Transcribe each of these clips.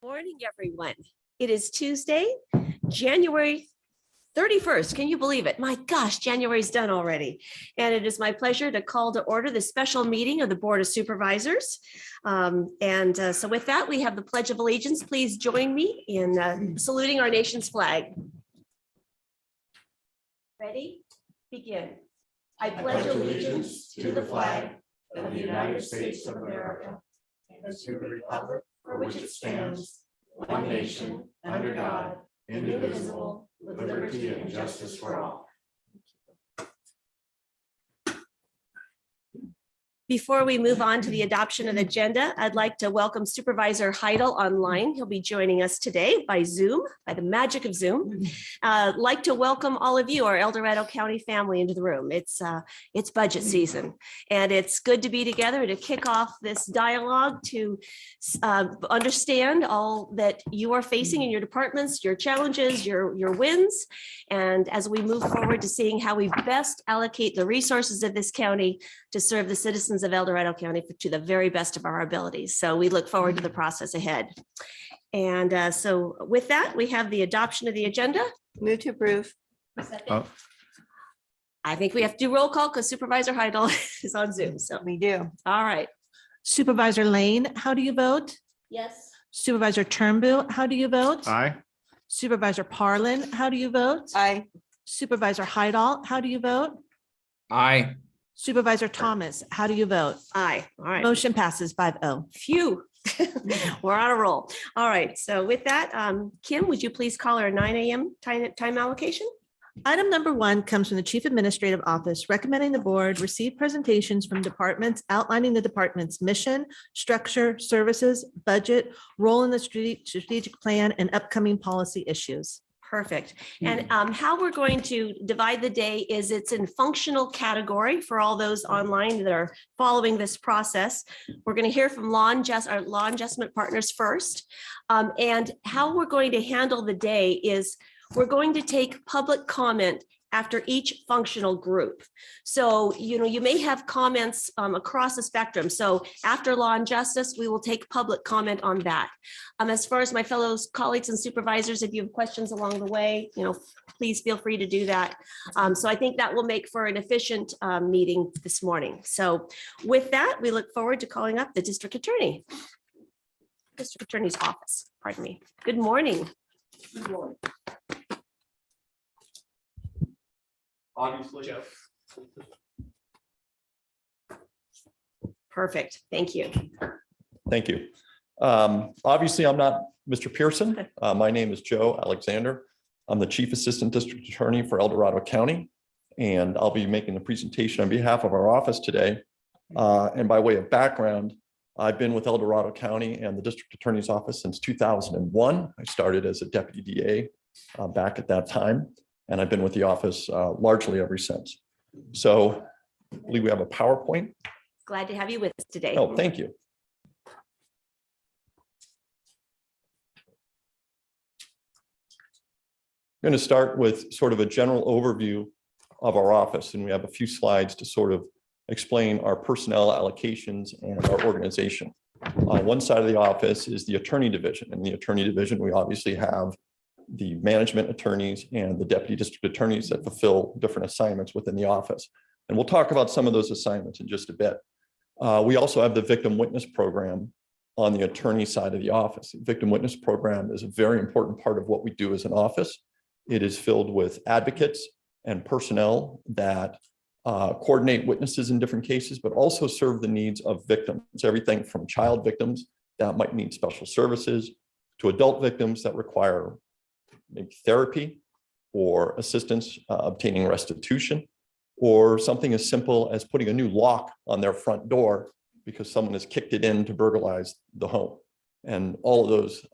Morning, everyone. It is Tuesday, January 31st. Can you believe it? My gosh, January's done already. And it is my pleasure to call to order the special meeting of the Board of Supervisors. So with that, we have the Pledge of Allegiance. Please join me in saluting our nation's flag. Ready? Begin. I pledge allegiance to the flag of the United States of America and to the republic for which it stands, one nation, under God, indivisible, with liberty and justice for all. Before we move on to the adoption of the agenda, I'd like to welcome Supervisor Heidel online. He'll be joining us today by Zoom, by the magic of Zoom. I'd like to welcome all of you, our El Dorado County family, into the room. It's budget season, and it's good to be together to kick off this dialogue to understand all that you are facing in your departments, your challenges, your wins, and as we move forward to seeing how we best allocate the resources of this county to serve the citizens of El Dorado County to the very best of our abilities. So we look forward to the process ahead. And so with that, we have the adoption of the agenda. Move to approve. I think we have to do roll call because Supervisor Heidel is on Zoom. So We do. all right. Supervisor Lane, how do you vote? Yes. Supervisor Turnbull, how do you vote? Aye. Supervisor Parlin, how do you vote? Aye. Supervisor Heidel, how do you vote? Aye. Supervisor Thomas, how do you vote? Aye. All right. Motion passes 5-0. Phew. We're on a roll. All right. So with that, Kim, would you please call our 9 a.m. time allocation? Item number 1 comes from the Chief Administrative Office, recommending the board receive presentations from departments outlining the department's mission, structure, services, budget, role in the strategic plan, and upcoming policy issues. Perfect. And how we're going to divide the day is it's in functional category for all those online that are following this process. We're going to hear from our law adjustment partners first. And how we're going to handle the day is we're going to take public comment after each functional group. So, you may have comments across the spectrum. So after law and justice, we will take public comment on that. As far as my fellow colleagues and supervisors, if you have questions along the way, please feel free to do that. So I think that will make for an efficient meeting this morning. So with that, we look forward to calling up the district attorney. District Attorney's office, pardon me. Good morning. Good morning. Obviously. Perfect. Thank you. Thank you. Obviously, I'm not Mr. Pearson. My name is Joe Alexander. I'm the Chief Assistant District Attorney for El Dorado County, and I'll be making the presentation on behalf of our office today. And by way of background, I've been with El Dorado County and the District Attorney's Office since 2001. I started as a Deputy DA back at that time, and I've been with the office largely ever since. So I believe we have a PowerPoint. Glad to have you with us today. Oh, thank you. I'm going to start with sort of a general overview of our office, and we have a few slides to sort of explain our personnel allocations and our organization. On one side of the office is the attorney division. In the attorney division, we obviously have the management attorneys and the deputy district attorneys that fulfill different assignments within the office. And we'll talk about some of those assignments in just a bit. We also have the victim witness program on the attorney side of the office. The victim witness program is a very important part of what we do as an office. It is filled with advocates and personnel that coordinate witnesses in different cases, but also serve the needs of victims. Everything from child victims that might need special services to adult victims that require maybe therapy or assistance obtaining restitution, or something as simple as putting a new lock on their front door because someone has kicked it in to burglarize the home. And all of those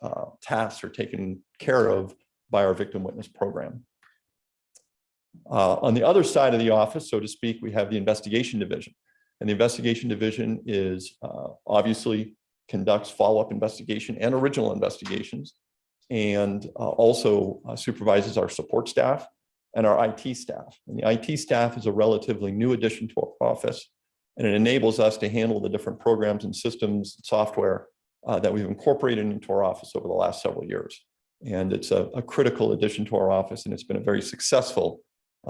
tasks are taken care of by our victim witness program. On the other side of the office, so to speak, we have the investigation division. And the investigation division is obviously conducts follow-up investigation and original investigations, and also supervises our support staff and our IT staff. And the IT staff is a relatively new addition to our office, and it enables us to handle the different programs and systems and software that we've incorporated into our office over the last several years. And it's a critical addition to our office, and it's been a very successful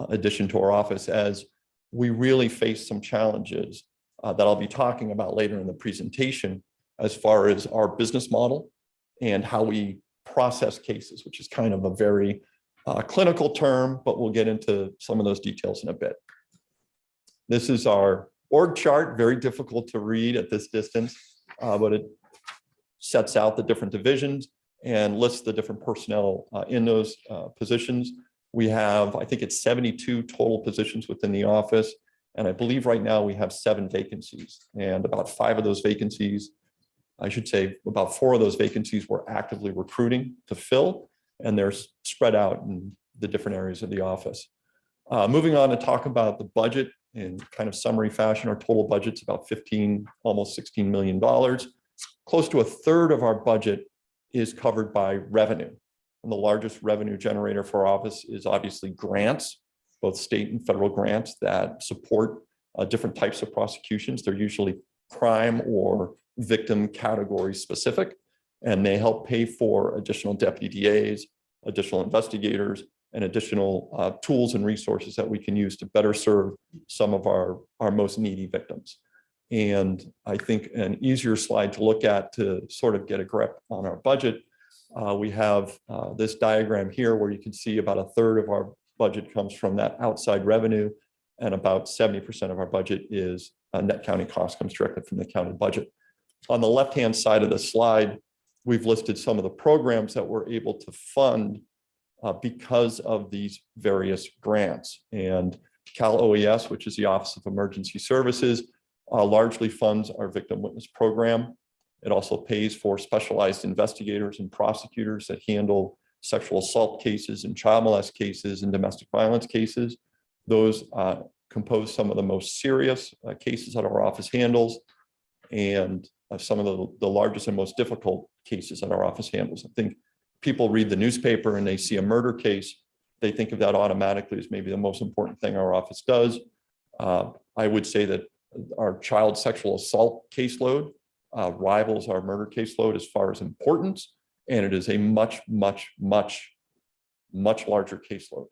addition to our office as we really face some challenges that I'll be talking about later in the presentation as far as our business model and how we process cases, which is kind of a very clinical term, but we'll get into some of those details in a bit. This is our org chart, very difficult to read at this distance, but it sets out the different divisions and lists the different personnel in those positions. We have, I think it's 72 total positions within the office. And I believe right now we have 7 vacancies, and about 5 of those vacancies, I should say about 4 of those vacancies we're actively recruiting to fill, and they're spread out in the different areas of the office. Moving on to talk about the budget in kind of summary fashion, our total budget's about almost $16 million. Close to a third of our budget is covered by revenue. And the largest revenue generator for our office is obviously grants, both state and federal grants that support different types of prosecutions. They're usually crime or victim category specific, and they help pay for additional deputy DAs, additional investigators, and additional tools and resources that we can use to better serve some of our most needy victims. And I think an easier slide to look at to sort of get a grip on our budget, we have this diagram here where you can see about a third of our budget comes from that outside revenue, and about 70% of our budget is net county cost comes directly from the county budget. On the left-hand side of the slide, we've listed some of the programs that we're able to fund because of these various grants. And Cal OES, which is the Office of Emergency Services, largely funds our victim witness program. It also pays for specialized investigators and prosecutors that handle sexual assault cases and child molest cases and domestic violence cases. Those compose some of the most serious cases that our office handles, and some of the largest and most difficult cases that our office handles. I think people read the newspaper and they see a murder case, they think of that automatically as maybe the most important thing our office does. I would say that our child sexual assault caseload rivals our murder caseload as far as importance, and it is a much larger caseload.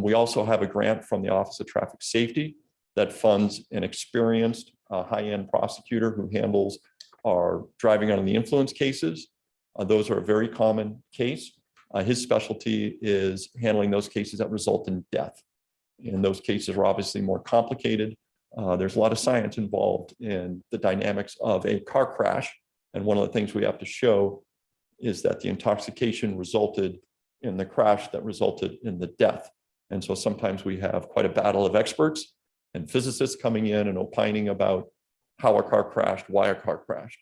We also have a grant from the Office of Traffic Safety that funds an experienced high-end prosecutor who handles our driving under the influence cases. Those are a very common case. His specialty is handling those cases that result in death. And those cases are obviously more complicated. There's a lot of science involved in the dynamics of a car crash. And one of the things we have to show is that the intoxication resulted in the crash that resulted in the death. And so sometimes we have quite a battle of experts and physicists coming in and opining about how a car crashed, why a car crashed.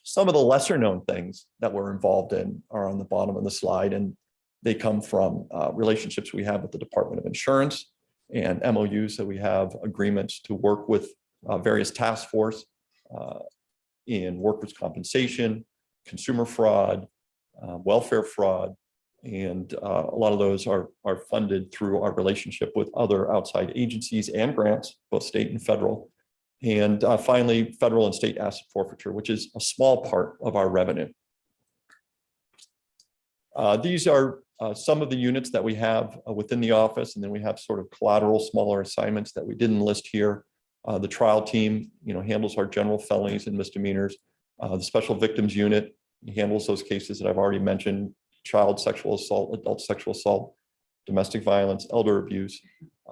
Some of the lesser known things that we're involved in are on the bottom of the slide, and they come from relationships we have with the Department of Insurance and MOUs that we have agreements to work with various task force in workers' compensation, consumer fraud, welfare fraud, and a lot of those are funded through our relationship with other outside agencies and grants, both state and federal. And finally, federal and state asset forfeiture, which is a small part of our revenue. These are some of the units that we have within the office, and then we have sort of collateral, smaller assignments that we didn't list here. The trial team, handles our general felonies and misdemeanors. The special victims unit handles those cases that I've already mentioned: child sexual assault, adult sexual assault, domestic violence, elder abuse.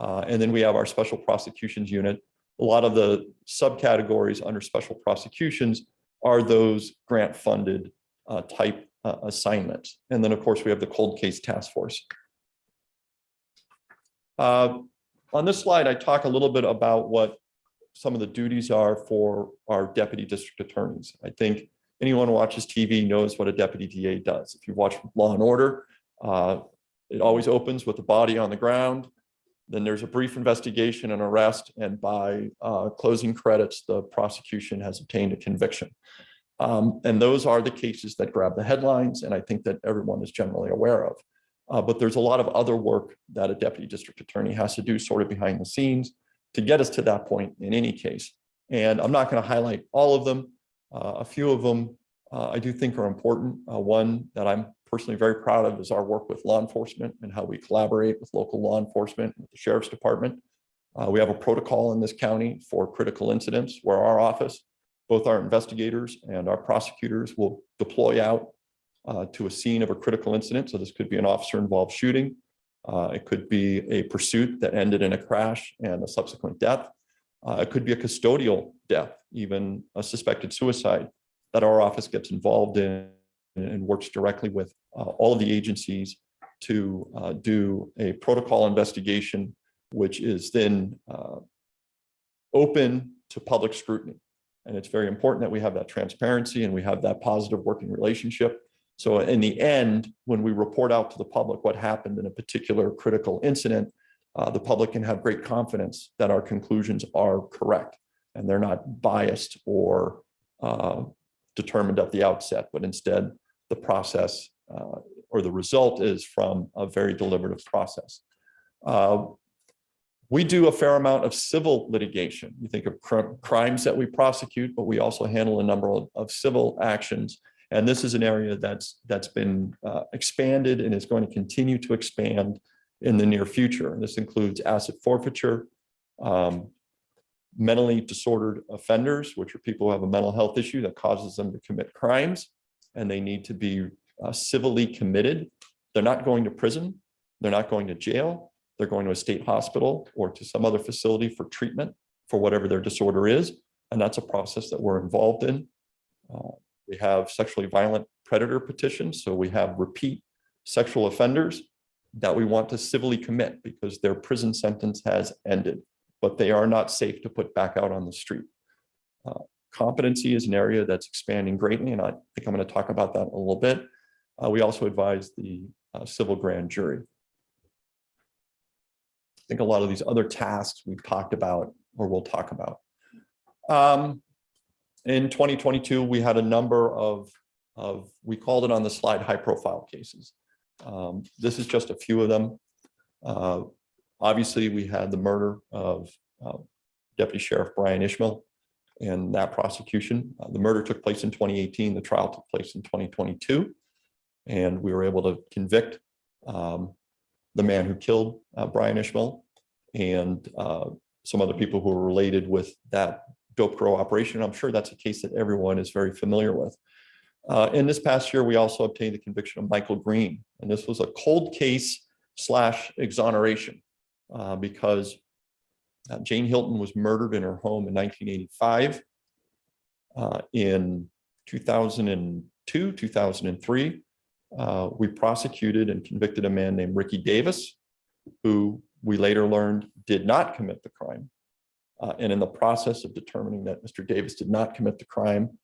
And then we have our special prosecutions unit. A lot of the subcategories under special prosecutions are those grant-funded type assignments. And then, of course, we have the cold case task force. On this slide, I talk a little bit about what some of the duties are for our deputy district attorneys. I think anyone who watches TV knows what a deputy DA does. If you watch Law and Order, it always opens with the body on the ground. Then there's a brief investigation and arrest, and by closing credits, the prosecution has obtained a conviction. And those are the cases that grab the headlines, and I think that everyone is generally aware of. But there's a lot of other work that a deputy district attorney has to do sort of behind the scenes to get us to that point in any case. And I'm not going to highlight all of them, A few of them I do think are important. One that I'm personally very proud of is our work with law enforcement and how we collaborate with local law enforcement, with the sheriff's department. We have a protocol in this county for critical incidents where our office, both our investigators and our prosecutors, will deploy out to a scene of a critical incident. So this could be an officer-involved shooting. It could be a pursuit that ended in a crash and a subsequent death. It could be a custodial death, even a suspected suicide, that our office gets involved in and works directly with all of the agencies to do a protocol investigation, which is then open to public scrutiny. And it's very important that we have that transparency and we have that positive working relationship. So in the end, when we report out to the public what happened in a particular critical incident, the public can have great confidence that our conclusions are correct and they're not biased or determined at the outset, but instead the process or the result is from a very deliberative process. We do a fair amount of civil litigation. You think of crimes that we prosecute, but we also handle a number of civil actions. And this is an area that's been expanded and is going to continue to expand in the near future. And this includes asset forfeiture, mentally disordered offenders, which are people who have a mental health issue that causes them to commit crimes, and they need to be civilly committed. They're not going to prison. They're not going to jail. They're going to a state hospital or to some other facility for treatment for whatever their disorder is. And that's a process that we're involved in. We have sexually violent predator petitions. So we have repeat sexual offenders that we want to civilly commit because their prison sentence has ended, but they are not safe to put back out on the street. Competency is an area that's expanding greatly, and I think I'm going to talk about that a little bit. We also advise the civil grand jury. I think a lot of these other tasks we've talked about or we'll talk about. In 2022, we had a number of we called it on the slide, high profile cases. This is just a few of them. Obviously, we had the murder of Deputy Sheriff Brian Ishmael and that prosecution. The murder took place in 2018. The trial took place in 2022. And we were able to convict the man who killed Brian Ishmael and some other people who were related with that dope grow operation. I'm sure that's a case that everyone is very familiar with. In this past year, we also obtained the conviction of Michael Green. And this was a cold case / exoneration because Jane Hilton was murdered in her home in 1985. In 2002, 2003, we prosecuted and convicted a man named Ricky Davis, who we later learned did not commit the crime. And in the process of determining that Mr. Davis did not commit the crime,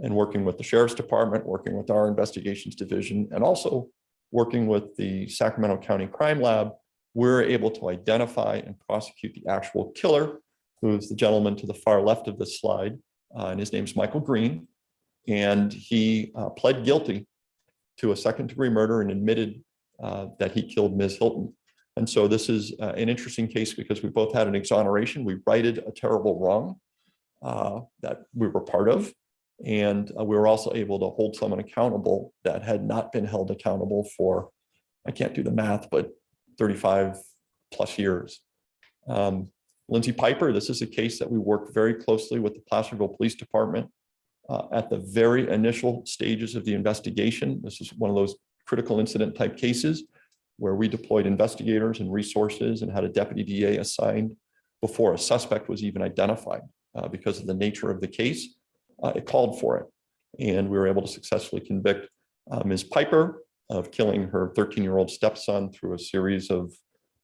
and working with the Sheriff's Department, working with our investigations division, and also working with the Sacramento County Crime Lab, we're able to identify and prosecute the actual killer, who is the gentleman to the far left of this slide, and his name's Michael Green. And he pled guilty to a second-degree murder and admitted that he killed Ms. Hilton. And so this is an interesting case because we both had an exoneration. We righted a terrible wrong that we were part of. And we were also able to hold someone accountable that had not been held accountable for, I can't do the math, but 35 plus years. Lindsay Piper, this is a case that we worked very closely with the Placerville Police Department at the very initial stages of the investigation. This is one of those critical incident type cases where we deployed investigators and resources and had a deputy DA assigned before a suspect was even identified because of the nature of the case. It called for it. And we were able to successfully convict Ms. Piper of killing her 13-year-old stepson through a series of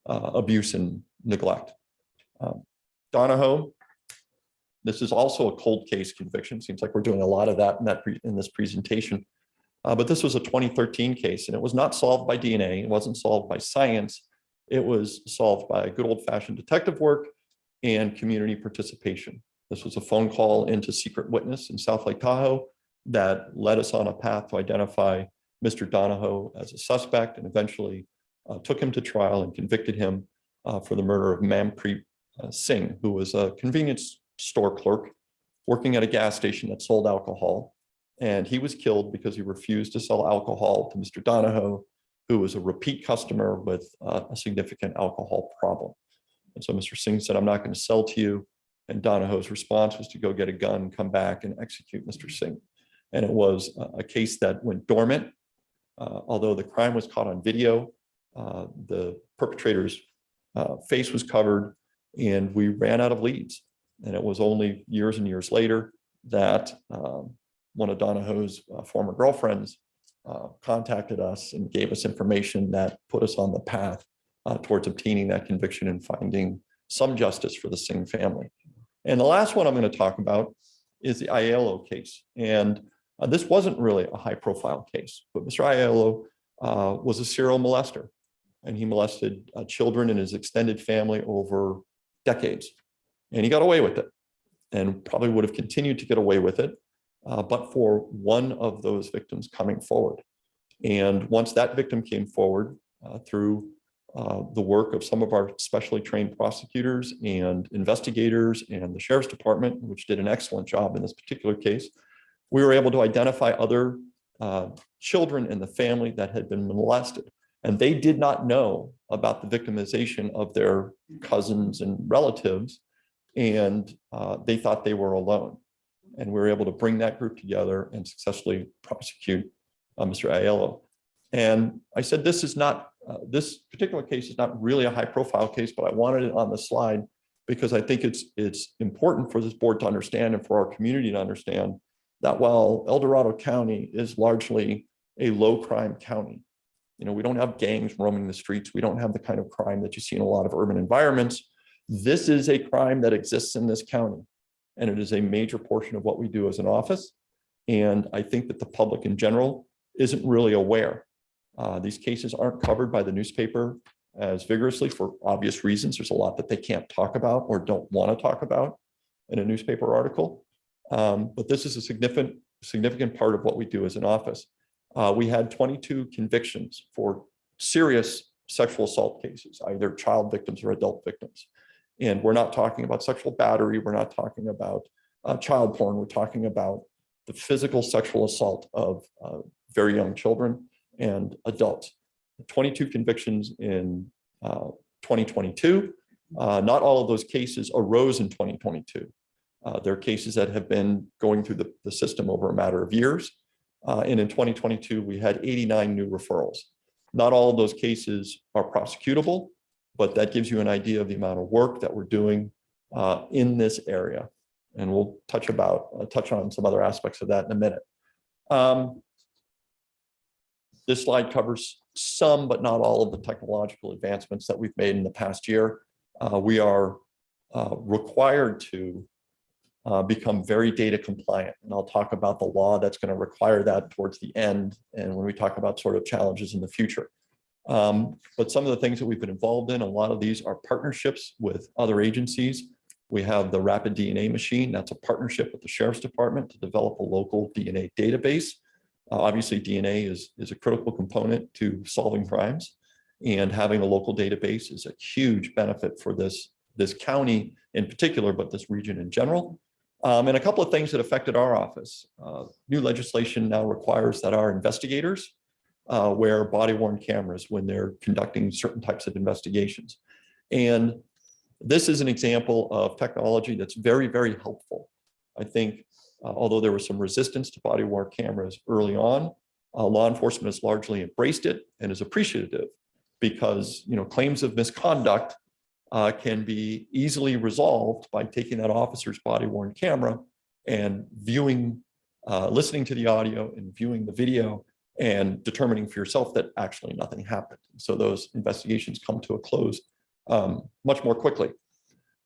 abuse and neglect. Donahoe, this is also a cold case conviction. Seems like we're doing a lot of that in this presentation. But this was a 2013 case, and it was not solved by DNA. It wasn't solved by science. It was solved by good old-fashioned detective work and community participation. This was a phone call into secret witness in South Lake Tahoe that led us on a path to identify Mr. Donahoe as a suspect, and eventually took him to trial and convicted him for the murder of Manpreet Singh, who was a convenience store clerk working at a gas station that sold alcohol. And he was killed because he refused to sell alcohol to Mr. Donahoe, who was a repeat customer with a significant alcohol problem. And so Mr. Singh said, I'm not going to sell to you. And Donahoe's response was to go get a gun, come back and execute Mr. Singh. And it was a case that went dormant. Although the crime was caught on video, the perpetrator's face was covered and we ran out of leads. And it was only years and years later that one of Donahoe's former girlfriends contacted us and gave us information that put us on the path towards obtaining that conviction and finding some justice for the Singh family. And the last one I'm going to talk about is the Aiello case. And this wasn't really a high profile case, but Mr. Aiello was a serial molester, and he molested children in his extended family over decades. And he got away with it and probably would have continued to get away with it, but for one of those victims coming forward. And once that victim came forward through the work of some of our specially trained prosecutors and investigators and the Sheriff's Department, which did an excellent job in this particular case, we were able to identify other children in the family that had been molested. And they did not know about the victimization of their cousins and relatives, and they thought they were alone. And we were able to bring that group together and successfully prosecute Mr. Aiello. And I said, this particular case is not really a high profile case, but I wanted it on the slide because I think it's important for this board to understand and for our community to understand that while El Dorado County is largely a low crime county, we don't have gangs roaming the streets. We don't have the kind of crime that you see in a lot of urban environments. This is a crime that exists in this county, and it is a major portion of what we do as an office. And I think that the public in general isn't really aware. These cases aren't covered by the newspaper as vigorously for obvious reasons. There's a lot that they can't talk about or don't want to talk about in a newspaper article. But this is a significant part of what we do as an office. We had 22 convictions for serious sexual assault cases, either child victims or adult victims. And we're not talking about sexual battery. We're not talking about child porn. We're talking about the physical sexual assault of very young children and adults. 22 convictions in 2022. Not all of those cases arose in 2022. There are cases that have been going through the system over a matter of years. And in 2022, we had 89 new referrals. Not all of those cases are prosecutable, but that gives you an idea of the amount of work that we're doing in this area. And we'll touch on some other aspects of that in a minute. This slide covers some, but not all of the technological advancements that we've made in the past year. We are required to become very data compliant. And I'll talk about the law that's going to require that towards the end and when we talk about sort of challenges in the future. But some of the things that we've been involved in, a lot of these are partnerships with other agencies. We have the Rapid DNA machine. That's a partnership with the Sheriff's Department to develop a local DNA database. Obviously, DNA is a critical component to solving crimes, and having a local database is a huge benefit for this county in particular, but this region in general. And a couple of things that affected our office. New legislation now requires that our investigators wear body-worn cameras when they're conducting certain types of investigations. And this is an example of technology that's very, very helpful. I think, although there was some resistance to body-worn cameras early on, law enforcement has largely embraced it and is appreciative because, claims of misconduct can be easily resolved by taking that officer's body-worn camera and viewing, listening to the audio and viewing the video and determining for yourself that actually nothing happened. So those investigations come to a close much more quickly.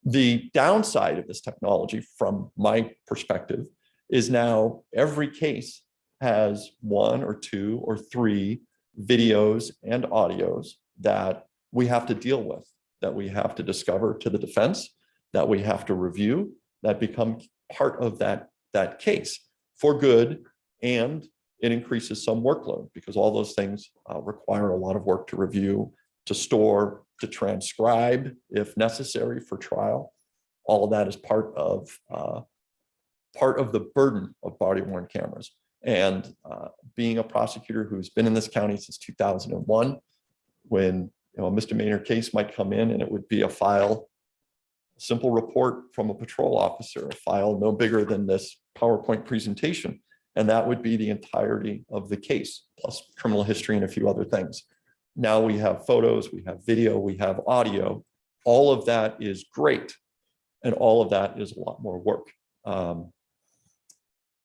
The downside of this technology, from my perspective, is now every case has 1 or 2 or 3 videos and audios that we have to deal with, that we have to discover to the defense, that we have to review, that become part of that case for good, and it increases some workload because all those things require a lot of work to review, to store, to transcribe if necessary for trial. All of that is part of part of the burden of body-worn cameras. And being a prosecutor who's been in this county since 2001, when a misdemeanor case might come in and it would be a file, simple report from a patrol officer, a file no bigger than this PowerPoint presentation, and that would be the entirety of the case, plus criminal history and a few other things. Now we have photos, we have video, we have audio. All of that is great, and all of that is a lot more work.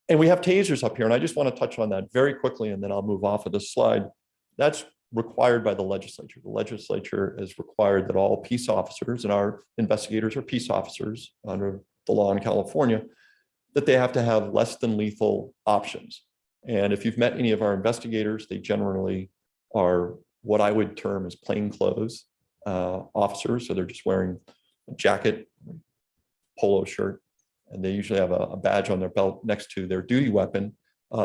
And we have tasers up here, and I just want to touch on that very quickly, and then I'll move off of this slide. That's required by the legislature. The legislature has required that all peace officers, and our investigators are peace officers under the law in California, that they have to have less than lethal options. And if you've met any of our investigators, they generally are what I would term as plainclothes officers. So they're just wearing a jacket, polo shirt, and they usually have a badge on their belt next to their duty weapon.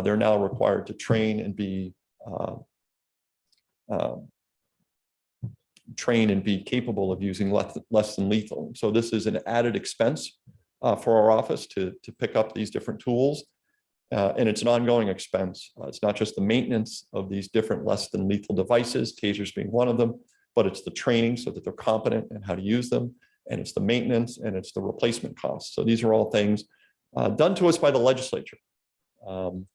They're now required to train and be capable of using less than lethal. So this is an added expense for our office to pick up these different tools. And it's an ongoing expense. It's not just the maintenance of these different less than lethal devices, tasers being one of them, but it's the training so that they're competent in how to use them. And it's the maintenance and it's the replacement costs. So these are all things done to us by the legislature. Doesn't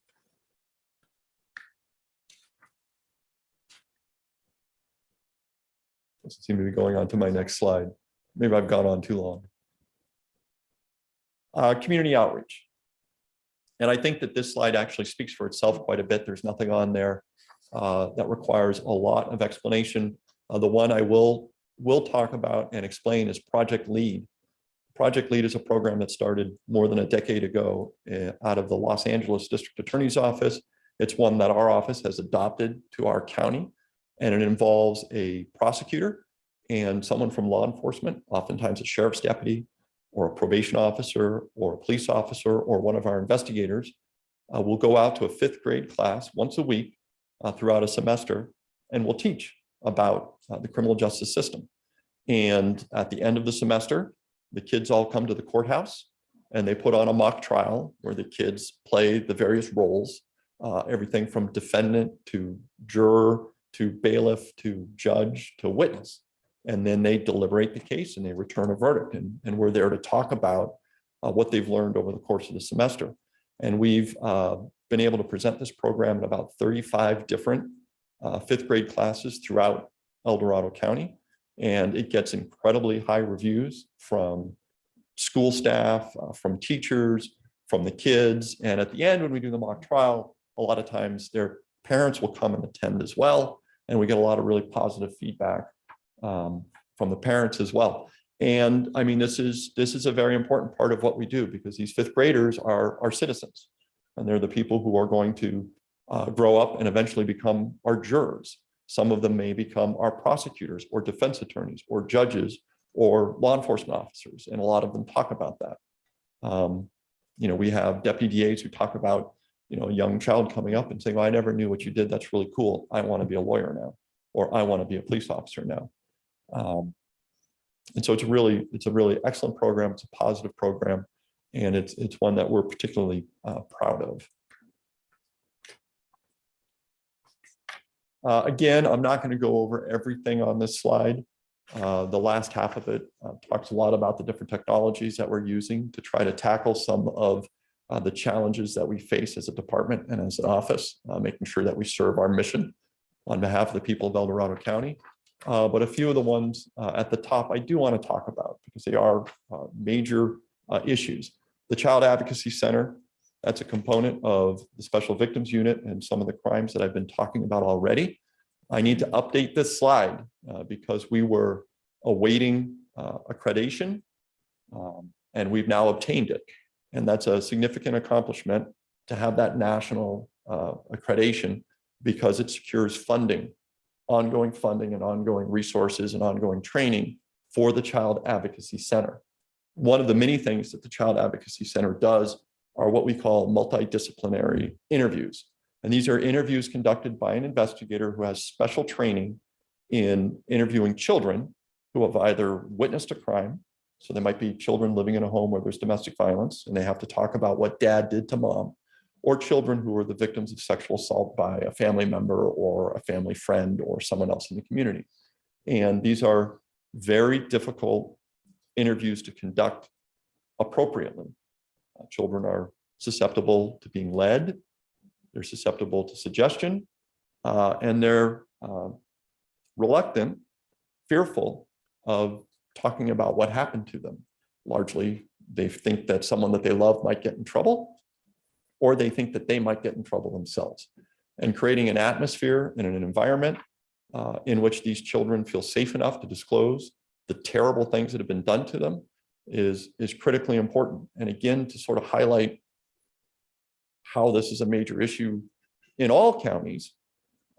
seem to be going on to my next slide. Maybe I've gone on too long. Community outreach. And I think that this slide actually speaks for itself quite a bit. There's nothing on there that requires a lot of explanation. The one I will talk about and explain is Project LEAD. Project LEAD is a program that started more than a decade ago out of the Los Angeles District Attorney's Office. It's one that our office has adopted to our county, and it involves a prosecutor and someone from law enforcement, oftentimes a sheriff's deputy or a probation officer or a police officer or one of our investigators. Will go out to a 5th grade class once a week throughout a semester, and we'll teach about the criminal justice system. And at the end of the semester, the kids all come to the courthouse and they put on a mock trial where the kids play the various roles, everything from defendant to juror to bailiff to judge to witness. And then they deliberate the case and they return a verdict. And we're there to talk about what they've learned over the course of the semester. And we've been able to present this program in about 35 different 5th grade classes throughout El Dorado County. And it gets incredibly high reviews from school staff, from teachers, from the kids. And at the end, when we do the mock trial, a lot of times their parents will come and attend as well. And we get a lot of really positive feedback from the parents as well. And I mean, this is a very important part of what we do, because these 5th graders are citizens, and they're the people who are going to grow up and eventually become our jurors. Some of them may become our prosecutors or defense attorneys or judges or law enforcement officers. And a lot of them talk about that. We have deputy DAs who talk about, a young child coming up and saying, well, I never knew what you did. That's really cool. I want to be a lawyer now, or I want to be a police officer now. And so it's a really excellent program. It's a positive program, and it's one that we're particularly proud of. Again, I'm not going to go over everything on this slide. The last half of it talks a lot about the different technologies that we're using to try to tackle some of the challenges that we face as a department and as an office, making sure that we serve our mission on behalf of the people of El Dorado County. But a few of the ones at the top I do want to talk about, because they are major issues. The Child Advocacy Center, that's a component of the Special Victims Unit and some of the crimes that I've been talking about already. I need to update this slide because we were awaiting accreditation, and we've now obtained it. And that's a significant accomplishment to have that national accreditation, because it secures funding, ongoing funding and ongoing resources and ongoing training for the Child Advocacy Center. One of the many things that the Child Advocacy Center does are what we call multidisciplinary interviews. And these are interviews conducted by an investigator who has special training in interviewing children who have either witnessed a crime So there might be children living in a home where there's domestic violence and they have to talk about what dad did to mom, or children who are the victims of sexual assault by a family member or a family friend or someone else in the community. And these are very difficult interviews to conduct appropriately. Children are susceptible to being led, they're susceptible to suggestion, and they're reluctant, fearful of talking about what happened to them. Largely, they think that someone that they love might get in trouble, or they think that they might get in trouble themselves. And creating an atmosphere and an environment in which these children feel safe enough to disclose the terrible things that have been done to them is critically important. And again, to sort of highlight how this is a major issue in all counties,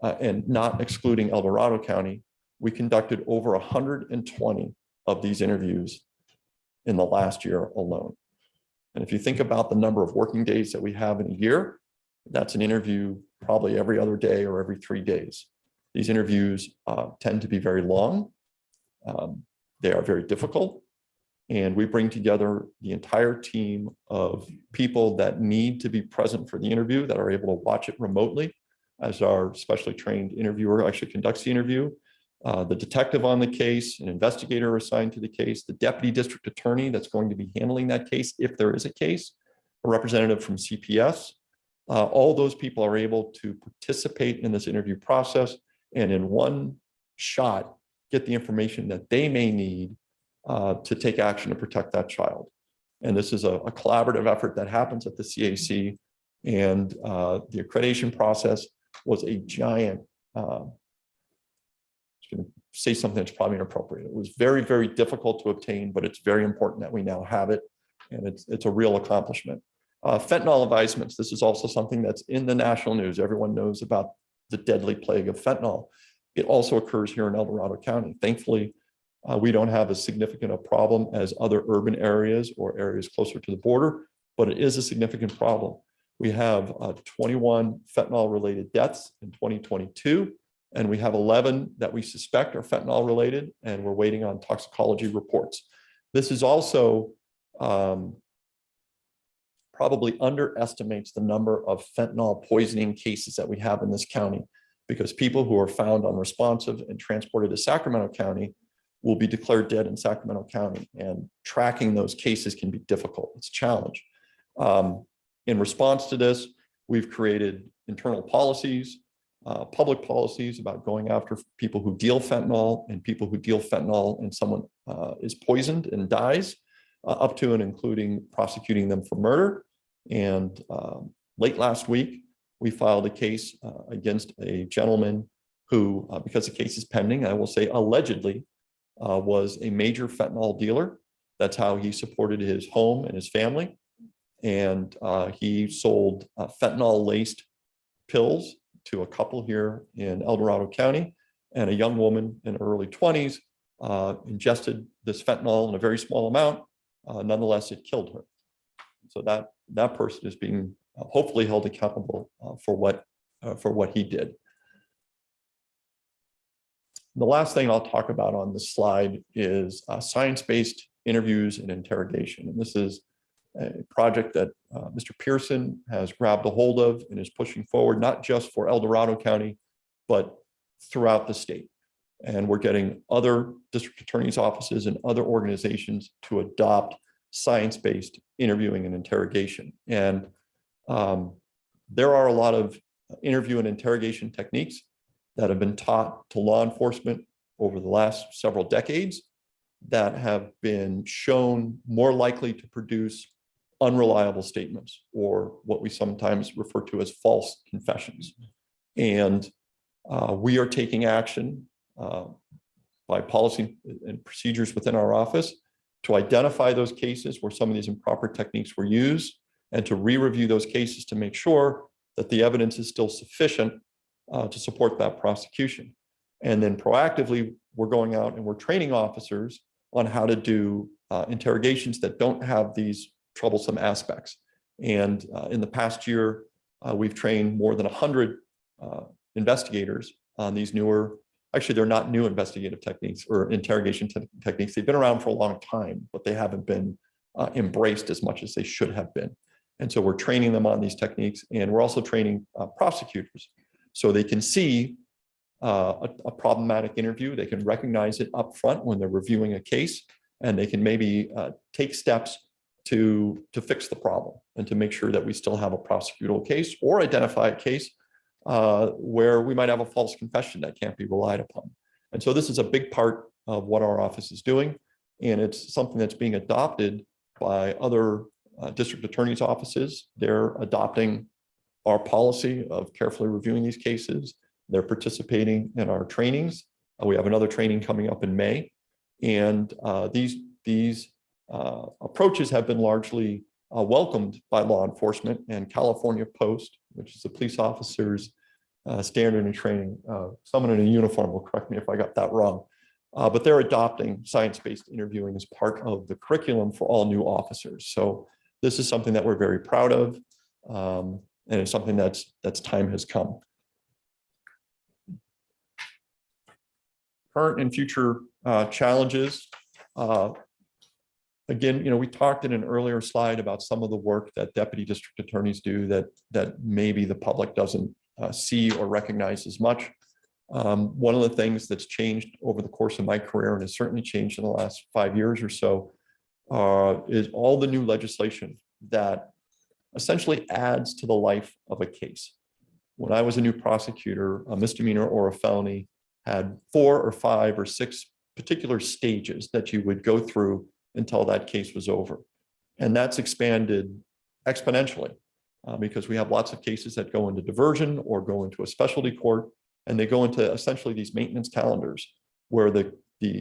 and not excluding El Dorado County, we conducted over 120 of these interviews in the last year alone. And if you think about the number of working days that we have in a year, that's an interview probably every other day or every 3 days. These interviews tend to be very long. They are very difficult. And we bring together the entire team of people that need to be present for the interview, that are able to watch it remotely, as our specially trained interviewer actually conducts the interview. The detective on the case, an investigator assigned to the case, the deputy district attorney that's going to be handling that case if there is a case, a representative from CPS. All those people are able to participate in this interview process and in one shot get the information that they may need to take action to protect that child. And this is a collaborative effort that happens at the CAC. And the accreditation process was a giant, I'm going to say something that's probably inappropriate. It was very, very difficult to obtain, but it's very important that we now have it. And it's a real accomplishment. Fentanyl advisements. This is also something that's in the national news. Everyone knows about the deadly plague of fentanyl. It also occurs here in El Dorado County. Thankfully, we don't have as significant a problem as other urban areas or areas closer to the border, but it is a significant problem. We have 21 fentanyl-related deaths in 2022, and we have 11 that we suspect are fentanyl-related, and we're waiting on toxicology reports. This is also probably underestimates the number of fentanyl poisoning cases that we have in this county, because people who are found unresponsive and transported to Sacramento County will be declared dead in Sacramento County, and tracking those cases can be difficult. It's a challenge. In response to this, we've created internal policies, public policies about going after people who deal fentanyl and people who deal fentanyl and someone is poisoned and dies, up to and including prosecuting them for murder. And late last week, we filed a case against a gentleman who, because the case is pending, I will say allegedly, was a major fentanyl dealer. That's how he supported his home and his family. And he sold fentanyl-laced pills to a couple here in El Dorado County. And a young woman in her early 20s ingested this fentanyl in a very small amount. Nonetheless, it killed her. So that person is being hopefully held accountable for what he did. The last thing I'll talk about on this slide is science-based interviews and interrogation. And this is a project that Mr. Pearson has grabbed a hold of and is pushing forward, not just for El Dorado County, but throughout the state. And we're getting other district attorneys' offices and other organizations to adopt science-based interviewing and interrogation. And there are a lot of interview and interrogation techniques that have been taught to law enforcement over the last several decades that have been shown more likely to produce unreliable statements, or what we sometimes refer to as false confessions. And we are taking action by policy and procedures within our office to identify those cases where some of these improper techniques were used, and to re-review those cases to make sure that the evidence is still sufficient to support that prosecution. And then proactively, we're going out and we're training officers on how to do interrogations that don't have these troublesome aspects. And in the past year, we've trained more than 100 investigators on these newer actually, they're not new investigative techniques or interrogation techniques. They've been around for a long time, but they haven't been embraced as much as they should have been. And so we're training them on these techniques, and we're also training prosecutors so they can see a problematic interview. They can recognize it up front when they're reviewing a case, and they can maybe take steps to fix the problem and to make sure that we still have a prosecutable case, or identify a case where we might have a false confession that can't be relied upon. And so this is a big part of what our office is doing, and it's something that's being adopted by other district attorneys' offices. They're adopting our policy of carefully reviewing these cases. They're participating in our trainings. We have another training coming up in May. And these approaches have been largely welcomed by law enforcement, and California Post, which is the police officers' standard and training. Someone in a uniform will correct me if I got that wrong. But they're adopting science-based interviewing as part of the curriculum for all new officers. So this is something that we're very proud of, and it's something that's time has come. Current and future challenges. Again, we talked in an earlier slide about some of the work that deputy district attorneys do that maybe the public doesn't see or recognize as much. One of the things that's changed over the course of my career, and has certainly changed in the last 5 years or so, is all the new legislation that essentially adds to the life of a case. When I was a new prosecutor, a misdemeanor or a felony had 4 or 5 or 6 particular stages that you would go through until that case was over. And that's expanded exponentially because we have lots of cases that go into diversion or go into a specialty court, and they go into essentially these maintenance calendars where the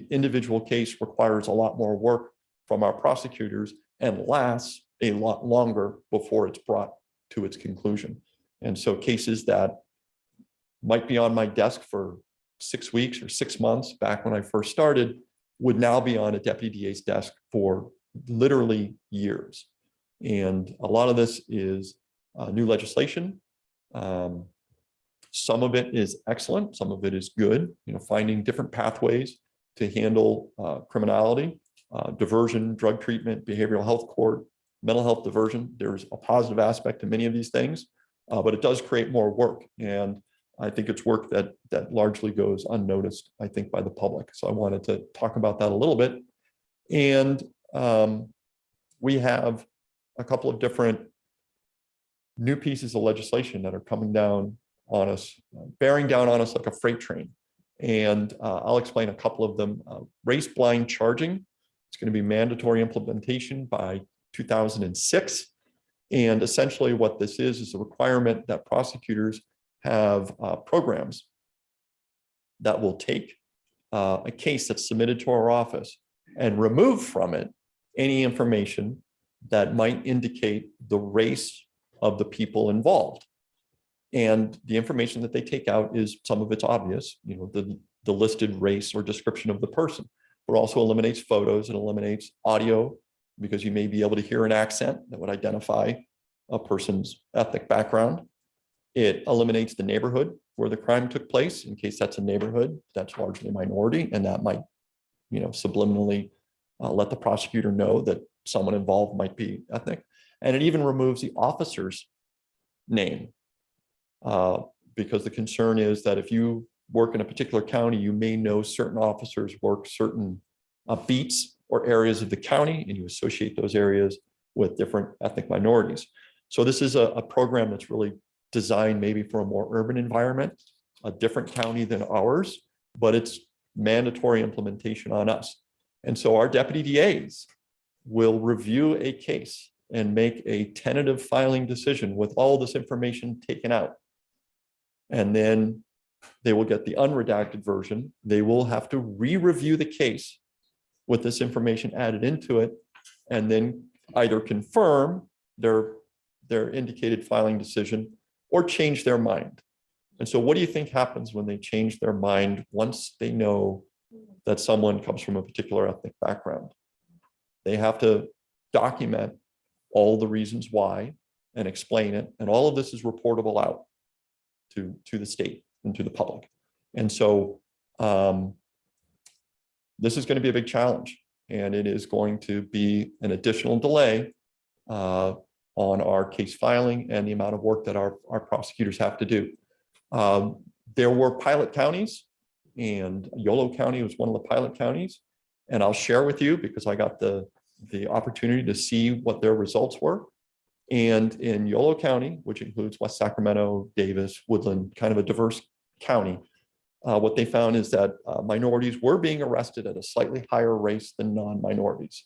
individual case requires a lot more work from our prosecutors and lasts a lot longer before it's brought to its conclusion. And so cases that might be on my desk for 6 weeks or 6 months back when I first started would now be on a deputy DA's desk for literally years. And a lot of this is new legislation. Some of it is excellent, some of it is good, finding different pathways to handle criminality, diversion, drug treatment, behavioral health court, mental health diversion. There's a positive aspect to many of these things, but it does create more work. And I think it's work that largely goes unnoticed, I think, by the public. So I wanted to talk about that a little bit. And we have a couple of different new pieces of legislation that are coming down on us, bearing down on us like a freight train. And I'll explain a couple of them. Race blind charging. It's going to be mandatory implementation by 2006. And essentially what this is a requirement that prosecutors have programs that will take a case that's submitted to our office and remove from it any information that might indicate the race of the people involved. And the information that they take out is, some of it's obvious, the listed race or description of the person, but also eliminates photos and eliminates audio, because you may be able to hear an accent that would identify a person's ethnic background. It eliminates the neighborhood where the crime took place, in case that's a neighborhood that's largely minority, and that might, subliminally let the prosecutor know that someone involved might be ethnic. And it even removes the officer's name, because the concern is that if you work in a particular county, you may know certain officers work certain beats or areas of the county, and you associate those areas with different ethnic minorities. So this is a program that's really designed maybe for a more urban environment, a different county than ours, but it's mandatory implementation on us. And so our deputy DAs will review a case and make a tentative filing decision with all this information taken out. And then they will get the unredacted version. They will have to re-review the case with this information added into it, and then either confirm their indicated filing decision or change their mind. And so what do you think happens when they change their mind once they know that someone comes from a particular ethnic background? They have to document all the reasons why and explain it. And all of this is reportable out to the state and to the public. And so This is going to be a big challenge, and it is going to be an additional delay on our case filing and the amount of work that our prosecutors have to do. There were pilot counties, and Yolo County was one of the pilot counties. And I'll share with you, because I got the opportunity to see what their results were. And in Yolo County, which includes West Sacramento, Davis, Woodland, kind of a diverse county, what they found is that minorities were being arrested at a slightly higher rate than non-minorities.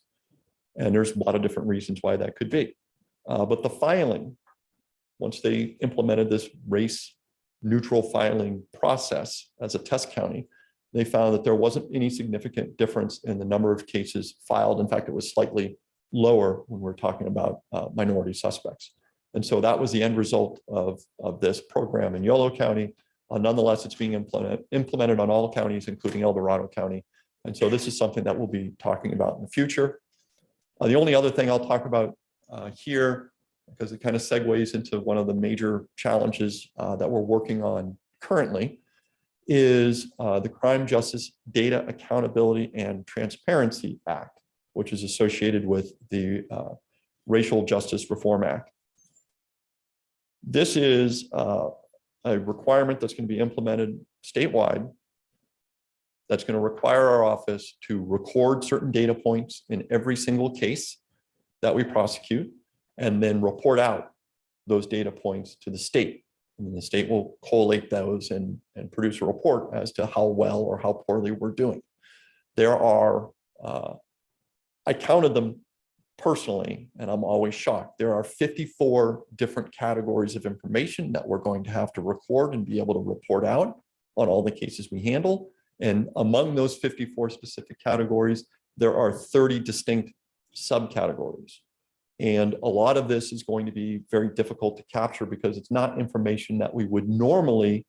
And there's a lot of different reasons why that could be. But the filing, once they implemented this race neutral filing process as a test county, they found that there wasn't any significant difference in the number of cases filed. In fact, it was slightly lower when we're talking about minority suspects. And so that was the end result of this program in Yolo County. Nonetheless, it's being implemented on all counties, including El Dorado County. And so this is something that we'll be talking about in the future. The only other thing I'll talk about here, because it kind of segues into one of the major challenges that we're working on currently, is the Crime Justice Data Accountability and Transparency Act, which is associated with the Racial Justice Reform Act. This is a requirement that's going to be implemented statewide that's going to require our office to record certain data points in every single case that we prosecute, and then report out those data points to the state. And the state will collate those and produce a report as to how well or how poorly we're doing. There are, I counted them personally, and I'm always shocked. There are 54 different categories of information that we're going to have to record and be able to report out on all the cases we handle. And among those 54 specific categories, there are 30 distinct subcategories. And a lot of this is going to be very difficult to capture because it's not information that we would normally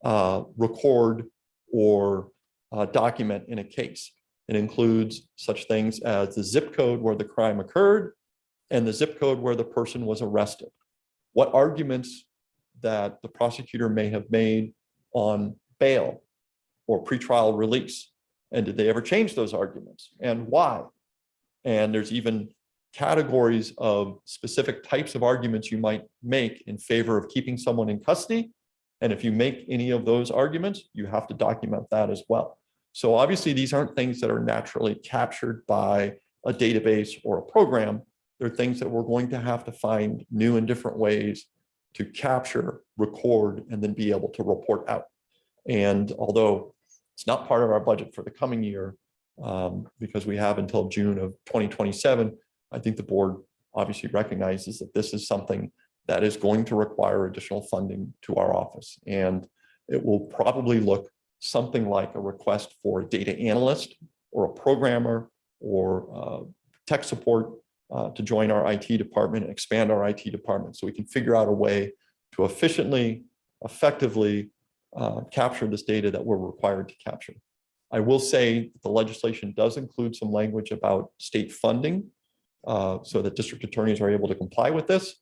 record or document in a case. It includes such things as the zip code where the crime occurred and the zip code where the person was arrested. What arguments that the prosecutor may have made on bail or pretrial release, and did they ever change those arguments, and why? And there's even categories of specific types of arguments you might make in favor of keeping someone in custody. And if you make any of those arguments, you have to document that as well. So obviously these aren't things that are naturally captured by a database or a program. They're things that we're going to have to find new and different ways to capture, record, and then be able to report out. And although it's not part of our budget for the coming year, because we have until June of 2027, I think the board obviously recognizes that this is something that is going to require additional funding to our office. And it will probably look something like a request for a data analyst or a programmer or tech support to join our IT department and expand our IT department so we can figure out a way to efficiently, effectively capture this data that we're required to capture. I will say the legislation does include some language about state funding so that district attorneys are able to comply with this,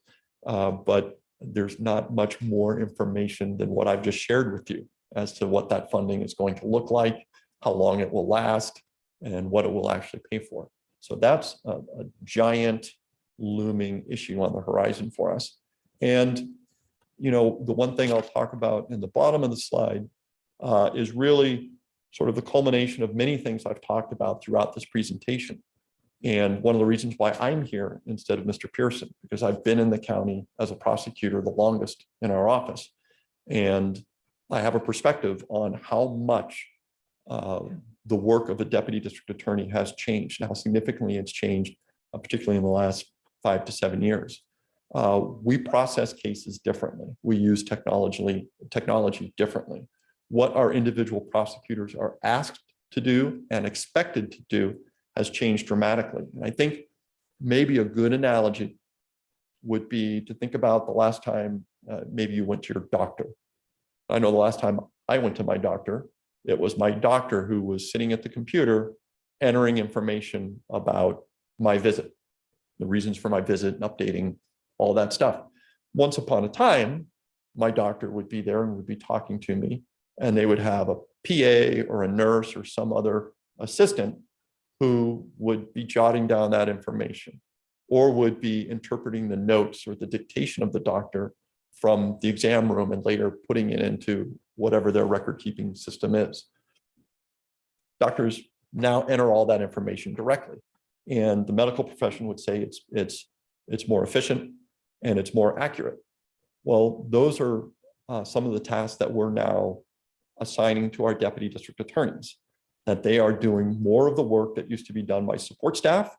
but there's not much more information than what I've just shared with you as to what that funding is going to look like, how long it will last, and what it will actually pay for. So that's a giant looming issue on the horizon for us. And, you know, the one thing I'll talk about in the bottom of the slide is really sort of the culmination of many things I've talked about throughout this presentation. And one of the reasons why I'm here instead of Mr. Pearson, because I've been in the county as a prosecutor the longest in our office. And I have a perspective on how much the work of a deputy district attorney has changed, and how significantly it's changed, particularly in the last 5 to 7 years. We process cases differently. We use technology differently. What our individual prosecutors are asked to do and expected to do has changed dramatically. And I think maybe a good analogy would be to think about the last time maybe you went to your doctor. I know the last time I went to my doctor, it was my doctor who was sitting at the computer entering information about my visit, the reasons for my visit, and updating all that stuff. Once upon a time, my doctor would be there and would be talking to me and they would have a PA or a nurse or some other assistant who would be jotting down that information or would be interpreting the notes or the dictation of the doctor from the exam room and later putting it into whatever their record keeping system is. Doctors now enter all that information directly, and the medical profession would say it's more efficient and it's more accurate. Well, those are some of the tasks that we're now assigning to our deputy district attorneys, that they are doing more of the work that used to be done by support staff.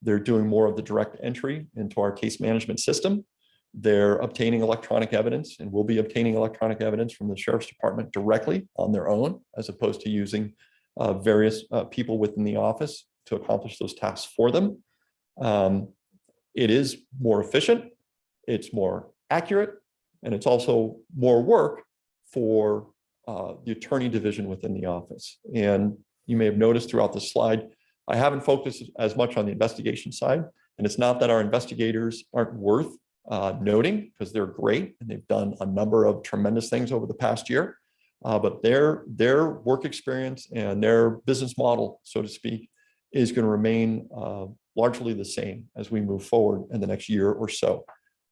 They're doing more of the direct entry into our case management system. They're obtaining electronic evidence and will be obtaining electronic evidence from the sheriff's department directly on their own, as opposed to using various people within the office to accomplish those tasks for them. It is more efficient, it's more accurate, and it's also more work for the attorney division within the office. And you may have noticed throughout the slide, I haven't focused as much on the investigation side. And it's not that our investigators aren't worth noting, because they're great and they've done a number of tremendous things over the past year. But their work experience and their business model, so to speak, is going to remain largely the same as we move forward in the next year or so.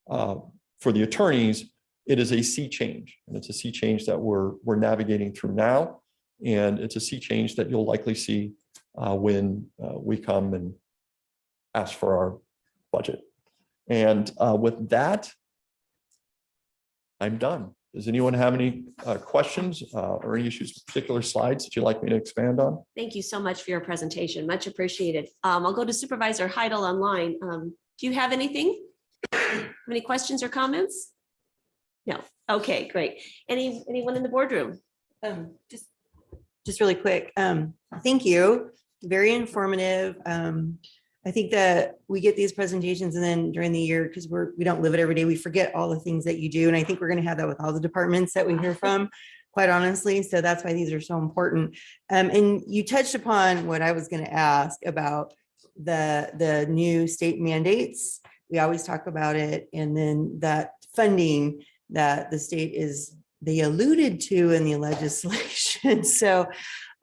For the attorneys, it is a sea change, and it's a sea change that we're navigating through now, and it's a sea change that you'll likely see when we come and ask for our budget. And with that, I'm done. Does anyone have any questions or any issues, particular slides that you'd like me to expand on? Thank you so much for your presentation. Much appreciated. I'll go to Supervisor Heidel online. Do you have anything? Any questions or comments? No. Okay, great. Anyone in the boardroom? Just really quick. Thank you. Very informative. I think that we get these presentations and then during the year, because we don't live it every day, we forget all the things that you do. And I think we're going to have that with all the departments that we hear from, quite honestly. So that's why these are so important. And you touched upon what I was going to ask about the new state mandates. We always talk about it. And then that funding that the state they alluded to in the legislation. So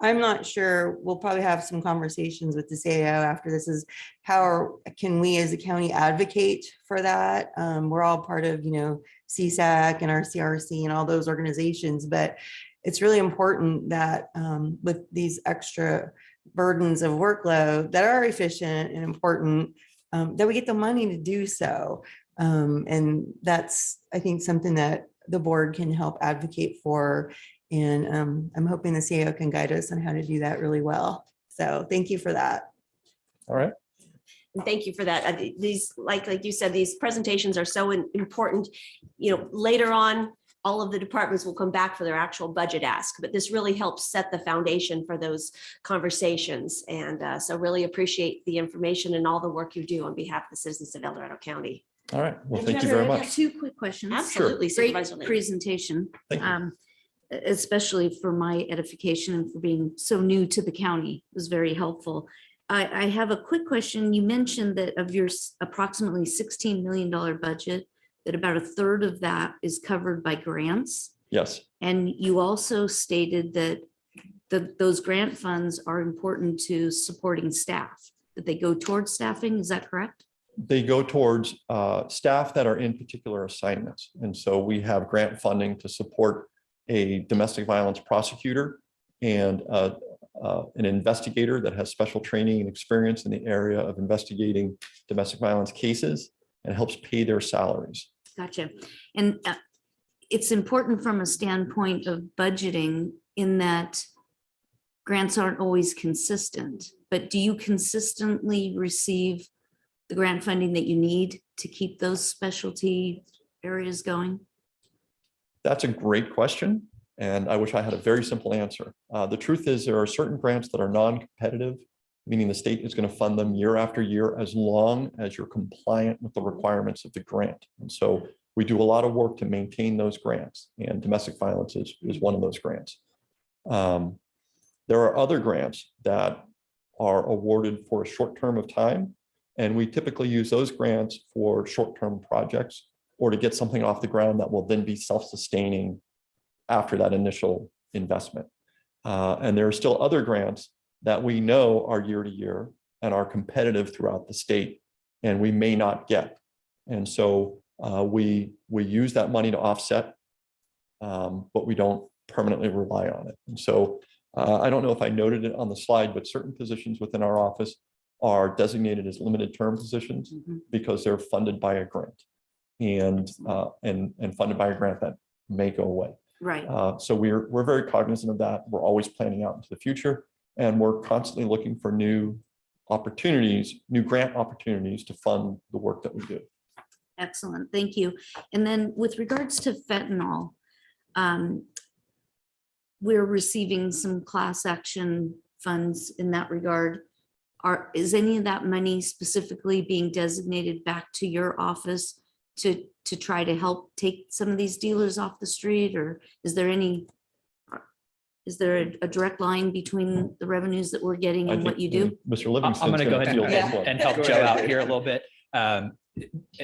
I'm not sure. We'll probably have some conversations with the CAO after this. Is how can we as a county advocate for that? We're all part of, CSAC and our CRC and all those organizations, but it's really important that with these extra burdens of workload that are efficient and important, that we get the money to do so. And that's, I think, something that the board can help advocate for. And I'm hoping the CAO can guide us on how to do that really well. So thank you for that. All right. And thank you for that. These, like you said, these presentations are so important. Later on, all of the departments will come back for their actual budget ask, but this really helps set the foundation for those conversations. And so really appreciate the information and all the work you do on behalf of the citizens of El Dorado County. All right. Well, thank you very I have much. two quick questions. Absolutely. Great Supervisor Lee. presentation, Thank you. especially for my edification and for being so new to the county. It was very helpful. I have a quick question. You mentioned that of your approximately $16 million budget, that about a third of that is covered by grants. Yes. And you also stated that those grant funds are important to supporting staff, that they go towards staffing. Is that correct? They go towards staff that are in particular assignments. And so we have grant funding to support a domestic violence prosecutor and an investigator that has special training and experience in the area of investigating domestic violence cases and helps pay their salaries. Gotcha. And it's important from a standpoint of budgeting in that grants aren't always consistent, but do you consistently receive the grant funding that you need to keep those specialty areas going? That's a great question, and I wish I had a very simple answer. The truth is there are certain grants that are non-competitive, meaning the state is going to fund them year after year as long as you're compliant with the requirements of the grant. And so we do a lot of work to maintain those grants, and domestic violence is one of those grants. There are other grants that are awarded for a short term of time, and we typically use those grants for short-term projects or to get something off the ground that will then be self-sustaining after that initial investment. And there are still other grants that we know are year to year and are competitive throughout the state, and we may not get. And so we use that money to offset, but we don't permanently rely on it. And so I don't know if I noted it on the slide, but certain positions within our office are designated as limited term positions because they're funded by a grant and funded by a grant that may go away. Right. So we're very cognizant of that. We're always planning out into the future, and we're constantly looking for new opportunities, new grant opportunities to fund the work that we do. Excellent. Thank you. And then with regards to fentanyl, we're receiving some class action funds in that regard. Is any of that money specifically being designated back to your office to try to help take some of these dealers off the street? Or is there a direct line between the revenues that we're getting and what you do? Mr. Livingston. I'm going to go ahead and help Joe out here a little bit.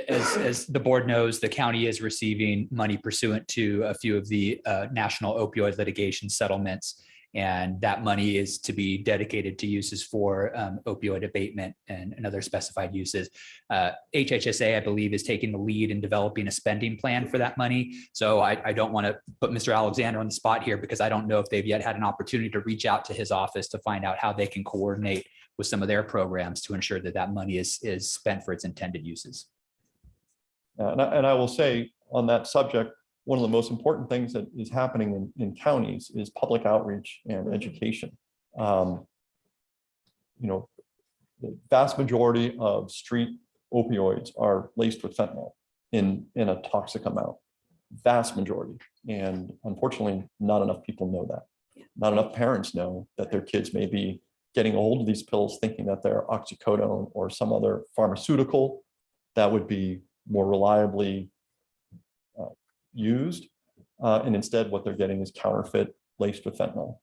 As the board knows, the county is receiving money pursuant to a few of the national opioid litigation settlements. And that money is to be dedicated to uses for opioid abatement and other specified uses. HHSA, I believe, is taking the lead in developing a spending plan for that money. So I don't want to put Mr. Alexander on the spot here because I don't know if they've yet had an opportunity to reach out to his office to find out how they can coordinate with some of their programs to ensure that that money is spent for its intended uses. And I will say on that subject, one of the most important things that is happening in counties is public outreach and education. The vast majority of street opioids are laced with fentanyl in a toxic amount, vast majority. And unfortunately, not enough people know that. Not enough parents know that their kids may be getting a hold of these pills thinking that they're oxycodone or some other pharmaceutical that would be more reliably used, and instead what they're getting is counterfeit laced with fentanyl.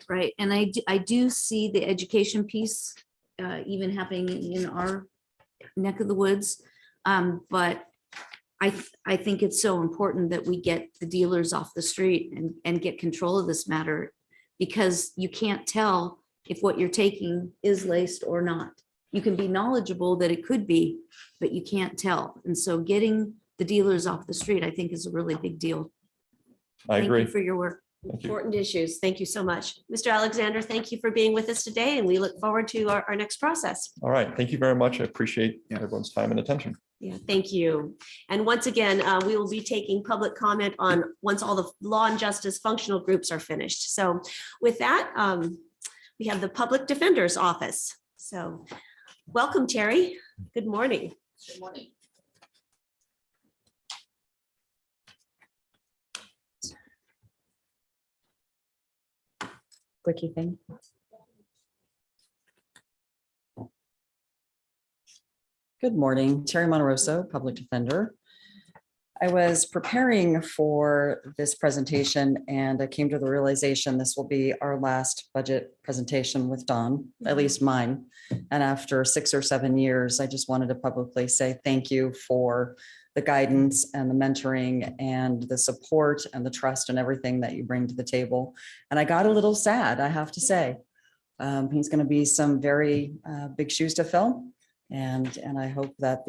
Right. And I do see the education piece even happening in our neck of the woods. But I think it's so important that we get the dealers off the street and get control of this matter, because you can't tell if what you're taking is laced or not. You can be knowledgeable that it could be, but you can't tell. And so getting the dealers off the street, I think, is a really big deal. I agree. Thank you for your work. Thank you. Important issues. Thank you so much. Mr. Alexander, thank you for being with us today, and we look forward to our next process. All right. Thank you very much. I appreciate everyone's time and attention. Yeah, thank you. And once again, we will be taking public comment on once all the law and justice functional groups are finished. So with that, we have the Public Defender's Office. So welcome, Terry. Good morning. Good morning. Clicky thing. Good morning, Terry Monteroso, Public Defender. I was preparing for this presentation and I came to the realization this will be our last budget presentation with Dawn, at least mine. And after 6 or 7 years, I just wanted to publicly say thank you for the guidance and the mentoring and the support and the trust and everything that you bring to the table. And I got a little sad, I have to say. He's going to be some very big shoes to fill. And I hope that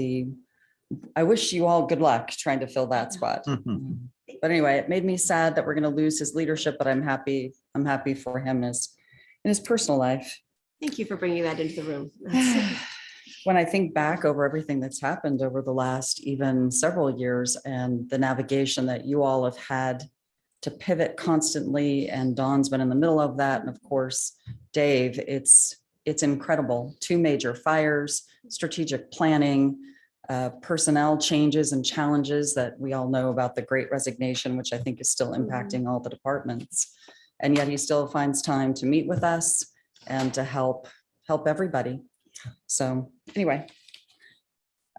I wish you all good luck trying to fill that spot. But anyway, it made me sad that we're going to lose his leadership, but I'm happy for him in his personal life. Thank you for bringing that into the room. When I think back over everything that's happened over the last even several years and the navigation that you all have had to pivot constantly, and Dawn's been in the middle of that, and of course, Dave, it's incredible. 2 major fires, strategic planning, personnel changes and challenges that we all know about, the Great Resignation, which I think is still impacting all the departments. And yet he still finds time to meet with us and to help everybody. So anyway,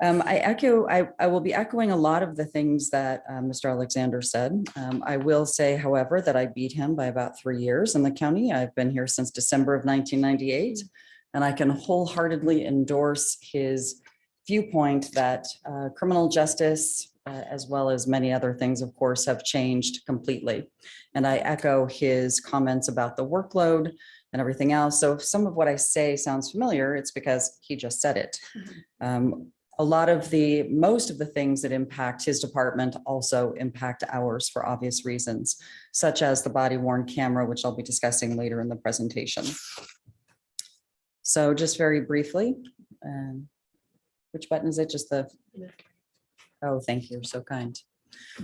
I will be echoing a lot of the things that Mr. Alexander said. I will say, however, that I beat him by about 3 years in the county. I've been here since December of 1998, and I can wholeheartedly endorse his viewpoint that criminal justice as well as many other things, of course, have changed completely. And I echo his comments about the workload and everything else. So if some of what I say sounds familiar, it's because he just said it. Most of the things that impact his department also impact ours for obvious reasons, such as the body worn camera, which I'll be discussing later in the presentation. So just very briefly, which button is it? Just the, oh, thank you, you're so kind.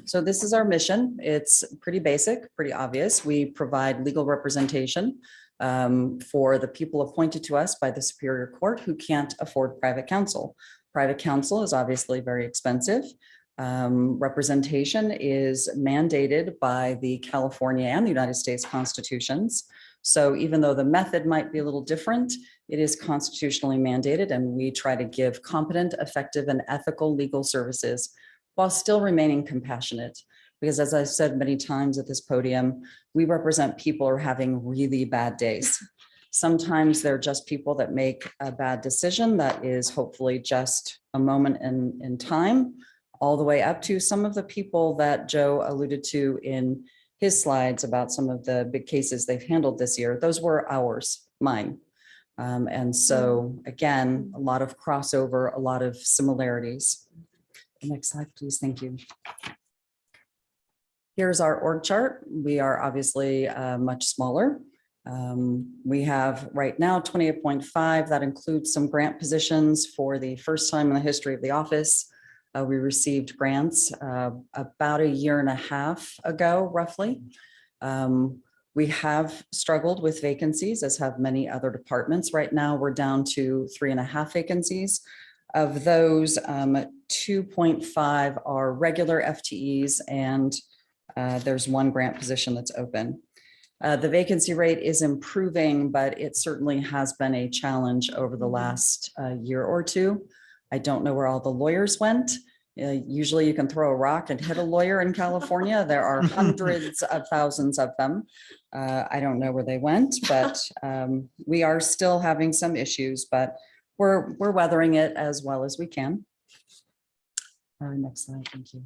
So this is our mission. It's pretty basic, pretty obvious. We provide legal representation for the people appointed to us by the Superior Court who can't afford private counsel. Private counsel is obviously very expensive. Representation is mandated by the California and the United States constitutions. So even though the method might be a little different, it is constitutionally mandated, and we try to give competent, effective, and ethical legal services while still remaining compassionate. Because as I've said many times at this podium, we represent people who are having really bad days. Sometimes they're just people that make a bad decision that is hopefully just a moment in time, all the way up to some of the people that Joe alluded to in his slides about some of the big cases they've handled this year. Those were ours, mine. And so again, a lot of crossover, a lot of similarities. Next slide, please. Thank you. Here's our org chart. We are obviously much smaller. We have right now 28.5. That includes some grant positions for the first time in the history of the office. We received grants about 1.5 years ago, roughly. We have struggled with vacancies, as have many other departments. Right now, we're down to 3.5 vacancies. Of those, 2.5 are regular FTEs, and there's one grant position that's open. The vacancy rate is improving, but it certainly has been a challenge over the last year or two. I don't know where all the lawyers went. Usually you can throw a rock and hit a lawyer in California. There are hundreds of thousands of them. I don't know where they went, but we are still having some issues, but we're weathering it as well as we can. Next slide, thank you.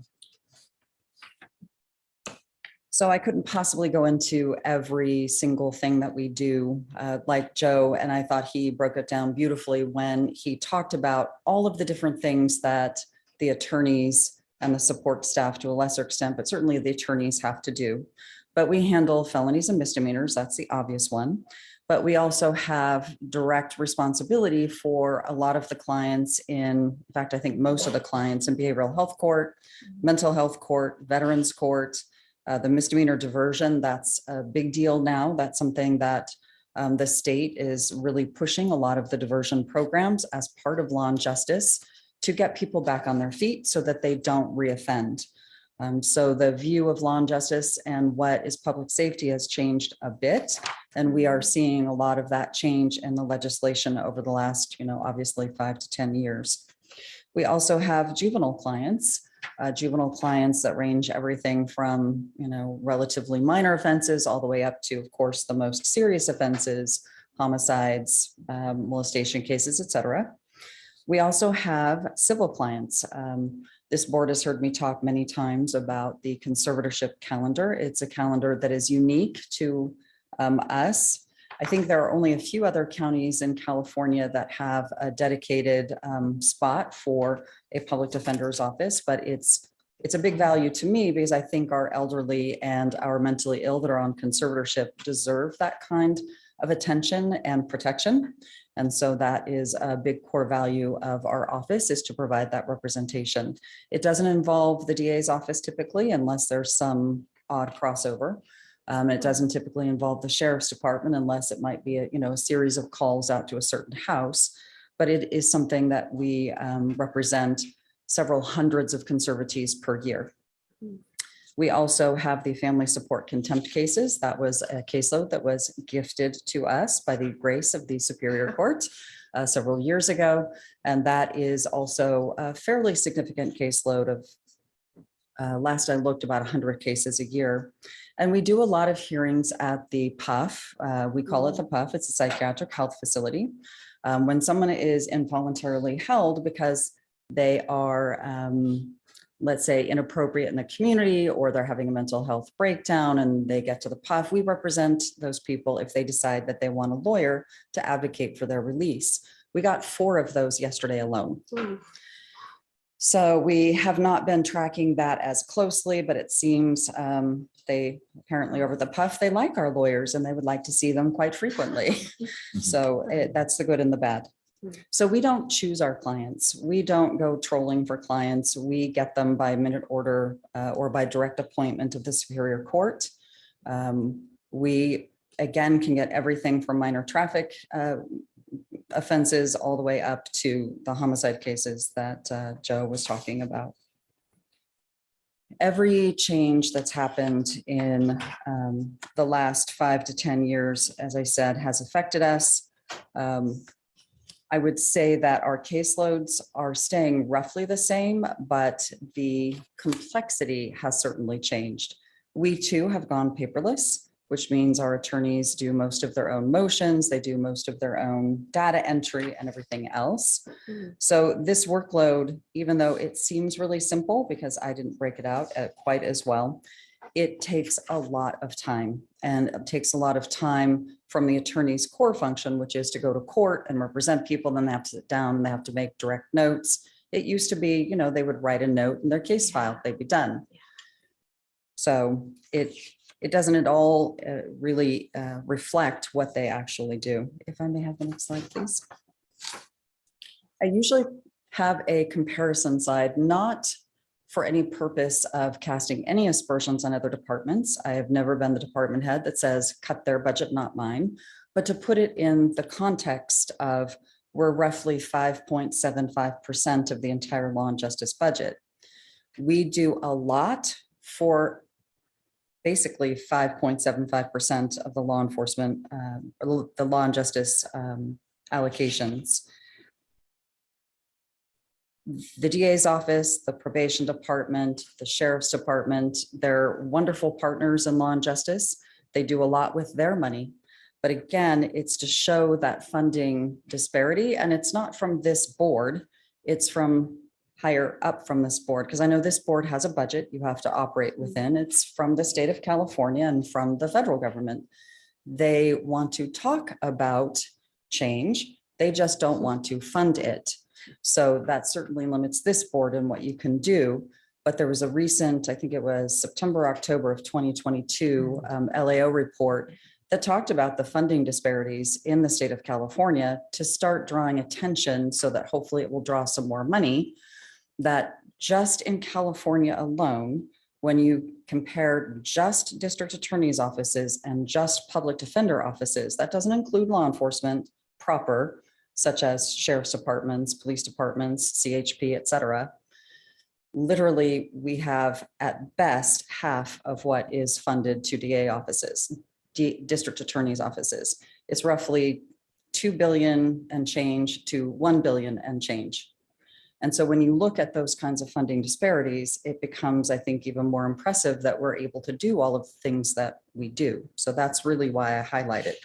So I couldn't possibly go into every single thing that we do like Joe, and I thought he broke it down beautifully when he talked about all of the different things that the attorneys and the support staff, to a lesser extent, but certainly the attorneys have to do. But we handle felonies and misdemeanors, that's the obvious one. But we also have direct responsibility for a lot of the clients in fact, I think most of the clients in behavioral health court, mental health court, veterans court, the misdemeanor diversion, that's a big deal now. That's something that the state is really pushing, a lot of the diversion programs as part of law and justice to get people back on their feet so that they don't reoffend. So the view of law and justice and what is public safety has changed a bit. And we are seeing a lot of that change in the legislation over the last, obviously 5 to 10 years. We also have juvenile clients that range everything from, relatively minor offenses all the way up to, of course, the most serious offenses, homicides, molestation cases, et cetera. We also have civil clients. This board has heard me talk many times about the conservatorship calendar. It's a calendar that is unique to us. I think there are only a few other counties in California that have a dedicated spot for a public defender's office, but it's a big value to me because I think our elderly and our mentally ill that are on conservatorship deserve that kind of attention and protection. And so that is a big core value of our office, is to provide that representation. It doesn't involve the DA's office typically, unless there's some odd crossover. It doesn't typically involve the sheriff's department unless it might be a series of calls out to a certain house. But it is something that we represent several hundreds of conservatees per year. We also have the family support contempt cases. That was a caseload that was gifted to us by the grace of the Superior Court several years ago. And that is also a fairly significant caseload of, last I looked, about 100 cases a year. And we do a lot of hearings at the PUF. We call it the PUF. It's a psychiatric health facility. When someone is involuntarily held because they are let's say, inappropriate in the community, or they're having a mental health breakdown and they get to the PUF, we represent those people if they decide that they want a lawyer to advocate for their release. We got 4 of those yesterday alone. So we have not been tracking that as closely, but it seems they apparently over the PUF, they like our lawyers and they would like to see them quite frequently. So that's the good and the bad. So we don't choose our clients. We don't go trolling for clients. We get them by minute order or by direct appointment of the Superior Court. We, again, can get everything from minor traffic offenses all the way up to the homicide cases that Joe was talking about. Every change that's happened in the last 5 to 10 years, as I said, has affected us. I would say that our caseloads are staying roughly the same, but the complexity has certainly changed. We too have gone paperless, which means our attorneys do most of their own motions, they do most of their own data entry and everything else. So this workload, even though it seems really simple because I didn't break it out quite as well, it takes a lot of time, and it takes a lot of time from the attorney's core function, which is to go to court and represent people. Then they have to sit down and they have to make direct notes. It used to be, you know, they would write a note in their case file, they'd be done. So it doesn't at all really reflect what they actually do. If I may have the next slide, please. I usually have a comparison slide, not for any purpose of casting any aspersions on other departments. I have never been the department head that says, cut their budget, not mine, but to put it in the context of we're roughly 5.75% of the entire law and justice budget. We do a lot for basically 5.75% of the law enforcement, the law and justice allocations. The DA's office, the probation department, the sheriff's department, they're wonderful partners in law and justice. They do a lot with their money. But again, it's to show that funding disparity. And it's not from this board, it's from higher up from this board, because I know this board has a budget you have to operate within. It's from the state of California and from the federal government. They want to talk about change. They just don't want to fund it. So that certainly limits this board and what you can do. But there was a recent, I think it was September, October of 2022 LAO report that talked about the funding disparities in the state of California to start drawing attention so that hopefully it will draw some more money. That just in California alone, when you compare just district attorney's offices and just public defender offices, that doesn't include law enforcement proper, such as sheriff's departments, police departments, CHP, et cetera. Literally, we have at best half of what is funded to DA offices, district attorney's offices. It's roughly 2 billion and change to 1 billion and change. And so when you look at those kinds of funding disparities, it becomes, I think, even more impressive that we're able to do all of the things that we do. So that's really why I highlight it.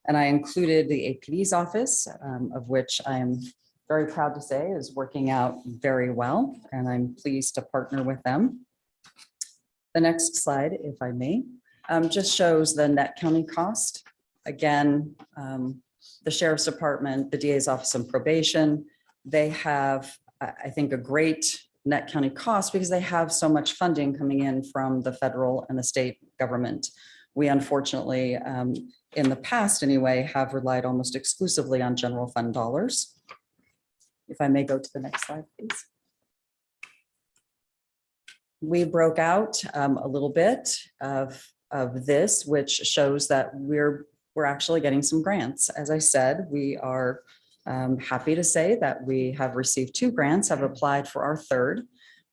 And I included the APD's office, of which I am very proud to say is working out very well, and I'm pleased to partner with them. The next slide, if I may, just shows the net county cost. Again, the sheriff's department, the DA's office and probation, they have, I think, a great net county cost because they have so much funding coming in from the federal and the state government. We unfortunately, in the past anyway, have relied almost exclusively on general fund dollars. If I may go to the next slide, please. We broke out a little bit of this, which shows that we're actually getting some grants. As I said, we are happy to say that we have received 2 grants, have applied for our 3rd.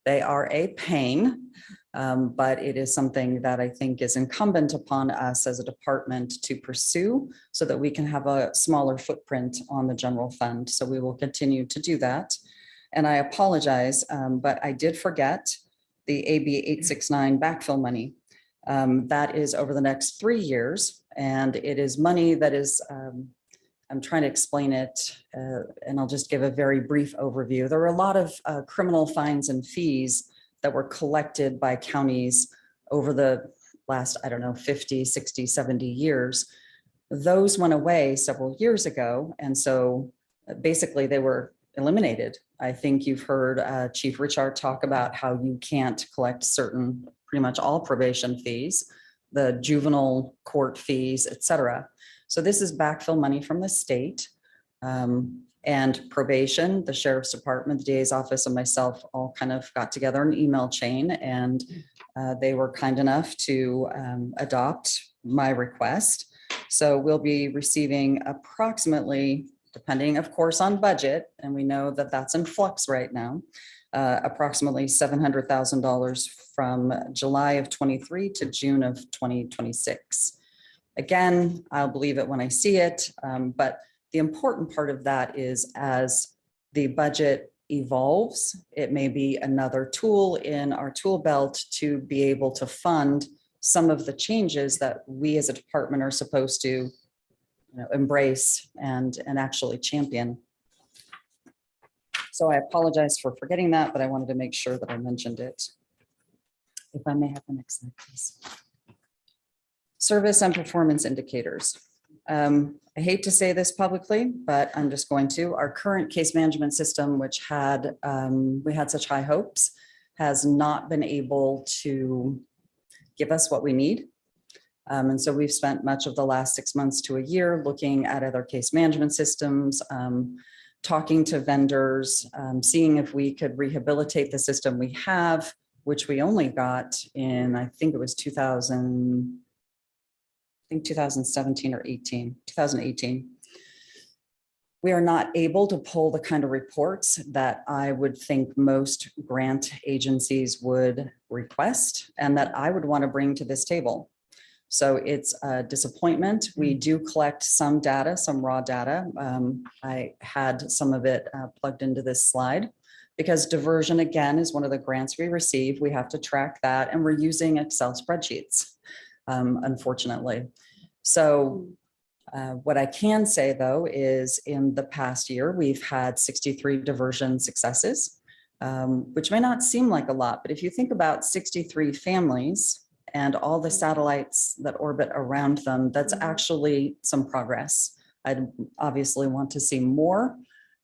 They are a pain. But it is something that I think is incumbent upon us as a department to pursue so that we can have a smaller footprint on the general fund. So we will continue to do that. And I apologize, but I did forget the AB 869 backfill money. That is over the next 3 years. And it is money that is I'm trying to explain it, and I'll just give a very brief overview. There were a lot of criminal fines and fees that were collected by counties over the last, I don't know, 50, 60, 70 years. Those went away several years ago. And so basically they were eliminated. I think you've heard Chief Richard talk about how you can't collect certain, pretty much all probation fees, the juvenile court fees, et cetera. So this is backfill money from the state. And probation, the sheriff's department, the DA's office, and myself all kind of got together an email chain, and they were kind enough to adopt my request. So we'll be receiving approximately, depending of course on budget, and we know that that's in flux right now, approximately $700,000 from July of 23 to June of 2026. Again, I'll believe it when I see it, but the important part of that is as the budget evolves, it may be another tool in our tool belt to be able to fund some of the changes that we as a department are supposed to embrace and actually champion. So I apologize for forgetting that, but I wanted to make sure that I mentioned it. If I may have the next slide, please. Service and performance indicators. I hate to say this publicly, but I'm just going to. Our current case management system, which had we had such high hopes, has not been able to give us what we need. And so we've spent much of the last 6 months to a year looking at other case management systems, talking to vendors, seeing if we could rehabilitate the system we have, which we only got in, I think it was 2017 or 2018. We are not able to pull the kind of reports that I would think most grant agencies would request and that I would want to bring to this table. So it's a disappointment. We do collect some data, some raw data. I had some of it plugged into this slide because diversion, again, is one of the grants we receive. We have to track that, and we're using Excel spreadsheets, unfortunately. So what I can say, though, is in the past year, we've had 63 diversion successes, which may not seem like a lot, but if you think about 63 families and all the satellites that orbit around them, that's actually some progress. I'd obviously want to see more,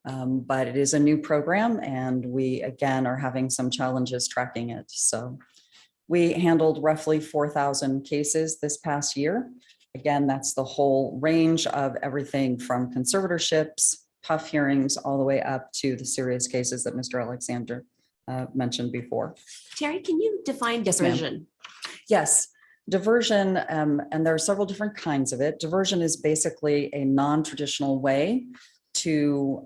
but it is a new program, and we, again, are having some challenges tracking it. So we handled roughly 4,000 cases this past year. Again, that's the whole range of everything from conservatorships, tough hearings, all the way up to the serious cases that Mr. Alexander mentioned before. Terry, can you define Yes, ma'am. diversion? Yes, diversion, and there are several different kinds of it. Diversion is basically a non-traditional way to,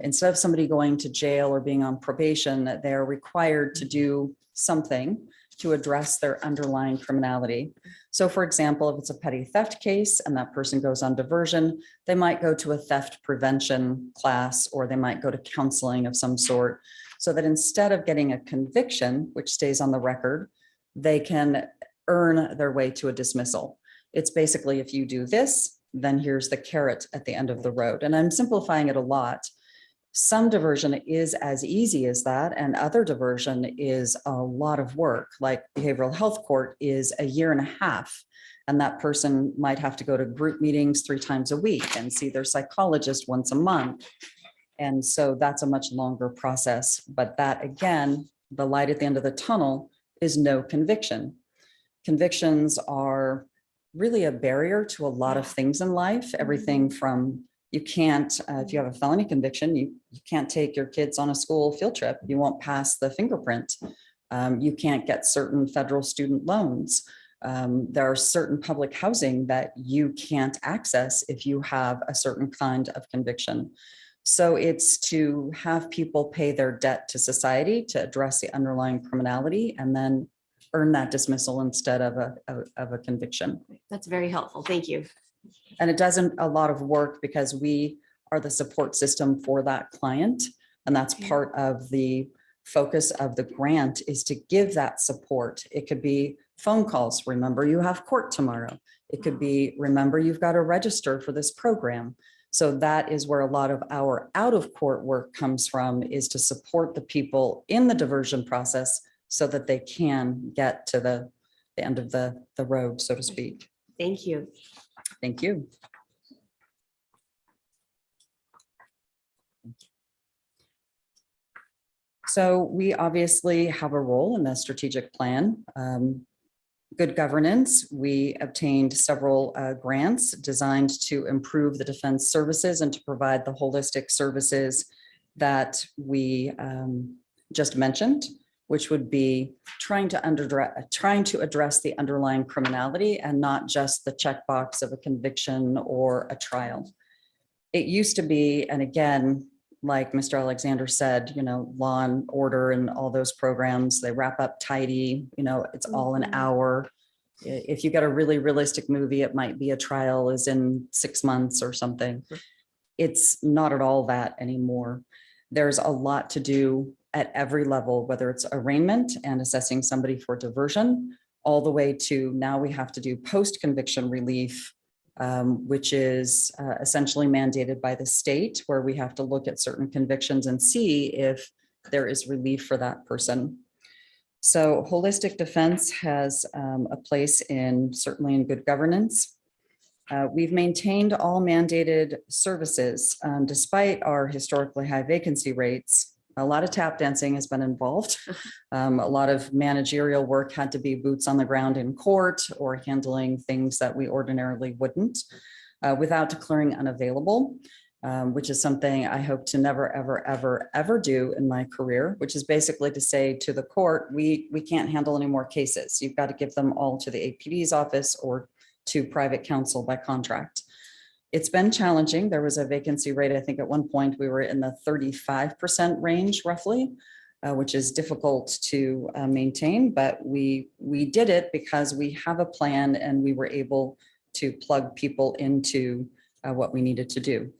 instead of somebody going to jail or being on probation, they're required to do something to address their underlying criminality. So for example, if it's a petty theft case and that person goes on diversion, they might go to a theft prevention class, or they might go to counseling of some sort, so that instead of getting a conviction, which stays on the record, they can earn their way to a dismissal. It's basically, if you do this, then here's the carrot at the end of the road. And I'm simplifying it a lot. Some diversion is as easy as that, and other diversion is a lot of work. Like behavioral health court is a year and a half, and that person might have to go to group meetings 3 times a week and see their psychologist once a month. And so that's a much longer process. But that, again, the light at the end of the tunnel is no conviction. Convictions are really a barrier to a lot of things in life, everything from you can't, if you have a felony conviction, you can't take your kids on a school field trip. You won't pass the fingerprint. You can't get certain federal student loans. There are certain public housing that you can't access if you have a certain kind of conviction. So it's to have people pay their debt to society to address the underlying criminality and then earn that dismissal instead of a conviction. That's very helpful. Thank you. And it doesn't a lot of work because we are the support system for that client. And that's part of the focus of the grant, is to give that support. It could be phone calls. Remember, you have court tomorrow. It could be, remember, you've got to register for this program. So that is where a lot of our out of court work comes from, is to support the people in the diversion process so that they can get to the end of the road, so to speak. Thank you. Thank you. So we obviously have a role in the strategic plan. Good governance, we obtained several grants designed to improve the defense services and to provide the holistic services that we just mentioned, which would be trying to address the underlying criminality and not just the checkbox of a conviction or a trial. It used to be, and again, like Mr. Alexander said, law and order and all those programs, they wrap up tidy, it's all an hour. If you get a really realistic movie, it might be a trial is in 6 months or something. It's not at all that anymore. There's a lot to do at every level, whether it's arraignment and assessing somebody for diversion, all the way to now we have to do post-conviction relief, which is essentially mandated by the state, where we have to look at certain convictions and see if there is relief for that person. So holistic defense has a place certainly in good governance. We've maintained all mandated services despite our historically high vacancy rates. A lot of tap dancing has been involved. A lot of managerial work had to be boots on the ground in court or handling things that we ordinarily wouldn't without declaring unavailable, which is something I hope to never, ever, ever, ever do in my career, which is basically to say to the court, we can't handle any more cases. You've got to give them all to the APD's office or to private counsel by contract. It's been challenging. There was a vacancy rate. I think at one point we were in the 35% range roughly, which is difficult to maintain, but we did it because we have a plan and we were able to plug people into what we needed to do.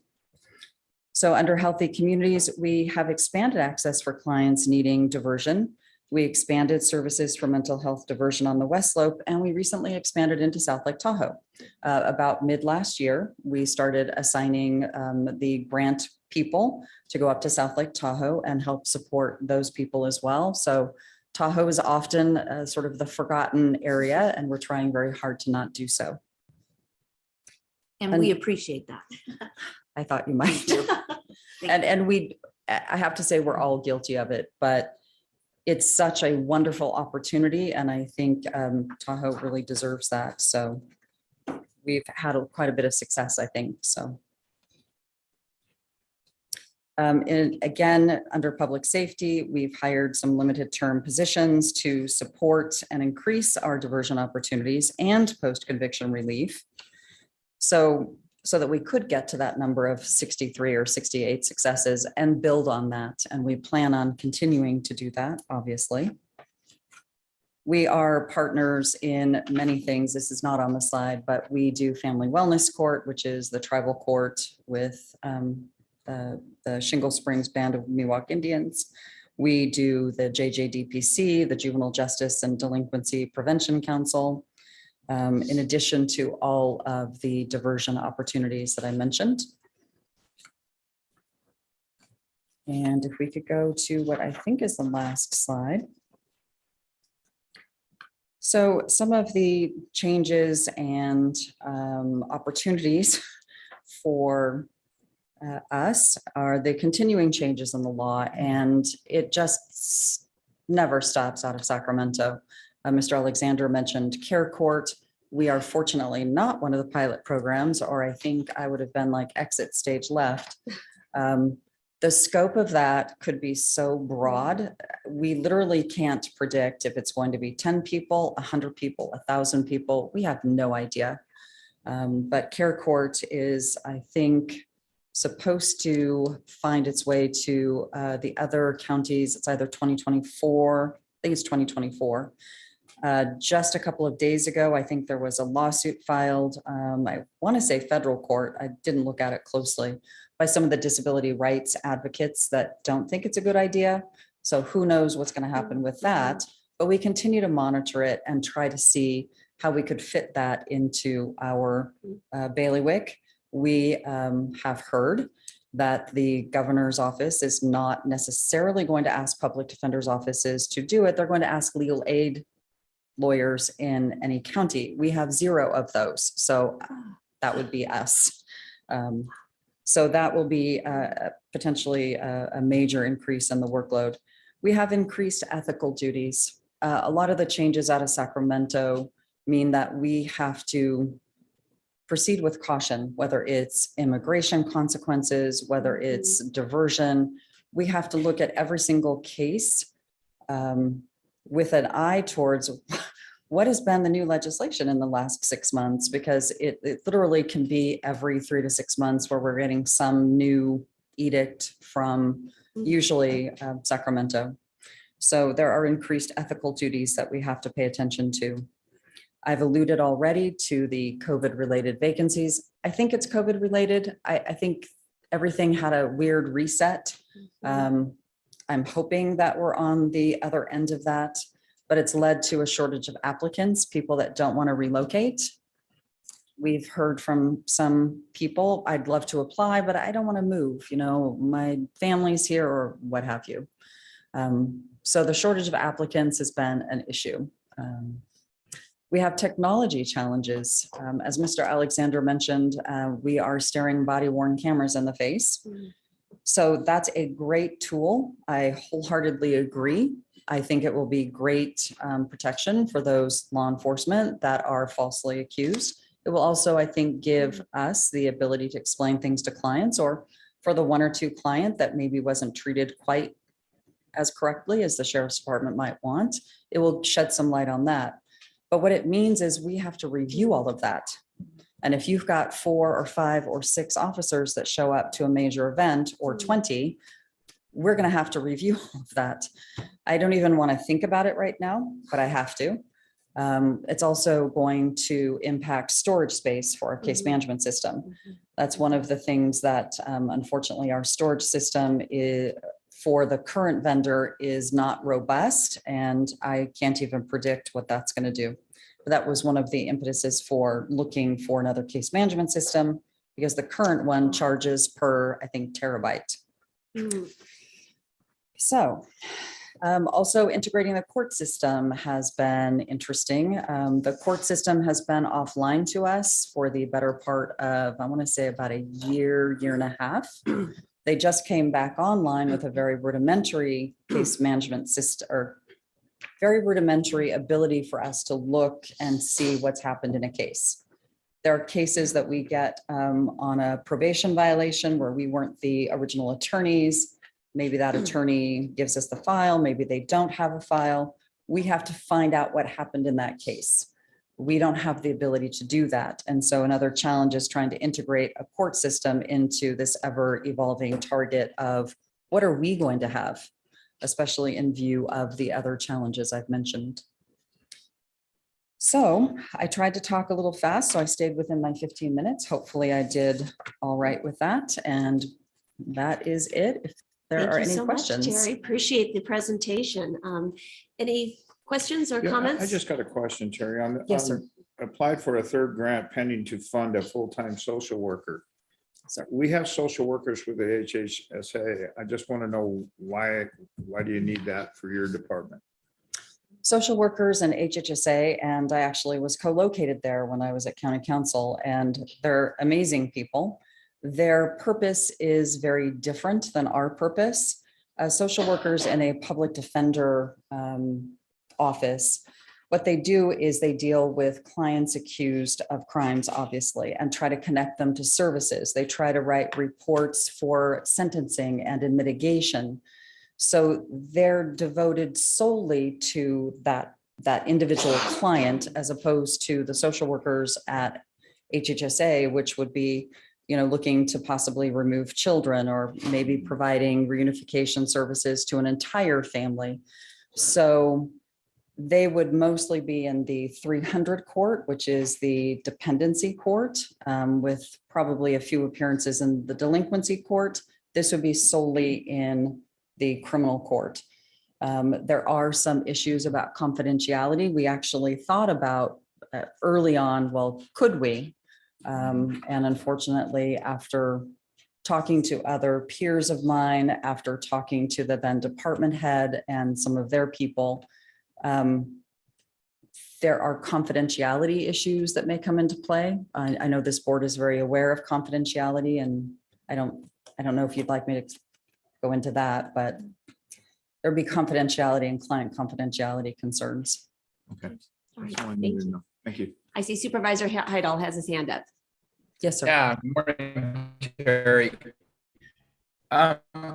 So under healthy communities, we have expanded access for clients needing diversion. We expanded services for mental health diversion on the West Slope, and we recently expanded into South Lake Tahoe. About mid last year, we started assigning the grant people to go up to South Lake Tahoe and help support those people as well. So Tahoe is often sort of the forgotten area, and we're trying very hard to not do so. And we appreciate that. I thought you might. And I have to say we're all guilty of it, but it's such a wonderful opportunity. And I think Tahoe really deserves that. So we've had quite a bit of success, I think, so. And again, under public safety, we've hired some limited term positions to support and increase our diversion opportunities and post-conviction relief. So that we could get to that number of 63 or 68 successes and build on that. And we plan on continuing to do that, obviously. We are partners in many things. This is not on the slide, but we do Family Wellness Court, which is the tribal court with the Shingle Springs Band of Miwok Indians. We do the JJDPC, the Juvenile Justice and Delinquency Prevention Council, in addition to all of the diversion opportunities that I mentioned. And if we could go to what I think is the last slide. So some of the changes and opportunities for us are the continuing changes in the law, and it just never stops out of Sacramento. Mr. Alexander mentioned Care Court. We are fortunately not one of the pilot programs, or I think I would have been like exit stage left. The scope of that could be so broad. We literally can't predict if it's going to be 10 people, 100 people, 1,000 people. We have no idea. But Care Court is, I think, supposed to find its way to the other counties. It's either 2024, I think it's 2024. Just a couple of days ago, I think there was a lawsuit filed, I want to say federal court, I didn't look at it closely, by some of the disability rights advocates that don't think it's a good idea. So who knows what's going to happen with that, but we continue to monitor it and try to see how we could fit that into our bailiwick. We have heard that the governor's office is not necessarily going to ask public defender's offices to do it. They're going to ask legal aid lawyers in any county. We have 0 of those. So that would be us. So that will be potentially a major increase in the workload. We have increased ethical duties. A lot of the changes out of Sacramento mean that we have to proceed with caution, whether it's immigration consequences, whether it's diversion. We have to look at every single case with an eye towards what has been the new legislation in the last 6 months, because it literally can be every 3 to 6 months where we're getting some new edict from usually Sacramento. So there are increased ethical duties that we have to pay attention to. I've alluded already to the COVID-related vacancies. I think it's COVID-related. I think everything had a weird reset. I'm hoping that we're on the other end of that, but it's led to a shortage of applicants, people that don't want to relocate. We've heard from some people, I'd love to apply, but I don't want to move. You know, my family's here or what have you. So the shortage of applicants has been an issue. We have technology challenges. As Mr. Alexander mentioned, we are staring body-worn cameras in the face. So that's a great tool. I wholeheartedly agree. I think it will be great protection for those law enforcement that are falsely accused. It will also, I think, give us the ability to explain things to clients, or for the 1 or 2 client that maybe wasn't treated quite as correctly as the sheriff's department might want. It will shed some light on that. But what it means is we have to review all of that. And if you've got 4 or 5 or 6 officers that show up to a major event, or 20, we're going to have to review all of that. I don't even want to think about it right now, but I have to. It's also going to impact storage space for our case management system. That's one of the things that unfortunately our storage system is, for the current vendor, is not robust, and I can't even predict what that's going to do. But that was one of the impetuses for looking for another case management system, because the current one charges per, I think, terabyte. So also integrating the court system has been interesting. The court system has been offline to us for the better part of, I want to say, about a year, year and a half. They just came back online with a very rudimentary case management system, or very rudimentary ability for us to look and see what's happened in a case. There are cases that we get on a probation violation where we weren't the original attorneys. Maybe that attorney gives us the file, maybe they don't have a file. We have to find out what happened in that case. We don't have the ability to do that. And so another challenge is trying to integrate a court system into this ever evolving target of what are we going to have, especially in view of the other challenges I've mentioned. So I tried to talk a little fast, so I stayed within my 15 minutes. Hopefully I did all right with that. And that is it. If there are any questions. Terry, appreciate the presentation. Any questions or comments? I just got a question, Terry. Yes, sir. Applied for a 3rd grant pending to fund a full-time social worker. Sir. We have social workers with the HHSA. I just want to know why do you need that for your department? Social workers and HHSA, and I actually was co-located there when I was at county council, and they're amazing people. Their purpose is very different than our purpose. Social workers in a public defender office, what they do is they deal with clients accused of crimes, obviously, and try to connect them to services. They try to write reports for sentencing and in mitigation. So they're devoted solely to that individual client, as opposed to the social workers at HHSA, which would be, you know, looking to possibly remove children, or maybe providing reunification services to an entire family. So they would mostly be in the 300 court, which is the dependency court, with probably a few appearances in the delinquency court. This would be solely in the criminal court. There are some issues about confidentiality. We actually thought about early on, well, could we And unfortunately, after talking to other peers of mine, after talking to the then department head and some of their people, there are confidentiality issues that may come into play. I know this board is very aware of confidentiality, and I don't know if you'd like me to go into that, but there'd be confidentiality and client confidentiality concerns. Okay. All right, That's all I thank needed to you. know. Thank you. I see Supervisor Heidel has his hand up. Yes, sir. Yeah, good morning, Terry.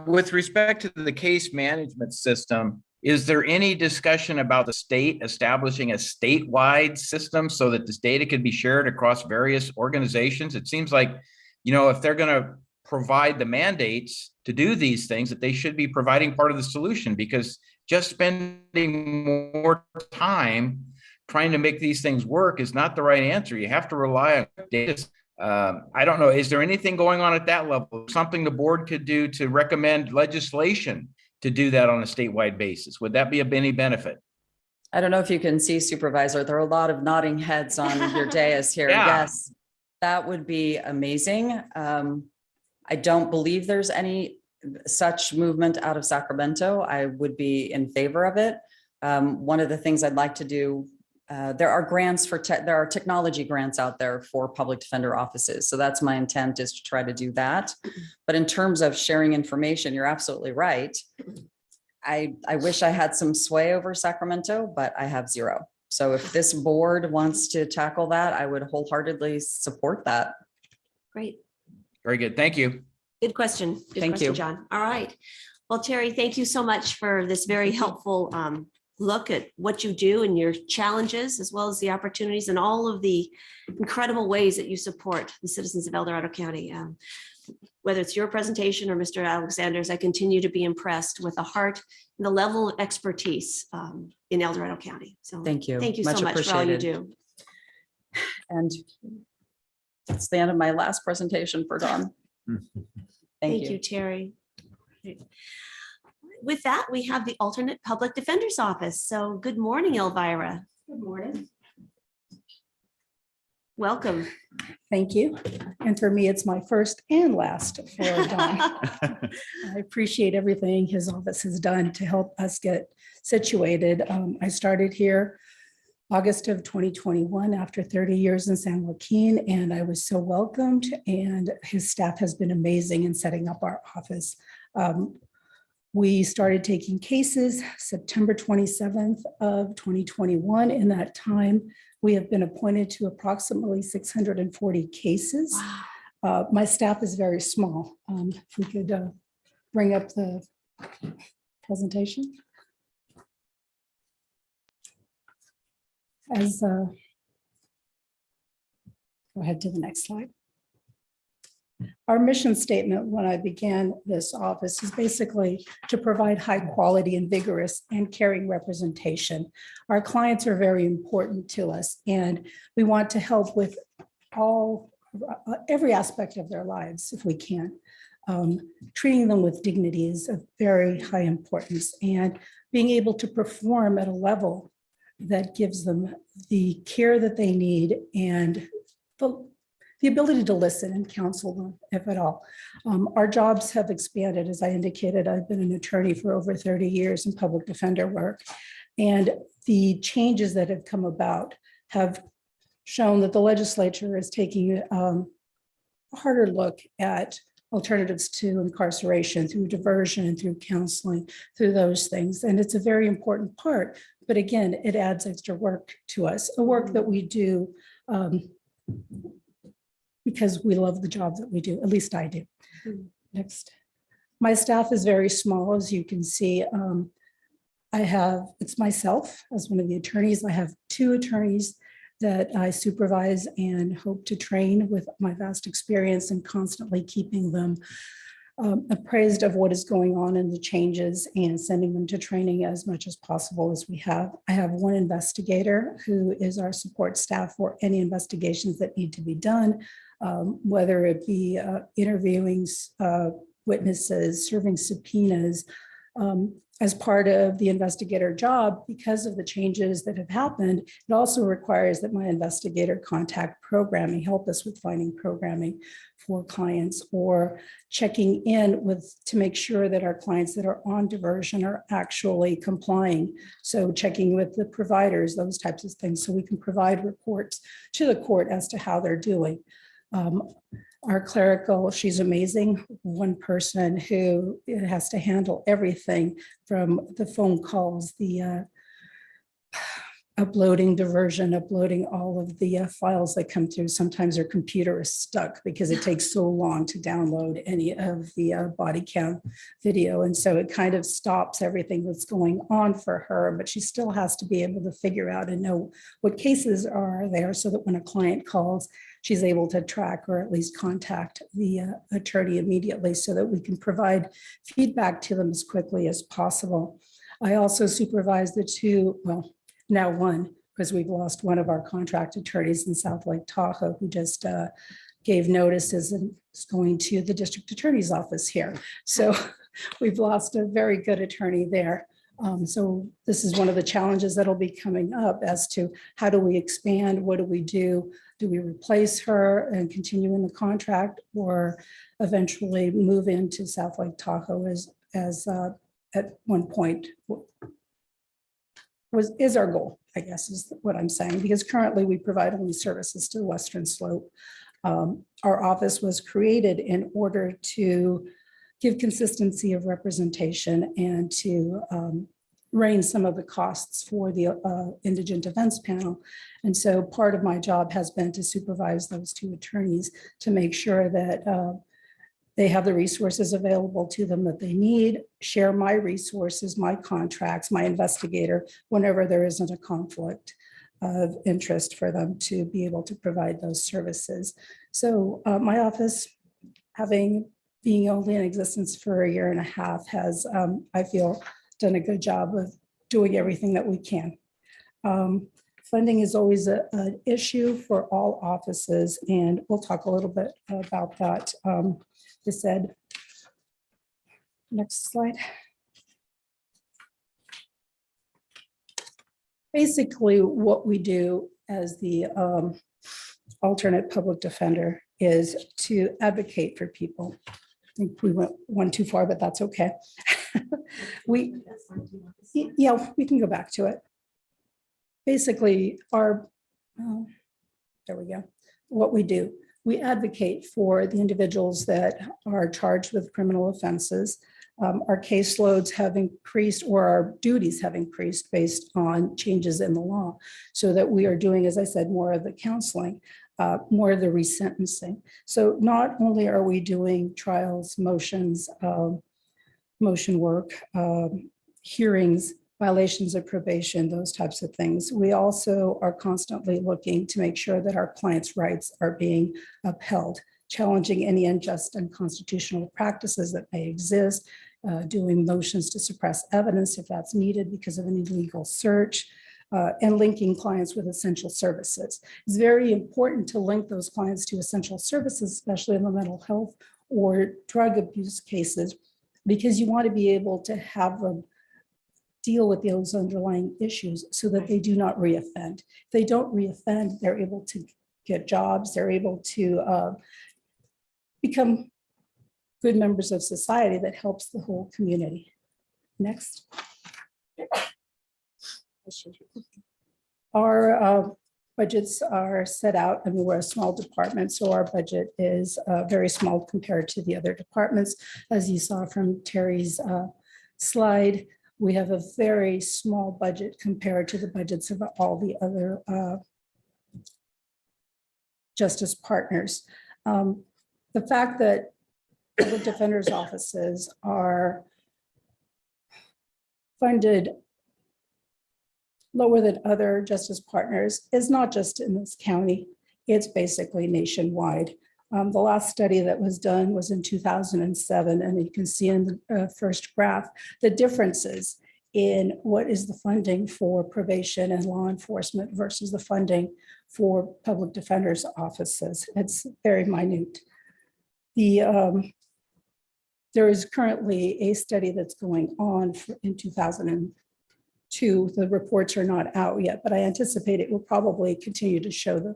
With respect to the case management system, is there any discussion about the state establishing a statewide system so that this data could be shared across various organizations? It seems like, if they're going to provide the mandates to do these things, that they should be providing part of the solution, because just spending more time trying to make these things work is not the right answer. You have to rely on data. I don't know. Is there anything going on at that level? Something the board could do to recommend legislation to do that on a statewide basis? Would that be of any benefit? I don't know if you can see, Supervisor, there are a lot of nodding heads on your dais here. Yeah. Yes, that would be amazing. I don't believe there's any such movement out of Sacramento. I would be in favor of it. One of the things I'd like to do, there are grants there are technology grants out there for public defender offices. So that's my intent, is to try to do that. But in terms of sharing information, you're absolutely right. I wish I had some sway over Sacramento, but I have zero. So if this board wants to tackle that, I would wholeheartedly support that. Great. Very good. Thank you. Good question. Good Thank question, you. John. All right. Well, Terry, thank you so much for this very helpful look at what you do and your challenges, as well as the opportunities and all of the incredible ways that you support the citizens of El Dorado County. Whether it's your presentation or Mr. Alexander's, I continue to be impressed with the heart and the level of expertise in El Dorado County. So Thank you. Thank you so Much much for all you appreciated. do. And that's the end of my last presentation for Dawn. Thank you. Terry. With that, we have the alternate public defender's office. So good morning, Elvira. Good morning. Welcome. Thank you. And for me, it's my first and last for Don. I appreciate everything his office has done to help us get situated. I started here August of 2021 after 30 years in San Joaquin, and I was so welcomed, and his staff has been amazing in setting up our office. We started taking cases September 27th of 2021. In that time, we have been appointed to approximately 640 cases. Wow. My staff is very small. If we could bring up the presentation. Go ahead to the next slide. Our mission statement when I began this office is basically to provide high quality and vigorous and caring representation. Our clients are very important to us, and we want to help with every aspect of their lives if we can. Treating them with dignity is of very high importance, and being able to perform at a level that gives them the care that they need and the ability to listen and counsel them, if at all. Our jobs have expanded. As I indicated, I've been an attorney for over 30 years in public defender work. And the changes that have come about have shown that the legislature is taking a harder look at alternatives to incarceration through diversion, through counseling, through those things. And it's a very important part. But again, it adds extra work to us, a work that we do because we love the job that we do, at least I do. Next. My staff is very small, as you can see. It's myself as one of the attorneys. I have 2 attorneys that I supervise and hope to train with my vast experience and constantly keeping them appraised of what is going on and the changes and sending them to training as much as possible as we have. I have 1 investigator who is our support staff for any investigations that need to be done, whether it be interviewing witnesses, serving subpoenas, As part of the investigator job, because of the changes that have happened, it also requires that my investigator contact programming, help us with finding programming for clients, or checking in with to make sure that our clients that are on diversion are actually complying. So checking with the providers, those types of things, so we can provide reports to the court as to how they're doing. Our clerical, she's amazing. One person who has to handle everything from the phone calls, the uploading diversion, uploading all of the files that come through. Sometimes her computer is stuck because it takes so long to download any of the body cam video. And so it kind of stops everything that's going on for her, but she still has to be able to figure out and know what cases are there so that when a client calls, she's able to track or at least contact the attorney immediately so that we can provide feedback to them as quickly as possible. I also supervise the two, well, now one, because we've lost one of our contract attorneys in South Lake Tahoe who just gave notices and is going to the district attorney's office here. So we've lost a very good attorney there. So this is one of the challenges that'll be coming up as to how do we expand? What do we do? Do we replace her and continue in the contract, or eventually move into South Lake Tahoe as at one point is our goal, I guess, is what I'm saying, because currently we provide only services to the Western Slope. Our office was created in order to give consistency of representation and to rein some of the costs for the indigent defense panel. And so part of my job has been to supervise those two attorneys to make sure that they have the resources available to them that they need, share my resources, my contracts, my investigator, whenever there isn't a conflict of interest for them to be able to provide those services. So my office, being only in existence for a year and a half, has, I feel, done a good job of doing everything that we can. Funding is always an issue for all offices, and we'll talk a little bit about that. This said, next slide. Basically, what we do as the alternate public defender is to advocate for people. I think we went one too far, but that's okay. Yeah, we can go back to it. Basically, there we go. What we do, we advocate for the individuals that are charged with criminal offenses. Our caseloads have increased, or our duties have increased based on changes in the law, so that we are doing, as I said, more of the counseling, more of the resentencing. So not only are we doing trials, motions, motion work, hearings, violations of probation, those types of things, we also are constantly looking to make sure that our clients' rights are being upheld, challenging any unjust and unconstitutional practices that may exist, doing motions to suppress evidence if that's needed because of an illegal search, and linking clients with essential services. It's very important to link those clients to essential services, especially in the mental health or drug abuse cases, because you want to be able to have them deal with those underlying issues so that they do not reoffend. If they don't reoffend, they're able to get jobs, they're able to become good members of society that helps the whole community. Next. Our budgets are set out. I mean, we're a small department, so our budget is very small compared to the other departments. As you saw from Terry's slide, we have a very small budget compared to the budgets of all the other justice partners. The fact that public defenders' offices are funded lower than other justice partners is not just in this county, it's basically nationwide. The last study that was done was in 2007, and you can see in the first graph the differences in what is the funding for probation and law enforcement versus the funding for public defenders' offices. It's very minute. The There is currently a study that's going on in 2002. The reports are not out yet, but I anticipate it will probably continue to show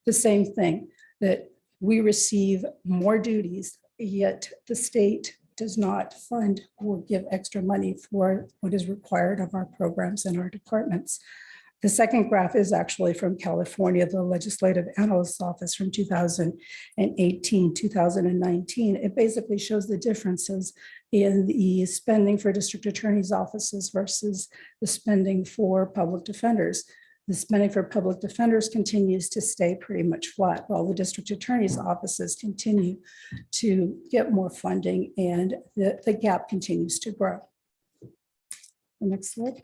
the same thing, that we receive more duties, yet the state does not fund or give extra money for what is required of our programs and our departments. The second graph is actually from California, the Legislative Analyst's Office from 2018, 2019. It basically shows the differences in the spending for district attorneys' offices versus the spending for public defenders. The spending for public defenders continues to stay pretty much flat, while the district attorney's offices continue to get more funding, and the gap continues to grow. The next slide.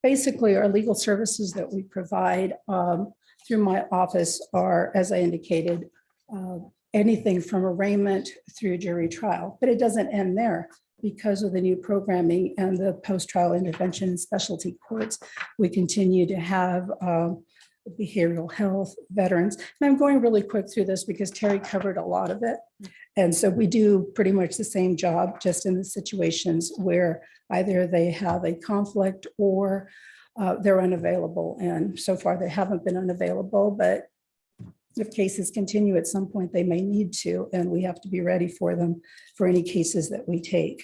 Basically, our legal services that we provide through my office are, as I indicated, anything from arraignment through jury trial, but it doesn't end there. Because of the new programming and the post-trial intervention and specialty courts, we continue to have behavioral health, veterans. And I'm going really quick through this because Terry covered a lot of it. And so we do pretty much the same job, just in the situations where either they have a conflict or they're unavailable. And so far they haven't been unavailable, but if cases continue at some point, they may need to, and we have to be ready for them for any cases that we take.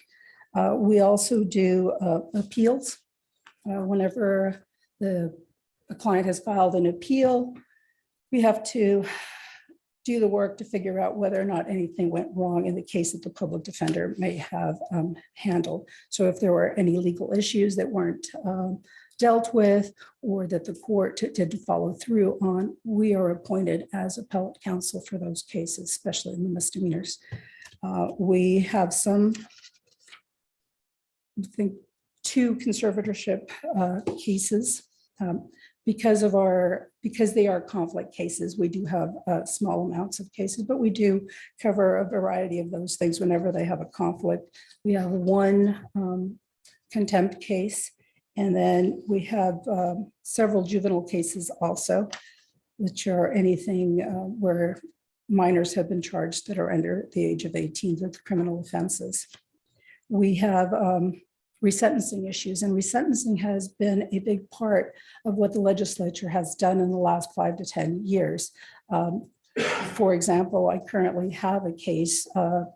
We also do appeals. Whenever a client has filed an appeal, we have to do the work to figure out whether or not anything went wrong in the case that the public defender may have handled. So if there were any legal issues that weren't dealt with, or that the court didn't follow through on, we are appointed as appellate counsel for those cases, especially in the misdemeanors. We have some, I think, 2 conservatorship cases. Because they are conflict cases, we do have small amounts of cases, but we do cover a variety of those things whenever they have a conflict. We have 1 contempt case, and then we have several juvenile cases also, which are anything where minors have been charged that are under the age of 18 with criminal offenses. We have resentencing issues, and resentencing has been a big part of what the legislature has done in the last 5 to 10 years. For example, I currently have a case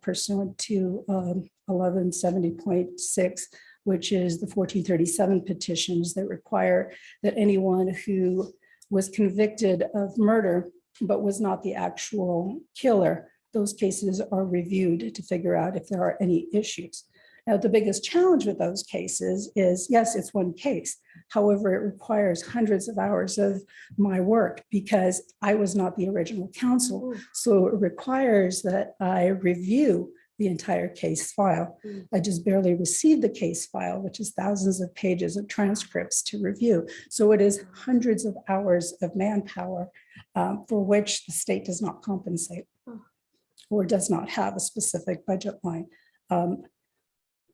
pursuant to 1170.6, which is the 1437 petitions that require that anyone who was convicted of murder but was not the actual killer, those cases are reviewed to figure out if there are any issues. Now, the biggest challenge with those cases is, yes, it's 1 case. However, it requires hundreds of hours of my work because I was not the original counsel. So it requires that I review the entire case file. I just barely received the case file, which is thousands of pages of transcripts to review. So it is hundreds of hours of manpower for which the state does not compensate or does not have a specific budget line.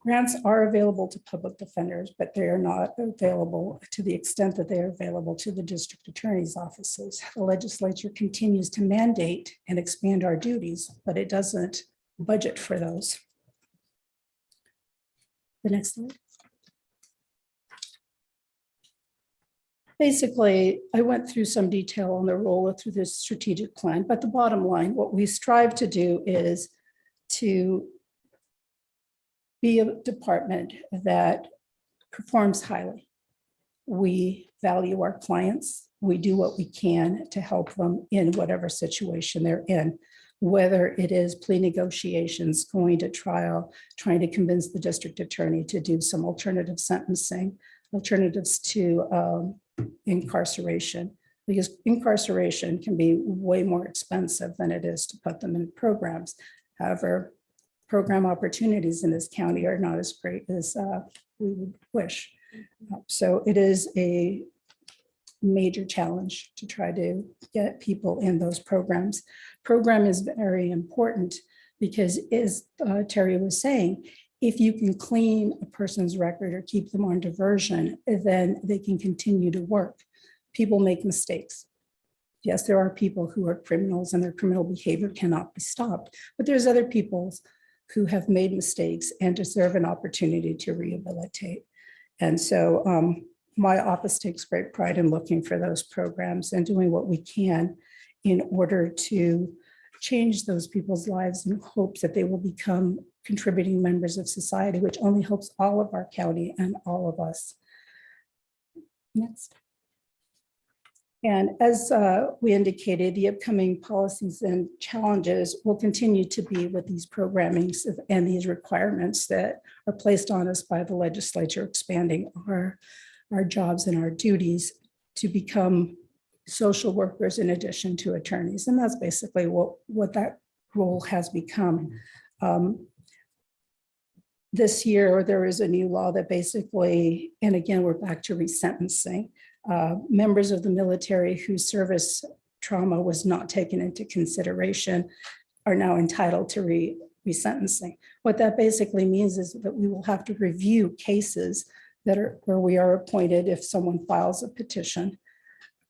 Grants are available to public defenders, but they are not available to the extent that they are available to the district attorney's offices. The legislature continues to mandate and expand our duties, but it doesn't budget for those. The next slide. Basically, I went through some detail on the role through this strategic plan, but the bottom line, what we strive to do is to be a department that performs highly. We value our clients. We do what we can to help them in whatever situation they're in, whether it is plea negotiations, going to trial, trying to convince the district attorney to do some alternative sentencing, alternatives to incarceration, because incarceration can be way more expensive than it is to put them in programs. However, program opportunities in this county are not as great as we would wish. So it is a major challenge to try to get people in those programs. Program is very important because, as Terry was saying, if you can clean a person's record or keep them on diversion, then they can continue to work. People make mistakes. Yes, there are people who are criminals and their criminal behavior cannot be stopped, but there's other people who have made mistakes and deserve an opportunity to rehabilitate. And so my office takes great pride in looking for those programs and doing what we can in order to change those people's lives in hopes that they will become contributing members of society, which only helps all of our county and all of us. Next. And as we indicated, the upcoming policies and challenges will continue to be with these programmings and these requirements that are placed on us by the legislature, expanding our jobs and our duties to become social workers in addition to attorneys. And that's basically what that role has become. This year, there is a new law that basically, and again, we're back to resentencing. Members of the military whose service trauma was not taken into consideration are now entitled to resentencing. What that basically means is that we will have to review cases that are where we are appointed if someone files a petition,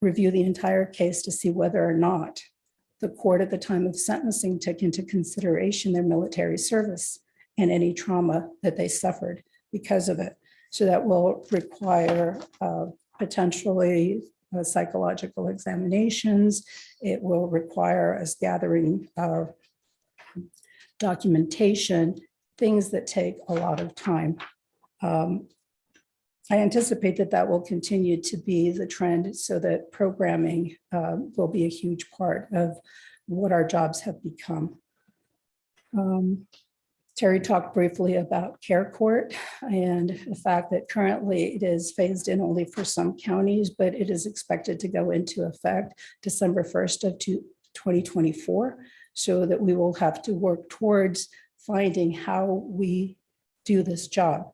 review the entire case to see whether or not the court at the time of sentencing took into consideration their military service and any trauma that they suffered because of it. So that will require potentially psychological examinations. It will require us gathering documentation, things that take a lot of time. I anticipate that will continue to be the trend so that programming will be a huge part of what our jobs have become. Terry talked briefly about care court and the fact that currently it is phased in only for some counties, but it is expected to go into effect December 1st of 2024, so that we will have to work towards finding how we do this job.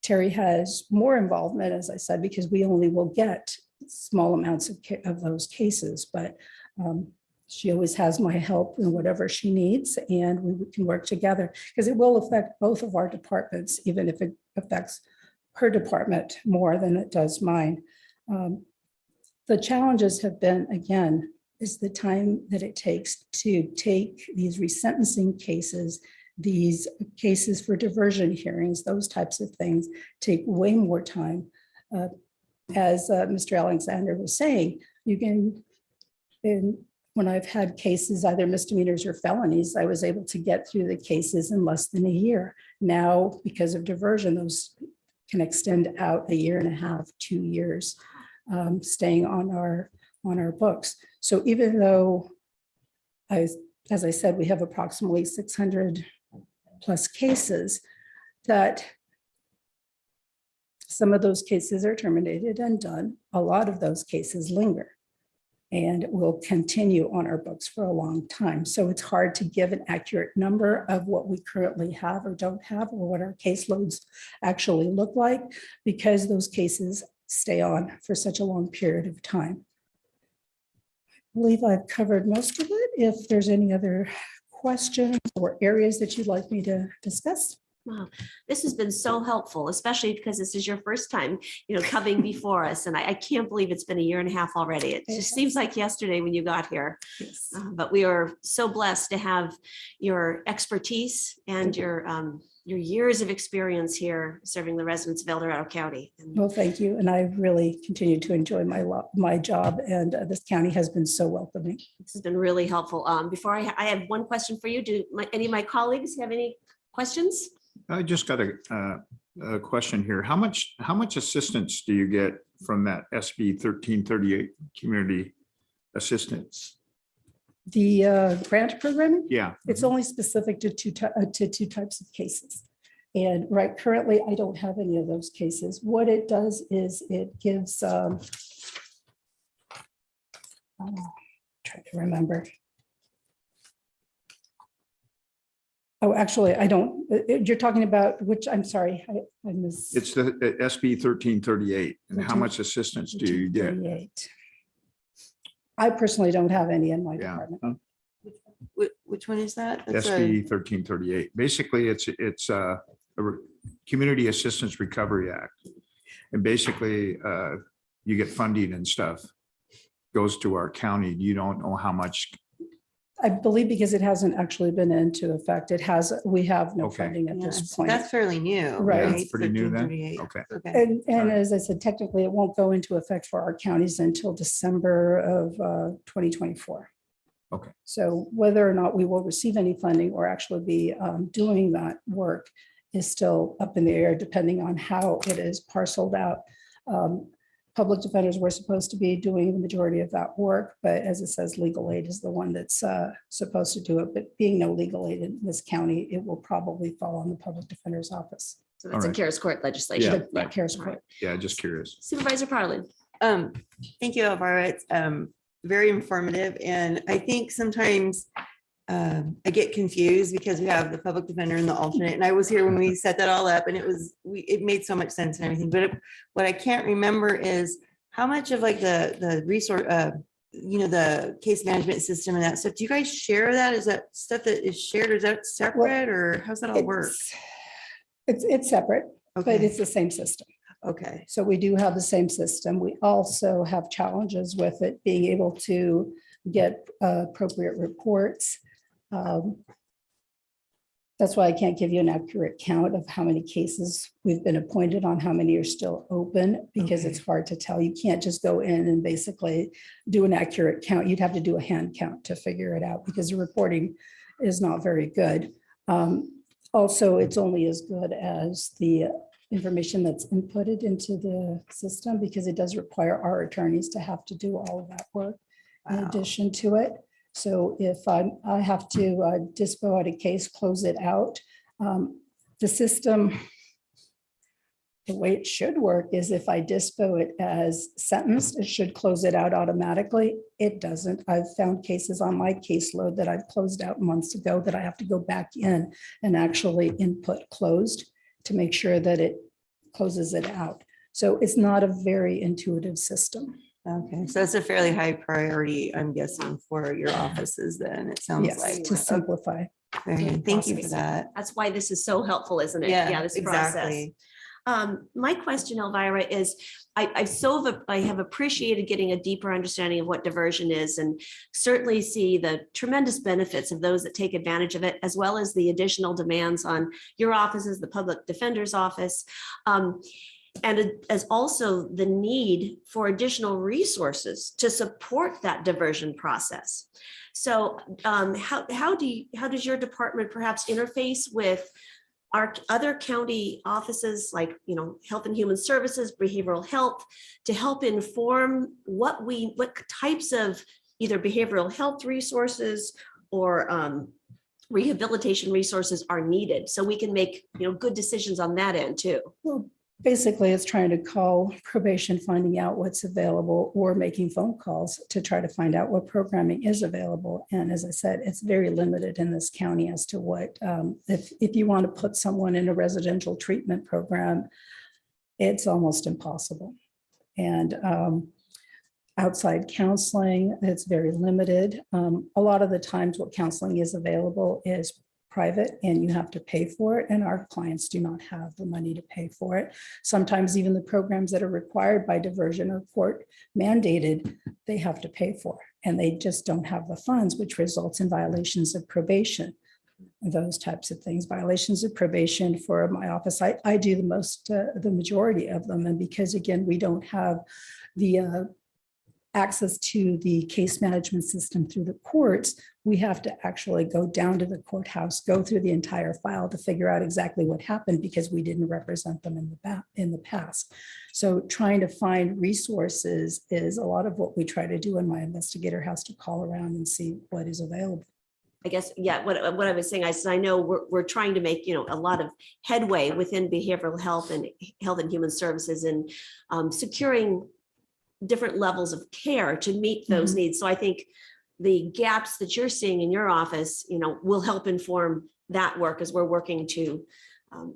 Terry has more involvement, as I said, because we only will get small amounts of those cases, but she always has my help in whatever she needs, and we can work together because it will affect both of our departments, even if it affects her department more than it does mine. The challenges have been, again, is the time that it takes to take these resentencing cases, these cases for diversion hearings, those types of things take way more time. As Mr. Alexander was saying, you can, when I've had cases, either misdemeanors or felonies, I was able to get through the cases in less than a year. Now, because of diversion, those can extend out 1.5 years, 2 years, staying on our books. So even though, as I said, we have approximately 600 plus cases, that some of those cases are terminated and done. A lot of those cases linger and will continue on our books for a long time. So it's hard to give an accurate number of what we currently have or don't have, or what our caseloads actually look like, because those cases stay on for such a long period of time. I believe I've covered most of it. If there's any other questions or areas that you'd like me to discuss. Wow, this has been so helpful, especially because this is your first time, coming before us. And I can't believe it's been 1.5 years already. It just seems like yesterday when you got here. Yes. But we are so blessed to have your expertise and your years of experience here serving the residents of El Dorado County. Well, thank you. And I really continue to enjoy my job, and this county has been so welcoming. This has been really helpful. Before I have one question for you. Do any of my colleagues have any questions? I just got a question here. How much assistance do you get from that SB 1338 community assistance? The grant programming? Yeah. It's only specific to two types of cases. And currently, I don't have any of those cases. What it does is it gives, trying to remember. Oh, actually, I don't. You're talking about which? I'm sorry, I missed. It's the SB 1338. And how much assistance do you get? 1338. I personally don't have any in my Yeah. department. Which one is that? That's SB 1338. Basically, it's a Community Assistance Recovery Act. And basically, you get funding and stuff. goes to our county. You don't know how much. I believe because it hasn't actually been into effect, we have no Okay. funding at Yeah, this so point. that's fairly new. Right. Yeah, Right? it's pretty new then. 1338. Okay. Okay. And Alright. as I said, technically, it won't go into effect for our counties until December of 2024. Okay. So whether or not we will receive any funding or actually be doing that work is still up in the air, depending on how it is parceled out. Public defenders were supposed to be doing the majority of that work, but as it says, legal aid is the one that's supposed to do it. But being no legal aid in this county, it will probably fall on the public defender's office. So that's in Alright. Karis Court legislation. Yeah. The CARES All right. Court. Yeah, just curious. Supervisor Parlin. Thank you, Elvira. It's very informative. And I think sometimes I get confused because we have the public defender and the alternate. And I was here when we set that all up and it made so much sense and everything. But what I can't remember is how much of like the resource, the case management system and that stuff, do you guys share that? Is that stuff that is shared or is that separate or how's that all work? It's separate, but Okay, it's the same system. okay, So we do have the same system. We also have challenges with it being able to get appropriate reports. That's why I can't give you an accurate count of how many cases we've been appointed on, how many are still open, because Okay. it's hard to tell. You can't just go in and basically do an accurate count. You'd have to do a hand count to figure it out because the reporting is not very good. Also, it's only as good as the information that's inputted into the system because it does require our attorneys to have to do all of that work in Wow. addition to it. So if I have to dispo out a case, close it out, the system, the way it should work is if I dispo it as sentenced, it should close it out automatically. It doesn't. I've found cases on my caseload that I've closed out months ago that I have to go back in and actually input closed to make sure that it closes it out. So it's not a very intuitive system. okay. So it's a fairly high priority, I'm guessing, for your offices then, it sounds Yes, like. to simplify. Okay, thank you for that. That's why this is so helpful, isn't it? Yeah, This process. exactly. My question, Elvira, is I have appreciated getting a deeper understanding of what diversion is and certainly see the tremendous benefits of those that take advantage of it, as well as the additional demands on your offices, the public defender's office. And as also the need for additional resources to support that diversion process. So how does your department perhaps interface with our other county offices like, Health and Human Services, Behavioral Health, to help inform what types of either behavioral health resources or rehabilitation resources are needed, so we can make, good decisions on that end too. Well, basically, it's trying to call probation, finding out what's available, or making phone calls to try to find out what programming is available. And as I said, it's very limited in this county as to what, if you want to put someone in a residential treatment program, it's almost impossible. And outside counseling, it's very limited. A lot of the times what counseling is available is private and you have to pay for it, and our clients do not have the money to pay for it. Sometimes even the programs that are required by diversion or court mandated, they have to pay for, and they just don't have the funds, which results in violations of probation, those types of things. Violations of probation for my office, I do the majority of them, and because again, we don't have the access to the case management system through the courts, we have to actually go down to the courthouse, go through the entire file to figure out exactly what happened because we didn't represent them in the past. So trying to find resources is a lot of what we try to do, and my investigator has to call around and see what is available. I guess, what I was saying, I know we're trying to make, a lot of headway within behavioral health and Health and Human Services and securing different levels of care to meet those needs. So I think the gaps that you're seeing in your office, will help inform that work as we're working to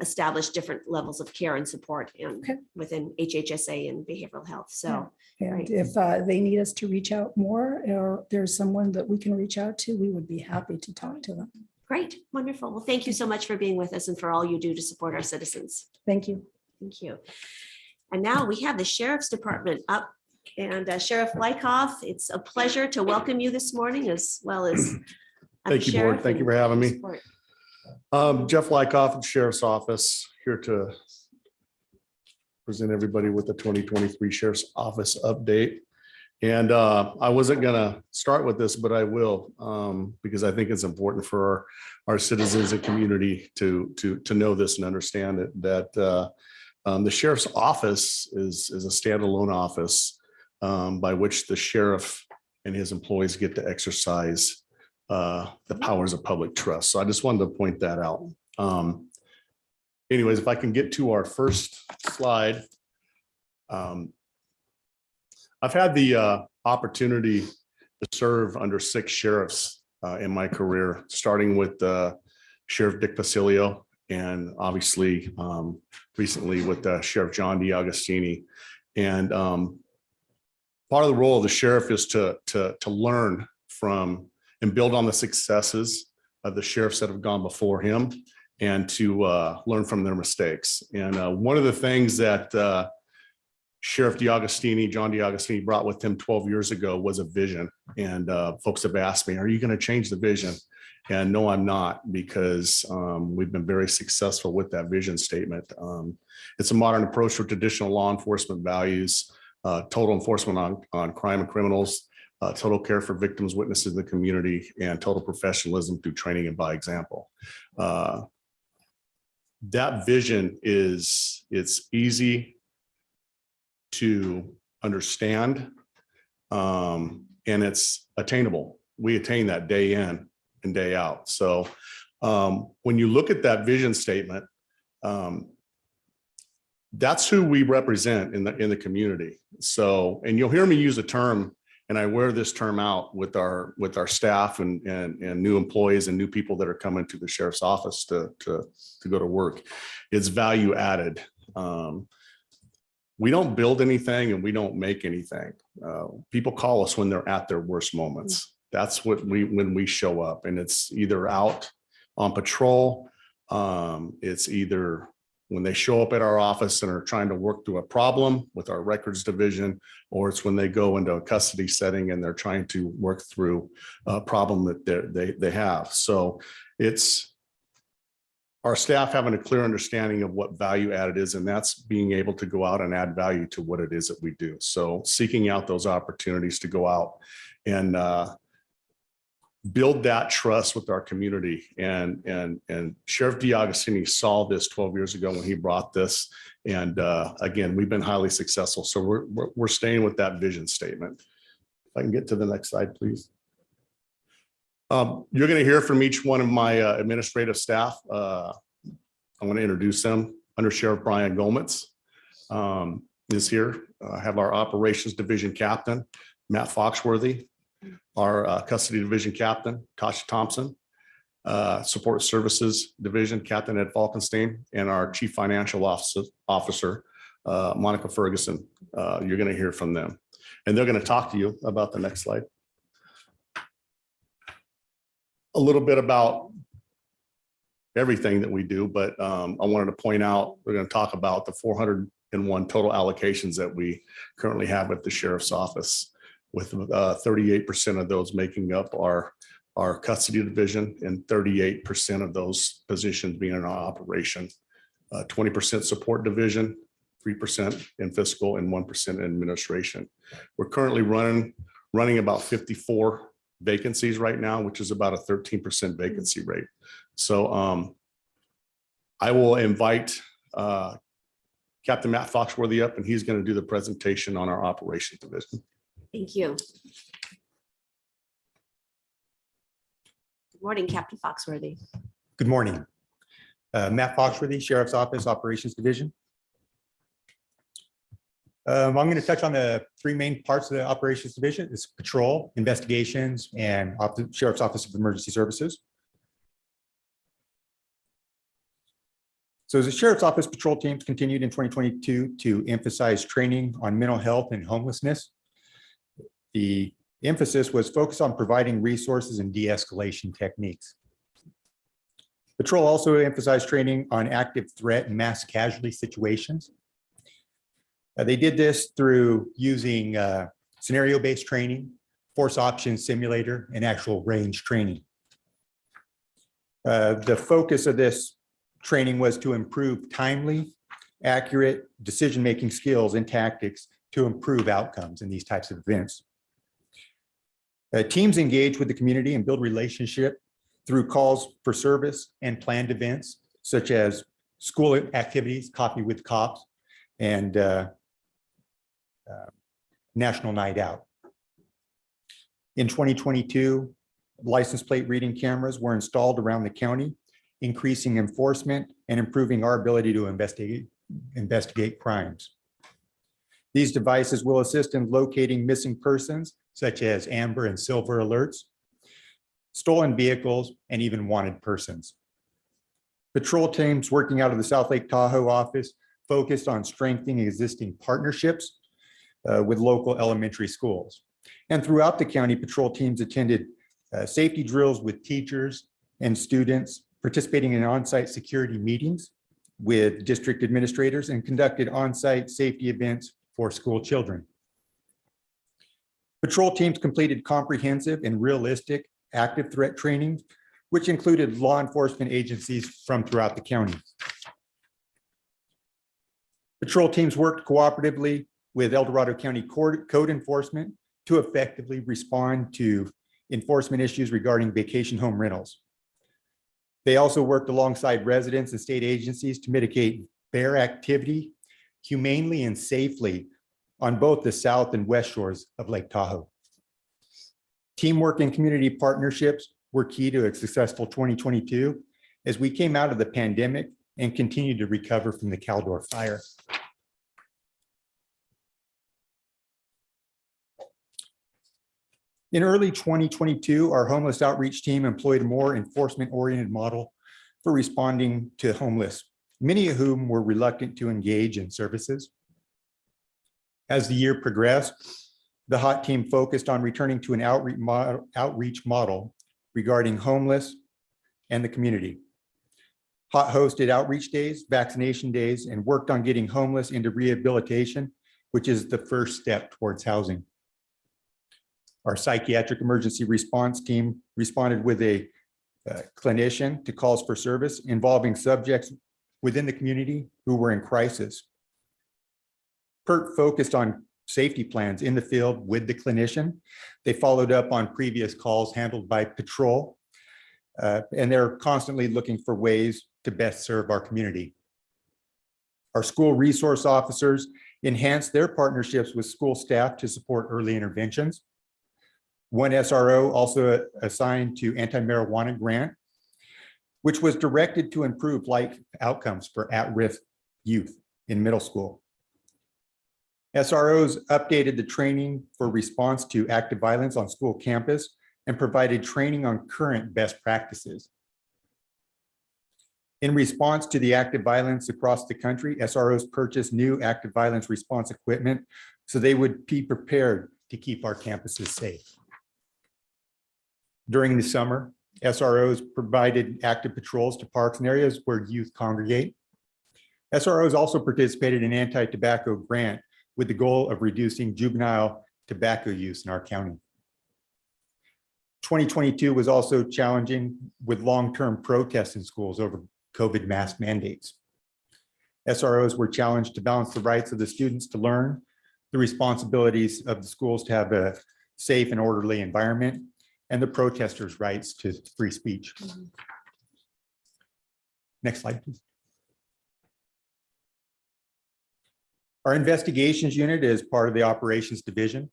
establish different levels of care and support within HHSA and behavioral health. So, And right. if they need us to reach out more, or there's someone that we can reach out to, we would be happy to talk to them. Great, wonderful. Well, thank you so much for being with us and for all you do to support our citizens. Thank you. Thank you. And now we have the Sheriff's Department up And Sheriff Wyckoff, it's a pleasure to welcome you this morning as well as. Thank you, Board. Thank you for having me. Jeff Lykoff, Sheriff's Office, here to present everybody with the 2023 Sheriff's Office update. And I wasn't gonna start with this, but I will, because I think it's important for our citizens and community to know this and understand it, that the Sheriff's Office is a standalone office by which the sheriff and his employees get to exercise the powers of public trust. So I just wanted to point that out. Anyways, if I can get to our first slide. I've had the opportunity to serve under 6 sheriffs in my career, starting with Sheriff Dick Basilio and obviously recently with Sheriff John DiAgostini. And part of the role of the sheriff is to learn from and build on the successes of the sheriffs that have gone before him and to learn from their mistakes. And one of the things that Sheriff John DiAgostini brought with him 12 years ago was a vision. And folks have asked me, are you going to change the vision? And no, I'm not, because we've been very successful with that vision statement. It's a modern approach to traditional law enforcement values, total enforcement on crime and criminals, total care for victims, witnesses in the community, and total professionalism through training and by example. That vision it's easy to understand, and it's attainable. We attain that day in and day out. So when you look at that vision statement, that's who we represent in the community. So, and you'll hear me use a term, and I wear this term out with our staff and new employees and new people that are coming to the sheriff's office to go to work. It's value added. We don't build anything and we don't make anything. People call us when they're at their worst moments. That's when we show up, and it's either out on patrol. It's either when they show up at our office and are trying to work through a problem with our records division, or it's when they go into a custody setting and they're trying to work through a problem that they have. So it's our staff having a clear understanding of what value added is, and that's being able to go out and add value to what it is that we do. So seeking out those opportunities to go out and build that trust with our community. And Sheriff DiAgostini saw this 12 years ago when he brought this. And again, we've been highly successful. So we're staying with that vision statement. If I can get to the next slide, please. You're going to hear from each one of my administrative staff. I want to introduce them. Under Sheriff Brian Gomez is here. I have our operations division captain, Matt Foxworthy, our custody division captain, Tasha Thompson, support services division captain Ed Falkenstein, and our chief financial officer, Monica Ferguson. You're going to hear from them, and they're going to talk to you about the next slide. A little bit about everything that we do, but I wanted to point out, we're going to talk about the 401 total allocations that we currently have at the sheriff's office, with 38% of those making up our custody division and 38% of those positions being in our operation, 20% support division, 3% in fiscal, and 1% in administration. We're currently running about 54 vacancies right now, which is about a 13% vacancy rate. So I will invite Captain Matt Foxworthy up, and he's going to do the presentation on our operations division. Thank you. Good morning, Captain Foxworthy. Good morning. Matt Foxworthy, Sheriff's Office, Operations Division. I'm going to touch on the 3 main parts of the Operations Division. It's patrol, investigations, and Sheriff's Office of Emergency Services. So the Sheriff's Office patrol teams continued in 2022 to emphasize training on mental health and homelessness. The emphasis was focused on providing resources and de-escalation techniques. Patrol also emphasized training on active threat and mass casualty situations. They did this through using scenario-based training, force option simulator, and actual range training. The focus of this training was to improve timely, accurate decision-making skills and tactics to improve outcomes in these types of events. Teams engage with the community and build relationship through calls for service and planned events, such as school activities, Coffee with Cops, and National Night Out. In 2022, license plate reading cameras were installed around the county, increasing enforcement and improving our ability to investigate crimes. These devices will assist in locating missing persons, such as amber and silver alerts, stolen vehicles, and even wanted persons. Patrol teams working out of the South Lake Tahoe office focused on strengthening existing partnerships with local elementary schools. And throughout the county, patrol teams attended safety drills with teachers and students, participating in on-site security meetings with district administrators, and conducted on-site safety events for school children. Patrol teams completed comprehensive and realistic active threat training, which included law enforcement agencies from throughout the county. Patrol teams worked cooperatively with El Dorado County code enforcement to effectively respond to enforcement issues regarding vacation home rentals. They also worked alongside residents and state agencies to mitigate bear activity humanely and safely on both the south and west shores of Lake Tahoe. Teamwork and community partnerships were key to a successful 2022 as we came out of the pandemic and continued to recover from the Caldor fire. In early 2022, our homeless outreach team employed a more enforcement-oriented model for responding to homeless, many of whom were reluctant to engage in services. As the year progressed, the HOT team focused on returning to an outreach model regarding homeless and the community. HOT hosted outreach days, vaccination days, and worked on getting homeless into rehabilitation, which is the first step towards housing. Our psychiatric emergency response team responded with a clinician to calls for service involving subjects within the community who were in crisis. PERT focused on safety plans in the field with the clinician. They followed up on previous calls handled by patrol, and they're constantly looking for ways to best serve our community. Our school resource officers enhanced their partnerships with school staff to support early interventions. One SRO also assigned to anti-marijuana grant, which was directed to improve life outcomes for at-risk youth in middle school. SROs updated the training for response to active violence on school campus and provided training on current best practices. In response to the active violence across the country, SROs purchased new active violence response equipment so they would be prepared to keep our campuses safe. During the summer, SROs provided active patrols to parks and areas where youth congregate. SROs also participated in anti-tobacco grant with the goal of reducing juvenile tobacco use in our county. 2022 was also challenging with long-term protests in schools over COVID mask mandates. SROs were challenged to balance the rights of the students to learn, the responsibilities of the schools to have a safe and orderly environment, and the protesters' rights to free speech. Next slide, please. Our investigations unit is part of the operations division.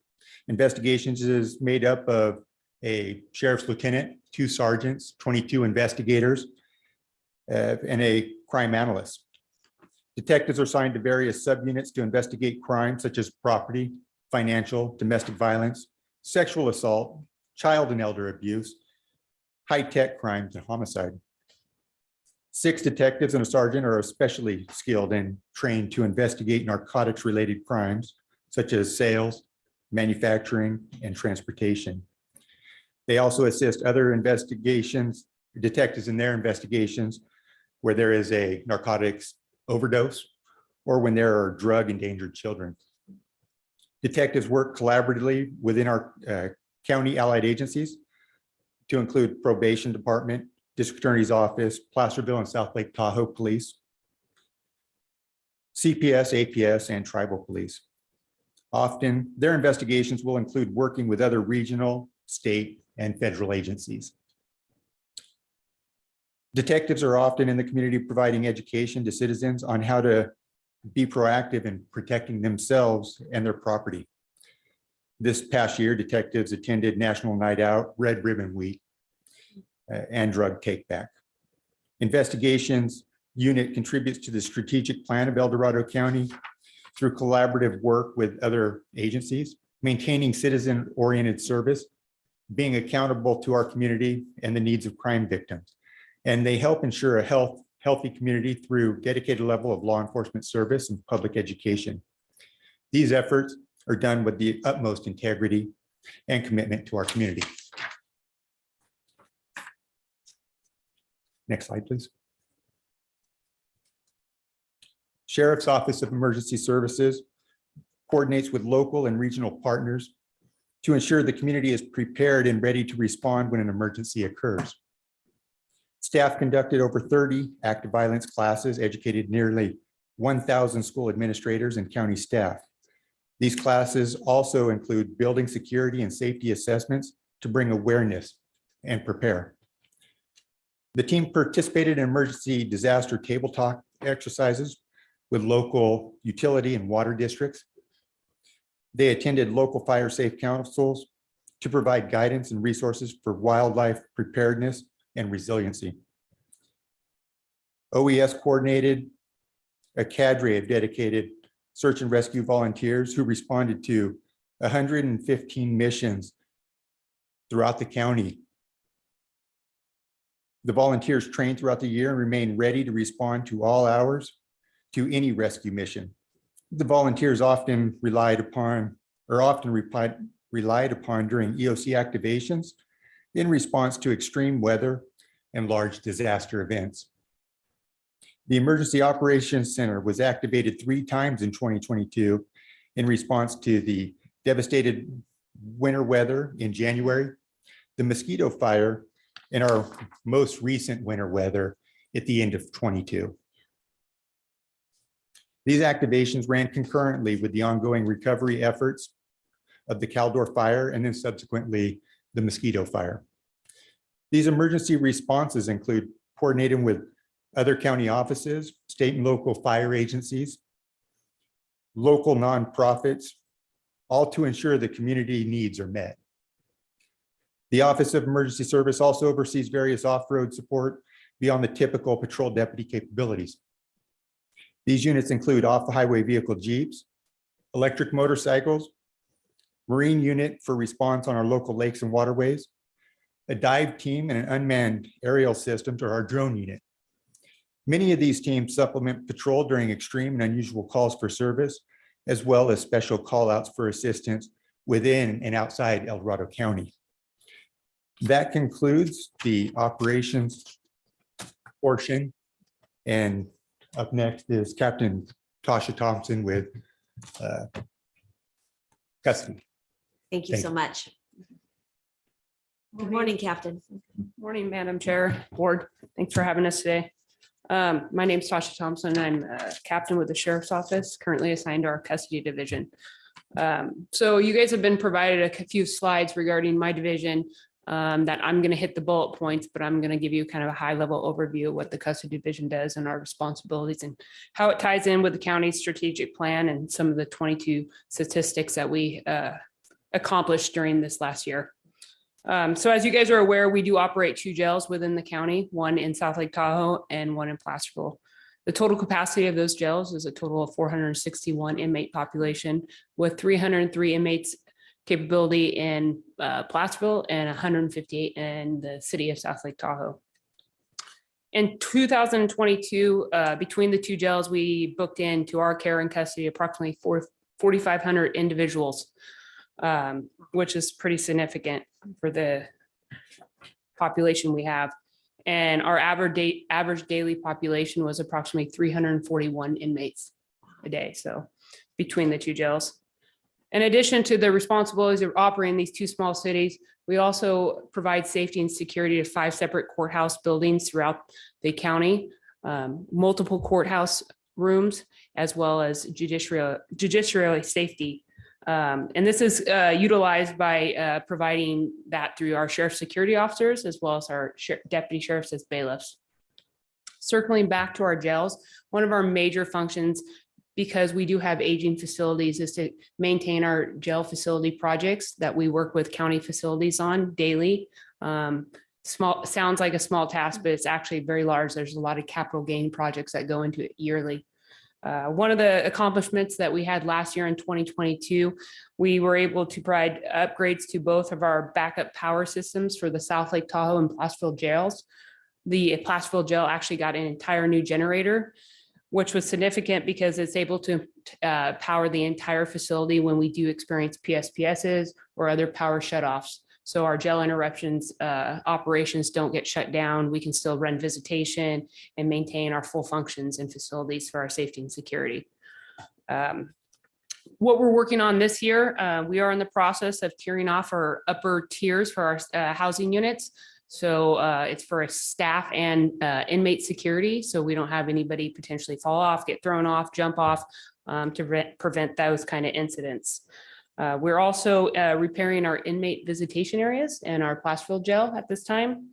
Investigations is made up of a sheriff's lieutenant, 2 sergeants, 22 investigators, and a crime analyst. Detectives are assigned to various subunits to investigate crimes such as property, financial, domestic violence, sexual assault, child and elder abuse, high-tech crimes, and homicide. 6 detectives and a sergeant are especially skilled and trained to investigate narcotics-related crimes, such as sales, manufacturing, and transportation. They also assist other investigations, detectives in their investigations, where there is a narcotics overdose or when there are drug endangered children. Detectives work collaboratively within our county allied agencies to include probation department, district attorney's office, Placerville and South Lake Tahoe police, CPS, APS, and tribal police. Often their investigations will include working with other regional, state, and federal agencies. Detectives are often in the community providing education to citizens on how to be proactive in protecting themselves and their property. This past year, detectives attended National Night Out, Red Ribbon Week, and Drug Take Back. Investigations unit contributes to the strategic plan of El Dorado County through collaborative work with other agencies, maintaining citizen-oriented service, being accountable to our community and the needs of crime victims. And they help ensure a healthy community through dedicated level of law enforcement service and public education. These efforts are done with the utmost integrity and commitment to our community. Next slide, please. Sheriff's Office of Emergency Services coordinates with local and regional partners to ensure the community is prepared and ready to respond when an emergency occurs. Staff conducted over 30 active violence classes, educated nearly 1,000 school administrators and county staff. These classes also include building security and safety assessments to bring awareness and prepare. The team participated in emergency disaster table talk exercises with local utility and water districts. They attended local fire safe councils to provide guidance and resources for wildlife preparedness and resiliency. OES coordinated a cadre of dedicated search and rescue volunteers who responded to 115 missions throughout the county. The volunteers trained throughout the year and remain ready to respond to all hours to any rescue mission. The volunteers often relied upon during EOC activations in response to extreme weather and large disaster events. The Emergency Operations Center was activated 3 times in 2022 in response to the devastated winter weather in January, the mosquito fire, and our most recent winter weather at the end of 22. These activations ran concurrently with the ongoing recovery efforts of the Caldor fire and then subsequently the mosquito fire. These emergency responses include coordinating with other county offices, state and local fire agencies, local nonprofits, all to ensure the community needs are met. The Office of Emergency Service also oversees various off-road support beyond the typical patrol deputy capabilities. These units include off-the-highway vehicle Jeeps, electric motorcycles, Marine unit for response on our local lakes and waterways, a dive team, and an unmanned aerial system to our drone unit. Many of these teams supplement patrol during extreme and unusual calls for service, as well as special callouts for assistance within and outside El Dorado County. That concludes the operations portion. And up next is Captain Tasha Thompson with custody. Thank you Thank so you. much. Good morning, Captain. Morning, Madam Chair, Board. Thanks for having us today. My name is Tasha Thompson. I'm a captain with the Sheriff's Office, currently assigned to our custody division. So you guys have been provided a few slides regarding my division that I'm going to hit the bullet points, but I'm going to give you kind of a high level overview of what the custody division does and our responsibilities and how it ties in with the county's strategic plan and some of the 22 statistics that we accomplished during this last year. So as you guys are aware, we do operate 2 jails within the county, one in South Lake Tahoe and one in Placerville. The total capacity of those jails is a total of 461 inmate population with 303 inmates capability in Placerville and 158 in the city of South Lake Tahoe. In 2022, between the 2 jails, we booked into our care and custody approximately 4,500 individuals, which is pretty significant for the population we have. And our average daily population was approximately 341 inmates. a day. So between the two jails. In addition to the responsibilities of operating these two small cities, we also provide safety and security to 5 separate courthouse buildings throughout the county, multiple courthouse rooms, as well as judiciary safety. And this is utilized by providing that through our sheriff security officers, as well as our deputy sheriffs as bailiffs. Circling back to our jails, one of our major functions, because we do have aging facilities, is to maintain our jail facility projects that we work with county facilities on daily. Sounds like a small task, but it's actually very large. There's a lot of capital gain projects that go into it yearly. One of the accomplishments that we had last year in 2022, we were able to provide upgrades to both of our backup power systems for the South Lake Tahoe and Placerville jails. The Placerville jail actually got an entire new generator, which was significant because it's able to power the entire facility when we do experience PSPSs or other power shutoffs. So our jail interruptions operations don't get shut down. We can still run visitation and maintain our full functions and facilities for our safety and security. What we're working on this year, we are in the process of tiering off our upper tiers for our housing units. So it's for a staff and inmate security. So we don't have anybody potentially fall off, get thrown off, jump off to prevent those kind of incidents. We're also repairing our inmate visitation areas in our Placerville jail at this time.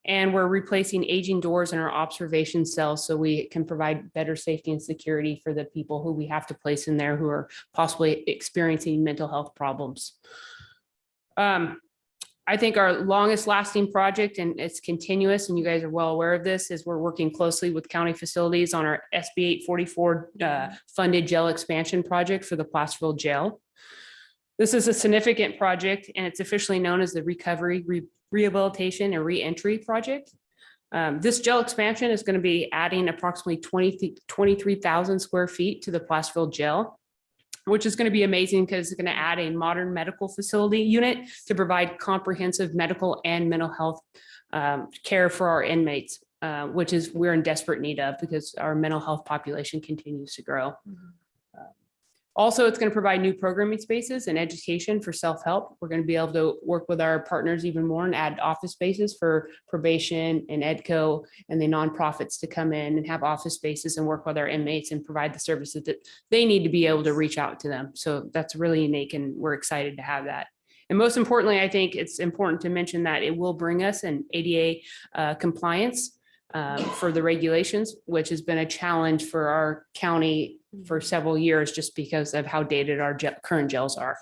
And we're replacing aging doors in our observation cells so we can provide better safety and security for the people who we have to place in there who are possibly experiencing mental health problems. I think our longest lasting project, and it's continuous, and you guys are well aware of this, is we're working closely with county facilities on our SB 844 funded jail expansion project for the Placerville jail. This is a significant project, and it's officially known as the Recovery, Rehabilitation, and Reentry Project. This jail expansion is going to be adding approximately 23,000 square feet to the Placerville jail, which is going to be amazing because it's going to add a modern medical facility unit to provide comprehensive medical and mental health care for our inmates, which is we're in desperate need of because our mental health population continues to grow. Also, it's going to provide new programming spaces and education for self-help. We're going to be able to work with our partners even more and add office spaces for probation and EDCO and the nonprofits to come in and have office spaces and work with our inmates and provide the services that they need to be able to reach out to them. So that's really unique, and we're excited to have that. And most importantly, I think it's important to mention that it will bring us an ADA compliance for the regulations, which has been a challenge for our county for several years just because of how dated our current jails are.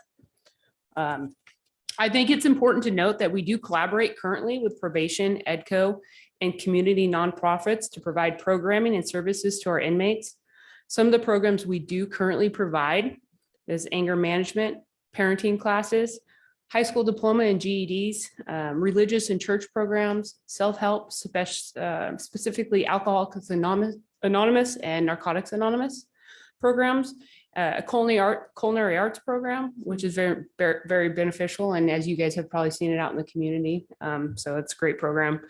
I think it's important to note that we do collaborate currently with probation, EDCO, and community nonprofits to provide programming and services to our inmates. Some of the programs we do currently provide is anger management, parenting classes, high school diploma and GEDs, religious and church programs, self-help, specifically Alcoholics Anonymous and Narcotics Anonymous programs, a culinary arts program, which is very, very, very beneficial. And as you guys have probably seen it out in the community. So it's a great program.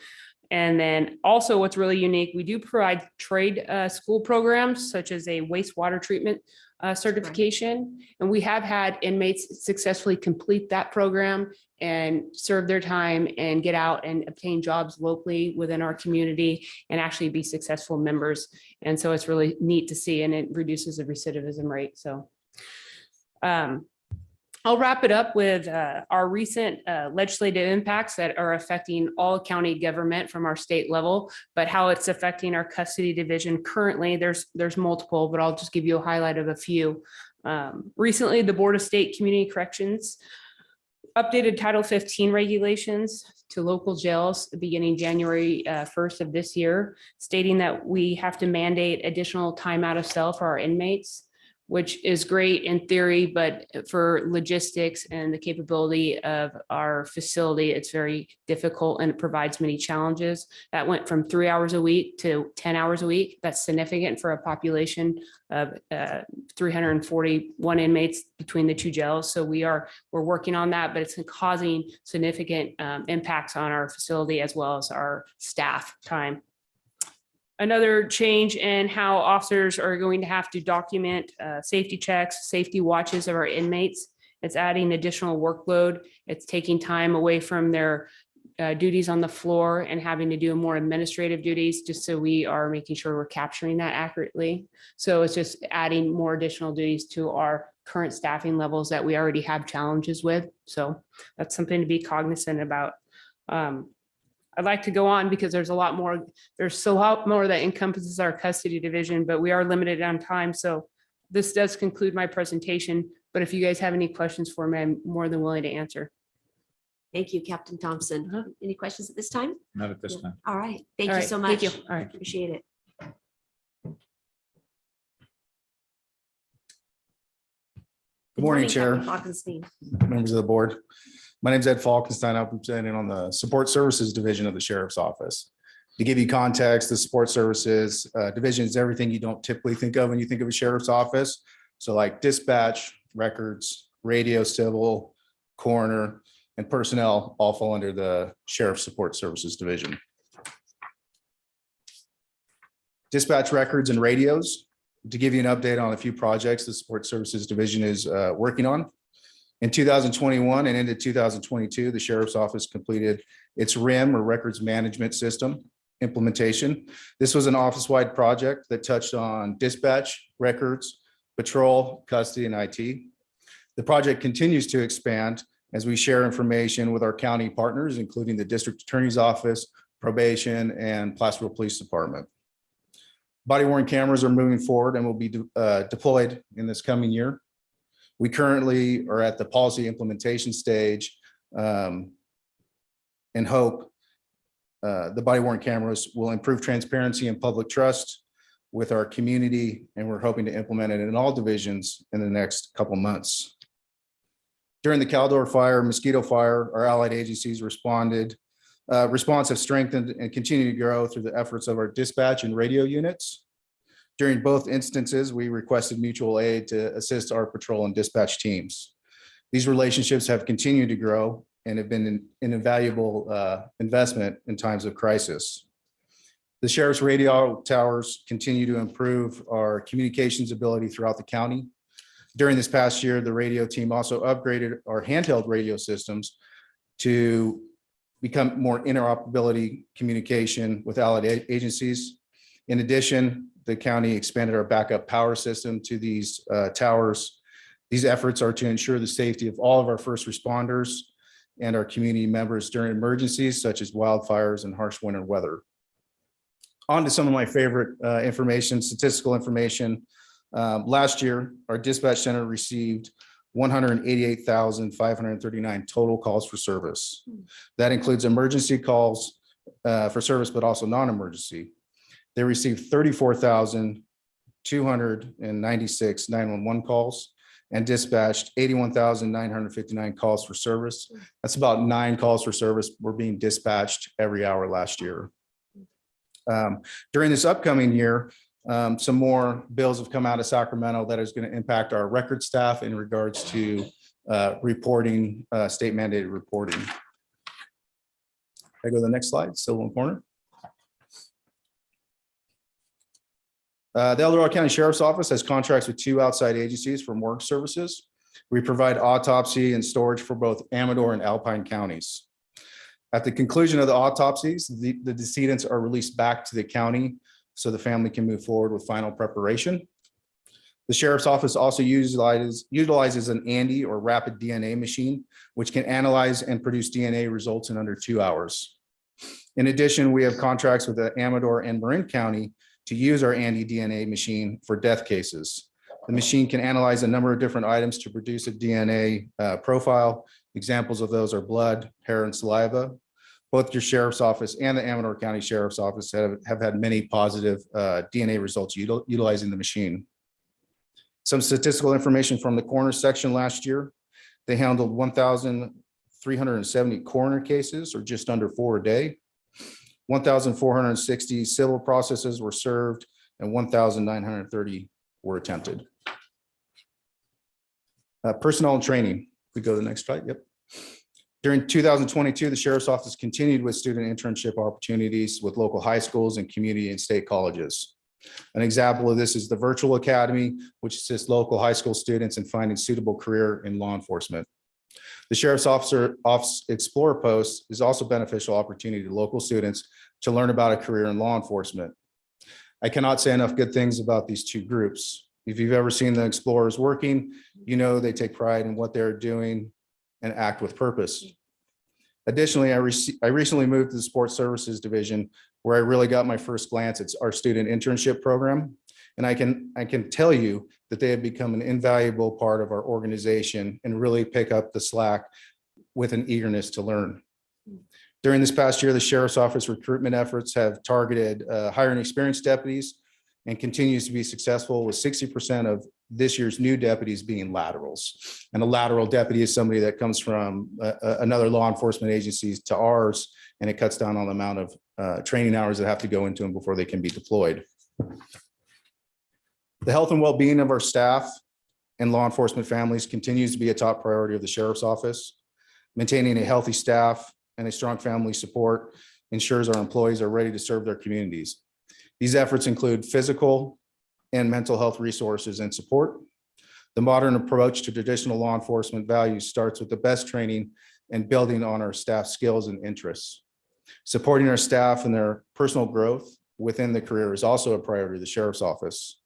And then also what's really unique, we do provide trade school programs such as a wastewater treatment certification. And we have had inmates successfully complete that program and serve their time and get out and obtain jobs locally within our community and actually be successful members. And so it's really neat to see, and it reduces the recidivism rate. So I'll wrap it up with our recent legislative impacts that are affecting all county government from our state level, but how it's affecting our custody division currently. There's multiple, but I'll just give you a highlight of a few. Recently, the Board of State Community Corrections updated Title 15 regulations to local jails beginning January 1st of this year, stating that we have to mandate additional time out of cell for our inmates, which is great in theory, but for logistics and the capability of our facility, it's very difficult and it provides many challenges. That went from 3 hours a week to 10 hours a week. That's significant for a population of 341 inmates between the two jails. So we're working on that, but it's causing significant impacts on our facility as well as our staff time. Another change in how officers are going to have to document safety checks, safety watches of our inmates. It's adding additional workload. It's taking time away from their duties on the floor and having to do more administrative duties, just so we are making sure we're capturing that accurately. So it's just adding more additional duties to our current staffing levels that we already have challenges with. So that's something to be cognizant about. I'd like to go on because there's a lot more, there's so lot more that encompasses our custody division, but we are limited on time. So this does conclude my presentation, but if you guys have any questions for me, I'm more than willing to answer. Thank you, Captain Thompson. Any questions at this time? Not at this time. All right. Thank All you right, so thank much. you. All right. Appreciate it. Good morning, Chair, Captain Falkenstein. members of the board. My name is Ed Falkenstein. I'm representing on the Support Services Division of the Sheriff's Office. To give you context, the Support Services Division is everything you don't typically think of when you think of a sheriff's office. So like dispatch, records, radio, civil, coroner, and personnel all fall under the Sheriff Support Services Division. Dispatch records and radios. To give you an update on a few projects the Support Services Division is working on. In 2021 and into 2022, the Sheriff's Office completed its RIM, or Records Management System implementation. This was an office-wide project that touched on dispatch, records, patrol, custody, and IT. The project continues to expand as we share information with our county partners, including the District Attorney's Office, Probation, and Placerville Police Department. Body-worn cameras are moving forward and will be deployed in this coming year. We currently are at the policy implementation stage and hope the body-worn cameras will improve transparency and public trust with our community, and we're hoping to implement it in all divisions in the next couple months. During the Caldor fire, mosquito fire, our allied agencies response have strengthened and continue to grow through the efforts of our dispatch and radio units. During both instances, we requested mutual aid to assist our patrol and dispatch teams. These relationships have continued to grow and have been an invaluable investment in times of crisis. The sheriff's radio towers continue to improve our communications ability throughout the county. During this past year, the radio team also upgraded our handheld radio systems to become more interoperability communication with allied agencies. In addition, the county expanded our backup power system to these towers. These efforts are to ensure the safety of all of our first responders and our community members during emergencies such as wildfires and harsh winter weather. On to some of my favorite information, statistical information. Last year, our dispatch center received 188,539 total calls for service. That includes emergency calls for service, but also non-emergency. They received 34,296 911 calls and dispatched 81,959 calls for service. That's about 9 calls for service were being dispatched every hour last year. During this upcoming year, some more bills have come out of Sacramento that is going to impact our record staff in regards to reporting, state mandated reporting. I go to the next slide, Civil and Corner. The El Dorado County Sheriff's Office has contracts with 2 outside agencies for morgue services. We provide autopsy and storage for both Amador and Alpine counties. At the conclusion of the autopsies, the decedents are released back to the county so the family can move forward with final preparation. The Sheriff's Office also utilizes an ANDI, or rapid DNA machine, which can analyze and produce DNA results in under 2 hours. In addition, we have contracts with the Amador and Marin County to use our ANDI DNA machine for death cases. The machine can analyze a number of different items to produce a DNA profile. Examples of those are blood, hair, and saliva. Both your Sheriff's Office and the Amador County Sheriff's Office have had many positive DNA results utilizing the machine. Some statistical information from the coroner section last year. They handled 1,370 coroner cases, or just under 4 a day. 1,460 civil processes were served and 1,930 were attempted. Personnel and training. We go to the next slide. Yep. During 2022, the Sheriff's Office continued with student internship opportunities with local high schools and community and state colleges. An example of this is the Virtual Academy, which assists local high school students in finding suitable career in law enforcement. The Sheriff's Office Explorer Post is also a beneficial opportunity to local students to learn about a career in law enforcement. I cannot say enough good things about these two groups. If you've ever seen the Explorers working, you know they take pride in what they're doing and act with purpose. Additionally, I recently moved to the Sports Services Division, where I really got my first glance at our student internship program. And I can tell you that they have become an invaluable part of our organization and really pick up the slack with an eagerness to learn. During this past year, the Sheriff's Office recruitment efforts have targeted hiring experienced deputies and continues to be successful, with 60% of this year's new deputies being laterals. And a lateral deputy is somebody that comes from another law enforcement agencies to ours, and it cuts down on the amount of training hours that have to go into them before they can be deployed. The health and well-being of our staff and law enforcement families continues to be a top priority of the Sheriff's Office. Maintaining a healthy staff and a strong family support ensures our employees are ready to serve their communities. These efforts include physical and mental health resources and support. The modern approach to traditional law enforcement values starts with the best training and building on our staff skills and interests. Supporting our staff and their personal growth within the career is also a priority of the Sheriff's Office.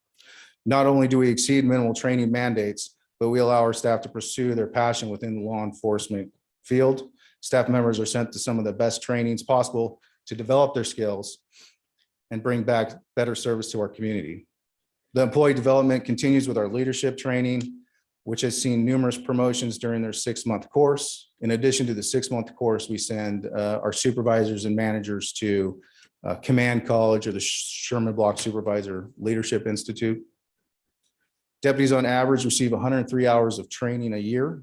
Not only do we exceed minimal training mandates, but we allow our staff to pursue their passion within the law enforcement field. Staff members are sent to some of the best trainings possible to develop their skills and bring back better service to our community. The employee development continues with our leadership training, which has seen numerous promotions during their 6-month course. In addition to the 6-month course, we send our supervisors and managers to Command College or the Sherman Block Supervisor Leadership Institute. Deputies on average receive 103 hours of training a year.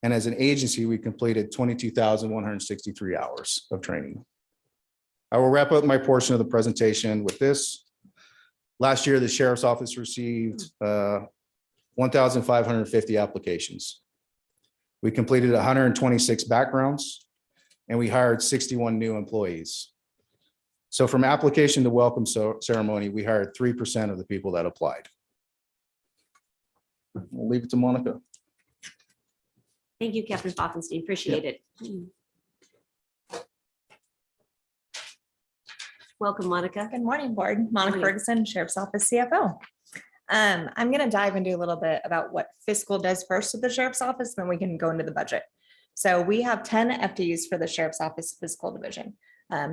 And as an agency, we completed 22,163 hours of training. I will wrap up my portion of the presentation with this. Last year, the Sheriff's Office received 1,550 applications. We completed 126 backgrounds, and we hired 61 new employees. So from application to welcome ceremony, we hired 3% of the people that applied. We'll leave it to Monica. Thank you, Captain Foffenstein. Appreciate it. Welcome, Monica. Good morning, board. Monica Morning. Ferguson, Sheriff's Office CFO. I'm going to dive into a little bit about what fiscal does first with the Sheriff's Office, then we can go into the budget. So we have 10 FTEs for the Sheriff's Office Fiscal Division.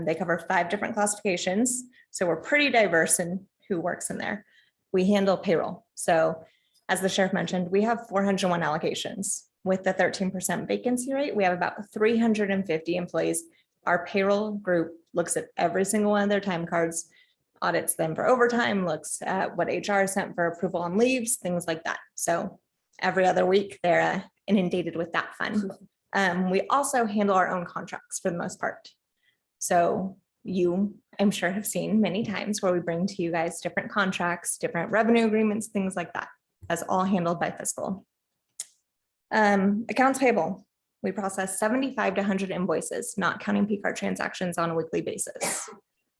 They cover 5 different classifications, so we're pretty diverse in who works in there. We handle payroll. So as the sheriff mentioned, we have 401 allocations. With the 13% vacancy rate, we have about 350 employees. Our payroll group looks at every single one of their time cards, audits them for overtime, looks at what HR sent for approval on leaves, things like that. So every other week, they're inundated with that fund. We also handle our own contracts for the most part. So you, I'm sure, have seen many times where we bring to you guys different contracts, different revenue agreements, things like that. That's all handled by fiscal. Accounts payable. We process 75 to 100 invoices, not counting P-card transactions on a weekly basis.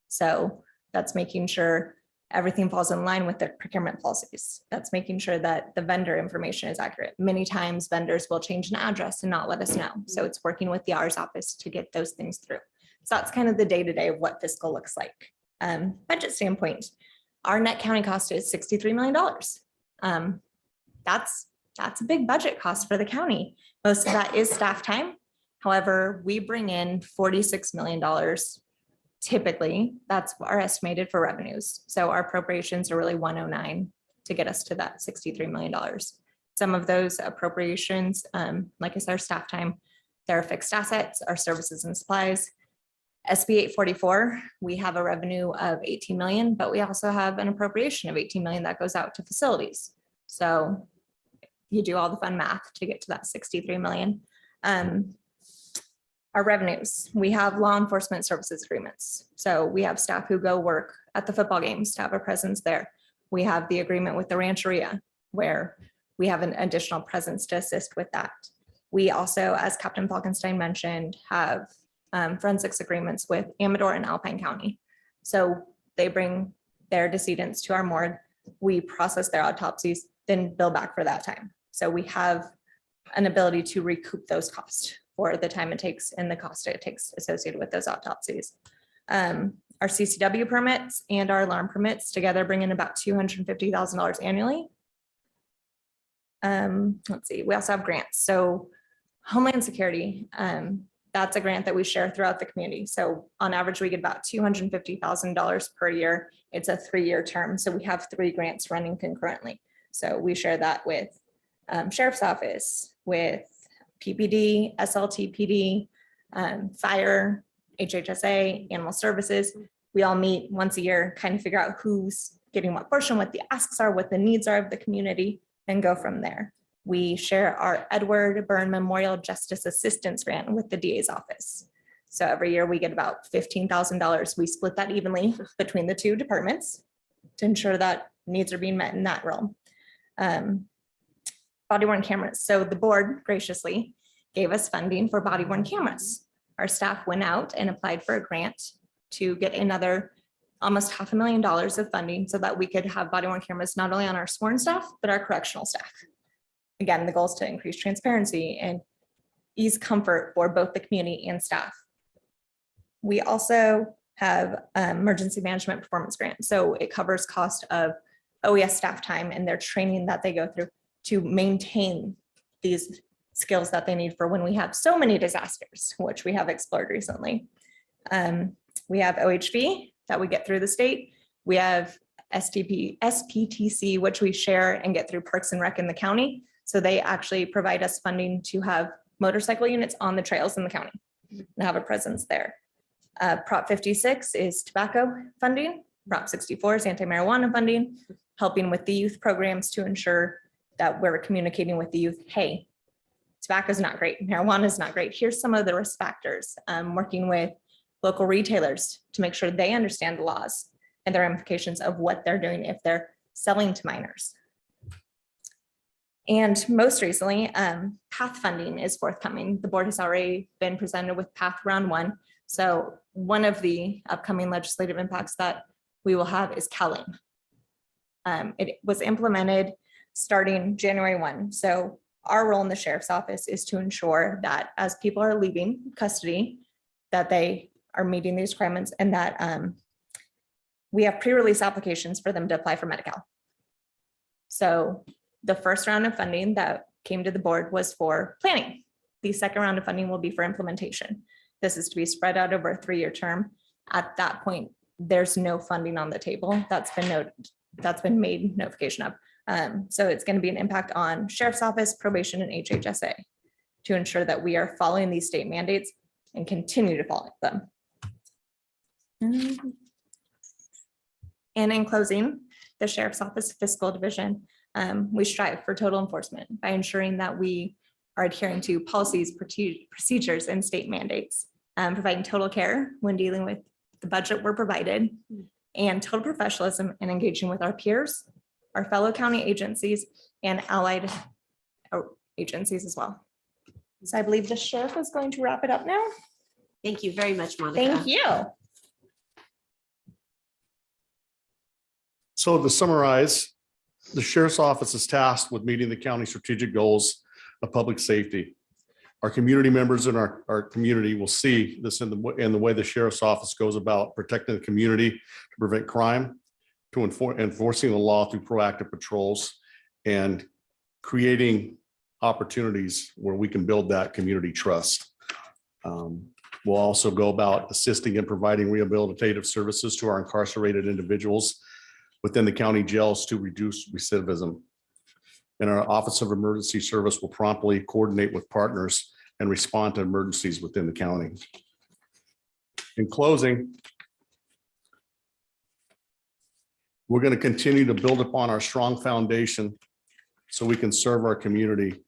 So that's making sure everything falls in line with the procurement policies. That's making sure that the vendor information is accurate. Many times vendors will change an address and not let us know. So it's working with the R's office to get those things through. So that's kind of the day-to-day of what fiscal looks like. Budget standpoint, our net county cost is $63 million. That's a big budget cost for the county. Most of that is staff time. However, we bring in $46 million. Typically, that's our estimated for revenues. So our appropriations are really 109 to get us to that $63 million. Some of those appropriations, like I said, our staff time, they're fixed assets, our services and supplies. SB 844, we have a revenue of 18 million, but we also have an appropriation of 18 million that goes out to facilities. So you do all the fun math to get to that 63 million. Our revenues, we have law enforcement services agreements. So we have staff who go work at the football games to have a presence there. We have the agreement with the Rancheria where we have an additional presence to assist with that. We also, as Captain Falkenstein mentioned, have forensics agreements with Amador and Alpine County. So they bring their decedents to our morgue, we process their autopsies, then bill back for that time. So we have an ability to recoup those costs for the time it takes and the cost it takes associated with those autopsies. Our CCW permits and our alarm permits together bring in about $250,000 annually. Let's see, we also have grants. So Homeland Security, that's a grant that we share throughout the community. So on average, we get about $250,000 per year. It's a 3-year term. So we have 3 grants running concurrently. So we share that with Sheriff's Office, with PPD, SLTPD, Fire, HHSA, Animal Services. We all meet once a year, kind of figure out who's getting what portion, what the asks are, what the needs are of the community, and go from there. We share our Edward Byrne Memorial Justice Assistance Grant with the DA's office. So every year we get about $15,000. We split that evenly between the 2 departments to ensure that needs are being met in that realm. Body worn cameras. So the board graciously gave us funding for body worn cameras. Our staff went out and applied for a grant to get another almost $500,000 of funding so that we could have body worn cameras not only on our sworn staff, but our correctional staff. Again, the goal is to increase transparency and ease comfort for both the community and staff. We also have emergency management performance grant. So it covers cost of OES staff time and their training that they go through to maintain these skills that they need for when we have so many disasters, which we have explored recently. We have OHV that we get through the state. We have SPTC, which we share and get through Parks and Rec in the county. So they actually provide us funding to have motorcycle units on the trails in the county and have a presence there. Prop 56 is tobacco funding. Prop 64 is anti-marijuana funding, helping with the youth programs to ensure that we're communicating with the youth, hey, tobacco is not great, marijuana is not great. Here's some of the risk factors. Working with local retailers to make sure they understand the laws and the ramifications of what they're doing if they're selling to minors. And most recently, PATH funding is forthcoming. The board has already been presented with PATH round 1. So one of the upcoming legislative impacts that we will have is CalAIM. It was implemented starting January 1. So our role in the sheriff's office is to ensure that as people are leaving custody, that they are meeting these requirements and that we have pre-release applications for them to apply for Medi-Cal. So the first round of funding that came to the board was for planning. The second round of funding will be for implementation. This is to be spread out over a 3-year term. At that point, there's no funding on the table. That's been noted. That's been made notification of. So it's going to be an impact on Sheriff's Office, probation, and HHSA to ensure that we are following these state mandates and continue to follow them. And in closing, the Sheriff's Office Fiscal Division, we strive for total enforcement by ensuring that we are adhering to policies, procedures, and state mandates, providing total care when dealing with the budget we're provided, and total professionalism in engaging with our peers, our fellow county agencies, and allied agencies as well. So I believe the sheriff is going to wrap it up now. Thank you very much, Monica. Thank you. So to summarize, the sheriff's office is tasked with meeting the county strategic goals of public safety. Our community members in our community will see this in the way the sheriff's office goes about protecting the community to prevent crime, to enforcing the law through proactive patrols, and creating opportunities where we can build that community trust. We'll also go about assisting and providing rehabilitative services to our incarcerated individuals within the county jails to reduce recidivism. And our Office of Emergency Service will promptly coordinate with partners and respond to emergencies within the county. In closing, we're going to continue to build upon our strong foundation so we can serve our community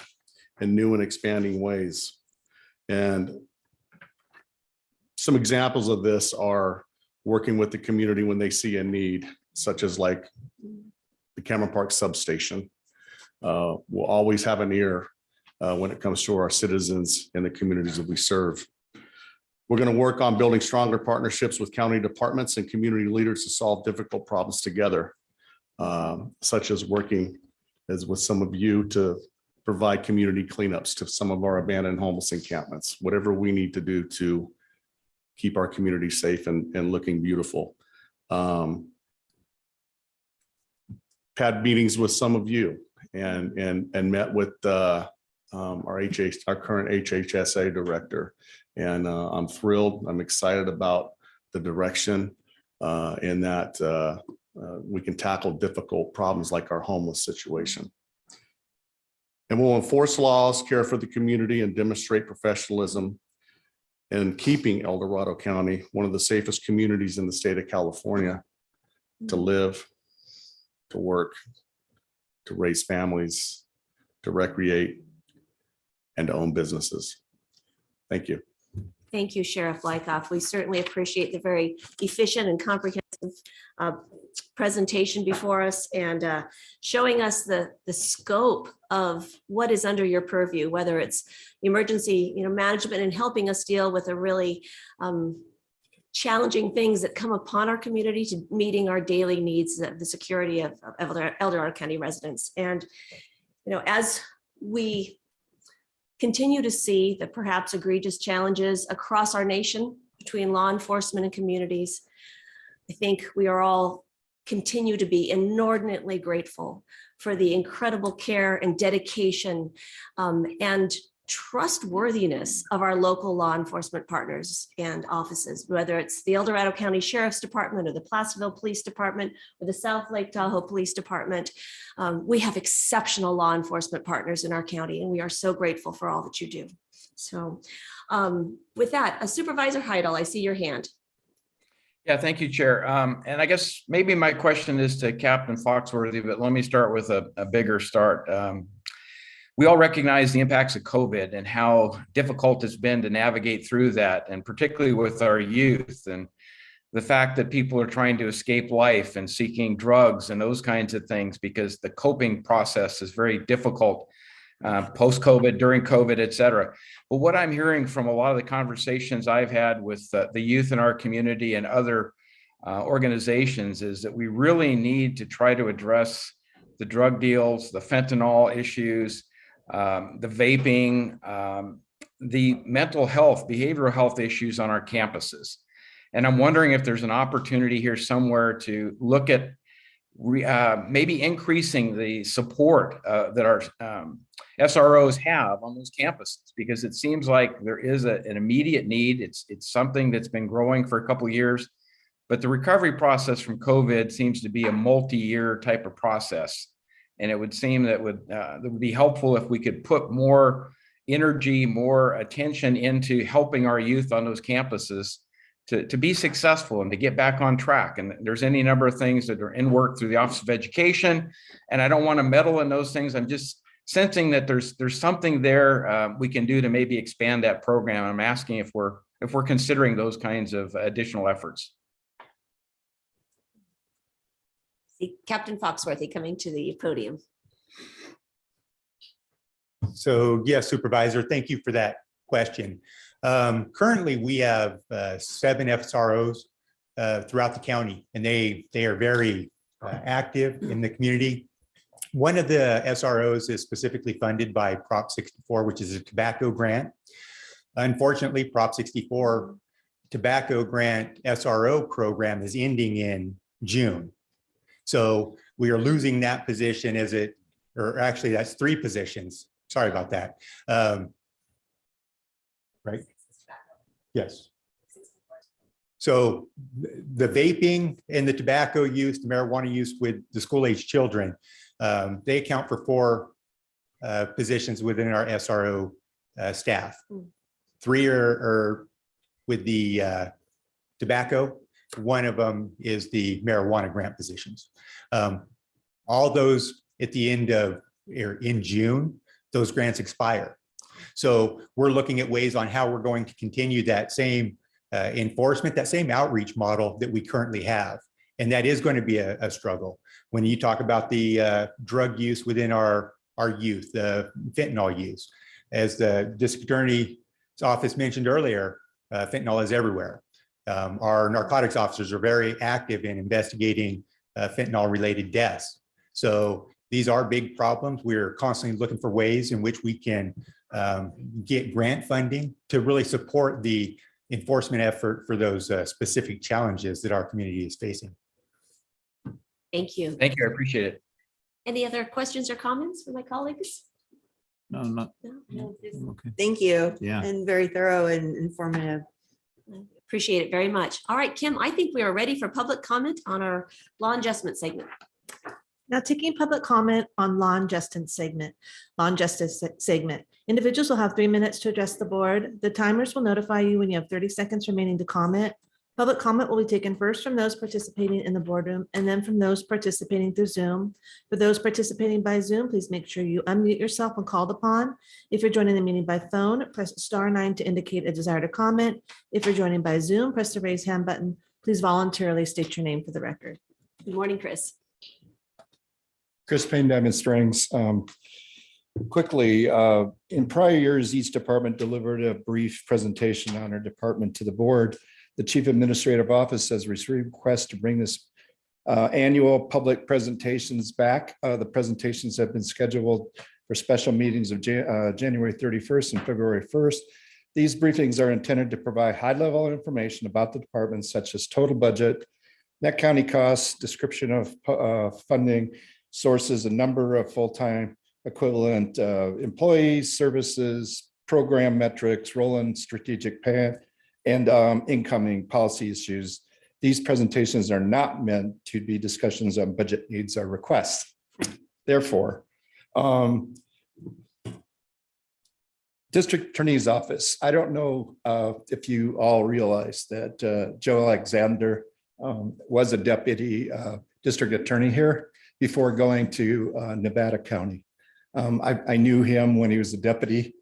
in new and expanding ways. And some examples of this are working with the community when they see a need, such as like the Cameron Park substation. We'll always have an ear when it comes to our citizens and the communities that we serve. We're going to work on building stronger partnerships with county departments and community leaders to solve difficult problems together, such as working as with some of you to provide community cleanups to some of our abandoned homeless encampments, whatever we need to do to keep our community safe and looking beautiful. Had meetings with some of you and met with our current HHSA director. And I'm thrilled. I'm excited about the direction in that we can tackle difficult problems like our homeless situation. And we'll enforce laws, care for the community, and demonstrate professionalism in keeping El Dorado County one of the safest communities in the state of California to live, to work, to raise families, to recreate, and to own businesses. Thank you. Thank you, Sheriff Lykoff. We certainly appreciate the very efficient and comprehensive presentation before us and showing us the scope of what is under your purview, whether it's emergency management and helping us deal with a really challenging things that come upon our community, to meeting our daily needs of the security of El Dorado County residents. And as we continue to see the perhaps egregious challenges across our nation between law enforcement and communities, I think we are all continue to be inordinately grateful for the incredible care and dedication and trustworthiness of our local law enforcement partners and offices, whether it's the El Dorado County Sheriff's Department or the Placerville Police Department or the South Lake Tahoe Police Department. We have exceptional law enforcement partners in our county, and we are so grateful for all that you do. So with that, Supervisor Heidel, I see your hand. Yeah, thank you, Chair. And I guess maybe my question is to Captain Foxworthy, but let me start with a bigger start. We all recognize the impacts of COVID and how difficult it's been to navigate through that, and particularly with our youth and the fact that people are trying to escape life and seeking drugs and those kinds of things, because the coping process is very difficult post-COVID, during COVID, et cetera. But what I'm hearing from a lot of the conversations I've had with the youth in our community and other organizations is that we really need to try to address the drug deals, the fentanyl issues, the vaping, the mental health, behavioral health issues on our campuses. And I'm wondering if there's an opportunity here somewhere to look at maybe increasing the support that our SROs have on those campuses, because it seems like there is an immediate need. It's something that's been growing for a couple of years, but the recovery process from COVID seems to be a multi-year type of process. And it would seem that would be helpful if we could put more energy, more attention into helping our youth on those campuses to be successful and to get back on track. And there's any number of things that are in work through the Office of Education. And I don't want to meddle in those things. I'm just sensing that there's something there we can do to maybe expand that program. I'm asking if we're considering those kinds of additional efforts. See Captain Foxworthy coming to the podium. So yes, Supervisor, thank you for that question. Currently, we have 7 FSROs throughout the county, and they are very active in the community. One of the SROs is specifically funded by Prop 64, which is a tobacco grant. Unfortunately, Prop 64 tobacco grant SRO program is ending in June. So we are losing that position or actually that's 3 positions. Sorry about that. Right? Yes. So the vaping and the tobacco use, the marijuana use with the school-age children, they account for 4 positions within our SRO staff. 3 are with the tobacco. 1 of them is the marijuana grant positions. All those at the end of, or in June, those grants expire. So we're looking at ways on how we're going to continue that same enforcement, that same outreach model that we currently have. And that is going to be a struggle. When you talk about the drug use within our youth, the fentanyl use, As the district attorney's office mentioned earlier, fentanyl is everywhere. Our narcotics officers are very active in investigating fentanyl-related deaths. So these are big problems. We're constantly looking for ways in which we can get grant funding to really support the enforcement effort for those specific challenges that our community is facing. Thank you. Thank you. I appreciate it. Any other questions or comments from my colleagues? No, not, No? okay. Thank you. Yeah. And very thorough and informative. Appreciate it very much. All right, Kim, I think we are ready for public comment on our law adjustment segment. Now taking public comment on law and justice segment. Individuals will have 3 minutes to address the board. The timers will notify you when you have 30 seconds remaining to comment. Public comment will be taken first from those participating in the boardroom and then from those participating through Zoom. For those participating by Zoom, please make sure you unmute yourself when called upon. If you're joining the meeting by phone, press *9 to indicate a desire to comment. If you're joining by Zoom, press the raise hand button. Please voluntarily state your name for the record. Good morning, Chris. Chris Payne, Diamond Strings. Quickly, in prior years, each department delivered a brief presentation on our department to the board. The Chief Administrative Office has received requests to bring this annual public presentations back. The presentations have been scheduled for special meetings of January 31st and February 1st. These briefings are intended to provide high-level information about the department, such as total budget, net county costs, description of funding sources, a number of full-time equivalent employees, services, program metrics, role-in strategic plan, and incoming policy issues. These presentations are not meant to be discussions on budget needs or requests. Therefore, District Attorney's Office, I don't know if you all realize that Joe Alexander was a deputy district attorney here before going to Nevada County. I knew him when he was a deputy.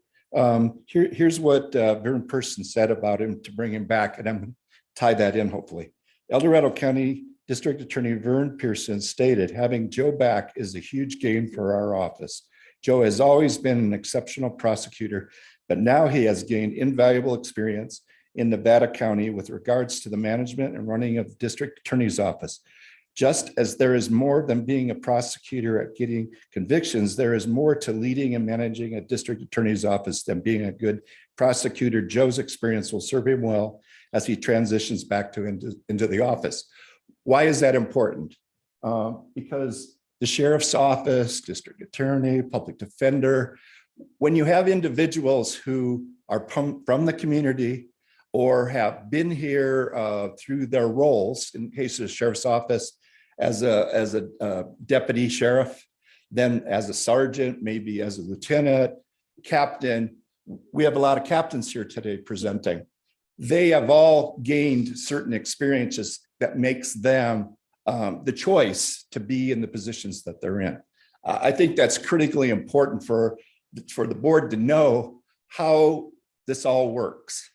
Here's what Vern Person said about him to bring him back, and I'm going to tie that in hopefully. El Dorado County District Attorney Vern Pearson stated, having Joe back is a huge gain for our office. Joe has always been an exceptional prosecutor, but now he has gained invaluable experience in Nevada County with regards to the management and running of the District Attorney's Office. Just as there is more than being a prosecutor at getting convictions, there is more to leading and managing a district attorney's office than being a good prosecutor. Joe's experience will serve him well as he transitions back into the office. Why is that important? Because the sheriff's office, district attorney, public defender, when you have individuals who are from the community or have been here through their roles, in case of the sheriff's office, as a deputy sheriff, then as a sergeant, maybe as a lieutenant, captain. We have a lot of captains here today presenting. They have all gained certain experiences that makes them the choice to be in the positions that they're in. I think that's critically important for the board to know how this all works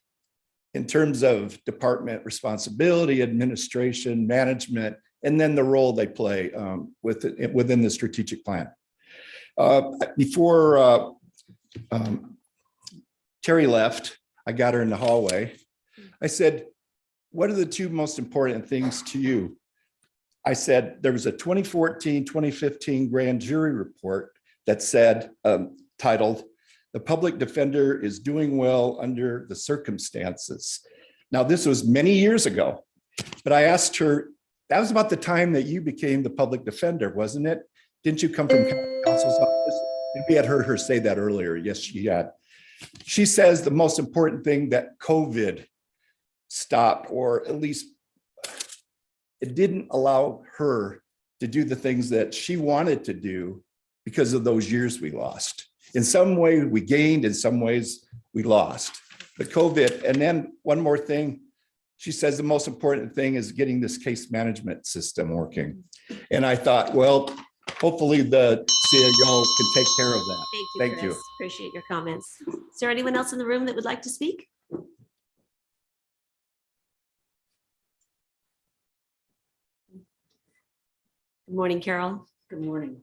in terms of department responsibility, administration, management, and then the role they play within the strategic plan. Before Terry left, I got her in the hallway. I said, what are the two most important things to you? I said, there was a 2014, 2015 grand jury report that said, titled, "The Public Defender is Doing Well Under the Circumstances." Now, this was many years ago, but I asked her, that was about the time that you became the public defender, wasn't it? Didn't you come from counsel's office? And we had heard her say that earlier. Yes, she had. She says the most important thing that COVID stopped, or at least it didn't allow her to do the things that she wanted to do because of those years we lost. In some way we gained, in some ways we lost. But COVID, and then one more thing, she says the most important thing is getting this case management system working. And I thought, well, hopefully the CAO can take care of that. Thank you, Chris. Appreciate your comments. Is there anyone else in the room that would like to speak? Good morning, Carol. Good morning.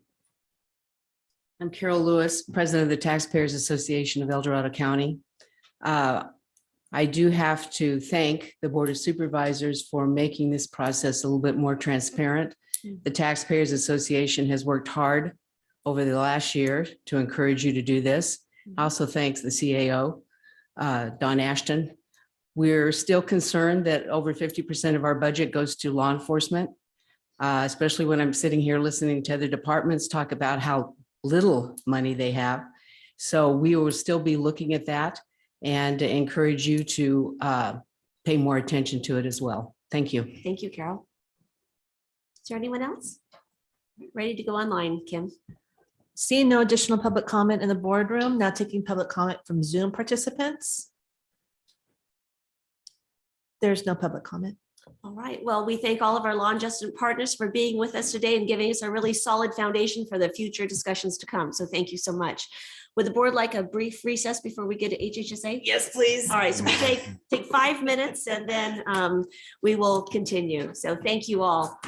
I'm Carol Lewis, President of the Taxpayers Association of El Dorado County. I do have to thank the Board of Supervisors for making this process a little bit more transparent. The Taxpayers Association has worked hard over the last year to encourage you to do this. Also thanks the CAO, Don Ashton. We're still concerned that over 50% of our budget goes to law enforcement, especially when I'm sitting here listening to other departments talk about how little money they have. So we will still be looking at that and encourage you to pay more attention to it as well. Thank you. Thank you, Carol. Is there anyone else? Ready to go online, Kim? Seeing no additional public comment in the boardroom, now taking public comment from Zoom participants. There's no public comment. All right. Well, we thank all of our law enforcement partners for being with us today and giving us a really solid foundation for the future discussions to come. So thank you so much. Would the board like a brief recess before we get to HHSA? Yes, please. All right. So we take 5 minutes and then we will continue. So thank you all.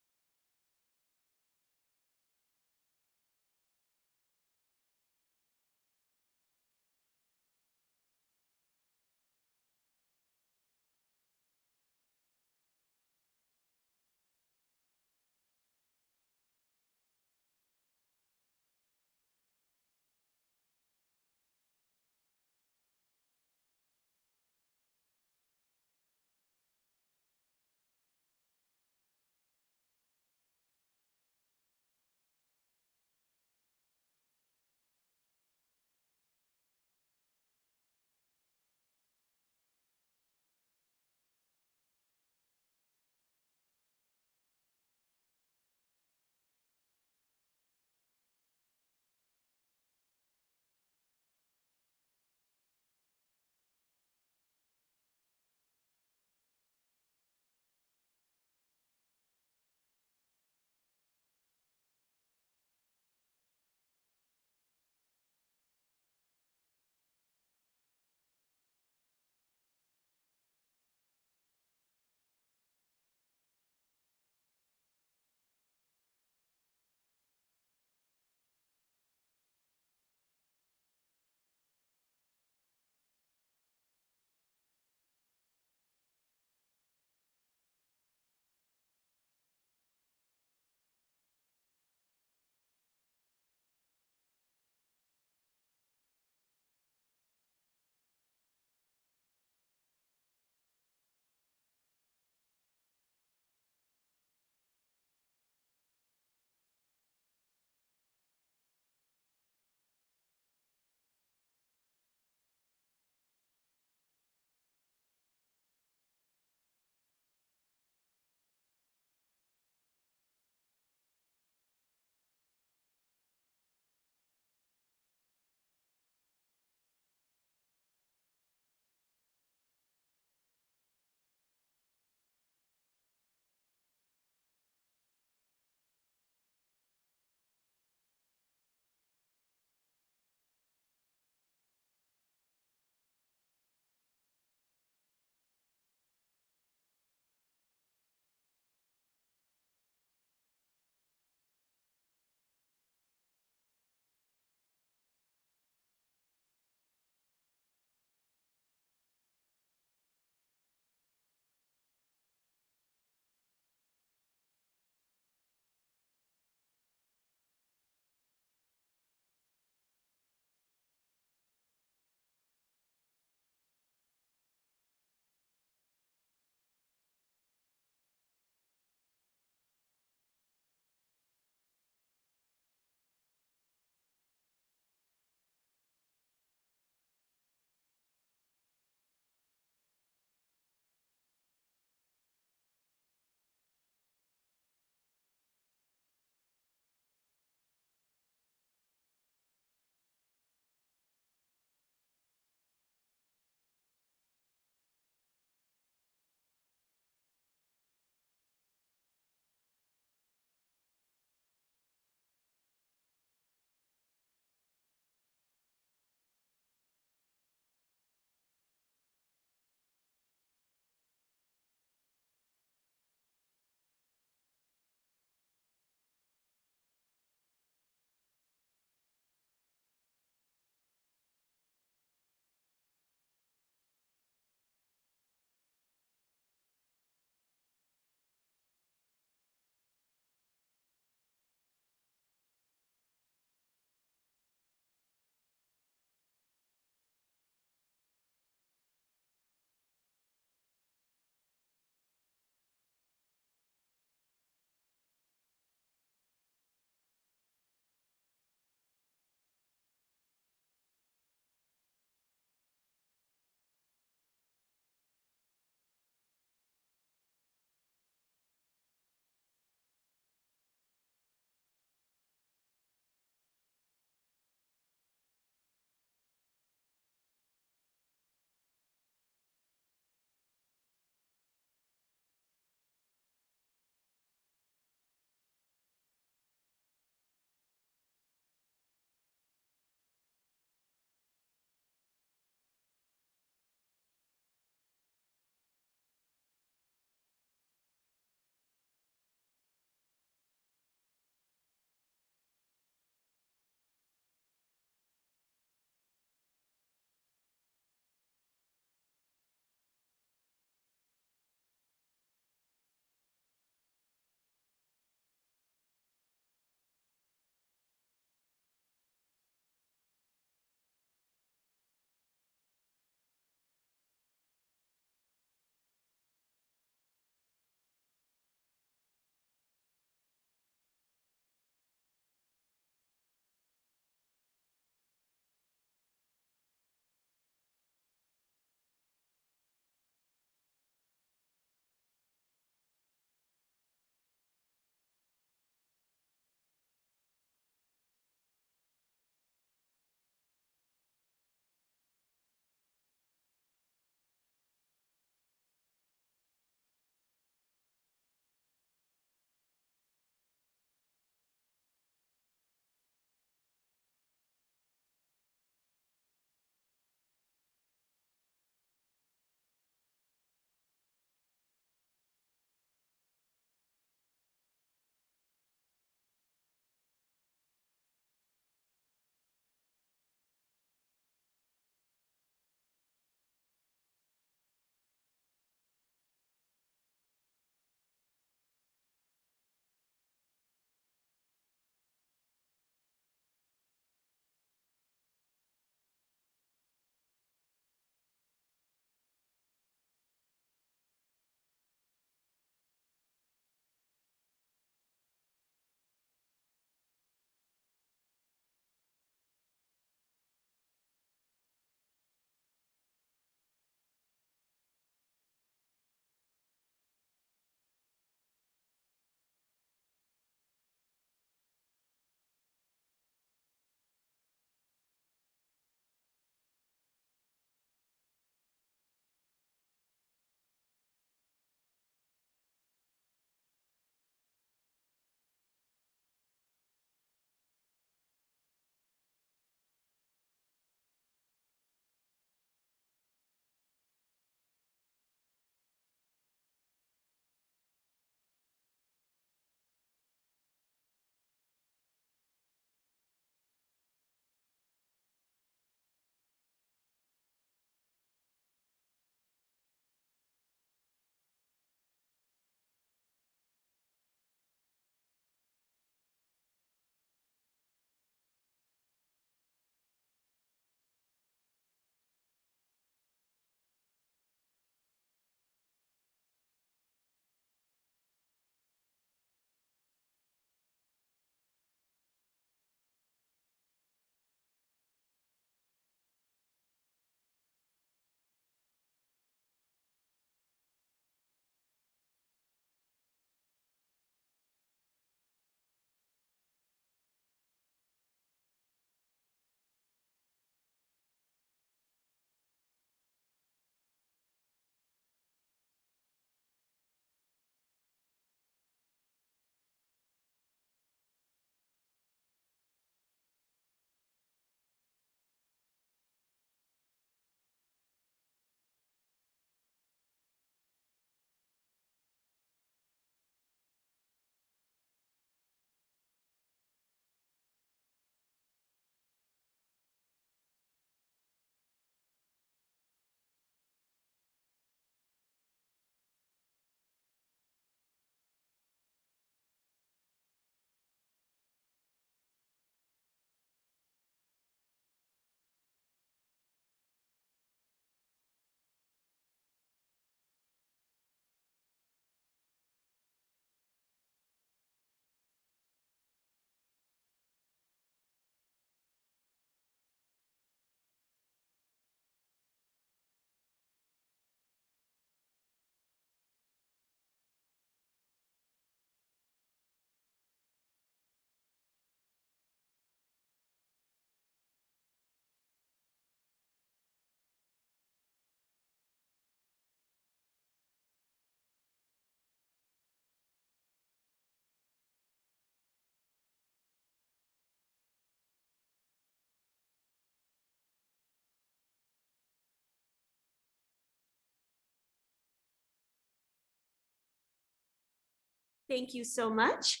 Thank you so much.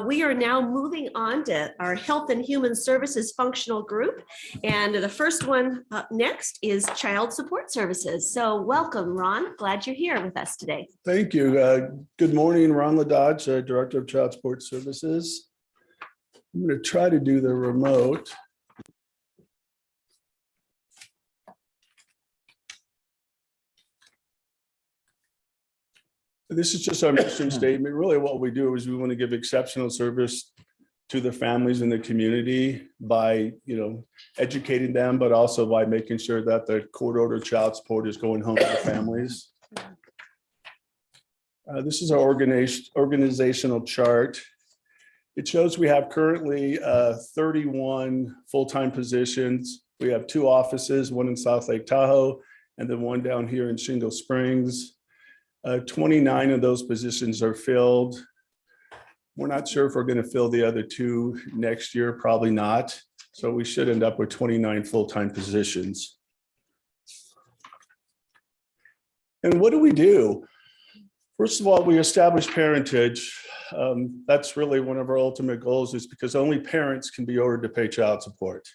We are now moving on to our Health and Human Services Functional Group. And the first one up next is Child Support Services. So welcome, Ron. Glad you're here with us today. Thank you. Good morning, Ron Ladodge, Director of Child Support Services. I'm going to try to do the remote. This is just our mission statement. Really what we do is we want to give exceptional service to the families in the community by, educating them, but also by making sure that the court-ordered child support is going home to the families. This is our organizational chart. It shows we have currently 31 full-time positions. We have 2 offices, one in South Lake Tahoe, and then one down here in Shingle Springs. 29 of those positions are filled. We're not sure if we're going to fill the other 2 next year, probably not. So we should end up with 29 full-time positions. And what do we do? First of all, we establish parentage. That's really one of our ultimate goals, is because only parents can be ordered to pay child support.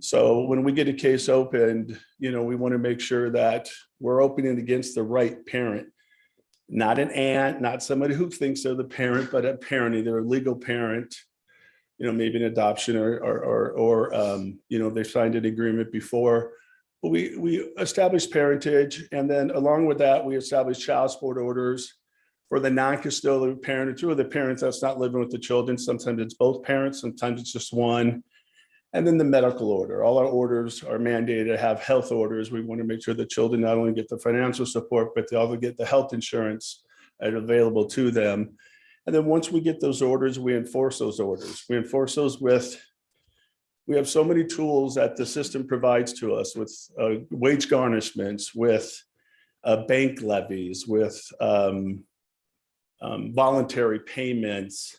So when we get a case opened, we want to make sure that we're opening against the right parent, not an aunt, not somebody who thinks they're the parent, but a parent, either a legal parent, maybe an adoption or they signed an agreement before. But we establish parentage, and then along with that, we establish child support orders for the non-custodial parent. It's really the parents that's not living with the children. Sometimes it's both parents, sometimes it's just one. And then the medical order. All our orders are mandated to have health orders. We want to make sure the children not only get the financial support, but they also get the health insurance available to them. And then once we get those orders, we enforce those orders. We enforce those we have so many tools that the system provides to us, with wage garnishments, with bank levies, with voluntary payments,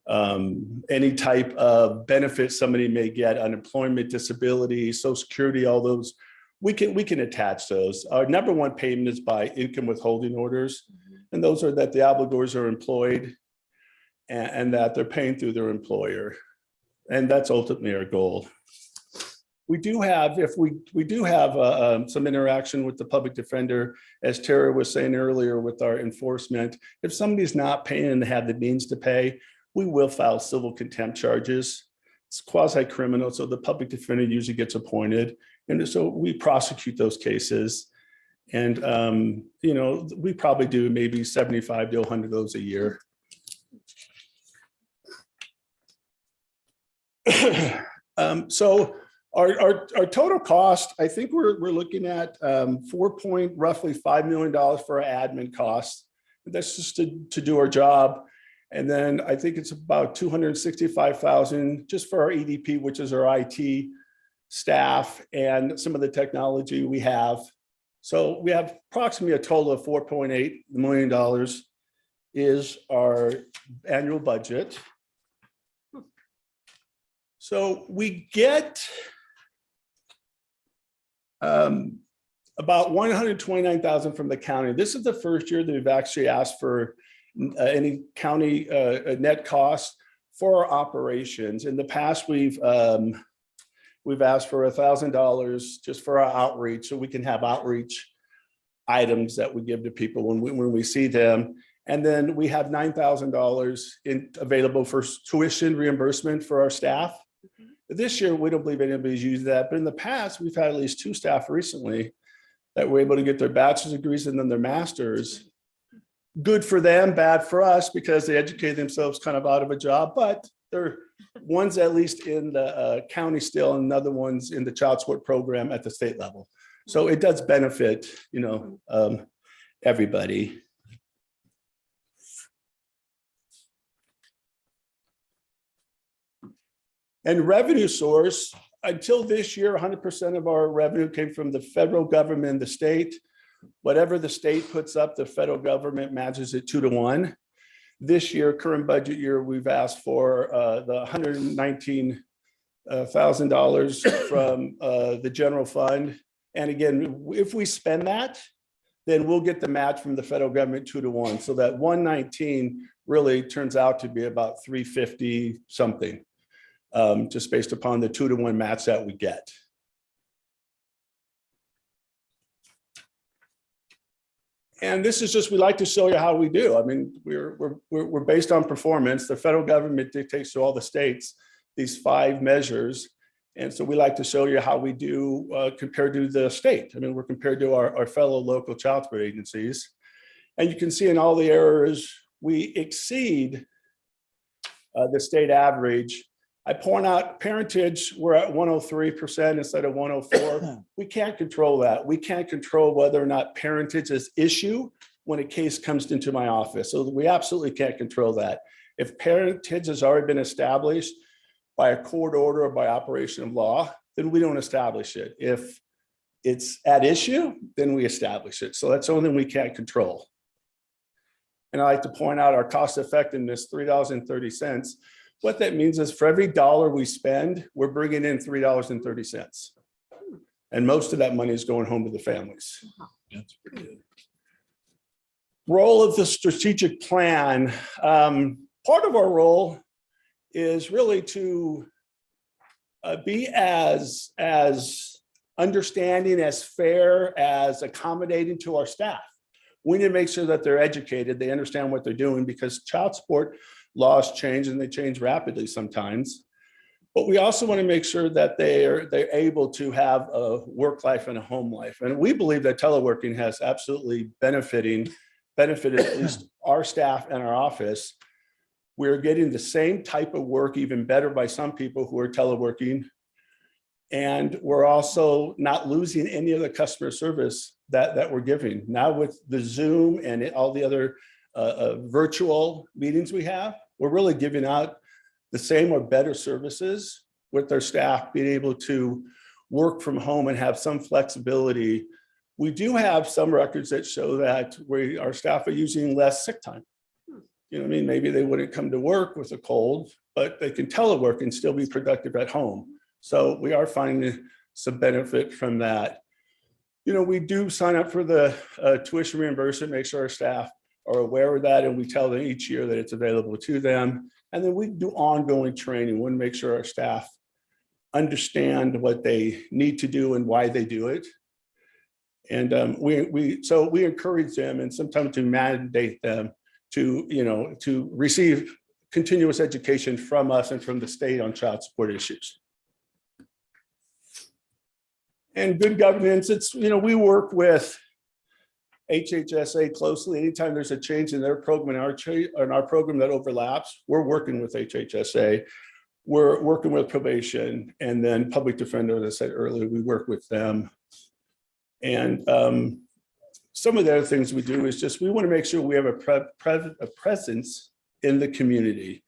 any type of benefit somebody may get, unemployment, disability, Social Security, all those, we can attach those. Our number one payment is by income withholding orders. And those are that the obligors are employed and that they're paying through their employer. And that's ultimately our goal. We do have, some interaction with the public defender, as Tara was saying earlier, with our enforcement. If somebody's not paying and they have the means to pay, we will file civil contempt charges. It's quasi-criminal, so the public defender usually gets appointed. And so we prosecute those cases. And, we probably do maybe 75 to 100 of those a year. So our total cost, I think we're looking at roughly $5 million for our admin costs. That's just to do our job. And then I think it's about $265,000 just for our EDP, which is our IT staff and some of the technology we have. So we have approximately a total of $4.8 million is our annual budget. So we get about $129,000 from the county. This is the first year that we've actually asked for any county net cost for our operations. In the past, we've asked for $1,000 just for our outreach, so we can have outreach items that we give to people when we see them. And then we have $9,000 available for tuition reimbursement for our staff. This year, we don't believe anybody's used that, but in the past, we've had at least 2 staff recently that were able to get their bachelor's degrees and then their master's. Good for them, bad for us, because they educate themselves kind of out of a job, but they're ones at least in the county still, and other ones in the child support program at the state level. So it does benefit, everybody. And revenue source, until this year, 100% of our revenue came from the federal government and the state. Whatever the state puts up, the federal government matches it 2 to 1. This year, current budget year, we've asked for the $119,000 from the general fund. And again, if we spend that, then we'll get the match from the federal government 2-to-1. So that 119 really turns out to be about 350 something, just based upon the 2-to-1 match that we get. And this is just, we like to show you how we do. I mean, we're based on performance. The federal government dictates to all the states these 5 measures. And so we like to show you how we do compared to the state. I mean, we're compared to our fellow local child support agencies. And you can see in all the areas, we exceed the state average. I point out parentage, we're at 103% instead of 104. We can't control that. We can't control whether or not parentage is issue when a case comes into my office. So we absolutely can't control that. If parentage has already been established by a court order or by operation of law, then we don't establish it. If it's at issue, then we establish it. So that's the only thing we can't control. And I like to point out our cost effectiveness, $3.30. What that means is for every dollar we spend, we're bringing in $3.30. And most of that money is going home to the families. That's pretty good. Role of the strategic plan. Part of our role is really to be as understanding, as fair, as accommodating to our staff. We need to make sure that they're educated, they understand what they're doing, because child support laws change and they change rapidly sometimes. But we also want to make sure that they're able to have a work life and a home life. And we believe that teleworking has absolutely benefited at least our staff and our office. We're getting the same type of work, even better by some people who are teleworking. And we're also not losing any of the customer service that we're giving. Now with the Zoom and all the other virtual meetings we have, we're really giving out the same or better services with their staff being able to work from home and have some flexibility. We do have some records that show that our staff are using less sick time. You know what I mean? Maybe they wouldn't come to work with a cold, but they can telework and still be productive at home. So we are finding some benefit from that. You know, we do sign up for the tuition reimbursement, make sure our staff are aware of that, and we tell them each year that it's available to them. And then we do ongoing training. We want to make sure our staff understand what they need to do and why they do it. And we encourage them, and sometimes to mandate them to receive continuous education from us and from the state on child support issues. And good governance, it's, we work with HHSA closely. Anytime there's a change in their program and our program that overlaps, we're working with HHSA. We're working with probation, and then public defender, as I said earlier, we work with them. And some of the other things we do is just, we want to make sure we have a presence in the community.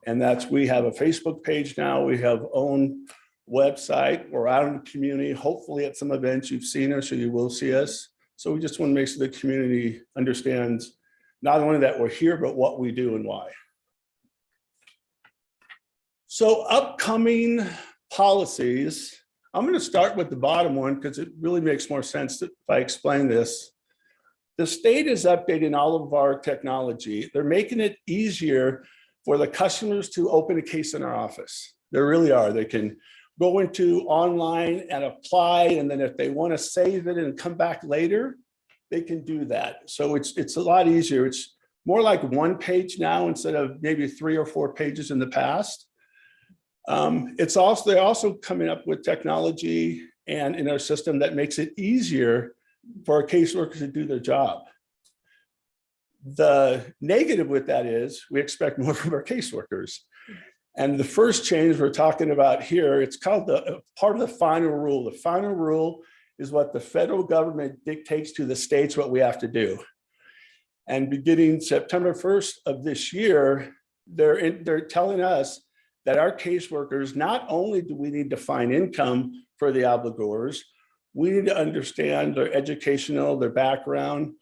And that's, we have a Facebook page now, we have own website, we're out in the community. Hopefully at some events you've seen us or you will see us. So we just want to make sure the community understands not only that we're here, but what we do and why. So upcoming policies, I'm going to start with the bottom one because it really makes more sense if I explain this. The state is updating all of our technology. They're making it easier for the customers to open a case in our office. They really are. They can go into online and apply, and then if they want to save it and come back later, they can do that. So it's a lot easier. It's more like one page now instead of maybe 3 or 4 pages in the past. They're also coming up with technology and in our system that makes it easier for our caseworkers to do their job. The negative with that is we expect more from our caseworkers. And the first change we're talking about here, it's called part of the final rule. The final rule is what the federal government dictates to the states what we have to do. And beginning September 1st of this year, they're telling us that our caseworkers, not only do we need to find income for the obligors, we need to understand their educational, their background,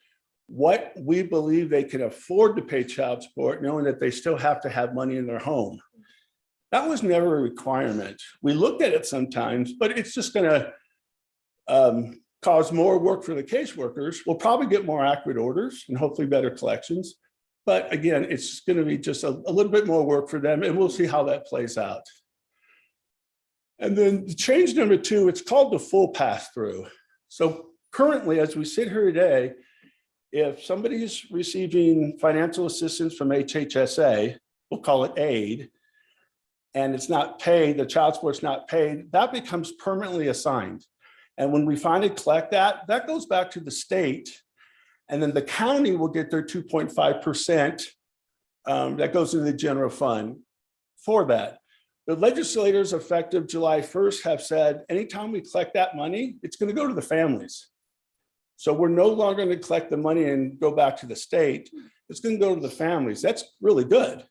what we believe they can afford to pay child support, knowing that they still have to have money in their home. That was never a requirement. We looked at it sometimes, but it's just going to cause more work for the caseworkers. We'll probably get more accurate orders and hopefully better collections. But again, it's going to be just a little bit more work for them, and we'll see how that plays out. And then the change number 2, it's called the full pass-through. So currently, as we sit here today, if somebody's receiving financial assistance from HHSA, we'll call it aid, and it's not paid, the child support's not paid, that becomes permanently assigned. And when we finally collect that, that goes back to the state, and then the county will get their 2.5% that goes into the general fund for that. The legislators effective July 1st have said, anytime we collect that money, it's going to go to the families. So we're no longer going to collect the money and go back to the state. It's going to go to the families. That's really good.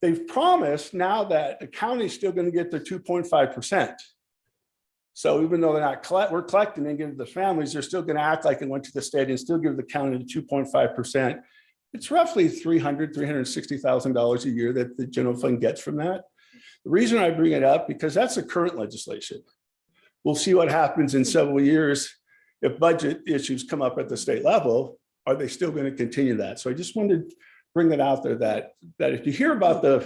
They've promised now that the county's still going to get their 2.5%. So even though we're collecting and giving to the families, they're still going to act like it went to the state and still give the county the 2.5%. It's roughly $360,000 a year that the general fund gets from that. The reason I bring it up, because that's the current legislation. We'll see what happens in several years. If budget issues come up at the state level, are they still going to continue that? So I just wanted to bring it out there that if you hear about the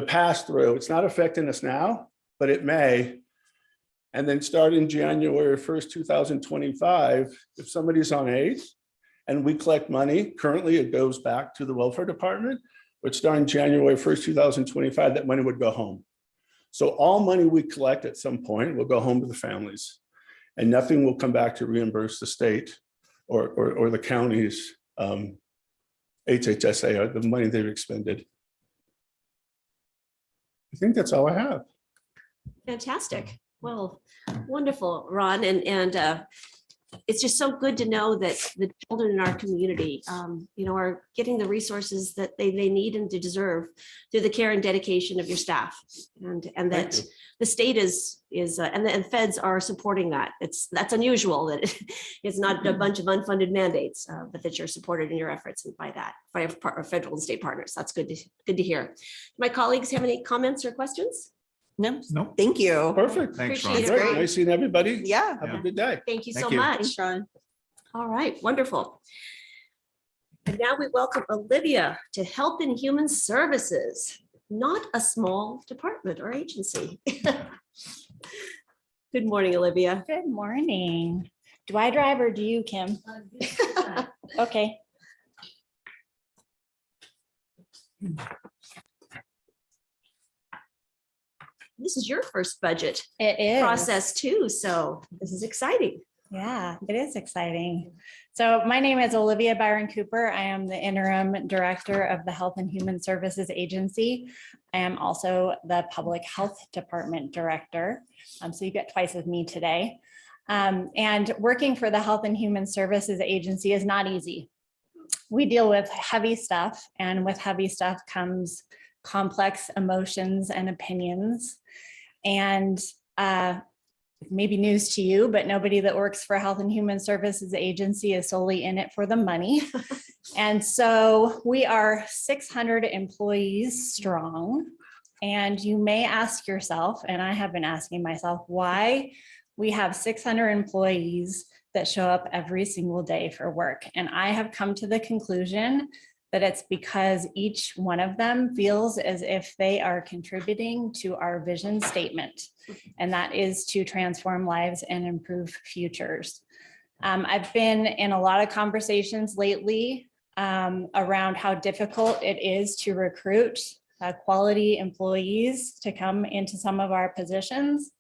pass-through, it's not affecting us now, but it may. And then starting January 1st, 2025, if somebody's on aid and we collect money, currently it goes back to the welfare department, but starting January 1st, 2025, that money would go home. So all money we collect at some point will go home to the families, and nothing will come back to reimburse the state or the county's HHSA or the money they've expended. I think that's all I have. Fantastic. Well, wonderful, Ron. And it's just so good to know that the children in our community, are getting the resources that they need and deserve through the care and dedication of your staff. And that the state and the feds are supporting that. That's unusual that it's not a bunch of unfunded mandates, but that you're supported in your efforts by our federal and state partners. That's good to hear. Do my colleagues have any comments or questions? No, thank you. Perfect. Thanks, Ron. Appreciate it. Great. Nice seeing everybody. Yeah. Have a good day. Thank you so Thank you. much. Thanks, Ron. All right, wonderful. And now we welcome Olivia to Health and Human Services, not a small department or agency. Good morning, Olivia. Good morning. Do I drive or do you, Kim? Okay. This is your first budget It is. process too, so this is exciting. Yeah, it is exciting. So my name is Olivia Byron Cooper. I am the interim director of the Health and Human Services Agency. I am also the Public Health Department director. So you get twice of me today. And working for the Health and Human Services Agency is not easy. We deal with heavy stuff, and with heavy stuff comes complex emotions and opinions. And maybe news to you, but nobody that works for Health and Human Services Agency is solely in it for the money. And so we are 600 employees strong. And you may ask yourself, and I have been asking myself, why we have 600 employees that show up every single day for work. And I have come to the conclusion that it's because each one of them feels as if they are contributing to our vision statement, and that is to transform lives and improve futures. I've been in a lot of conversations lately around how difficult it is to recruit quality employees to come into some of our positions.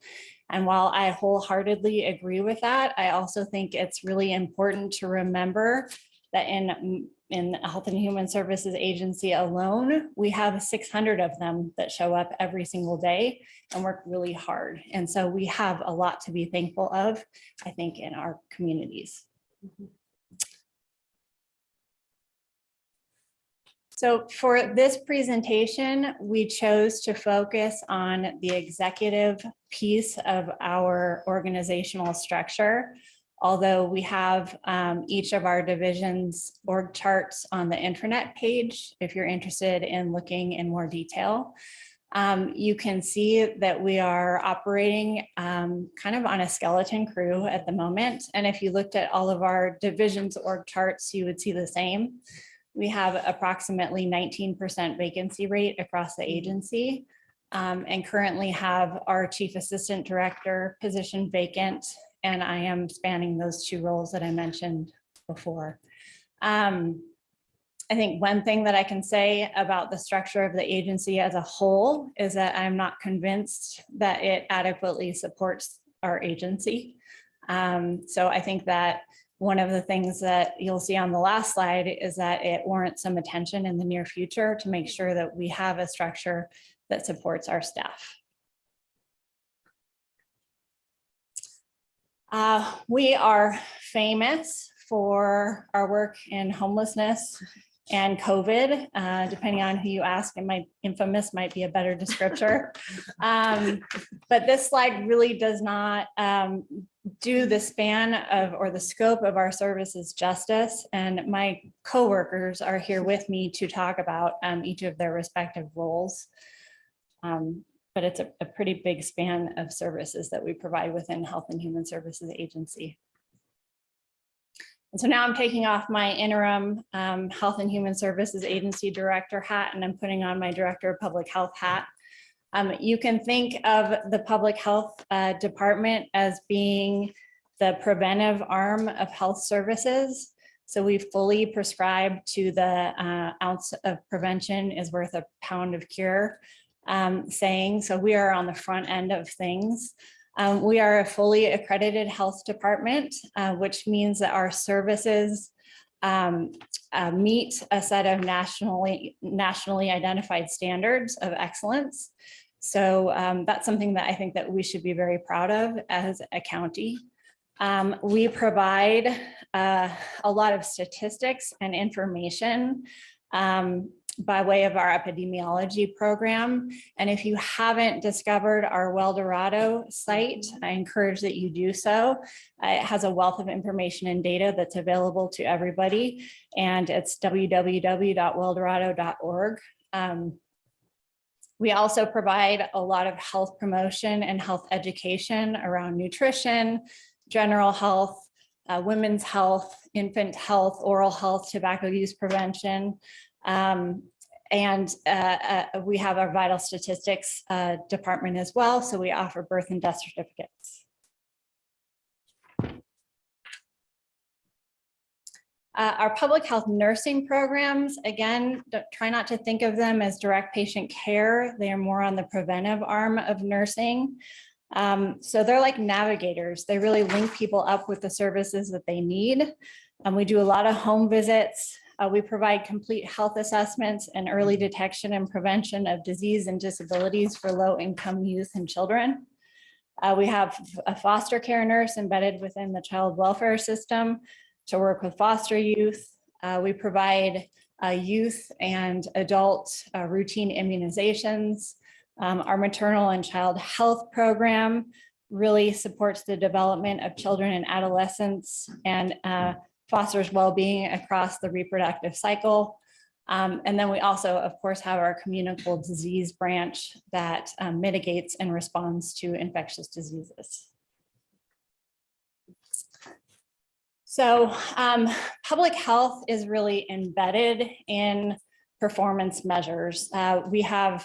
And while I wholeheartedly agree with that, I also think it's really important to remember that in the Health and Human Services Agency alone, we have 600 of them that show up every single day and work really hard. And so we have a lot to be thankful of, I think, in our communities. So for this presentation, we chose to focus on the executive piece of our organizational structure. Although we have each of our divisions org charts on the intranet page, if you're interested in looking in more detail. You can see that we are operating kind of on a skeleton crew at the moment. And if you looked at all of our divisions org charts, you would see the same. We have approximately 19% vacancy rate across the agency, and currently have our chief assistant director position vacant. And I am spanning those two roles that I mentioned before. I think one thing that I can say about the structure of the agency as a whole is that I'm not convinced that it adequately supports our agency. So I think that one of the things that you'll see on the last slide is that it warrants some attention in the near future to make sure that we have a structure that supports our staff. We are famous for our work in homelessness and COVID, depending on who you ask, and my infamous might be a better descriptor. But this slide really does not do the span of or the scope of our services justice. And my coworkers are here with me to talk about each of their respective roles. But it's a pretty big span of services that we provide within Health and Human Services Agency. And so now I'm taking off my interim Health and Human Services Agency Director hat, and I'm putting on my Director of Public Health hat. You can think of the Public Health Department as being the preventive arm of health services. So we fully prescribe to the ounce of prevention is worth a pound of cure saying. So we are on the front end of things. We are a fully accredited health department, which means that our services meet a set of nationally identified standards of excellence. So that's something that I think that we should be very proud of as a county. We provide a lot of statistics and information by way of our epidemiology program. And if you haven't discovered our Weldorado site, I encourage that you do so. It has a wealth of information and data that's available to everybody, and it's www.weldorado.org. We also provide a lot of health promotion and health education around nutrition, general health, women's health, infant health, oral health, tobacco use prevention. And we have our vital statistics department as well. So we offer birth and death certificates. Our public health nursing programs, again, try not to think of them as direct patient care. They are more on the preventive arm of nursing. So they're like navigators. They really link people up with the services that they need. We do a lot of home visits. We provide complete health assessments and early detection and prevention of disease and disabilities for low-income youth and children. We have a foster care nurse embedded within the child welfare system to work with foster youth. We provide youth and adult routine immunizations. Our maternal and child health program really supports the development of children and adolescents and fosters well-being across the reproductive cycle. And then we also, of course, have our communicable disease branch that mitigates and responds to infectious diseases. So public health is really embedded in performance measures. We have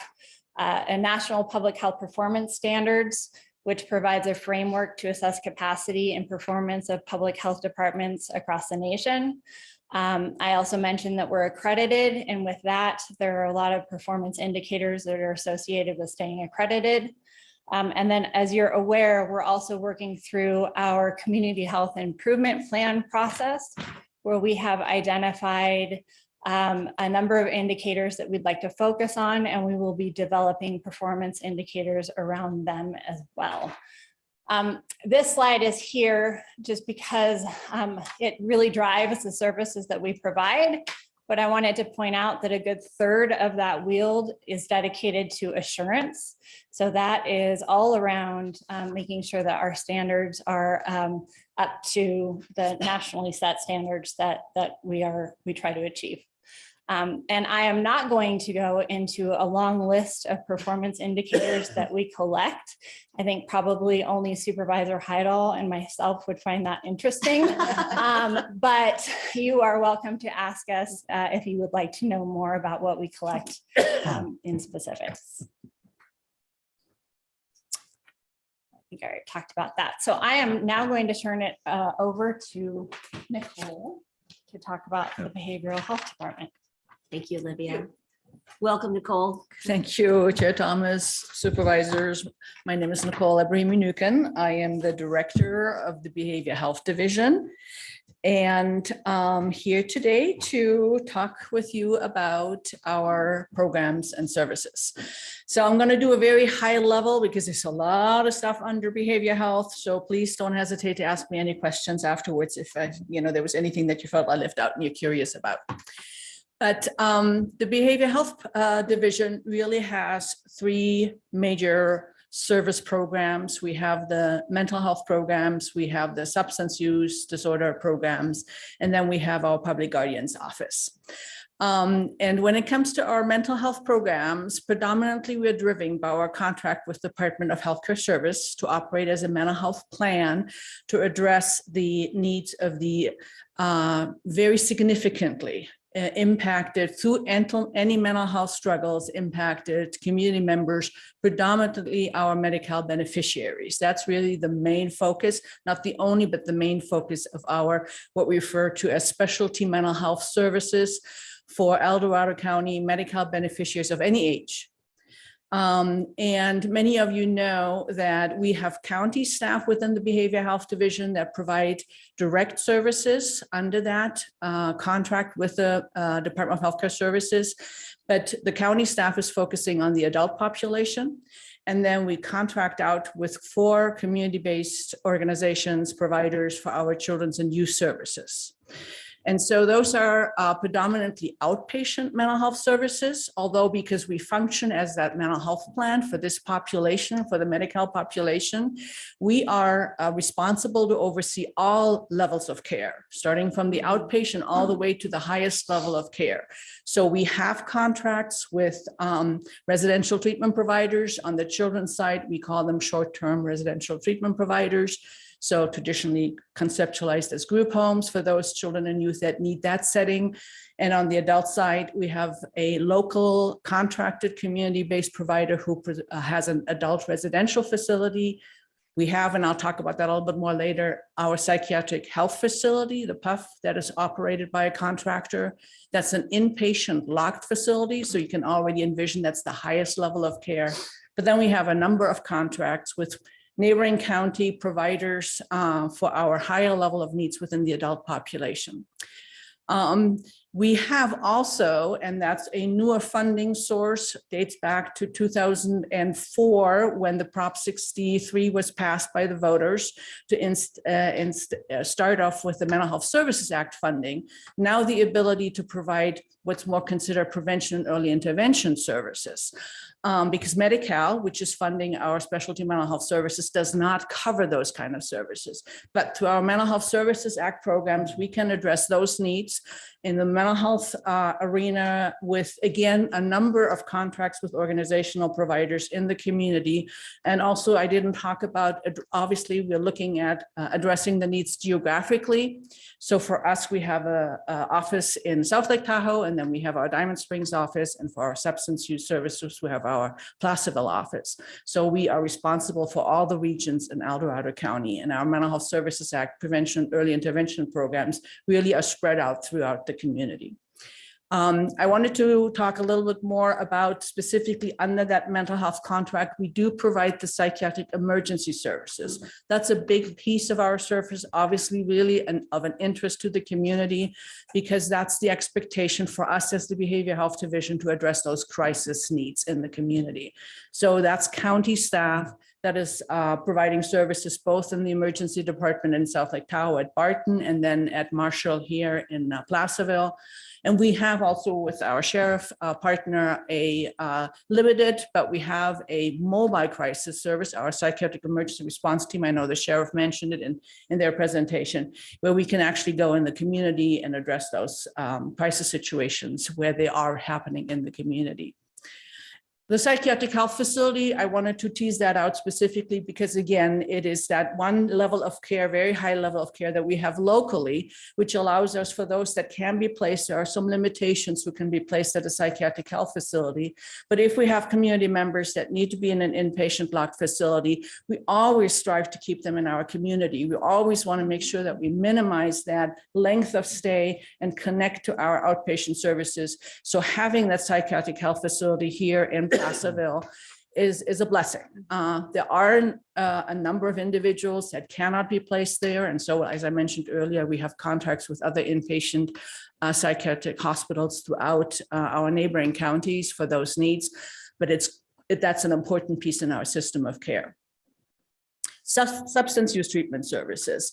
a national public health performance standards, which provides a framework to assess capacity and performance of public health departments across the nation. I also mentioned that we're accredited, and with that, there are a lot of performance indicators that are associated with staying accredited. And then, as you're aware, we're also working through our community health improvement plan process, where we have identified a number of indicators that we'd like to focus on, and we will be developing performance indicators around them as well. This slide is here just because it really drives the services that we provide, but I wanted to point out that a good third of that wheel is dedicated to assurance. So that is all around making sure that our standards are up to the nationally set standards that we try to achieve. And I am not going to go into a long list of performance indicators that we collect. I think probably only Supervisor Heidel and myself would find that interesting. But you are welcome to ask us if you would like to know more about what we collect in specifics. I think I already talked about that. So I am now going to turn it over to Nicole to talk about the Behavioral Health Department. Thank you, Olivia. Welcome, Nicole. Thank you, Chair Thomas, supervisors. My name is Nicole Abrahimi-Nukin. I am the Director of the Behavior Health Division. And here today to talk with you about our programs and services. So I'm going to do a very high level because there's a lot of stuff under behavior health. So please don't hesitate to ask me any questions afterwards if there was anything that you felt I left out and you're curious about. But the Behavior Health Division really has three major service programs. We have the mental health programs, we have the substance use disorder programs, and then we have our public guardian's office. And when it comes to our mental health programs, predominantly we're driven by our contract with the Department of Healthcare Service to operate as a mental health plan to address the needs of the very significantly impacted through any mental health struggles impacted community members, predominantly our Medi-Cal beneficiaries. That's really the main focus, not the only, but the main focus of our, what we refer to as specialty mental health services for El Dorado County Medi-Cal beneficiaries of any age. And many of you know that we have county staff within the Behavior Health Division that provide direct services under that contract with the Department of Healthcare Services. But the county staff is focusing on the adult population. And then we contract out with 4 community-based organizations, providers for our children's and youth services. And so those are predominantly outpatient mental health services, although because we function as that mental health plan for this population, for the Medi-Cal population, we are responsible to oversee all levels of care, starting from the outpatient all the way to the highest level of care. So we have contracts with residential treatment providers. On the children's side, we call them short-term residential treatment providers. So traditionally conceptualized as group homes for those children and youth that need that setting. And on the adult side, we have a local contracted community-based provider who has an adult residential facility. We have, and I'll talk about that a little bit more later, our psychiatric health facility, the PUF, that is operated by a contractor. That's an inpatient locked facility. So you can already envision that's the highest level of care. But then we have a number of contracts with neighboring county providers for our higher level of needs within the adult population. We have also, and that's a newer funding source, dates back to 2004 when the Prop 63 was passed by the voters to start off with the Mental Health Services Act funding. Now the ability to provide what's more considered prevention and early intervention services. Because Medi-Cal, which is funding our specialty mental health services, does not cover those kind of services. But through our Mental Health Services Act programs, we can address those needs in the mental health arena with, again, a number of contracts with organizational providers in the community. And also, I didn't talk about, obviously, we're looking at addressing the needs geographically. So for us, we have an office in South Lake Tahoe, and then we have our Diamond Springs office. And for our substance use services, we have our Placerville office. So we are responsible for all the regions in El Dorado County, and our Mental Health Services Act prevention, early intervention programs really are spread out throughout the community. I wanted to talk a little bit more about specifically under that mental health contract, we do provide the psychiatric emergency services. That's a big piece of our service, obviously really of an interest to the community, because that's the expectation for us as the Behavior Health Division to address those crisis needs in the community. So that's county staff that is providing services both in the emergency department in South Lake Tahoe at Barton and then at Marshall here in Placerville. And we have also with our sheriff partner a limited, but we have a mobile crisis service, our psychiatric emergency response team. I know the sheriff mentioned it in their presentation, where we can actually go in the community and address those crisis situations where they are happening in the community. The psychiatric health facility, I wanted to tease that out specifically because again, it is that one level of care, very high level of care that we have locally, which allows us for those that can be placed, there are some limitations who can be placed at a psychiatric health facility. But if we have community members that need to be in an inpatient block facility, we always strive to keep them in our community. We always want to make sure that we minimize that length of stay and connect to our outpatient services. So having that psychiatric health facility here in Placerville is a blessing. There are a number of individuals that cannot be placed there. And so, as I mentioned earlier, we have contracts with other inpatient psychiatric hospitals throughout our neighboring counties for those needs. But that's an important piece in our system of care. Substance use treatment services.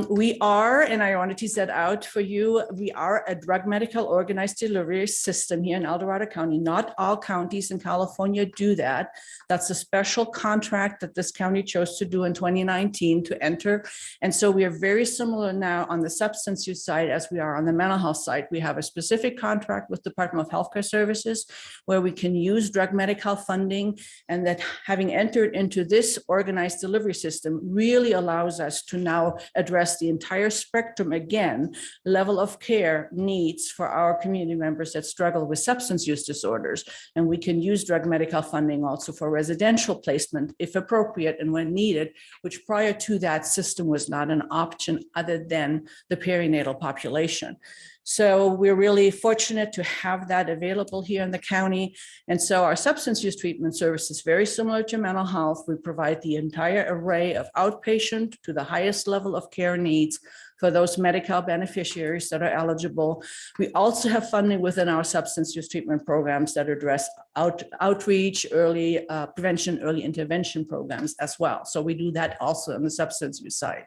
We are, and I want to tease that out for you, we are a drug medical organized delivery system here in El Dorado County. Not all counties in California do that. That's a special contract that this county chose to do in 2019 to enter. And so we are very similar now on the substance use side as we are on the mental health side. We have a specific contract with Department of Healthcare Services where we can use drug medical funding, and that having entered into this organized delivery system really allows us to now address the entire spectrum, again, level of care needs for our community members that struggle with substance use disorders. And we can use drug medical funding also for residential placement if appropriate and when needed, which prior to that system was not an option other than the perinatal population. So we're really fortunate to have that available here in the county. And so our substance use treatment service is very similar to mental health. We provide the entire array of outpatient to the highest level of care needs for those medical beneficiaries that are eligible. We also have funding within our substance use treatment programs that address outreach, early prevention, early intervention programs as well. So we do that also on the substance use side.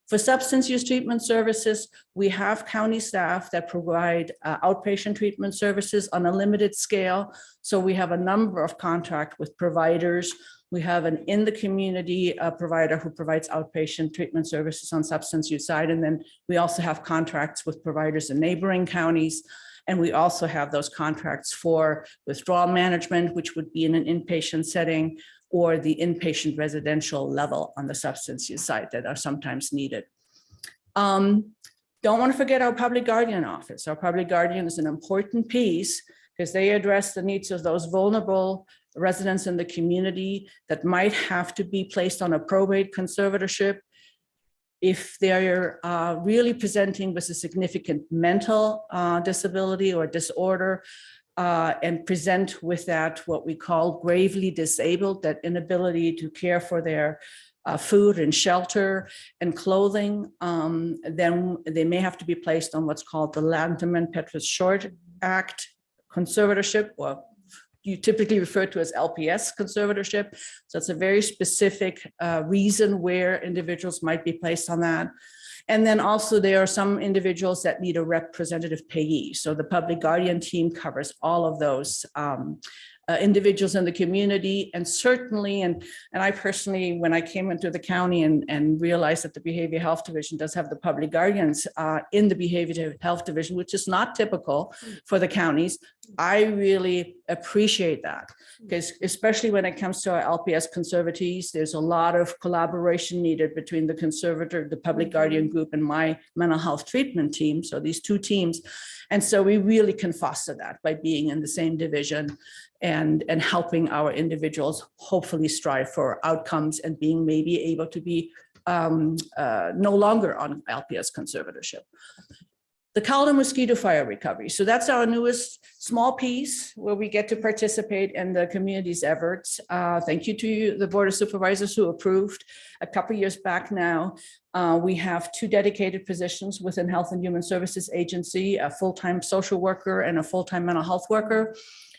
For substance use treatment services, we have county staff that provide outpatient treatment services on a limited scale. So we have a number of contracts with providers. We have an in the community provider who provides outpatient treatment services on substance use side. And then we also have contracts with providers in neighboring counties. And we also have those contracts for withdrawal management, which would be in an inpatient setting, or the inpatient residential level on the substance use side that are sometimes needed. Don't want to forget our public guardian office. Our public guardian is an important piece because they address the needs of those vulnerable residents in the community that might have to be placed on a probate conservatorship if they're really presenting with a significant mental disability or disorder. And present with that what we call gravely disabled, that inability to care for their food and shelter and clothing, then they may have to be placed on what's called the Lanterman-Petrus-Short Act conservatorship, or you typically refer to as LPS conservatorship. So it's a very specific reason where individuals might be placed on that. And then also there are some individuals that need a representative payee. So the public guardian team covers all of those individuals in the community. And certainly, and I personally, when I came into the county and realized that the Behavioral Health Division does have the public guardians in the Behavioral Health Division, which is not typical for the counties, I really appreciate that, because especially when it comes to our LPS conservatees, there's a lot of collaboration needed between the conservator, the public guardian group, and my mental health treatment team. So these two teams. And so we really can foster that by being in the same division and helping our individuals hopefully strive for outcomes and being maybe able to be no longer on LPS conservatorship. The cold and mosquito fire recovery. So that's our newest small piece where we get to participate in the community's efforts. Thank you to you, the Board of Supervisors, who approved a couple years back now. We have 2 dedicated positions within Health and Human Services Agency, a full-time social worker and a full-time mental health worker.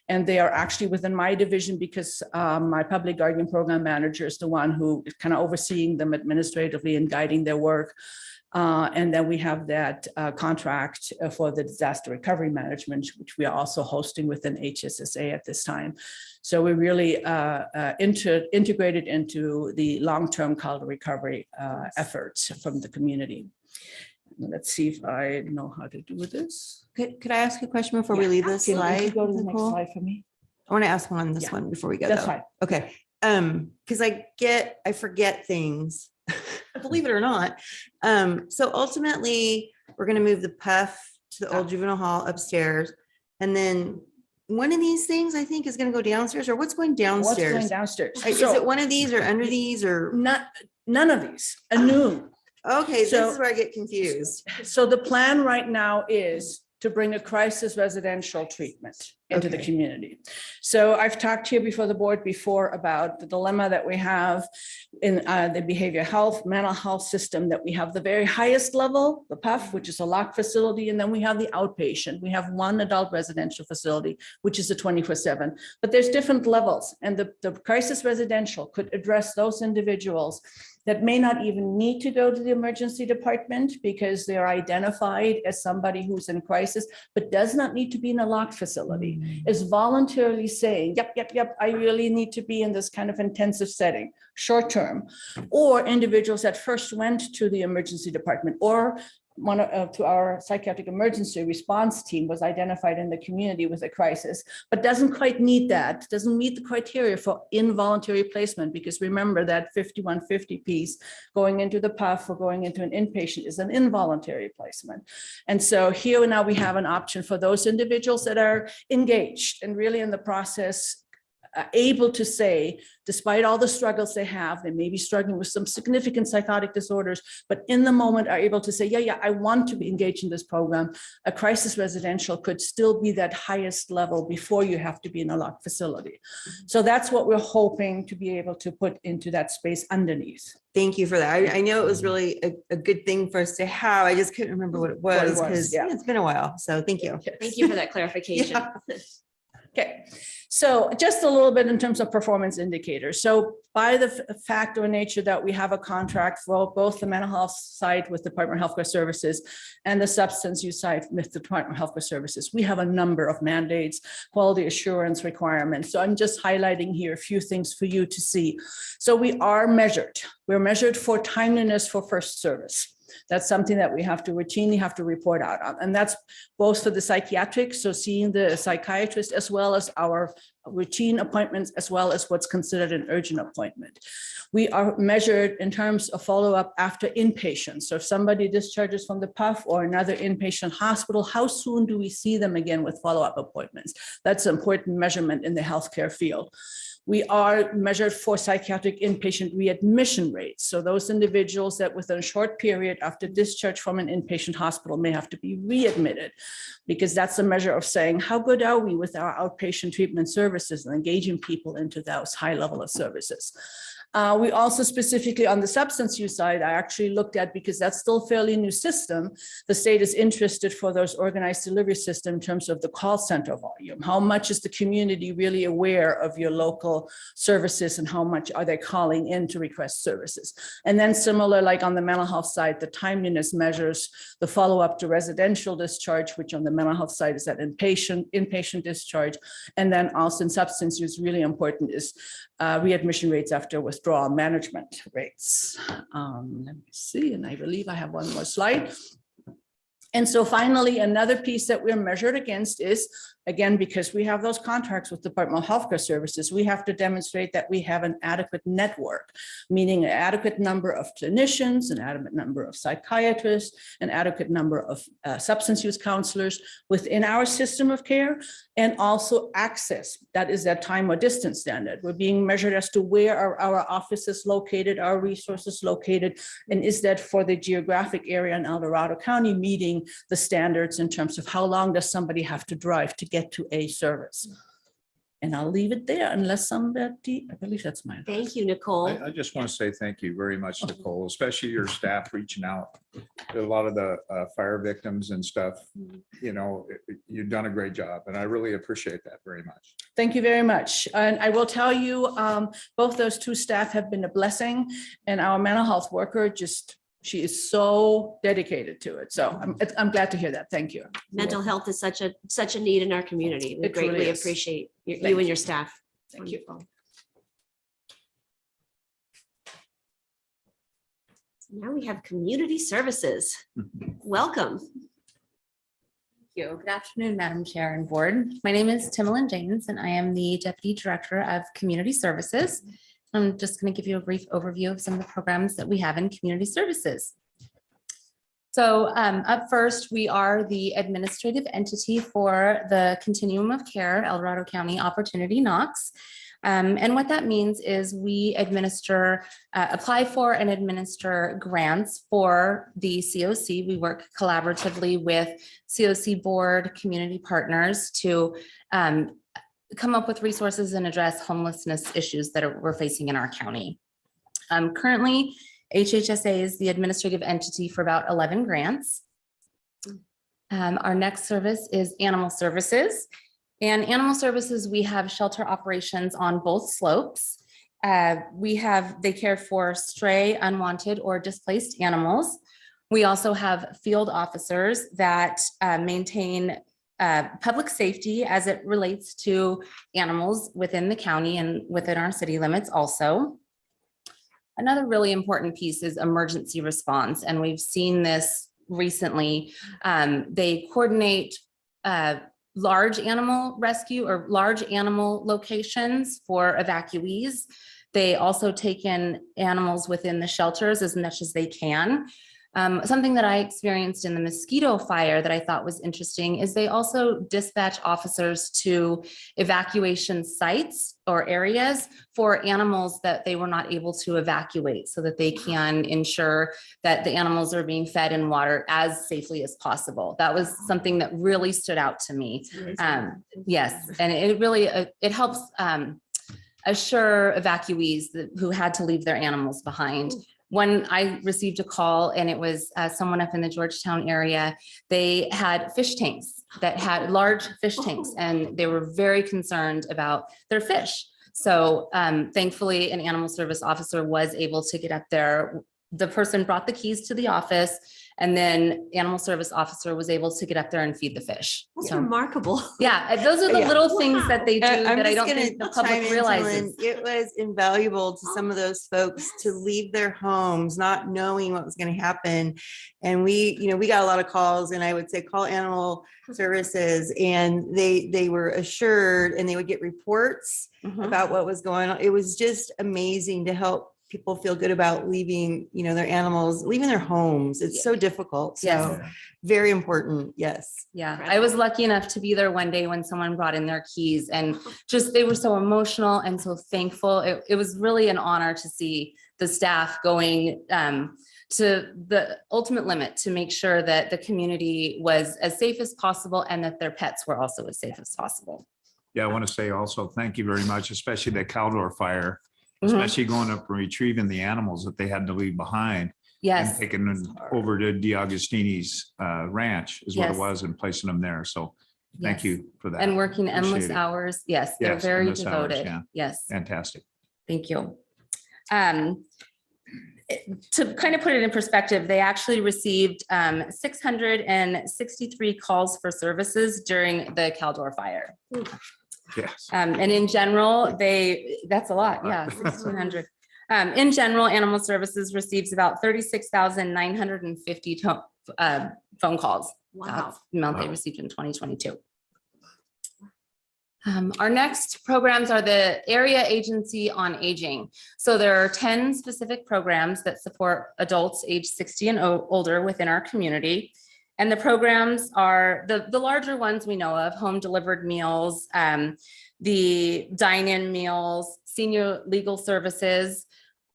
And they are actually within my division because my public guardian program manager is the one who is kind of overseeing them administratively and guiding their work. And then we have that contract for the disaster recovery management, which we are also hosting within HSSA at this time. So we're really integrated into the long-term call recovery efforts from the community. Let's see if I know how to do this. Could I ask a question before we leave this Can you slide? go to the next Nicole? slide for me? I want to ask one on this Yeah. one before we go. That's though. fine. Okay. Because I forget things, believe it or not. So ultimately, we're going to move the PUF to the old juvenile hall upstairs. And then one of these things I think is going to go downstairs, or what's going downstairs? What's going downstairs? Is it one of these or under these or? None of these, a new. Okay, So- this is where I get confused. So the plan right now is to bring a crisis residential treatment into the Okay. community. So I've talked here before the board before about the dilemma that we have in the behavioral health, mental health system, that we have the very highest level, the PUF, which is a locked facility, and then we have the outpatient. We have one adult residential facility, which is a 24/7. But there's different levels, and the crisis residential could address those individuals that may not even need to go to the emergency department because they're identified as somebody who's in crisis, but does not need to be in a locked facility, is voluntarily saying, yep, I really need to be in this kind of intensive setting, short term, or individuals that first went to the emergency department, or one to our psychiatric emergency response team was identified in the community with a crisis, but doesn't quite need that, doesn't meet the criteria for involuntary placement, because remember that 5150 piece going into the PUF or going into an inpatient is an involuntary placement. And so here now we have an option for those individuals that are engaged and really in the process, able to say, despite all the struggles they have, they may be struggling with some significant psychotic disorders, but in the moment are able to say, yeah, I want to be engaged in this program. A crisis residential could still be that highest level before you have to be in a locked facility. So that's what we're hoping to be able to put into that space underneath. Thank you for that. I know it was really a good thing for us to have. I just couldn't remember what it was because yeah. it's been a while. So thank you. Thank you for that clarification. Okay, so just a little bit in terms of performance indicators. So by the fact or nature that we have a contract for both the mental health side with Department of Healthcare Services and the substance use side with the Department of Healthcare Services, we have a number of mandates, quality assurance requirements. So I'm just highlighting here a few things for you to see. So we are measured. We're measured for timeliness for first service. That's something that we have to routinely report out on. And that's both for the psychiatric, so seeing the psychiatrist, as well as our routine appointments, as well as what's considered an urgent appointment. We are measured in terms of follow-up after inpatient. So if somebody discharges from the PUF or another inpatient hospital, how soon do we see them again with follow-up appointments? That's an important measurement in the healthcare field. We are measured for psychiatric inpatient readmission rates. So those individuals that within a short period after discharge from an inpatient hospital may have to be readmitted, because that's a measure of saying, how good are we with our outpatient treatment services and engaging people into those high level of services. We also specifically on the substance use side, I actually looked at, because that's still a fairly new system, the state is interested for those organized delivery system in terms of the call center volume. How much is the community really aware of your local services and how much are they calling in to request services? And then similar, like on the mental health side, the timeliness measures, the follow-up to residential discharge, which on the mental health side is that inpatient discharge. And then also in substance use, really important is readmission rates after withdrawal management rates. Let me see, and I believe I have one more slide. And so finally, another piece that we're measured against is, again, because we have those contracts with the Department of Healthcare Services, we have to demonstrate that we have an adequate network, meaning an adequate number of clinicians, an adequate number of psychiatrists, an adequate number of substance use counselors within our system of care, and also access. That is that time or distance standard. We're being measured as to where are our offices located, our resources located, and is that for the geographic area in El Dorado County meeting the standards in terms of how long does somebody have to drive to get to a service. And I'll leave it there unless somebody, I believe that's mine. Thank you, Nicole. I just want to say thank you very much, Nicole, especially your staff reaching out to a lot of the fire victims and stuff. You know, you've done a great job, and I really appreciate that very much. Thank you very much. And I will tell you, both those two staff have been a blessing, and our mental health worker she is so dedicated to it. So I'm glad to hear that. Thank you. Mental health is such a need in our community. We It truly greatly is. appreciate you Thank and you. your staff. Thank you. Wonderful. Now we have community services. Welcome. Thank you. Good afternoon, Madam Chair and Board. My name is Timolyn James, and I am the Deputy Director of Community Services. I'm just going to give you a brief overview of some of the programs that we have in community services. So up first, we are the administrative entity for the Continuum of Care, El Dorado County Opportunity Knox. And what that means is we administer, apply for and administer grants for the COC. We work collaboratively with COC board community partners to come up with resources and address homelessness issues that we're facing in our county. Currently, HHSA is the administrative entity for about 11 grants. Our next service is animal services. And animal services, we have shelter operations on both slopes. They care for stray, unwanted, or displaced animals. We also have field officers that maintain public safety as it relates to animals within the county and within our city limits also. Another really important piece is emergency response, and we've seen this recently. They coordinate large animal rescue or large animal locations for evacuees. They also take in animals within the shelters as much as they can. Something that I experienced in the mosquito fire that I thought was interesting is they also dispatch officers to evacuation sites or areas for animals that they were not able to evacuate so that they can ensure that the animals are being fed and watered as safely as possible. That was something that really stood out to me. Yes, and it really, it helps assure evacuees who had to leave their animals behind. When I received a call and it was someone up in the Georgetown area, they had fish tanks that had large fish tanks, and they were very concerned about their fish. So thankfully, an animal service officer was able to get up there. The person brought the keys to the office, and then animal service officer was able to get up there and feed the fish. That's So remarkable. yeah, those are the Yeah. little things that they do I'm that I just don't gonna think the chime public in, realizes. Dylan. It was invaluable to some of those folks to leave their homes, not knowing what was going to happen. And we got a lot of calls, and I would say call animal services, and they were assured, and they would get reports about what was going on. It was just amazing to help people feel good about leaving, their animals, leaving their homes. It's so difficult. So Yes. very important. Yes. Yeah, I was lucky enough to be there one day when someone brought in their keys, and just they were so emotional and so thankful. It was really an honor to see the staff going to the ultimate limit to make sure that the community was as safe as possible and that their pets were also as safe as possible. Yeah, I want to say also, thank you very much, especially the Caldor fire, Mhm. especially going up and retrieving the animals that they had to leave behind. Yes. And taking them over to DeAugustini's ranch is what Yes. it was, and placing them there. So thank Yes. you for that. And working endless Appreciate it. hours. Yes, they're Yes, very endless hours, devoted. yeah. Yes. Fantastic. Thank you. To kind of put it in perspective, they actually received 663 calls for services during the Caldor fire. Yes. And in general, that's a lot, yeah, 1,600. In general, animal services receives about 36,950 phone calls. Wow. That's the amount they Wow. received in 2022. Our next programs are the Area Agency on Aging. So there are 10 specific programs that support adults age 60 and older within our community. And the programs are the larger ones we know of: home delivered meals, the dine-in meals, senior legal services.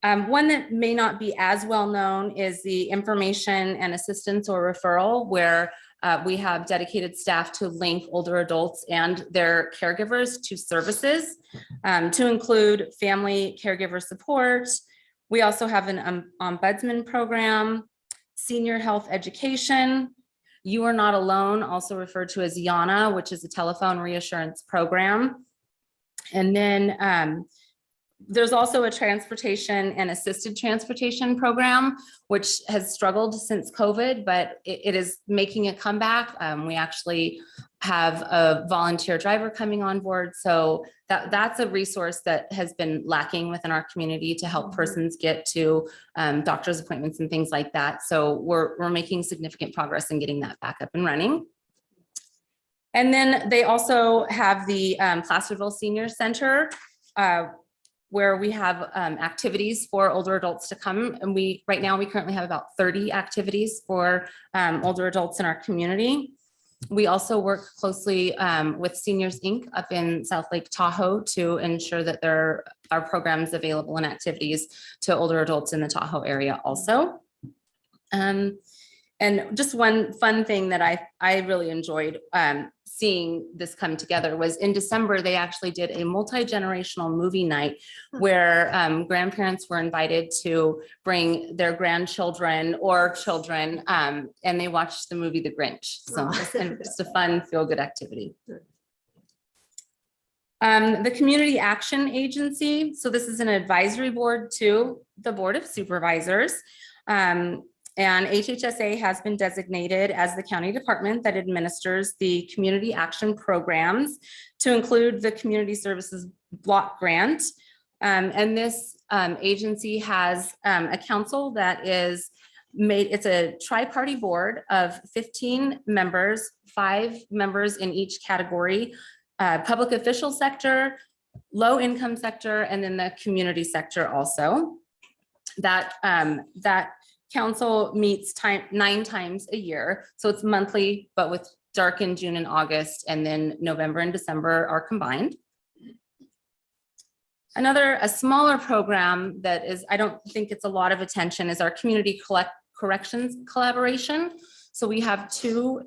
One that may not be as well known is the information and assistance or referral, where We have dedicated staff to link older adults and their caregivers to services, to include family caregiver support. We also have an ombudsman program, senior health education. You Are Not Alone, also referred to as YANA, which is a telephone reassurance program. And then there's also a transportation and assisted transportation program, which has struggled since COVID, but it is making a comeback. We actually have a volunteer driver coming on board. So that's a resource that has been lacking within our community to help persons get to doctor's appointments and things like that. So we're making significant progress in getting that back up and running. And then they also have the Placerville Senior Center, where we have activities for older adults to come. And right now we currently have about 30 activities for older adults in our community. We also work closely with Seniors Inc. up in South Lake Tahoe to ensure that there are programs available and activities to older adults in the Tahoe area also. And just one fun thing that I really enjoyed seeing this come together was in December, they actually did a multi-generational movie night where grandparents were invited to bring their grandchildren or children, and they watched the movie The Grinch. So just a fun feel-good activity. The Community Action Agency. So this is an advisory board to the Board of Supervisors. And HHSA has been designated as the county department that administers the community action programs, to include the Community Services Block Grant. And this agency has a council that is it's a tri-party board of 15 members, 5 members in each category, public official sector, low income sector, and then the community sector also. That council meets 9 times a year. So it's monthly, but with dark in June and August, and then November and December are combined. A smaller program that is, I don't think it's a lot of attention, is our community corrections collaboration. So we have 2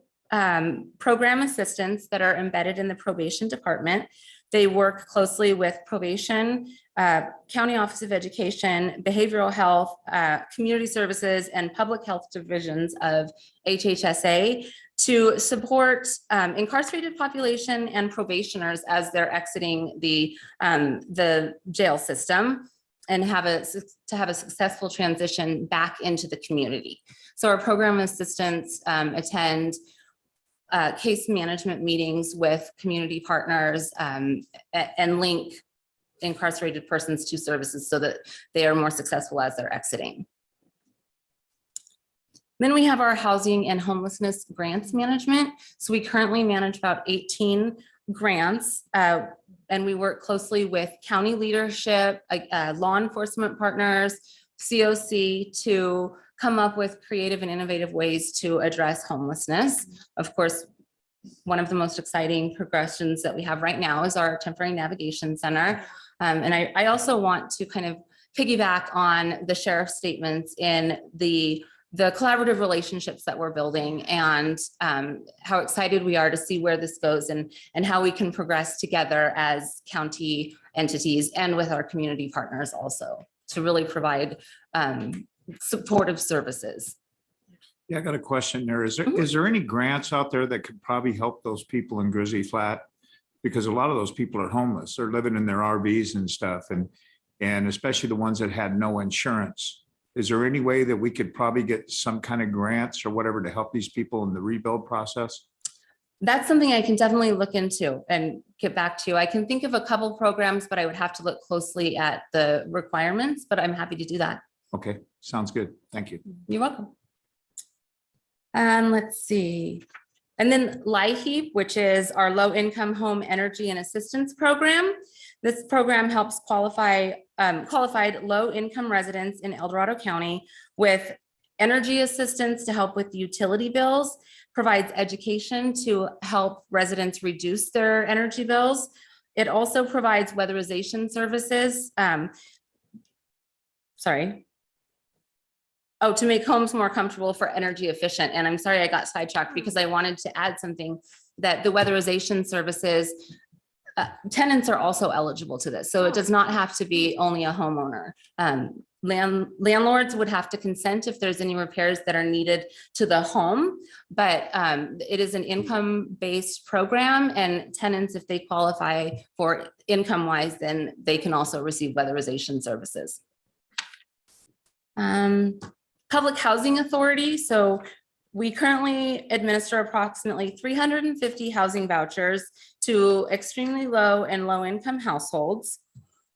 program assistants that are embedded in the probation department. They work closely with probation, County Office of Education, behavioral health, community services, and public health divisions of HHSA to support incarcerated population and probationers as they're exiting the jail system, and to have a successful transition back into the community. So our program assistants attend case management meetings with community partners and link incarcerated persons to services so that they are more successful as they're exiting. Then we have our housing and homelessness grants management. So we currently manage about 18 grants, and we work closely with county leadership, law enforcement partners, COC, to come up with creative and innovative ways to address homelessness. Of course, one of the most exciting progressions that we have right now is our temporary navigation center. And I also want to kind of piggyback on the sheriff's statements in the collaborative relationships that we're building, and how excited we are to see where this goes, and how we can progress together as county entities and with our community partners also to really provide supportive services. Yeah, I got a question there. Is there any grants out there that could probably help those people in Grizzly Flat? Because a lot of those people are homeless. They're living in their RVs and stuff, and especially the ones that had no insurance. Is there any way that we could probably get some kind of grants or whatever to help these people in the rebuild process? That's something I can definitely look into and get back to you. I can think of a couple programs, but I would have to look closely at the requirements, but I'm happy to do that. Okay, sounds good. Thank you. You're welcome. Let's see. And then LIHEAP, which is our low income home energy and assistance program. This program helps qualified low income residents in El Dorado County with energy assistance to help with utility bills, provides education to help residents reduce their energy bills. It also provides weatherization services. Oh, to make homes more comfortable for energy efficient. And I'm sorry I got sidetracked because I wanted to add something that the weatherization services, tenants are also eligible to this. So it does not have to be only a homeowner. Landlords would have to consent if there's any repairs that are needed to the home, but it is an income-based program, and tenants, if they qualify for income-wise, then they can also receive weatherization services. Public Housing Authority. So we currently administer approximately 350 housing vouchers to extremely low and low income households.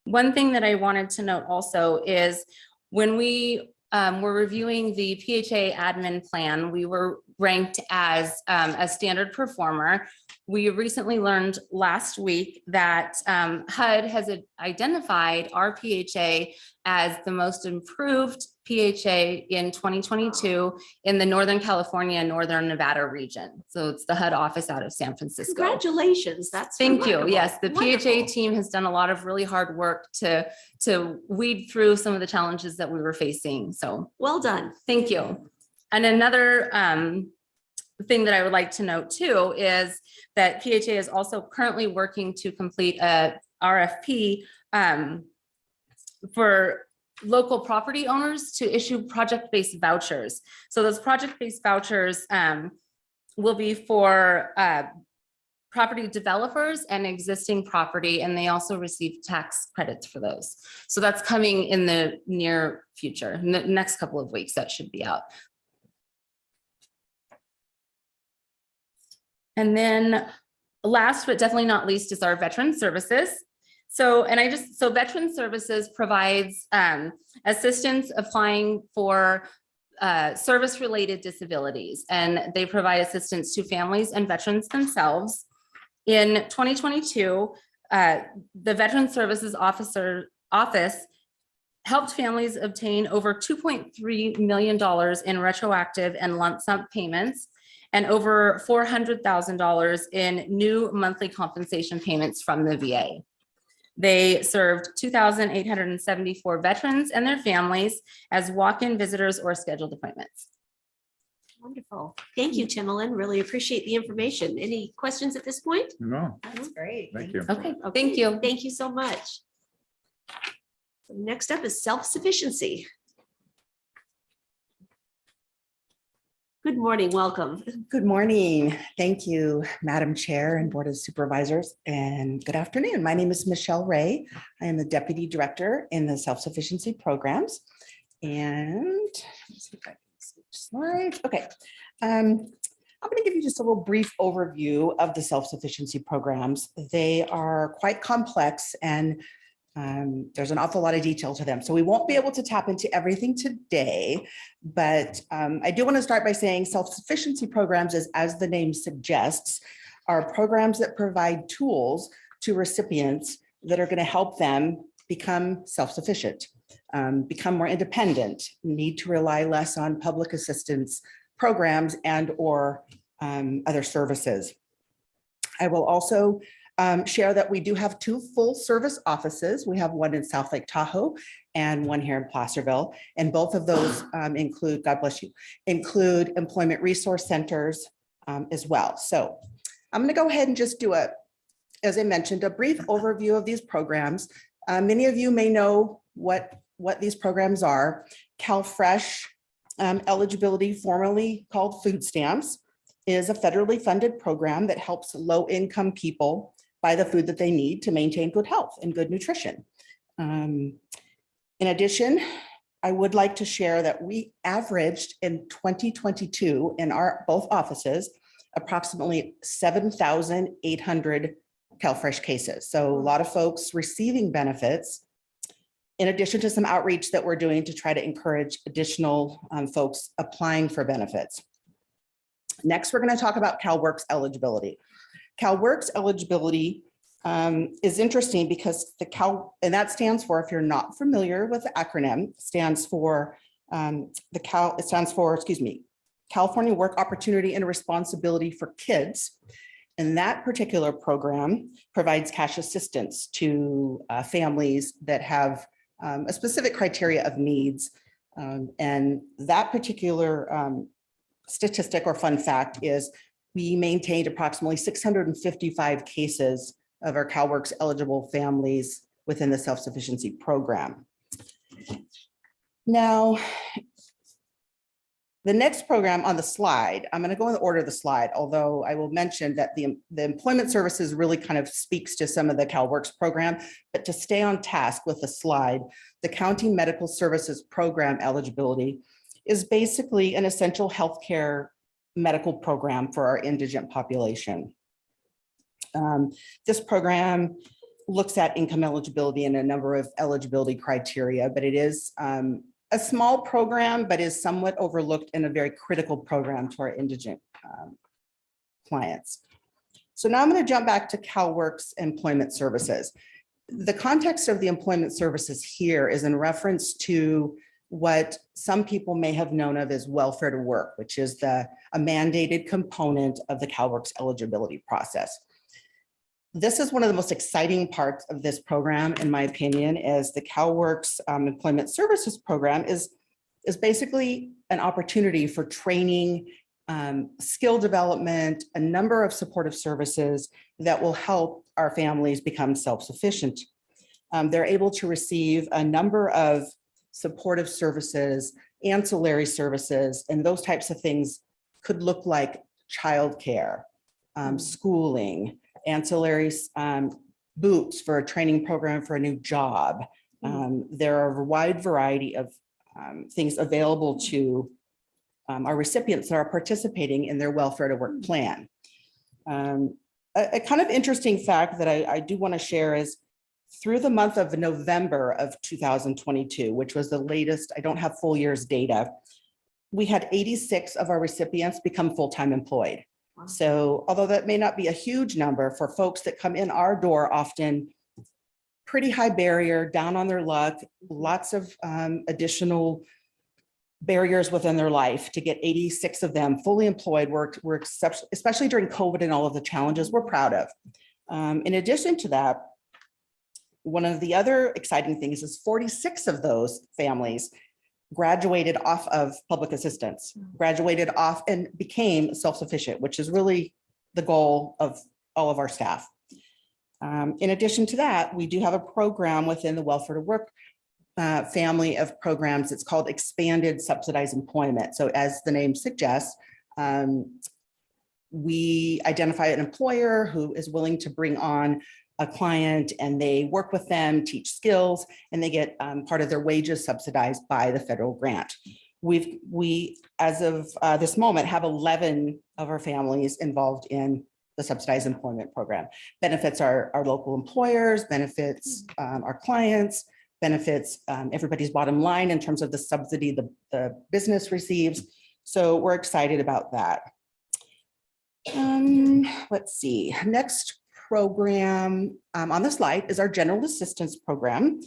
One thing that I wanted to note also is when we were reviewing the PHA admin plan, we were ranked as a standard performer. We recently learned last week that HUD has identified our PHA as the most improved PHA in 2022 in the Northern California, Northern Nevada region. So it's the HUD office out of San Francisco. Congratulations. That's Thank you. remarkable. Yes, the Wonderful. PHA team has done a lot of really hard work to weed through some of the challenges that we were facing. So well done. Thank you. And another thing that I would like to note too is that PHA is also currently working to complete a RFP for local property owners to issue project-based vouchers. So those project-based vouchers will be for property developers and existing property, and they also receive tax credits for those. So that's coming in the near future, in the next couple of weeks, that should be out. And then last but definitely not least is our veteran services. So veteran services provides assistance applying for service-related disabilities, and they provide assistance to families and veterans themselves. In 2022, the Veteran Services Office helped families obtain over $2.3 million in retroactive and lump sum payments and over $400,000 in new monthly compensation payments from the VA. They served 2,874 veterans and their families as walk-in visitors or scheduled appointments. Wonderful. Thank you, Timolyn. Really appreciate the information. Any questions at this point? No. That's great. Thank you. Okay, thank you. Thank you so much. Next up is self-sufficiency. Good morning, welcome. Good morning. Thank you, Madam Chair and Board of Supervisors, and good afternoon. My name is Michelle Ray. I am the Deputy Director in the Self-Sufficiency Programs. And let's see if I can switch slides. Okay. I'm going to give you just a little brief overview of the self-sufficiency programs. They are quite complex and there's an awful lot of detail to them. So we won't be able to tap into everything today, but I do want to start by saying self-sufficiency programs, as the name suggests, are programs that provide tools to recipients that are going to help them become self-sufficient, become more independent, need to rely less on public assistance programs and or other services. I will also share that we do have 2 full service offices. We have one in South Lake Tahoe and one here in Placerville. And both of those include, God bless you, include employment resource centers as well. So I'm going to go ahead and just do as I mentioned, a brief overview of these programs. Many of you may know what these programs are. CalFresh eligibility, formerly called food stamps, is a federally funded program that helps low-income people buy the food that they need to maintain good health and good nutrition. In addition, I would like to share that we averaged in 2022 in both offices approximately 7,800 CalFresh cases. So a lot of folks receiving benefits, in addition to some outreach that we're doing to try to encourage additional folks applying for benefits. Next, we're going to talk about CalWORKs eligibility. CalWORKs eligibility is interesting because and that stands for, if you're not familiar with the acronym, stands for California Work Opportunity and Responsibility for Kids. And that particular program provides cash assistance to families that have a specific criteria of needs And that particular statistic or fun fact is we maintained approximately 655 cases of our CalWORKs eligible families within the self-sufficiency program. Now, the next program on the slide, I'm going to go in the order of the slide, although I will mention that the employment services really kind of speaks to some of the CalWORKs program, but to stay on task with the slide, the County Medical Services Program eligibility is basically an essential healthcare medical program for our indigent population. This program looks at income eligibility and a number of eligibility criteria, but it is a small program, but is somewhat overlooked in a very critical program to our indigent clients. So now I'm going to jump back to CalWORKs employment services. The context of the employment services here is in reference to what some people may have known of as welfare to work, which is a mandated component of the CalWORKs eligibility process. This is one of the most exciting parts of this program, in my opinion, is the CalWORKs employment services program is basically an opportunity for training, skill development, a number of supportive services that will help our families become self-sufficient. They're able to receive a number of supportive services, ancillary services, and those types of things could look like childcare, schooling, ancillary boots for a training program for a new job. There are a wide variety of things available to our recipients that are participating in their welfare to work plan. A kind of interesting fact that I do want to share is through the month of November of 2022, which was the latest, I don't have full year's data, we had 86 of our recipients become full-time employed. So although that may not be a huge number for folks that come in our door, often pretty high barrier, down on their luck, lots of additional barriers within their life to get 86 of them fully employed, we're especially during COVID and all of the challenges, we're proud of. In addition to that, one of the other exciting things is 46 of those families graduated off of public assistance, graduated off and became self-sufficient, which is really the goal of all of our staff. In addition to that, we do have a program within the welfare to work family of programs. It's called expanded subsidized employment. So as the name suggests, we identify an employer who is willing to bring on a client and they work with them, teach skills, and they get part of their wages subsidized by the federal grant. We, as of this moment, have 11 of our families involved in the subsidized employment program. Benefits our local employers, benefits our clients, benefits everybody's bottom line in terms of the subsidy the business receives. So we're excited about that. Let's see, next program on the slide is our general assistance program.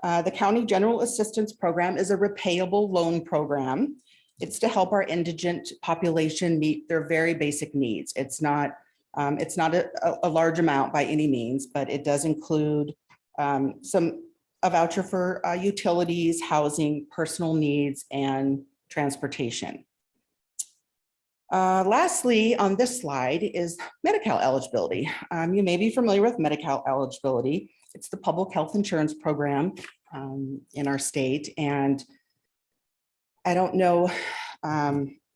The county general assistance program is a repayable loan program. It's to help our indigent population meet their very basic needs. It's not a large amount by any means, but it does include a voucher for utilities, housing, personal needs, and transportation. Lastly, on this slide is Medi-Cal eligibility. You may be familiar with Medi-Cal eligibility. It's the public health insurance program in our state. And I don't know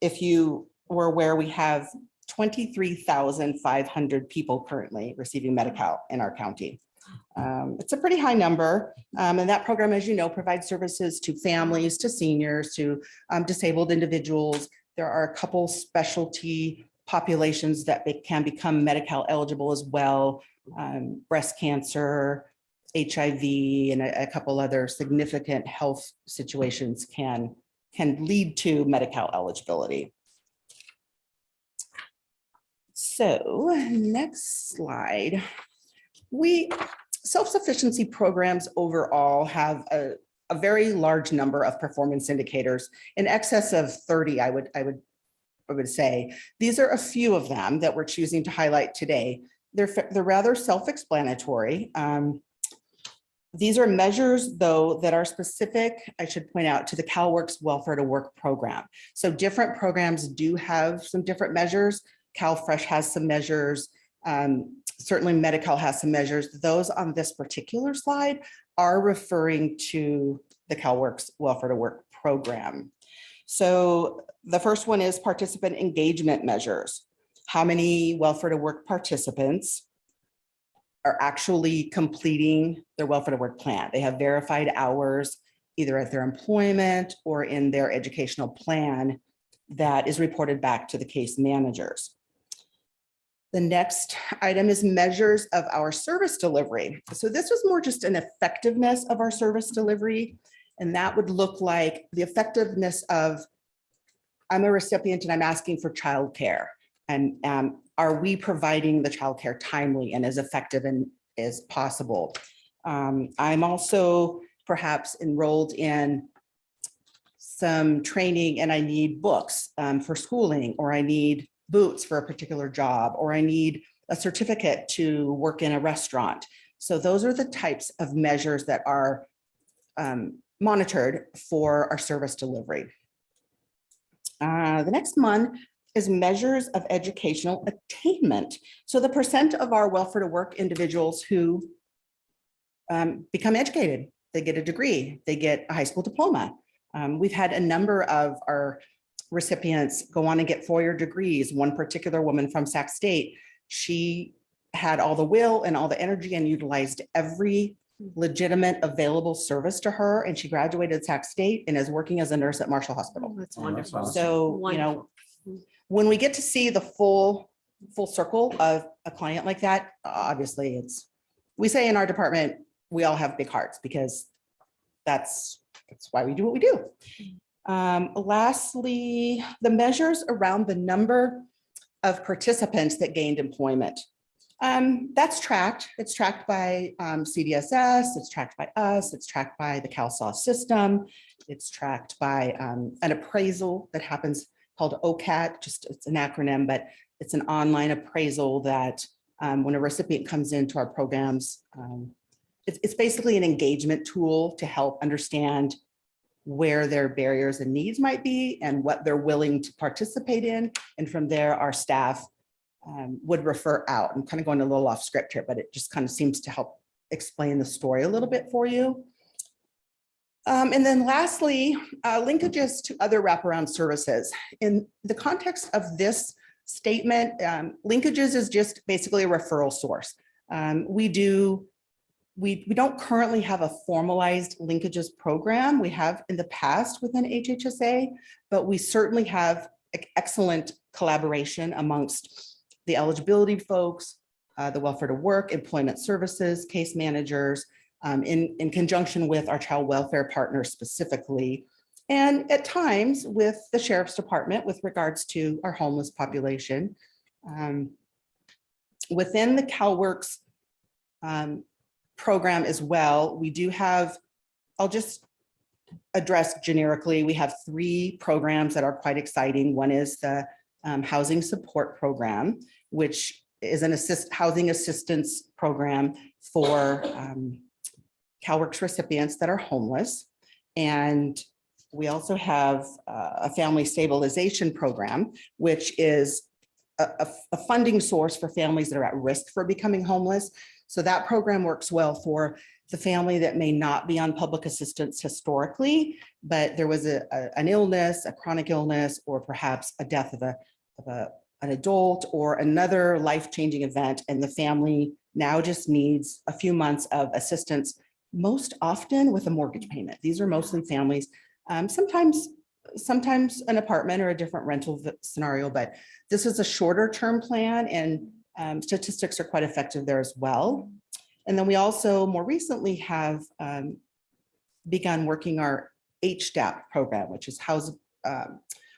if you were aware, we have 23,500 people currently receiving Medi-Cal in our county. It's a pretty high number. And that program, as you know, provides services to families, to seniors, to disabled individuals. There are a couple specialty populations that can become Medi-Cal eligible as well. Breast cancer, HIV, and a couple other significant health situations can lead to Medi-Cal eligibility. So next slide. Self-sufficiency programs overall have a very large number of performance indicators, in excess of 30, I would say. These are a few of them that we're choosing to highlight today. They're rather self-explanatory. These are measures, though, that are specific, I should point out, to the CalWORKs Welfare to Work program. So different programs do have some different measures. CalFresh has some measures. Certainly Medi-Cal has some measures. Those on this particular slide are referring to the CalWORKs Welfare to Work program. So the first one is participant engagement measures. How many welfare to work participants are actually completing their welfare to work plan? They have verified hours either at their employment or in their educational plan that is reported back to the case managers. The next item is measures of our service delivery. So this was more just an effectiveness of our service delivery. And that would look like the effectiveness of, I'm a recipient and I'm asking for childcare. And are we providing the childcare timely and as effective and as possible? I'm also perhaps enrolled in some training and I need books for schooling, or I need boots for a particular job, or I need a certificate to work in a restaurant. So those are the types of measures that are monitored for our service delivery. The next one is measures of educational attainment. So the percent of our welfare to work individuals who become educated, they get a degree, they get a high school diploma. We've had a number of our recipients go on and get 4-year degrees. One particular woman from Sac State, she had all the will and all the energy and utilized every legitimate available service to her. And she graduated Sac State and is working as a nurse at Marshall Hospital. That's wonderful. So, you know, when we get to see the full circle of a client like that, obviously we say in our department, we all have big hearts because that's why we do what we do. Lastly, the measures around the number of participants that gained employment. That's tracked. It's tracked by CDSS, it's tracked by us, it's tracked by the CalSAW system, it's tracked by an appraisal that happens called OCAT, just it's an acronym, but it's an online appraisal that when a recipient comes into our programs, it's basically an engagement tool to help understand where their barriers and needs might be and what they're willing to participate in. And from there, our staff would refer out. I'm kind of going a little off script here, but it just kind of seems to help explain the story a little bit for you. And then lastly, linkages to other wraparound services. In the context of this statement, linkages is just basically a referral source. We don't currently have a formalized linkages program. We have in the past within HHSA, but we certainly have excellent collaboration amongst the eligibility folks, the welfare to work, employment services, case managers, in conjunction with our child welfare partners specifically, and at times with the Sheriff's Department with regards to our homeless population. Within the CalWORKs program as well, we do have, I'll just address generically, we have 3 programs that are quite exciting. One is the housing support program, which is an housing assistance program for CalWORKs recipients that are homeless. And we also have a family stabilization program, which is a funding source for families that are at risk for becoming homeless. So that program works well for the family that may not be on public assistance historically, but there was an illness, a chronic illness, or perhaps a death of an adult or another life-changing event, and the family now just needs a few months of assistance, most often with a mortgage payment. These are mostly families, sometimes an apartment or a different rental scenario, but this is a shorter term plan, and statistics are quite effective there as well. And then we also more recently have begun working our HDAP program, which is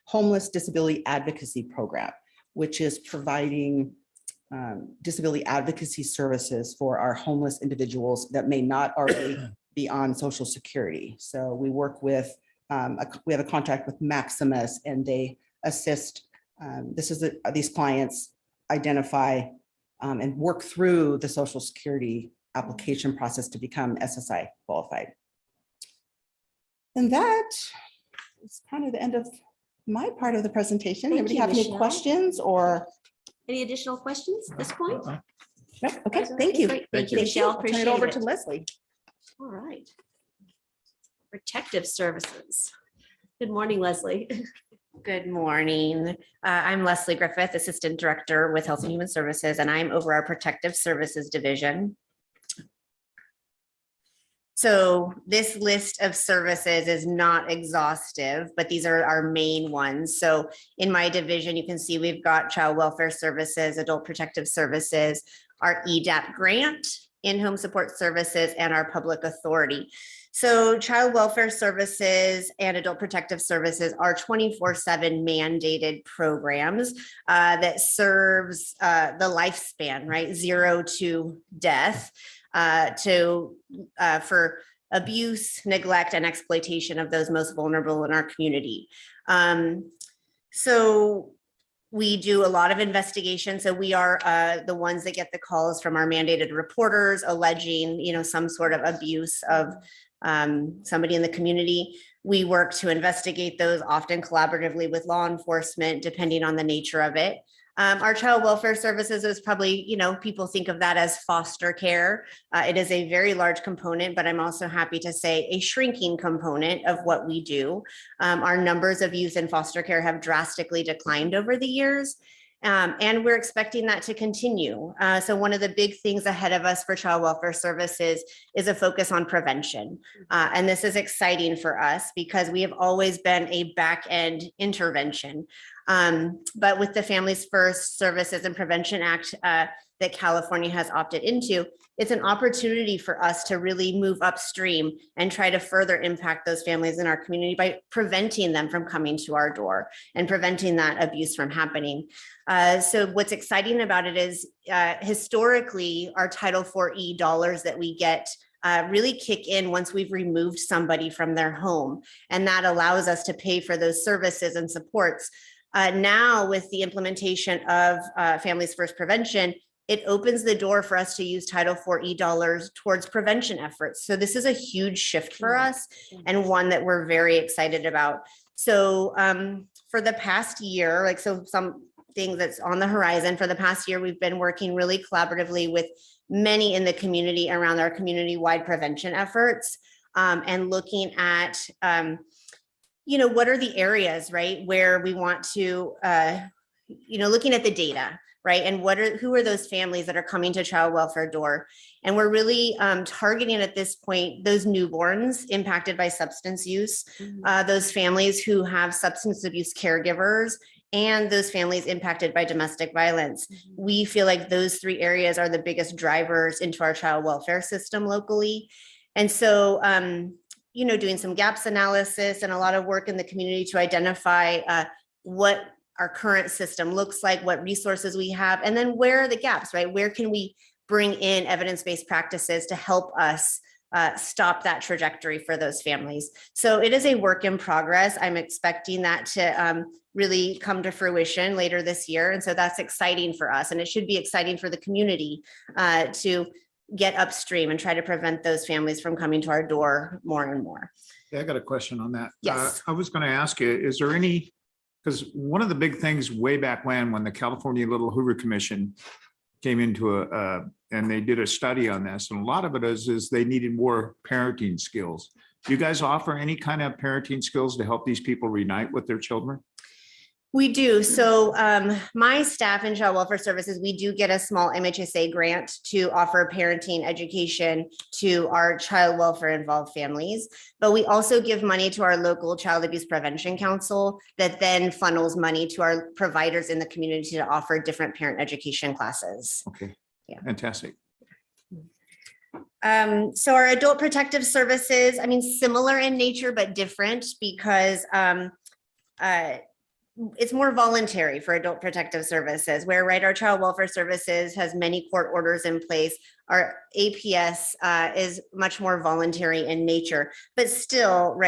Homeless Disability Advocacy Program, which is providing disability advocacy services for our homeless individuals that may not already be on Social Security. So we work with, we have a contract with Maximus, and they assist, these clients identify and work through the Social Security application process to become SSI qualified. And that is kind of the end of my part of the presentation. Thank Anybody you, have any Michelle. questions or? Any additional questions at this point? No? Okay, thank you. Great. Thank you, Michelle. I'll turn Appreciate it over it. to Leslie. All right. Protective Services. Good morning, Leslie. Good morning. I'm Leslie Griffith, Assistant Director with Health and Human Services, and I'm over our Protective Services Division. So this list of services is not exhaustive, but these are our main ones. So in my division, you can see we've got Child Welfare Services, Adult Protective Services, our EDAP grant, in-home support services, and our public authority. So Child Welfare Services and Adult Protective Services are 24/7 mandated programs that serves the lifespan, right? 0 to death for abuse, neglect, and exploitation of those most vulnerable in our community. So we do a lot of investigation. So we are the ones that get the calls from our mandated reporters alleging, some sort of abuse of somebody in the community. We work to investigate those, often collaboratively with law enforcement, depending on the nature of it. Our Child Welfare Services is probably, people think of that as foster care. It is a very large component, but I'm also happy to say a shrinking component of what we do. Our numbers of youth in foster care have drastically declined over the years. And we're expecting that to continue. So one of the big things ahead of us for Child Welfare Services is a focus on prevention. And this is exciting for us because we have always been a back-end intervention. But with the Families First Services and Prevention Act that California has opted into, it's an opportunity for us to really move upstream and try to further impact those families in our community by preventing them from coming to our door and preventing that abuse from happening. So what's exciting about it is historically, our Title IV-E dollars that we get really kick in once we've removed somebody from their home. And that allows us to pay for those services and supports. Now with the implementation of Families First Prevention, it opens the door for us to use Title IV-E dollars towards prevention efforts. So this is a huge shift for us and one that we're very excited about. So for the past year, some things that's on the horizon for the past year, we've been working really collaboratively with many in the community around our community-wide prevention efforts and looking at what are the areas, right, where we want to, looking at the data, right, and who are those families that are coming to child welfare door, and we're really targeting at this point those newborns impacted by substance use, those families who have substance abuse caregivers, and those families impacted by domestic violence. We feel like those three areas are the biggest drivers into our child welfare system locally, and so. Doing some gaps analysis and a lot of work in the community to identify what our current system looks like, what resources we have, and then where are the gaps, right? Where can we bring in evidence-based practices to help us stop that trajectory for those families? So it is a work in progress. I'm expecting that to really come to fruition later this year. And so that's exciting for us. And it should be exciting for the community to get upstream and try to prevent those families from coming to our door more and more. Yeah, I got a question on that. Yes. I was going to ask you, is there any, because one of the big things way back when the California Little Hoover Commission came into and they did a study on this, and a lot of it is they needed more parenting skills. Do you guys offer any kind of parenting skills to help these people reunite with their children? We do. So my staff in Child Welfare Services, we do get a small MHSA grant to offer parenting education to our child welfare involved families. But we also give money to our local Child Abuse Prevention Council that then funnels money to our providers in the community to offer different parent education classes. Okay. Yeah. Fantastic. So our Adult Protective Services, similar in nature, but different because it's more voluntary for Adult Protective Services, where our Child Welfare Services has many court orders in place. Our APS is much more voluntary in nature, but still,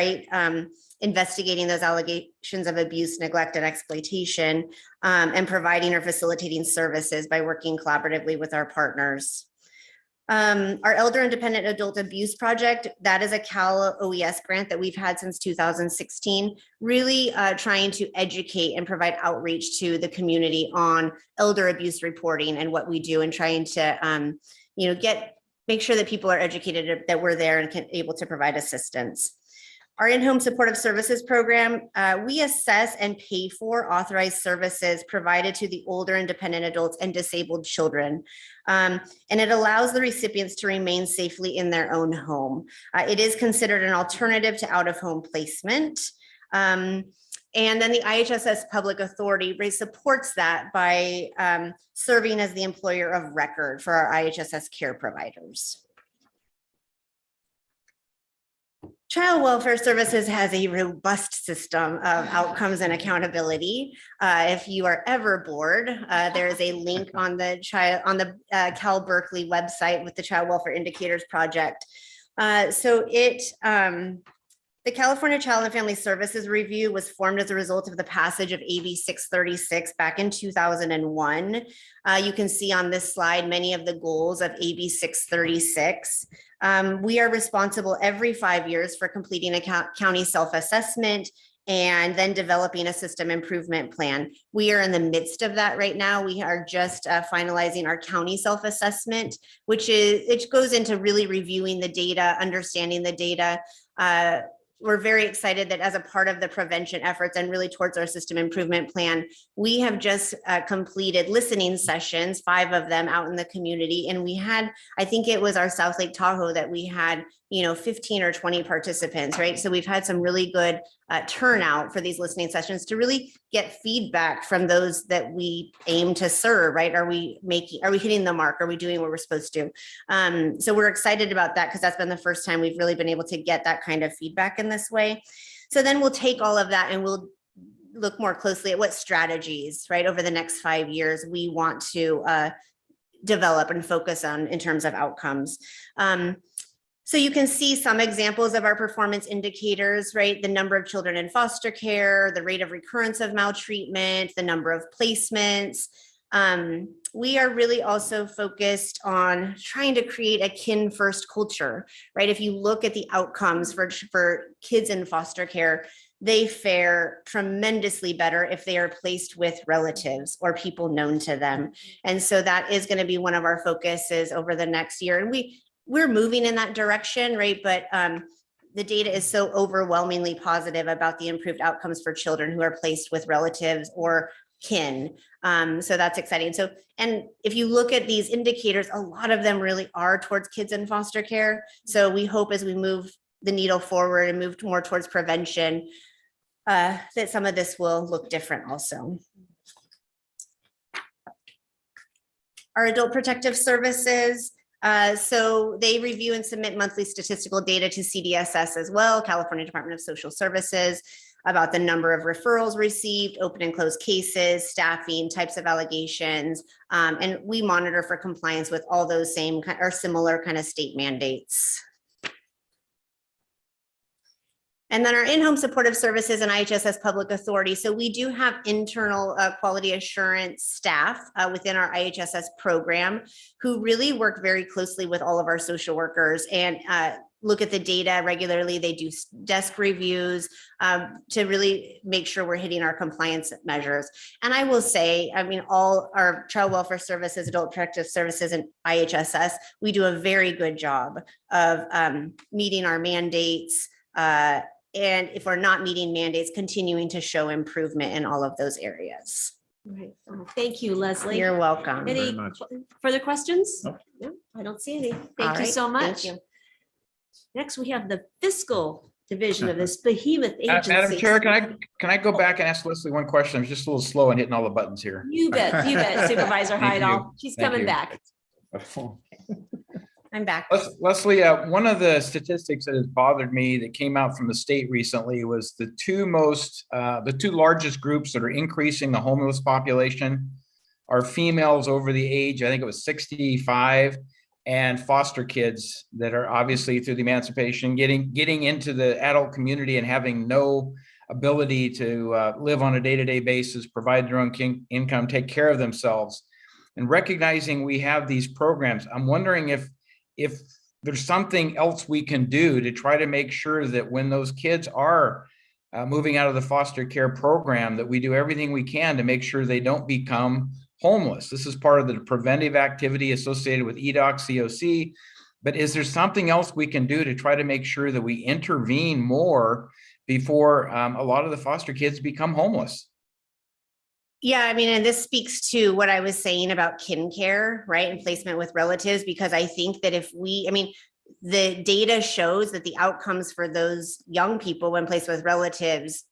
investigating those allegations of abuse, neglect, and exploitation, and providing or facilitating services by working collaboratively with our partners. Our Elder Independent Adult Abuse Project, that is a Cal OES grant that we've had since 2016, really trying to educate and provide outreach to the community on elder abuse reporting and what we do, and trying to, make sure that people are educated, that we're there and able to provide assistance. Our in-home supportive services program, we assess and pay for authorized services provided to the older independent adults and disabled children. And it allows the recipients to remain safely in their own home. It is considered an alternative to out-of-home placement. And then the IHSS Public Authority supports that by serving as the employer of record for our IHSS care providers. Child Welfare Services has a robust system of outcomes and accountability. If you are ever bored, there is a link on the Cal Berkeley website with the Child Welfare Indicators Project. The California Child and Family Services Review was formed as a result of the passage of AB 636 back in 2001. You can see on this slide many of the goals of AB 636. We are responsible every 5 years for completing a county self-assessment and then developing a system improvement plan. We are in the midst of that right now. We are just finalizing our county self-assessment, which goes into really reviewing the data, understanding the data. We're very excited that as a part of the prevention efforts and really towards our system improvement plan, we have just completed listening sessions, 5 of them out in the community. And we had, I think it was our South Lake Tahoe that we had, 15 or 20 participants, right? So we've had some really good turnout for these listening sessions to really get feedback from those that we aim to serve, right? Are we hitting the mark? Are we doing what we're supposed to? So we're excited about that because that's been the first time we've really been able to get that kind of feedback in this way. So then we'll take all of that and we'll look more closely at what strategies, right, over the next 5 years we want to develop and focus on in terms of outcomes. So you can see some examples of our performance indicators, right? The number of children in foster care, the rate of recurrence of maltreatment, the number of placements. We are really also focused on trying to create a kin first culture, right? If you look at the outcomes for kids in foster care, they fare tremendously better if they are placed with relatives or people known to them. And so that is going to be one of our focuses over the next year. And we're moving in that direction, right? But the data is so overwhelmingly positive about the improved outcomes for children who are placed with relatives or kin. So that's exciting. So, and if you look at these indicators, a lot of them really are towards kids in foster care. So we hope as we move the needle forward and move more towards prevention, that some of this will look different also. Our adult protective services, so they review and submit monthly statistical data to CDSS as well, California Department of Social Services, about the number of referrals received, open and closed cases, staffing, types of allegations, and we monitor for compliance with all those same or similar kind of state mandates. And then our in-home supportive services and IHSS Public Authority. So we do have internal quality assurance staff within our IHSS program who really work very closely with all of our social workers and look at the data regularly. They do desk reviews to really make sure we're hitting our compliance measures. And I will say, I mean, all our child welfare services, adult protective services, and IHSS, we do a very good job of meeting our mandates. And if we're not meeting mandates, continuing to show improvement in all of those areas. Right. Thank you, Leslie. You're welcome. Any further questions? No. No, I don't see any. All Thank you right, so much. thank you. Next, we have the fiscal division of this behemoth agency. Madam Chair, can I go back and ask Leslie one question? I'm just a little slow in hitting all the buttons here. You bet, Supervisor Thank Heidel. you. She's Thank coming you. back. I'm back. Leslie, one of the statistics that has bothered me that came out from the state recently was the two largest groups that are increasing the homeless population are females over the age, I think it was 65, and foster kids that are obviously through the emancipation, getting into the adult community and having no ability to live on a day-to-day basis, provide their own income, take care of themselves. And recognizing we have these programs, I'm wondering if if there's something else we can do to try to make sure that when those kids are moving out of the foster care program, that we do everything we can to make sure they don't become homeless. This is part of the preventive activity associated with EDOC, COC. But is there something else we can do to try to make sure that we intervene more before a lot of the foster kids become homeless? Yeah, I mean, and this speaks to what I was saying about kin care, right? And placement with relatives, because I think that the data shows that the outcomes for those young people when placed with relatives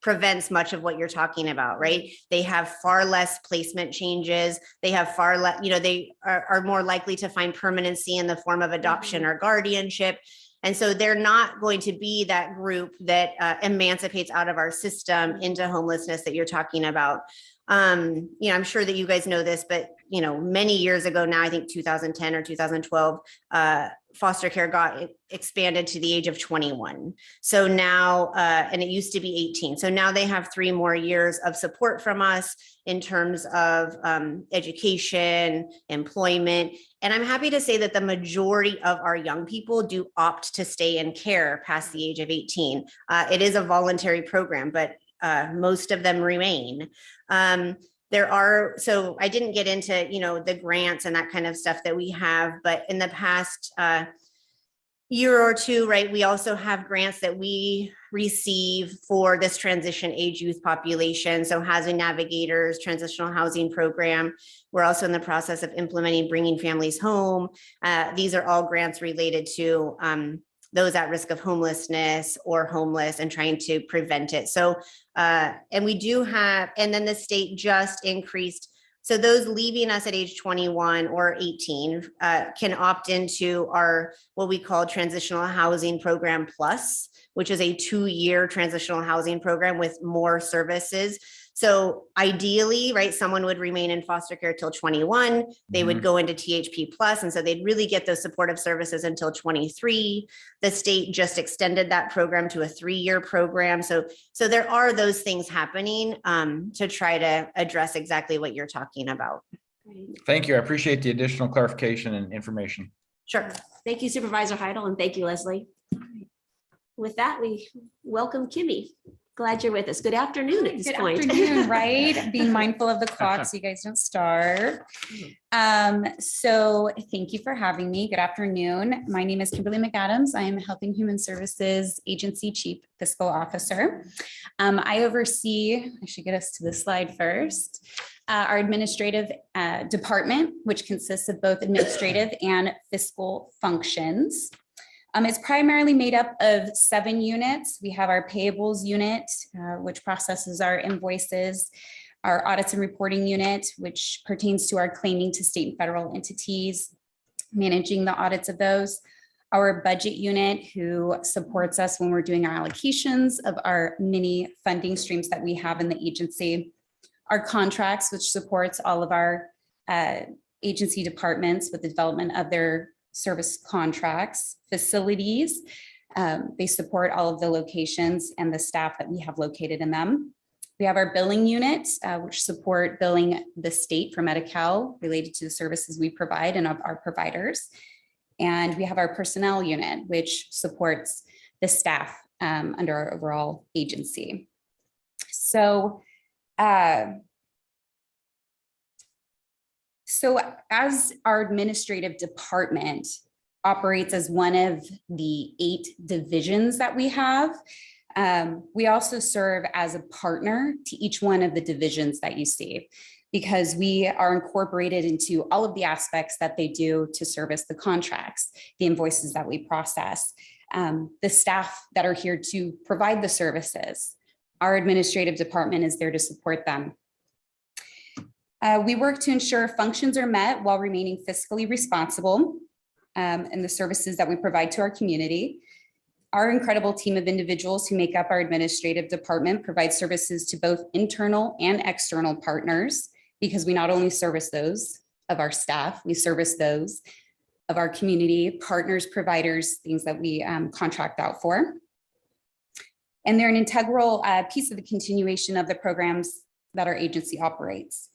prevents much of what you're talking about, right? They have far less placement changes. They have far less, they are more likely to find permanency in the form of adoption or guardianship. And so they're not going to be that group that emancipates out of our system into homelessness that you're talking about. I'm sure that you guys know this, but many years ago now, I think 2010 or 2012, foster care got expanded to the age of 21. So now, and it used to be 18. So now they have 3 more years of support from us in terms of education, employment. And I'm happy to say that the majority of our young people do opt to stay in care past the age of 18. It is a voluntary program, but most of them remain. So I didn't get into, the grants and that kind of stuff that we have, but in the past year or two, right, we also have grants that we receive for this transition age youth population. So Housing Navigators, Transitional Housing Program. We're also in the process of implementing Bringing Families Home. These are all grants related to those at risk of homelessness or homeless and trying to prevent it. So, and we do have, and then the state just increased. So those leaving us at age 21 or 18 can opt into our, what we call Transitional Housing Program Plus, which is a 2-year transitional housing program with more services. So ideally, right, someone would remain in foster care till 21, they would go into THP plus, and so they'd really get those supportive services until 23. The state just extended that program to a 3-year program. So there are those things happening to try to address exactly what you're talking about. Thank you. I appreciate the additional clarification and information. Sure. Thank you, Supervisor Heidel, and thank you, Leslie. With that, we welcome Kimmy. Glad you're with us. Good afternoon at this point. Good afternoon, right? Being mindful of the clock so you guys don't starve. So thank you for having me. Good afternoon. My name is Kimberly McAdams. I am Health and Human Services Agency Chief Fiscal Officer. I oversee, I should get us to the slide first, our administrative department, which consists of both administrative and fiscal functions. It's primarily made up of 7 units. We have our payables unit, which processes our invoices, our audits and reporting unit, which pertains to our claiming to state and federal entities, managing the audits of those, our budget unit, who supports us when we're doing our allocations of our many funding streams that we have in the agency, our contracts, which supports all of our agency departments with the development of their service contracts, facilities. They support all of the locations and the staff that we have located in them. We have our billing units, which support billing the state for Medi-Cal related to the services we provide and of our providers. And we have our personnel unit, which supports the staff under our overall agency. So, as our administrative department operates as one of the 8 divisions that we have, we also serve as a partner to each one of the divisions that you see, because we are incorporated into all of the aspects that they do to service the contracts, the invoices that we process, the staff that are here to provide the services. Our administrative department is there to support them. We work to ensure functions are met while remaining fiscally responsible in the services that we provide to our community. Our incredible team of individuals who make up our administrative department provide services to both internal and external partners, because we not only service those of our staff, we service those of our community partners, providers, things that we contract out for. And they're an integral piece of the continuation of the programs that our agency operates.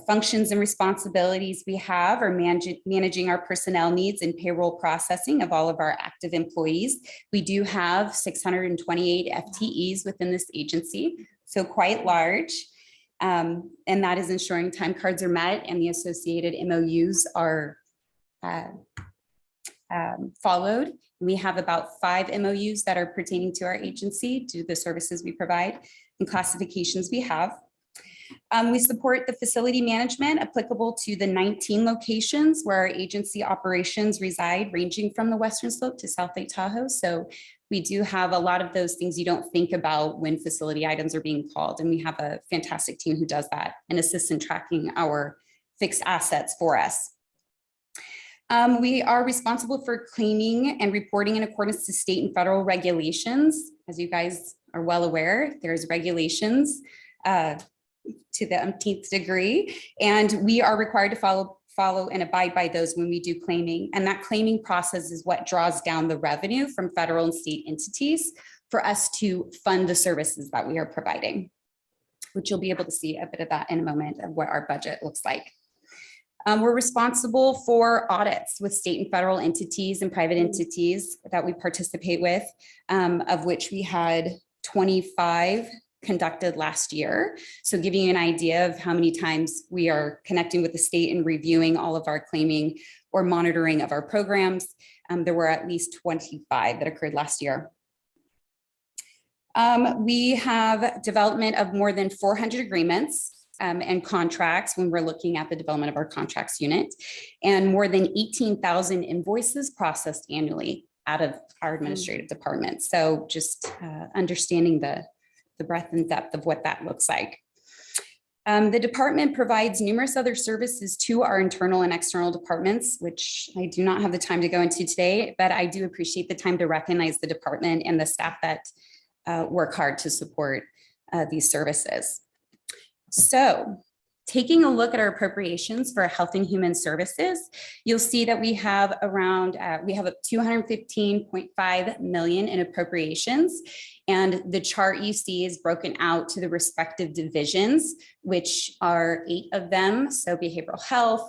Functions and responsibilities we have are managing our personnel needs and payroll processing of all of our active employees. We do have 628 FTEs within this agency, so quite large. And that is ensuring time cards are met and the associated MOUs are followed. We have about 5 MOUs that are pertaining to our agency, to the services we provide and classifications we have. We support the facility management applicable to the 19 locations where our agency operations reside, ranging from the Western Slope to South Lake Tahoe. So we do have a lot of those things you don't think about when facility items are being called. And we have a fantastic team who does that and assists in tracking our fixed assets for us. We are responsible for claiming and reporting in accordance to state and federal regulations. As you guys are well aware, there's regulations to the umpteenth degree, and we are required to follow and abide by those when we do claiming. And that claiming process is what draws down the revenue from federal and state entities for us to fund the services that we are providing, which you'll be able to see a bit of that in a moment of what our budget looks like. We're responsible for audits with state and federal entities and private entities that we participate with, of which we had 25 conducted last year. So giving you an idea of how many times we are connecting with the state and reviewing all of our claiming or monitoring of our programs. There were at least 25 that occurred last year. We have development of more than 400 agreements and contracts when we're looking at the development of our contracts unit, and more than 18,000 invoices processed annually out of our administrative department. So just understanding the breadth and depth of what that looks like. The department provides numerous other services to our internal and external departments, which I do not have the time to go into today, but I do appreciate the time to recognize the department and the staff that work hard to support these services. So taking a look at our appropriations for Health and Human Services, you'll see that we have around, we have a $215.5 million in appropriations. And the chart you see is broken out to the respective divisions, which are 8 of them. So behavioral health,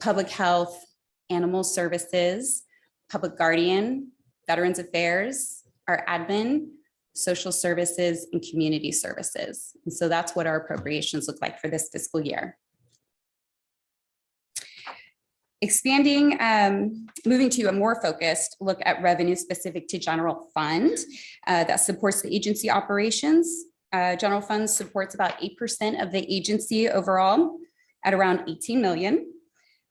public health, animal services, public guardian, veterans affairs, our admin, social services, and community services. And so that's what our appropriations look like for this fiscal year. Expanding, moving to a more focused look at revenue specific to general fund that supports the agency operations. General fund supports about 8% of the agency overall at around 18 million.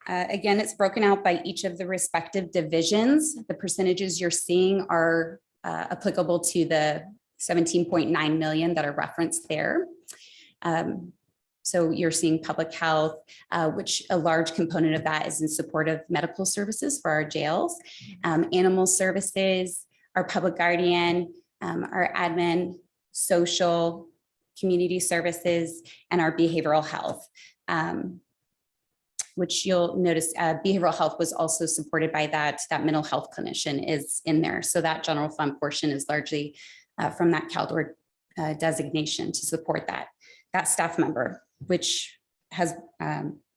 Again, it's broken out by each of the respective divisions. The percentages you're seeing are applicable to the 17.9 million that are referenced there. So you're seeing public health, which a large component of that is in support of medical services for our jails, animal services, our public guardian, our admin, social, community services, and our behavioral health, which you'll notice behavioral health was also supported by that mental health clinician is in there. So that general fund portion is largely from that CalDOR designation to support that staff member, which has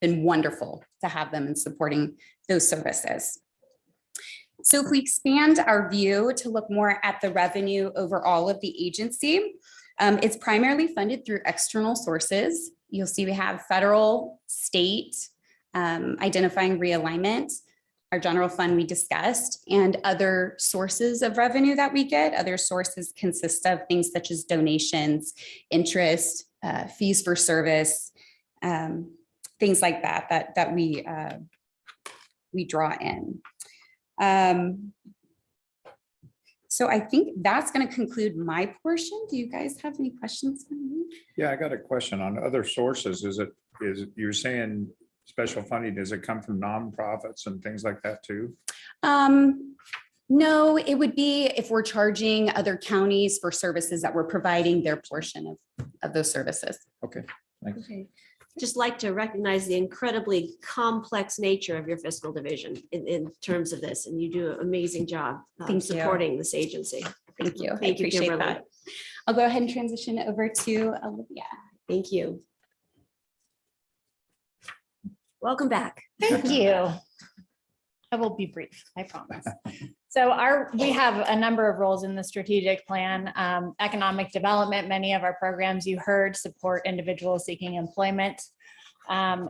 been wonderful to have them in supporting those services. So if we expand our view to look more at the revenue overall of the agency, it's primarily funded through external sources. You'll see we have federal, state, identifying realignment, our general fund we discussed, and other sources of revenue that we get. Other sources consist of things such as donations, interest, fees for service, things like that we draw in. So I think that's going to conclude my portion. Do you guys have any questions for me? Yeah, I got a question on other sources. Is you're saying special funding, does it come from nonprofits and things like that too? No, it would be if we're charging other counties for services that we're providing their portion of those services. Okay, thanks. Okay. Just like to recognize the incredibly complex nature of your fiscal division in terms of this, and you do an amazing job supporting this agency. Thank you. Thank you, appreciate Kimberly. that. I'll go ahead and transition over to Olivia. Thank you. Welcome back. Thank you. I will be brief, I promise. So we have a number of roles in the strategic plan. Economic development, many of our programs you heard support individuals seeking employment.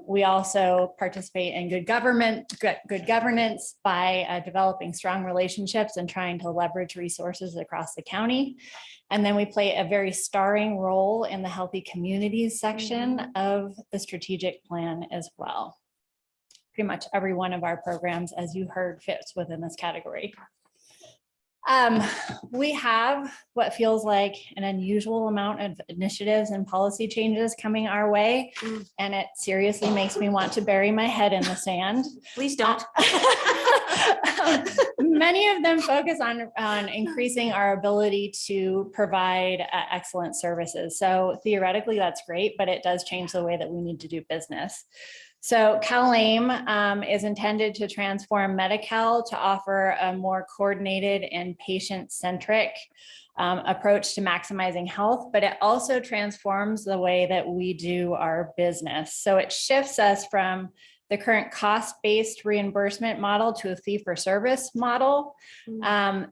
We also participate in good governance by developing strong relationships and trying to leverage resources across the county. And then we play a very starring role in the healthy communities section of the strategic plan as well. Pretty much every one of our programs, as you heard, fits within this category. We have what feels like an unusual amount of initiatives and policy changes coming our way, and it seriously makes me want to bury my head in the sand. Please don't. Many of them focus on increasing our ability to provide excellent services. So theoretically, that's great, but it does change the way that we need to do business. So CalAIM is intended to transform Medi-Cal to offer a more coordinated and patient-centric approach to maximizing health, but it also transforms the way that we do our business. So it shifts us from the current cost-based reimbursement model to a fee-for-service model,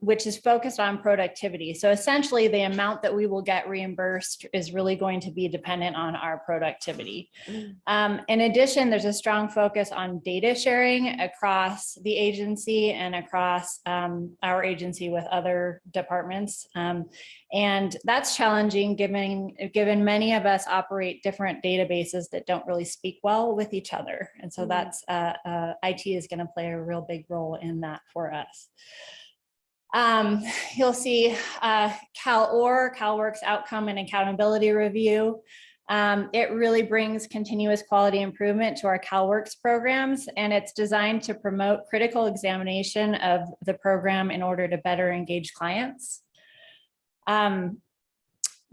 which is focused on productivity. So essentially, the amount that we will get reimbursed is really going to be dependent on our productivity. In addition, there's a strong focus on data sharing across the agency and across our agency with other departments. And that's challenging given many of us operate different databases that don't really speak well with each other. And so that's IT is going to play a real big role in that for us. You'll see CalWorks Outcome and Accountability Review. It really brings continuous quality improvement to our CalWorks programs, and it's designed to promote critical examination of the program in order to better engage clients.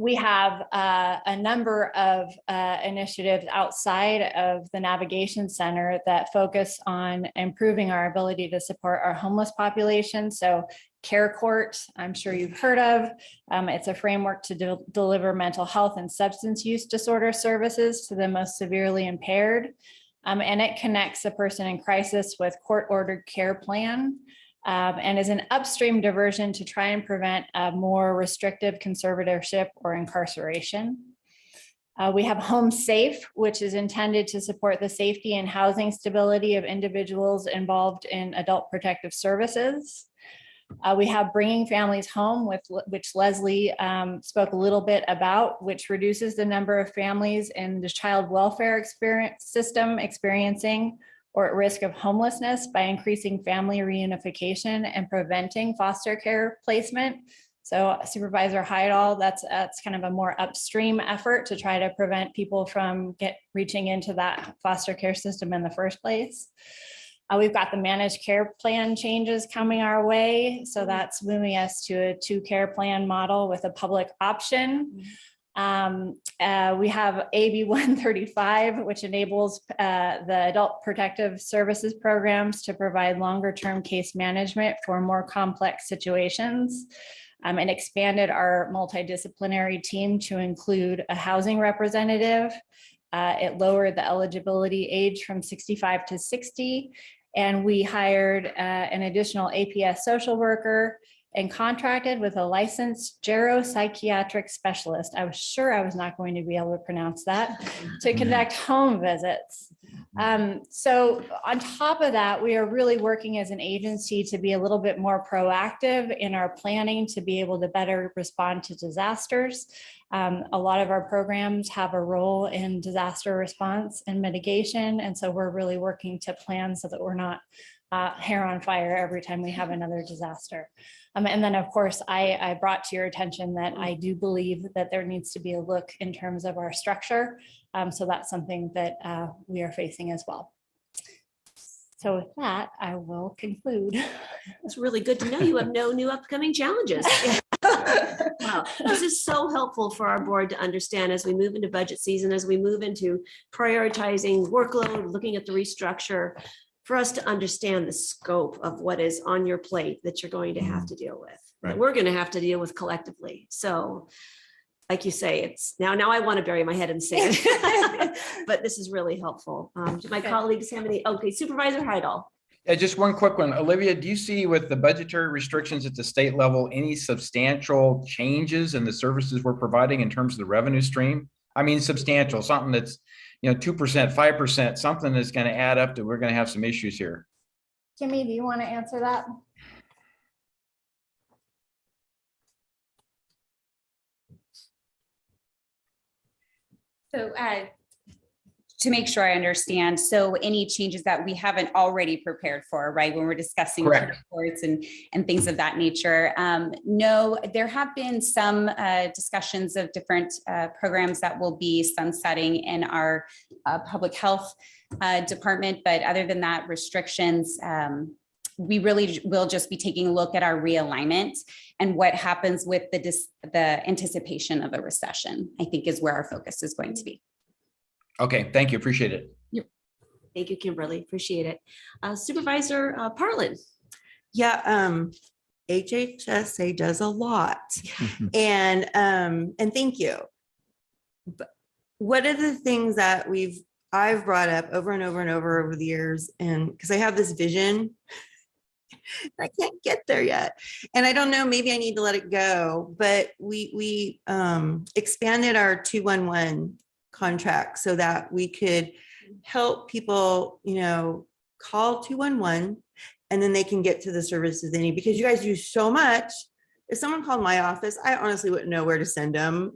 We have a number of initiatives outside of the Navigation Center that focus on improving our ability to support our homeless population. So Care Court, I'm sure you've heard of. It's a framework to deliver mental health and substance use disorder services to the most severely impaired. And it connects a person in crisis with court-ordered care plan. And is an upstream diversion to try and prevent a more restrictive conservatorship or incarceration. We have Home Safe, which is intended to support the safety and housing stability of individuals involved in adult protective services. We have Bringing Families Home, which Leslie spoke a little bit about, which reduces the number of families in the child welfare system experiencing or at risk of homelessness by increasing family reunification and preventing foster care placement. So Supervisor Heidel, that's kind of a more upstream effort to try to prevent people from reaching into that foster care system in the first place. We've got the managed care plan changes coming our way. So that's moving us to a 2-care plan model with a public option. We have AB 135, which enables the adult protective services programs to provide longer-term case management for more complex situations, and expanded our multidisciplinary team to include a housing representative. It lowered the eligibility age from 65 to 60, and we hired an additional APS social worker and contracted with a licensed geropsychiatric specialist. I was sure I was not going to be able to pronounce that, to conduct home visits. So on top of that, we are really working as an agency to be a little bit more proactive in our planning to be able to better respond to disasters. A lot of our programs have a role in disaster response and mitigation. And so we're really working to plan so that we're not hair on fire every time we have another disaster. And then, of course, I brought to your attention that I do believe that there needs to be a look in terms of our structure. So that's something that we are facing as well. So with that, I will conclude. It's really good to know you have no new upcoming challenges. Wow, this is so helpful for our board to understand as we move into budget season, as we move into prioritizing workload, looking at the restructure, for us to understand the scope of what is on your plate that you're going to have to deal with, that we're going to have to deal with collectively. So like you say, it's now I want to bury my head in sand. But this is really helpful. Do my colleagues have any? Okay, Supervisor Heidel. Yeah, just one quick one. Olivia, do you see with the budgetary restrictions at the state level, any substantial changes in the services we're providing in terms of the revenue stream? I mean, substantial, something that's, 2%, 5%, something that's going to add up to, we're going to have some issues here. Kimmy, do you want to answer that? So to make sure I understand, so any changes that we haven't already prepared for, right, when we're discussing reports and things of that nature. No, there have been some discussions of different programs that will be sunsetting in our public health department, but other than that, restrictions, we really will just be taking a look at our realignment and what happens with the anticipation of a recession, I think is where our focus is going to be. Okay, thank you. Appreciate it. Thank you, Kimberly. Appreciate it. Supervisor Parlin. Yeah, HHSA does a lot. And thank you. But what are the things that I've brought up over and over and over the years, and because I have this vision, I can't get there yet. And I don't know, maybe I need to let it go, but we expanded our 211 contract so that we could help people, call 211 and then they can get to the services they need, because you guys do so much. If someone called my office, I honestly wouldn't know where to send them.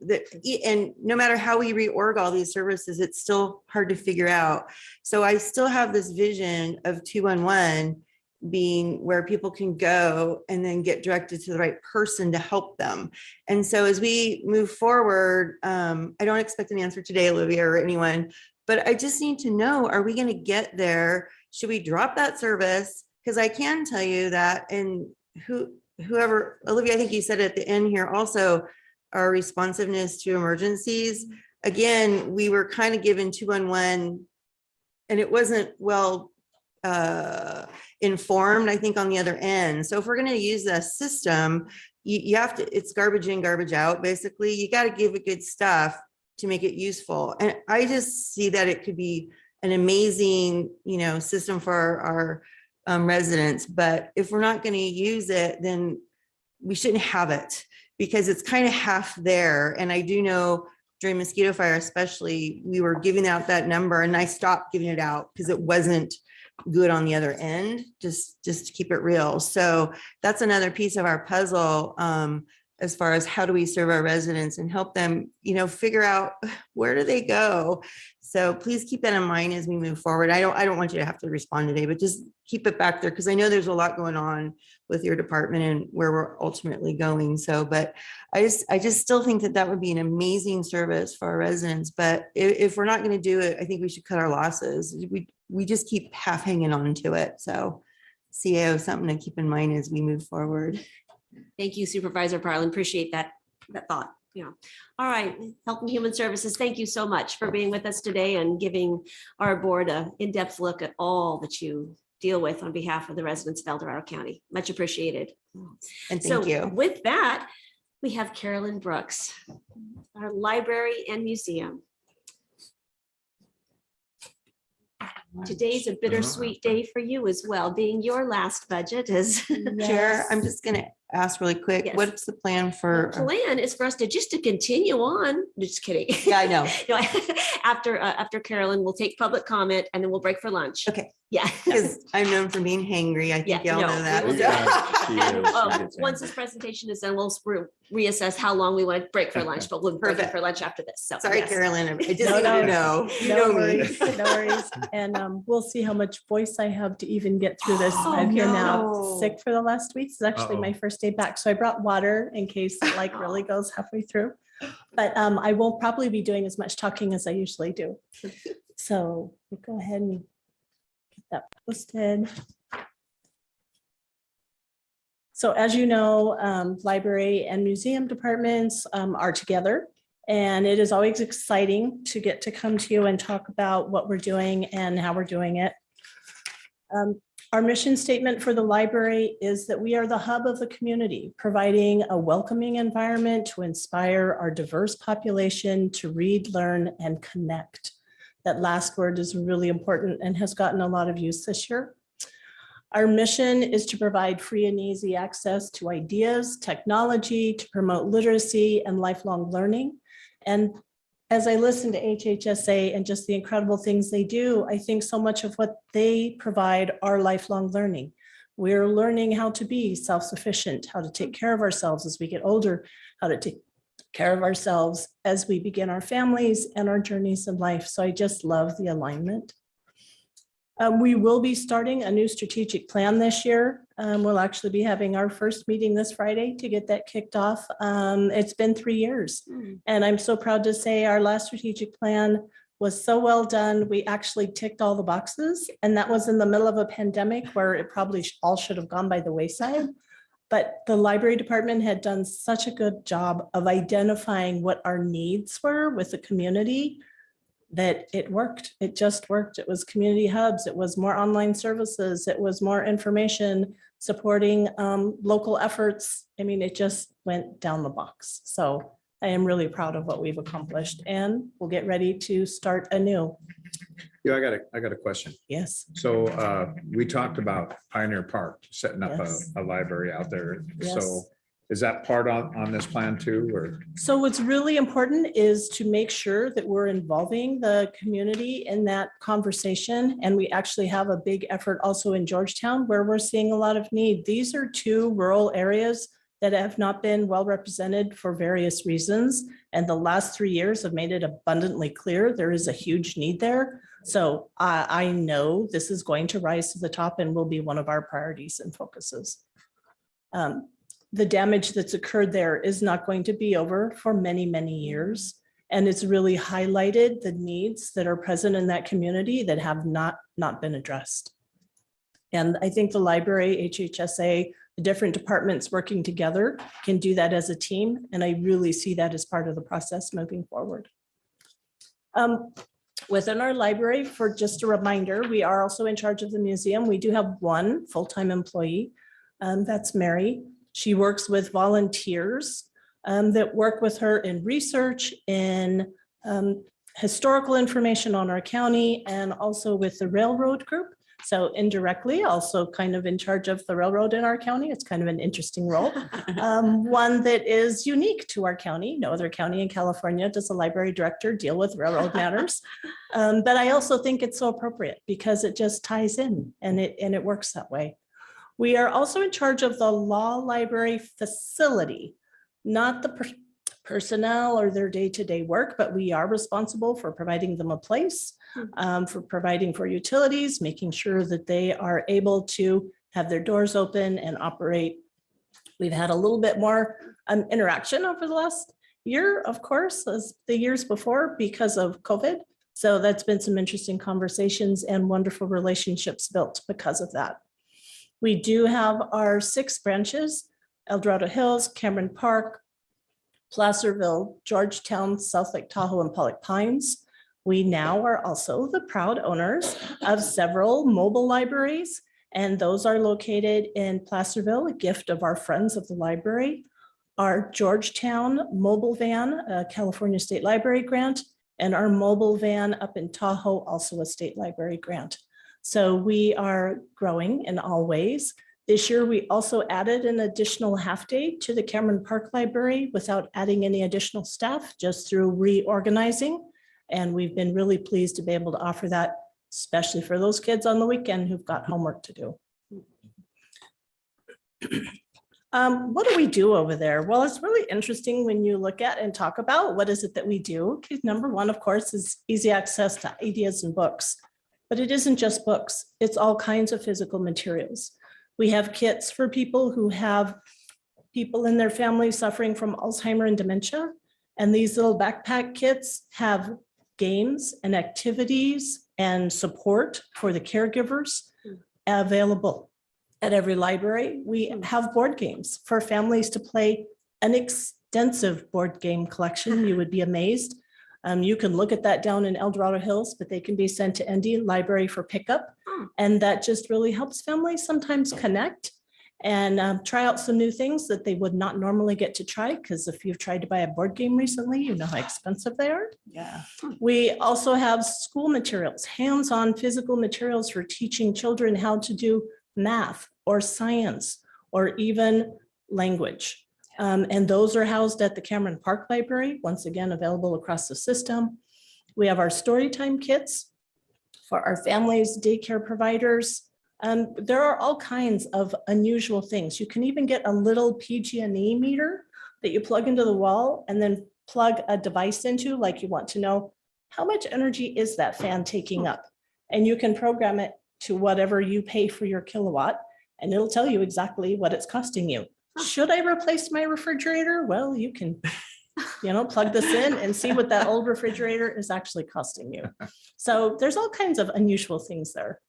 And no matter how we reorg all these services, it's still hard to figure out. So I still have this vision of 211 being where people can go and then get directed to the right person to help them. And so as we move forward, I don't expect an answer today, Olivia, or anyone, but I just need to know, are we going to get there? Should we drop that service? Because I can tell you that, and whoever, Olivia, I think you said at the end here also, our responsiveness to emergencies. Again, we were kind of given 211 and it wasn't well informed, I think, on the other end. So if we're going to use this system, you have to, it's garbage in, garbage out. Basically, you got to give it good stuff to make it useful. And I just see that it could be an amazing, system for our residents. But if we're not going to use it, then we shouldn't have it, because it's kind of half there. And I do know during mosquito fire, especially, we were giving out that number and I stopped giving it out because it wasn't good on the other end, just to keep it real. So that's another piece of our puzzle, as far as how do we serve our residents and help them, figure out where do they go. So please keep that in mind as we move forward. I don't want you to have to respond today, but just keep it back there, because I know there's a lot going on with your department and where we're ultimately going. So, but I just still think that would be an amazing service for our residents. But if we're not going to do it, I think we should cut our losses. We just keep half hanging on to it. So CAO, something to keep in mind as we move forward. Thank you, Supervisor Parlin. Appreciate that thought. Yeah. All right. Health and Human Services, thank you so much for being with us today and giving our board an in-depth look at all that you deal with on behalf of the residents of El Dorado County. Much appreciated. And thank you. With that, we have Carolyn Brooks, our library and museum. Today's a bittersweet day for you as well, being your last budget as Chair. I'm just going to ask really quick, what's the plan for? The plan is for us to continue on. Just kidding. Yeah, I know. After Carolyn, we'll take public comment and then we'll break for lunch. Okay. Yeah. Because I'm known for being hangry. I think y'all know that. Once this presentation is done, we'll reassess how long we want to break for lunch, but we'll break it for lunch after this. So sorry, Carolyn. I just need to know. No worries. No worries. And we'll see how much voice I have to even get through this. I've been now sick for the last week. It's actually my first day back. So I brought water in case it really goes halfway through. But I won't probably be doing as much talking as I usually do. So we'll go ahead and get that posted. So as you know, library and museum departments are together. And it is always exciting to get to come to you and talk about what we're doing and how we're doing it. Our mission statement for the library is that we are the hub of the community, providing a welcoming environment to inspire our diverse population to read, learn, and connect. That last word is really important and has gotten a lot of use this year. Our mission is to provide free and easy access to ideas, technology, to promote literacy and lifelong learning. And as I listen to HHSA and just the incredible things they do, I think so much of what they provide are lifelong learning. We're learning how to be self-sufficient, how to take care of ourselves as we get older, how to take care of ourselves as we begin our families and our journeys in life. So I just love the alignment. We will be starting a new strategic plan this year. We'll actually be having our first meeting this Friday to get that kicked off. It's been 3 years, and I'm so proud to say our last strategic plan was so well done. We actually ticked all the boxes, and that was in the middle of a pandemic where it probably all should have gone by the wayside. But the library department had done such a good job of identifying what our needs were with the community that it worked. It just worked. It was community hubs. It was more online services. It was more information supporting local efforts. I mean, it just went down the box. So I am really proud of what we've accomplished, and we'll get ready to start anew. Yeah, I got a question. Yes. So we talked about Pioneer Park, setting up Yes. a library out there. Yes. So is that part on this plan too, or? So what's really important is to make sure that we're involving the community in that conversation. And we actually have a big effort also in Georgetown where we're seeing a lot of need. These are two rural areas that have not been well represented for various reasons. And the last 3 years have made it abundantly clear there is a huge need there. So I know this is going to rise to the top and will be one of our priorities and focuses. The damage that's occurred there is not going to be over for many, many years. And it's really highlighted the needs that are present in that community that have not been addressed. And I think the library, HHSA, the different departments working together can do that as a team. And I really see that as part of the process moving forward. Within our library, for just a reminder, we are also in charge of the museum. We do have one full-time employee. That's Mary. She works with volunteers that work with her in research, in historical information on our county, and also with the railroad group. So indirectly, also kind of in charge of the railroad in our county. It's kind of an interesting role. One that is unique to our county. No other county in California does a library director deal with railroad matters. But I also think it's so appropriate because it just ties in and it works that way. We are also in charge of the law library facility, not the personnel or their day-to-day work, but we are responsible for providing them a place, for providing for utilities, making sure that they are able to have their doors open and operate. We've had a little bit more interaction over the last year, of course, as the years before because of COVID. So that's been some interesting conversations and wonderful relationships built because of that. We do have our 6 branches, El Dorado Hills, Cameron Park, Placerville, Georgetown, South Lake Tahoe, and Pollock Pines. We now are also the proud owners of several mobile libraries, and those are located in Placerville, a gift of our friends of the library, our Georgetown mobile van, a California State Library grant, and our mobile van up in Tahoe, also a state library grant. So we are growing in all ways. This year, we also added an additional half day to the Cameron Park Library without adding any additional staff, just through reorganizing. And we've been really pleased to be able to offer that, especially for those kids on the weekend who've got homework to do. What do we do over there? Well, it's really interesting when you look at and talk about what is it that we do. Number one, of course, is easy access to ideas and books. But it isn't just books. It's all kinds of physical materials. We have kits for people who have people in their family suffering from Alzheimer's and dementia. And these little backpack kits have games and activities and support for the caregivers available at every library. We have board games for families to play, an extensive board game collection. You would be amazed. You can look at that down in El Dorado Hills, but they can be sent to ND Library for pickup. And that just really helps families sometimes connect and try out some new things that they would not normally get to try. Because if you've tried to buy a board game recently, you know how expensive they are. Yeah. We also have school materials, hands-on physical materials for teaching children how to do math or science or even language. And those are housed at the Cameron Park Library, once again, available across the system. We have our Storytime kits for our families, daycare providers. There are all kinds of unusual things. You can even get a little PG&E meter that you plug into the wall and then plug a device into, like you want to know how much energy is that fan taking up? And you can program it to whatever you pay for your kilowatt, and it'll tell you exactly what it's costing you. Should I replace my refrigerator? Well, you can, plug this in and see what that old refrigerator is actually costing you. So there's all kinds of unusual things there.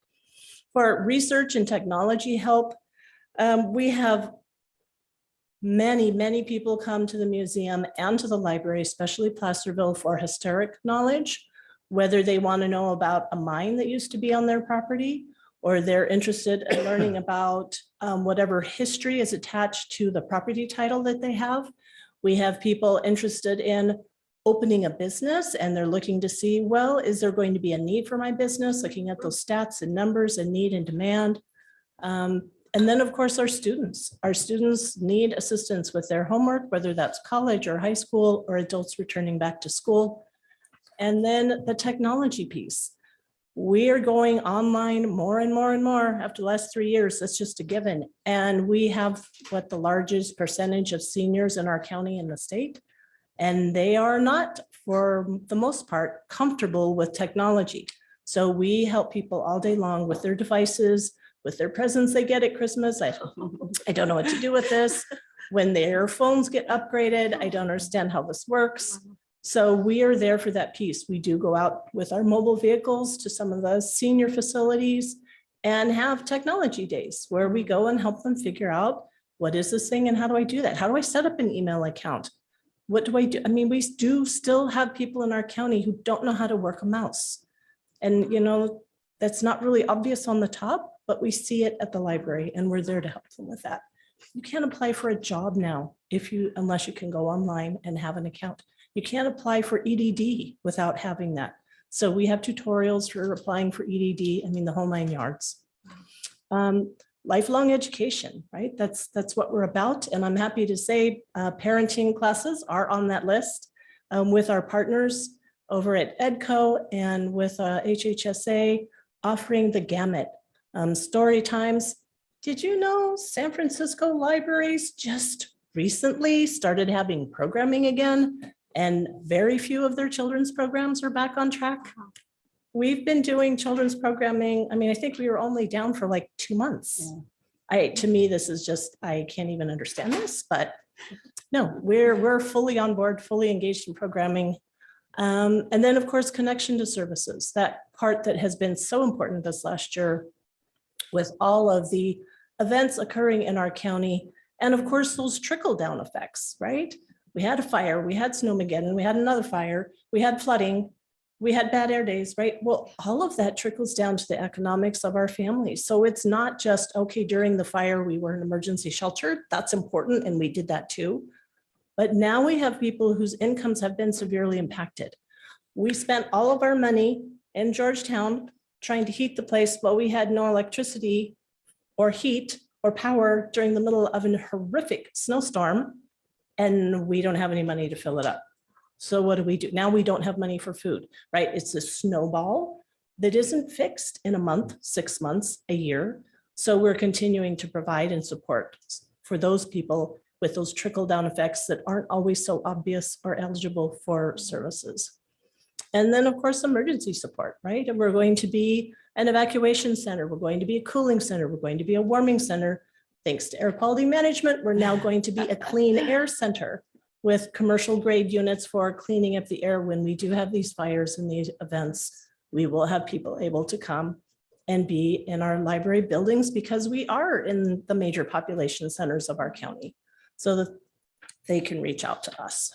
For research and technology help, we have many people come to the museum and to the library, especially Placerville, for historic knowledge, whether they want to know about a mine that used to be on their property, or they're interested in learning about whatever history is attached to the property title that they have. We have people interested in opening a business and they're looking to see, well, is there going to be a need for my business? Looking at those stats and numbers and need and demand. And then of course, our students need assistance with their homework, whether that's college or high school or adults returning back to school. And then the technology piece. We are going online more and more after the last 3 years. That's just a given. And we have the largest percentage of seniors in our county and the state. And they are not, for the most part, comfortable with technology. So we help people all day long with their devices, with their presents they get at Christmas. I don't know what to do with this. When their phones get upgraded, I don't understand how this works. So we are there for that piece. We do go out with our mobile vehicles to some of the senior facilities and have technology days where we go and help them figure out, what is this thing and how do I do that? How do I set up an email account? What do I do? I mean, we do still have people in our county who don't know how to work a mouse. And, that's not really obvious on the top, but we see it at the library and we're there to help them with that. You can't apply for a job now unless you can go online and have an account. You can't apply for EDD without having that. So we have tutorials for applying for EDD. I mean, the whole 9 yards. Lifelong education, right? That's what we're about. And I'm happy to say parenting classes are on that list with our partners over at EDCO and with HHSA offering the gamut. Story times. Did you know San Francisco libraries just recently started having programming again? And very few of their children's programs are back on track. We've been doing children's programming. I mean, I think we were only down for like 2 months. Yeah. To me, this is just, I can't even understand this, but no, we're fully on board, fully engaged in programming. And then of course, connection to services, that part that has been so important this last year with all of the events occurring in our county. And of course, those trickle down effects, right? We had a fire, we had Snowmageddon, we had another fire, we had flooding, we had bad air days, right? Well, all of that trickles down to the economics of our families. So it's not just, okay, during the fire, we were an emergency shelter. That's important, and we did that too. But now we have people whose incomes have been severely impacted. We spent all of our money in Georgetown trying to heat the place while we had no electricity or heat or power during the middle of a horrific snowstorm. And we don't have any money to fill it up. So what do? Now we don't have money for food, right? It's a snowball that isn't fixed in a month, 6 months, a year. So we're continuing to provide and support for those people with those trickle down effects that aren't always so obvious or eligible for services. And then of course, emergency support, right? And we're going to be an evacuation center. We're going to be a cooling center. We're going to be a warming center. Thanks to air quality management, we're now going to be a clean air center with commercial grade units for cleaning up the air. When we do have these fires and these events, we will have people able to come and be in our library buildings because we are in the major population centers of our county so that they can reach out to us.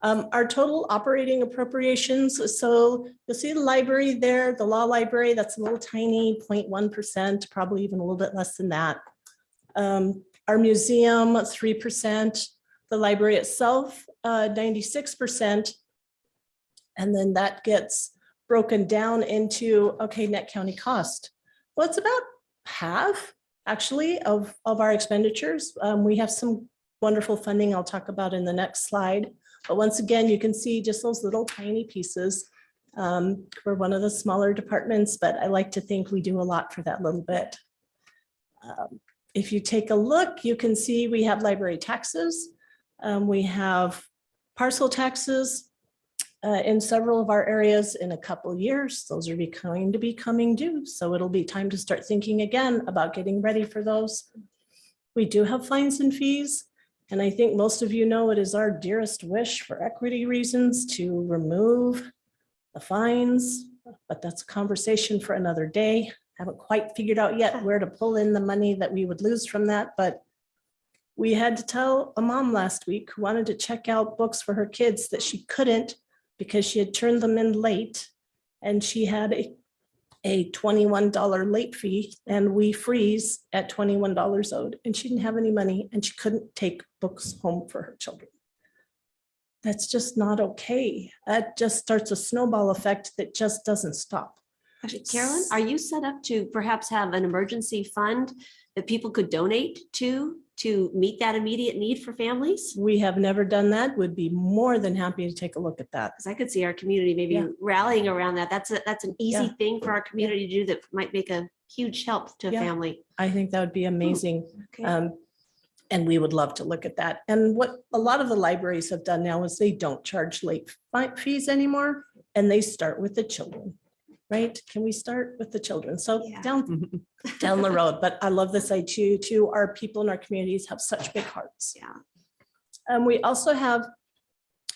Our total operating appropriations, so you'll see the library there, the law library, that's a little tiny, 0.1%, probably even a little bit less than that. Our museum, 3%, the library itself, 96%. And then that gets broken down into, okay, net county cost. Well, it's about half actually of our expenditures. We have some wonderful funding I'll talk about in the next slide. But once again, you can see just those little tiny pieces. We're one of the smaller departments, but I like to think we do a lot for that little bit. If you take a look, you can see we have library taxes. We have parcel taxes in several of our areas in a couple of years. Those are going to be coming due. So it'll be time to start thinking again about getting ready for those. We do have fines and fees. And I think most of you know it is our dearest wish for equity reasons to remove the fines, but that's a conversation for another day. Haven't quite figured out yet where to pull in the money that we would lose from that, but we had to tell a mom last week who wanted to check out books for her kids that she couldn't because she had turned them in late and she had a $21 late fee and we freeze at $21 owed and she didn't have any money and she couldn't take books home for her children. That's just not okay. That just starts a snowball effect that just doesn't stop. Actually, Carolyn, are you set up to perhaps have an emergency fund that people could donate to meet that immediate need for families? We have never done that. Would be more than happy to take a look at that. Because I could see our community maybe rallying around that. That's an easy thing for our community to do that might make a huge help to a family. I think that would be amazing. Okay. And we would love to look at that. And what a lot of the libraries have done now is they don't charge late fees anymore and they start with the children. Right? Can we start with the children? So down the road, but I love this idea too. Our people in our communities have such big hearts. Yeah. We also have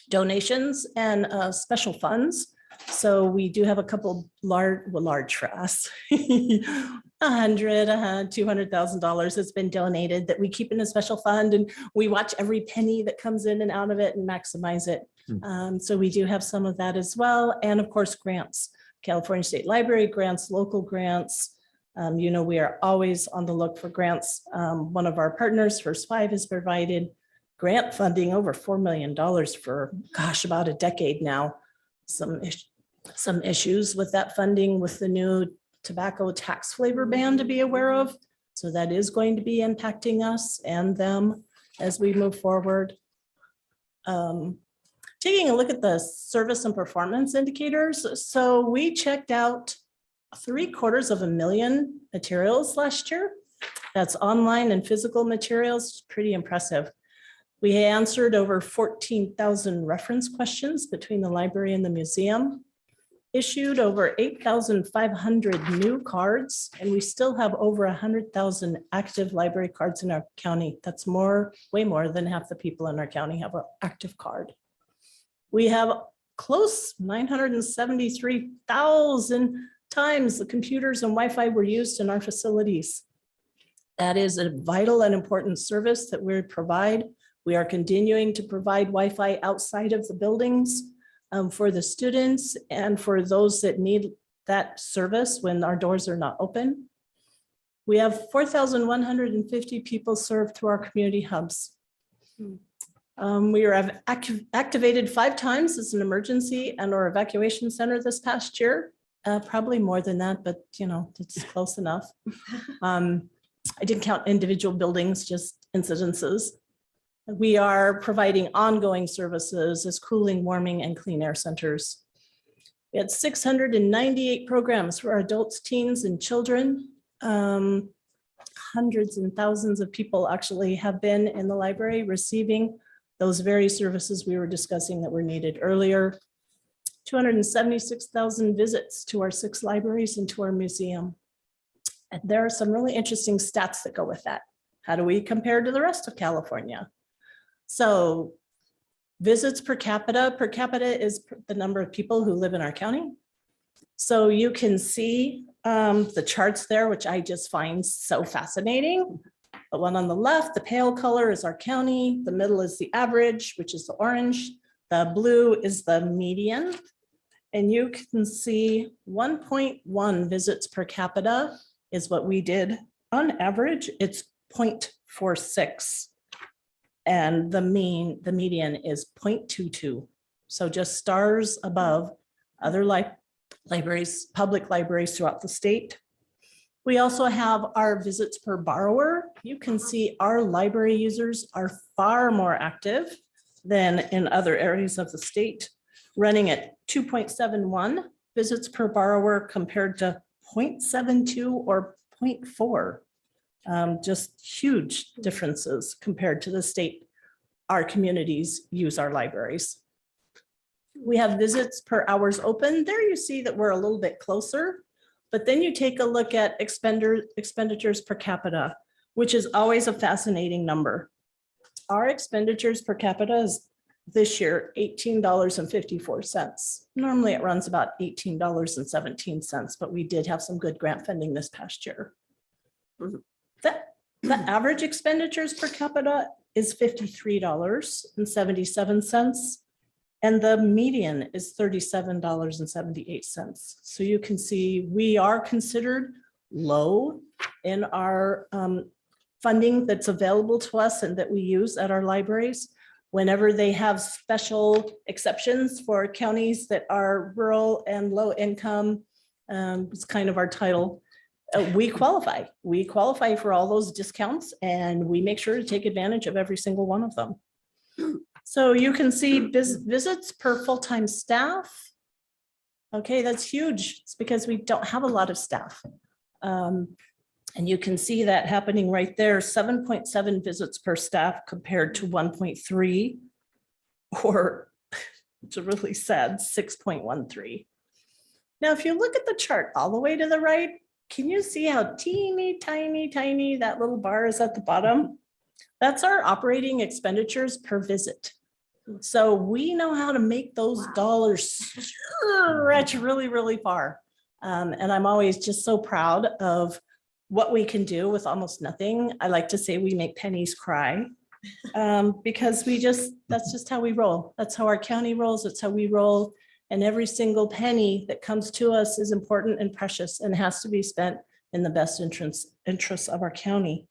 donations and special funds. So we do have a couple large for us, $100,000, $200,000 has been donated that we keep in a special fund and we watch every penny that comes in and out of it and maximize it. So we do have some of that as well. And of course, grants. California State Library grants, local grants. We are always on the look for grants. One of our partners, First Five, has provided grant funding over $4 million for, about a decade now. Some issues with that funding with the new tobacco tax flavor ban to be aware of. So that is going to be impacting us and them as we move forward. Taking a look at the service and performance indicators. So we checked out 750,000 materials last year. That's online and physical materials, pretty impressive. We answered over 14,000 reference questions between the library and the museum, issued over 8,500 new cards, and we still have over 100,000 active library cards in our county. That's way more than half the people in our county have an active card. We have close 973,000 times the computers and Wi-Fi were used in our facilities. That is a vital and important service that we provide. We are continuing to provide Wi-Fi outside of the buildings for the students and for those that need that service when our doors are not open. We have 4,150 people served through our community hubs. We are activated 5 times as an emergency and or evacuation center this past year. Probably more than that, but it's close enough. I didn't count individual buildings, just incidences. We are providing ongoing services as cooling, warming, and clean air centers. We had 698 programs for our adults, teens, and children. Hundreds and thousands of people actually have been in the library receiving those very services we were discussing that were needed earlier. 276,000 visits to our 6 libraries and to our museum. And there are some really interesting stats that go with that. How do we compare to the rest of California? So visits per capita is the number of people who live in our county. So you can see the charts there, which I just find so fascinating. The one on the left, the pale color is our county. The middle is the average, which is the orange. The blue is the median. And you can see 1.1 visits per capita is what we did. On average, it's 0.46. And the median is 0.22. So just stars above other libraries, public libraries throughout the state. We also have our visits per borrower. You can see our library users are far more active than in other areas of the state, running at 2.71 visits per borrower compared to 0.72 or 0.4. Just huge differences compared to the state. Our communities use our libraries. We have visits per hours open. There you see that we're a little bit closer, but then you take a look at expenditures per capita, which is always a fascinating number. Our expenditures per capita is this year $18.54. Normally it runs about $18.17, but we did have some good grant funding this past year. The average expenditures per capita is $53.77. And the median is $37.78. So you can see we are considered low in our funding that's available to us and that we use at our libraries. Whenever they have special exceptions for counties that are rural and low income, it's kind of our title. We qualify. We qualify for all those discounts and we make sure to take advantage of every single one of them. So you can see visits per full-time staff. Okay, that's huge. It's because we don't have a lot of staff. And you can see that happening right there, 7.7 visits per staff compared to 1.3, or it's really sad, 6.13. Now, if you look at the chart all the way to the right, can you see how teeny, tiny that little bar is at the bottom? That's our operating expenditures per visit. So we know how to make those dollars stretch really, really far. And I'm always just so proud of what we can do with almost nothing. I like to say we make pennies cry because that's just how we roll. That's how our county rolls. That's how we roll. And every single penny that comes to us is important and precious and has to be spent in the best interests of our county.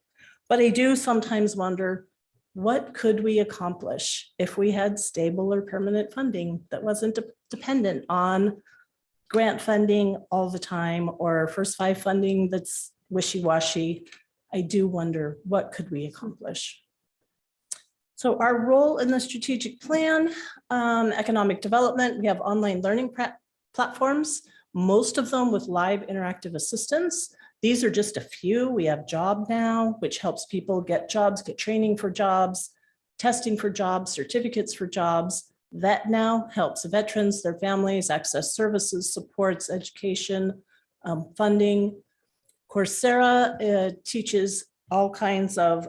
But I do sometimes wonder, what could we accomplish if we had stable or permanent funding that wasn't dependent on grant funding all the time or first five funding that's wishy-washy? I do wonder, what could we accomplish? So our role in the strategic plan, economic development, we have online learning platforms, most of them with live interactive assistance. These are just a few. We have Job Now, which helps people get jobs, get training for jobs, testing for jobs, certificates for jobs. Vet Now helps veterans, their families access services, supports, education, funding. Coursera teaches all kinds of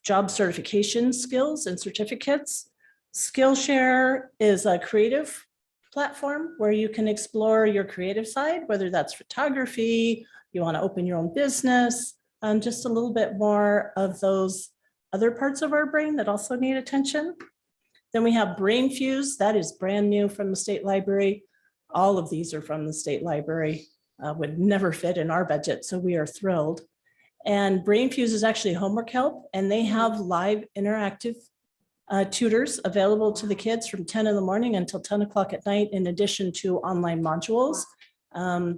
job certification skills and certificates. Skillshare is a creative platform where you can explore your creative side, whether that's photography, you want to open your own business, just a little bit more of those other parts of our brain that also need attention. Then we have Brain Fuse, that is brand new from the state library. All of these are from the state library, would never fit in our budget, so we are thrilled. And Brain Fuse is actually homework help, and they have live interactive tutors available to the kids from 10 in the morning until 10 o'clock at night, in addition to online modules.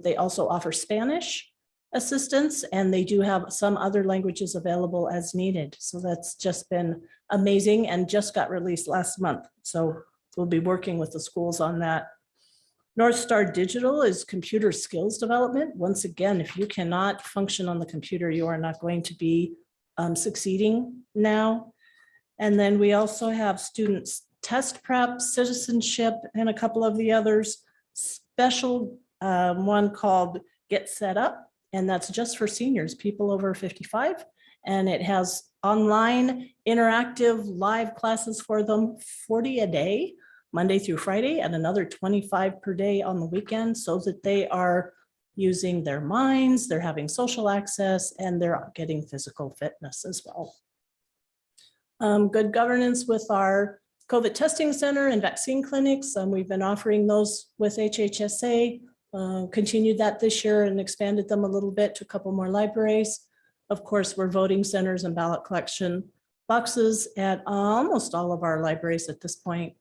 They also offer Spanish assistance, and they do have some other languages available as needed. So that's just been amazing and just got released last month. So we'll be working with the schools on that. North Star Digital is computer skills development. Once again, if you cannot function on the computer, you are not going to be succeeding now. And then we also have students test prep, citizenship, and a couple of the others. Special one called Get Set Up, and that's just for seniors, people over 55. And it has online interactive live classes for them, 40 a day, Monday through Friday, and another 25 per day on the weekend, so that they are using their minds, they're having social access, and they're getting physical fitness as well. Good governance with our COVID testing center and vaccine clinics. We've been offering those with HHSA, continued that this year and expanded them a little bit to a couple more libraries. Of course, we're voting centers and ballot collection boxes at almost all of our libraries at this point.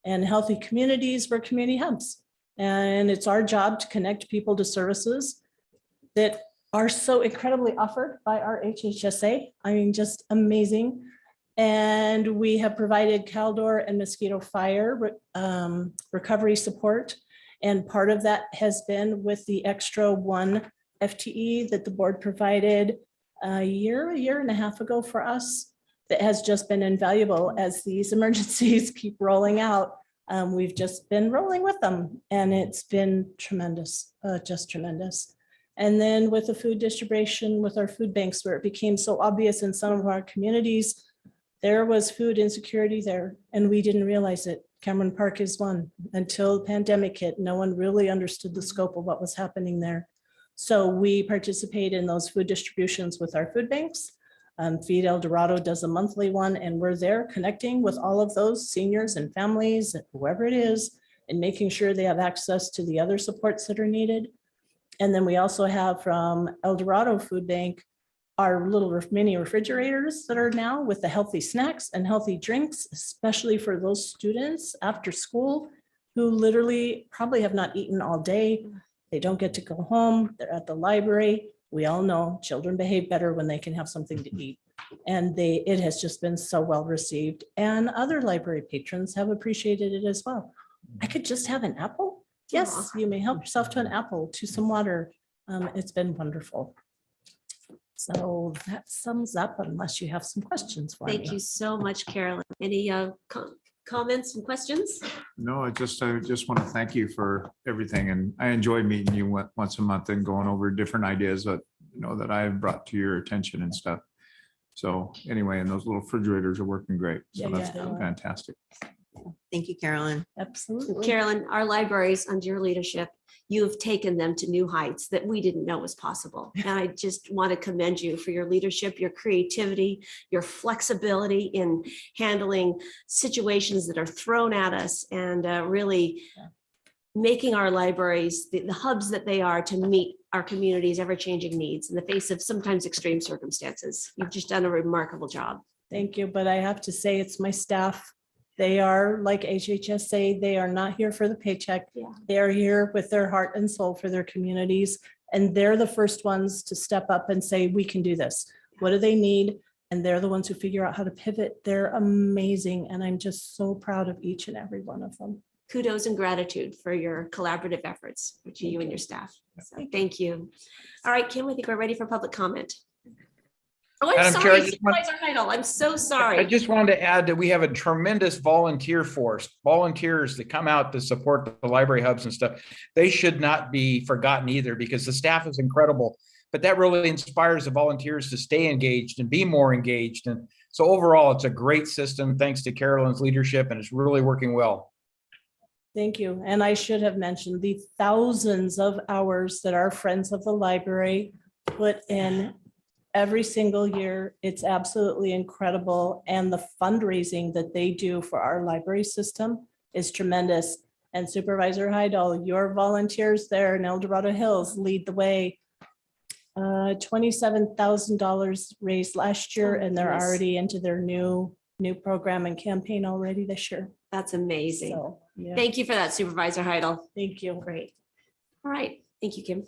And healthy communities, we're community hubs. And it's our job to connect people to services that are so incredibly offered by our HHSA. I mean, just amazing. And we have provided Caldor and mosquito fire recovery support. And part of that has been with the extra 1 FTE that the board provided a year and a half ago for us. That has just been invaluable as these emergencies keep rolling out. We've just been rolling with them and it's been tremendous, just tremendous. And then with the food distribution with our food banks, where it became so obvious in some of our communities, there was food insecurity there and we didn't realize it. Cameron Park is one. Until the pandemic hit, no one really understood the scope of what was happening there. So we participate in those food distributions with our food banks. Feed El Dorado does a monthly one and we're there connecting with all of those seniors and families, whoever it is, and making sure they have access to the other supports that are needed. And then we also have from El Dorado Food Bank, our little mini refrigerators that are now with the healthy snacks and healthy drinks, especially for those students after school who literally probably have not eaten all day. They don't get to go home. They're at the library. We all know children behave better when they can have something to eat. And it has just been so well received. And other library patrons have appreciated it as well. I could just have an apple. Yes, you may help yourself to an apple, to some water. It's been wonderful. So that sums up unless you have some questions for me. Thank you so much, Carolyn. Any comments and questions? No, I just want to thank you for everything. And I enjoy meeting you once a month and going over different ideas that, that I have brought to your attention and stuff. So anyway, and those little refrigerators are working great. So Yeah, that's they are. fantastic. Thank you, Carolyn. Absolutely. Carolyn, our libraries under your leadership, you have taken them to new heights that we didn't know was possible. And I just want to commend you for your leadership, your creativity, your flexibility in handling situations that are thrown at us and really making our libraries the hubs that they are to meet our community's ever-changing needs in the face of sometimes extreme circumstances. You've just done a remarkable job. Thank you. But I have to say it's my staff. They are like HHSA. They are not here for the paycheck. Yeah. They are here with their heart and soul for their communities. And they're the first ones to step up and say, we can do this. What do they need? And they're the ones who figure out how to pivot. They're amazing. And I'm just so proud of each and every one of them. Kudos and gratitude for your collaborative efforts, which you and your staff. So thank you. All right, Kim, I think we're ready for public comment. Oh, I'm Madam Chair, sorry, I just want- Supervisor Heidel. I'm so sorry. I just wanted to add that we have a tremendous volunteer force, volunteers that come out to support the library hubs and stuff. They should not be forgotten either because the staff is incredible, but that really inspires the volunteers to stay engaged and be more engaged. And so overall, it's a great system thanks to Carolyn's leadership and it's really working well. Thank you. And I should have mentioned the thousands of hours that our friends of the library put in every single year. It's absolutely incredible. And the fundraising that they do for our library system is tremendous. And Supervisor Heidel, your volunteers there in El Dorado Hills lead the way. $27,000 raised last year, and they're Nice. already into their new program and campaign already this year. That's amazing. So, yeah. Thank you for that, Supervisor Heidel. Thank you. Great. All right. Thank you, Kim.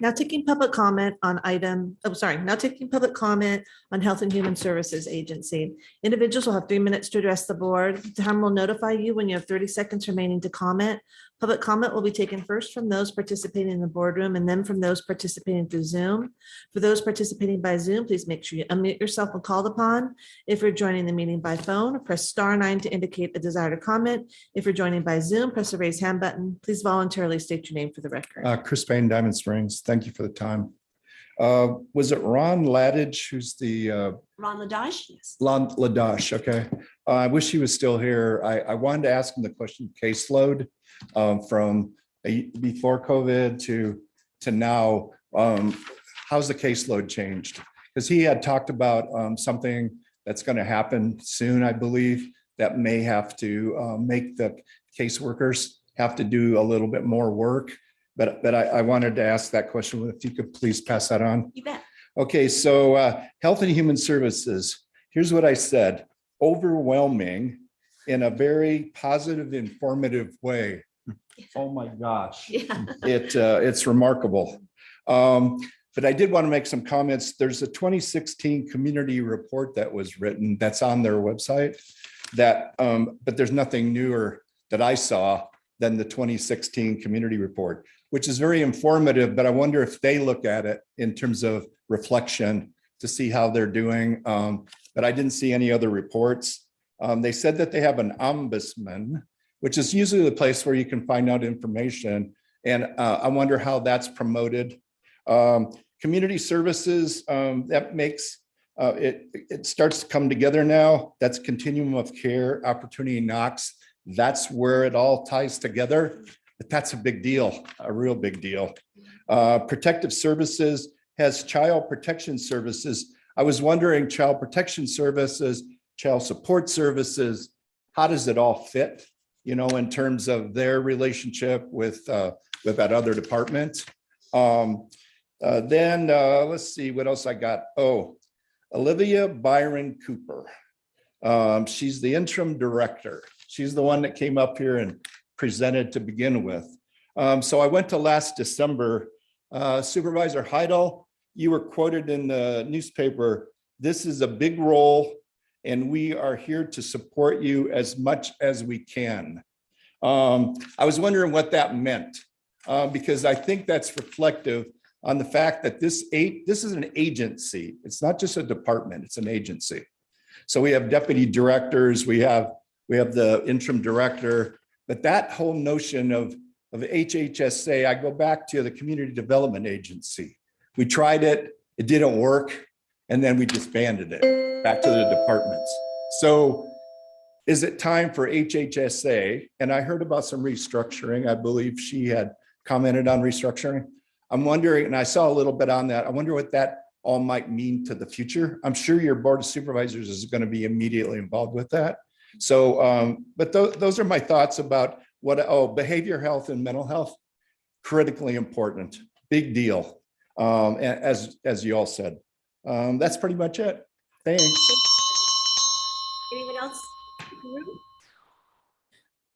Now taking public comment on now taking public comment on Health and Human Services Agency. Individuals will have 3 minutes to address the board. The time will notify you when you have 30 seconds remaining to comment. Public comment will be taken first from those participating in the boardroom and then from those participating through Zoom. For those participating by Zoom, please make sure you unmute yourself when called upon. If you're joining the meeting by phone, press *9 to indicate a desire to comment. If you're joining by Zoom, press the raise hand button. Please voluntarily state your name for the record. Chris Payne, Diamond Springs. Thank you for the time. Was it Ron Ladage, who's the Ron Ladage? Yes. Ron Ladage? Okay. I wish he was still here. I wanted to ask him the question caseload from before COVID to now. How's the caseload changed? Because he had talked about something that's going to happen soon, I believe, that may have to make the caseworkers have to do a little bit more work. But I wanted to ask that question. If you could please pass that on. You bet. Okay, so Health and Human Services, here's what I said, overwhelming in a very positive, informative way. Oh my gosh, Yeah. it's remarkable. But I did want to make some comments. There's a 2016 community report that was written that's on their website that, but there's nothing newer that I saw than the 2016 community report, which is very informative, but I wonder if they look at it in terms of reflection to see how they're doing. But I didn't see any other reports. They said that they have an ombudsman, which is usually the place where you can find out information. And I wonder how that's promoted. Community services, that makes, it starts to come together now. That's continuum of care, opportunity knocks. That's where it all ties together. But that's a big deal, a real big deal. Protective services has child protection services. I was wondering, child protection services, child support services, how does it all fit, you know, in terms of their relationship with that other department? Then let's see what else I got. Oh, Olivia Byron Cooper. She's the interim director. She's the one that came up here and presented to begin with. So I went to last December. Supervisor Heidel, you were quoted in the newspaper. This is a big role and we are here to support you as much as we can. I was wondering what that meant because I think that's reflective on the fact that this is an agency. It's not just a department, it's an agency. So we have deputy directors, we have the interim director, but that whole notion of HHSA, I go back to the Community Development Agency. We tried it, it didn't work, and then we disbanded it back to the departments. So is it time for HHSA? And I heard about some restructuring. I believe she had commented on restructuring. I'm wondering, and I saw a little bit on that, I wonder what that all might mean to the future. I'm sure your board of supervisors is going to be immediately involved with that. So, but those are my thoughts about behavioral health and mental health, critically important, big deal, as you all said. That's pretty much it. Thanks. Anyone else?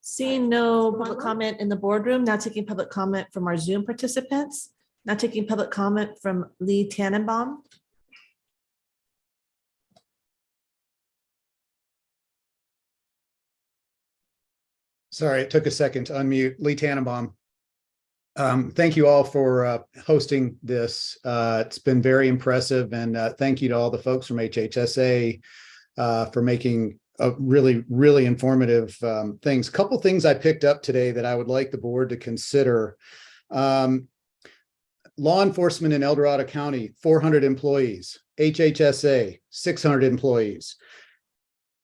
Seeing no public comment in the boardroom, now taking public comment from our Zoom participants. Now taking public comment from Lee Tannenbaum. Sorry, it took a second to unmute. Lee Tannenbaum. Thank you all for hosting this. It's been very impressive, and thank you to all the folks from HHSA for making a really informative things. Couple things I picked up today that I would like the board to consider. Law enforcement in El Dorado County, 400 employees. HHSA, 600 employees.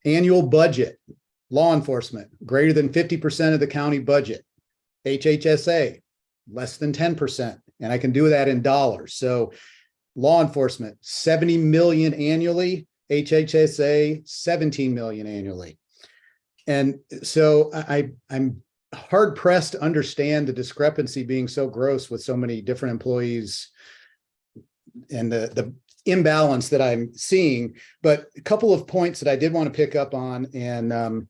Annual budget, law enforcement, greater than 50% of the county budget. HHSA, less than 10%. And I can do that in dollars. So law enforcement, 70 million annually. HHSA, 17 million annually. And so I'm hard pressed to understand the discrepancy being so gross with so many different employees and the imbalance that I'm seeing. But a couple of points that I did want to pick up on, and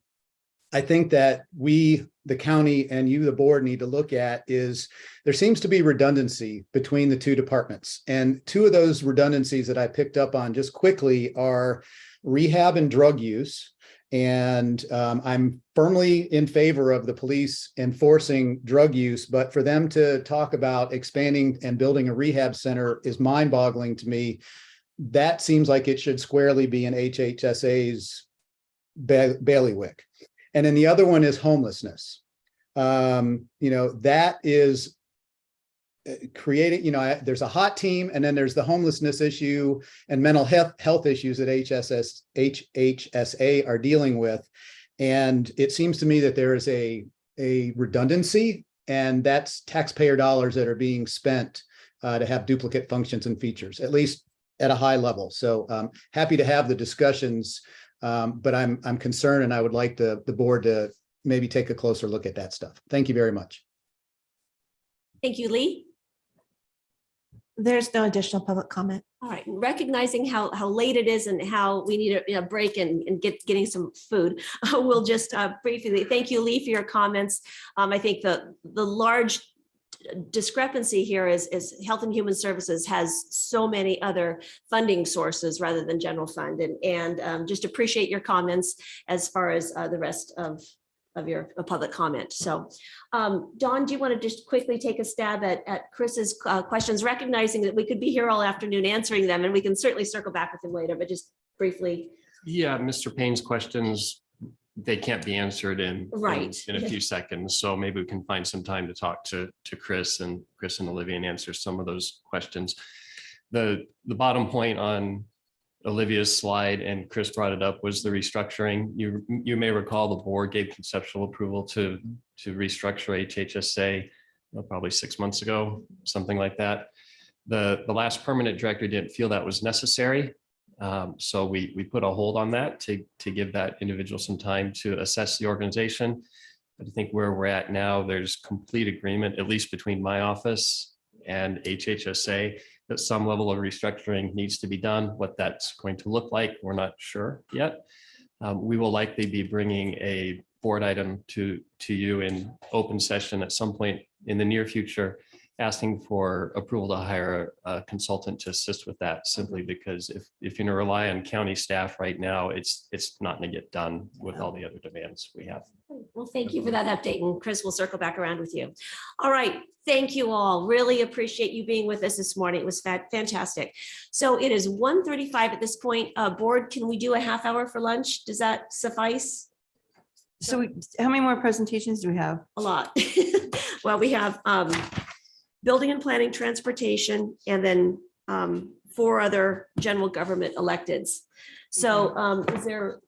I think that we, the county, and you, the board, need to look at is there seems to be redundancy between the two departments. And two of those redundancies that I picked up on just quickly are rehab and drug use. And I'm firmly in favor of the police enforcing drug use, but for them to talk about expanding and building a rehab center is mind-boggling to me. That seems like it should squarely be in HHSA's bailiwick. And then the other one is homelessness. That is creating, there's a hot team, and then there's the homelessness issue and mental health issues that HHSA are dealing with. And it seems to me that there is a redundancy, and that's taxpayer dollars that are being spent to have duplicate functions and features. At least at a high level. So happy to have the discussions, but I'm concerned, and I would like the board to maybe take a closer look at that stuff. Thank you very much. Thank you, Lee. There's no additional public comment. All right, recognizing how late it is and how we need a break and getting some food, we'll just briefly thank you, Lee, for your comments. I think the large discrepancy here is Health and Human Services has so many other funding sources rather than general fund, and just appreciate your comments as far as the rest of your public comment. So Dawn, do you want to just quickly take a stab at Chris's questions, recognizing that we could be here all afternoon answering them, and we can certainly circle back with him later, but just briefly. Yeah, Mr. Payne's questions, they can't be answered in a few seconds. So maybe we can find some time to talk to Chris and Olivia and answer some of those questions. The bottom point on Olivia's slide, and Chris brought it up, was the restructuring. You may recall the board gave conceptual approval to restructure HHSA probably 6 months ago, something like that. The last permanent director didn't feel that was necessary. So we put a hold on that to give that individual some time to assess the organization. But I think where we're at now, there's complete agreement, at least between my office and HHSA, that some level of restructuring needs to be done. What that's going to look like, we're not sure yet. We will likely be bringing a board item to you in open session at some point in the near future, asking for approval to hire a consultant to assist with that, simply because if you're going to rely on county staff right now, it's not going to get done with all the other demands we have. Well, thank you for that update, and Chris will circle back around with you. All right, thank you all. Really appreciate you being with us this morning. It was fantastic. So it is 1:35 at this point. Board, can we do a half hour for lunch? Does that suffice? So how many more presentations do we have? A lot. Well, we have building and planning, transportation, and then 4 other general government electeds. So is there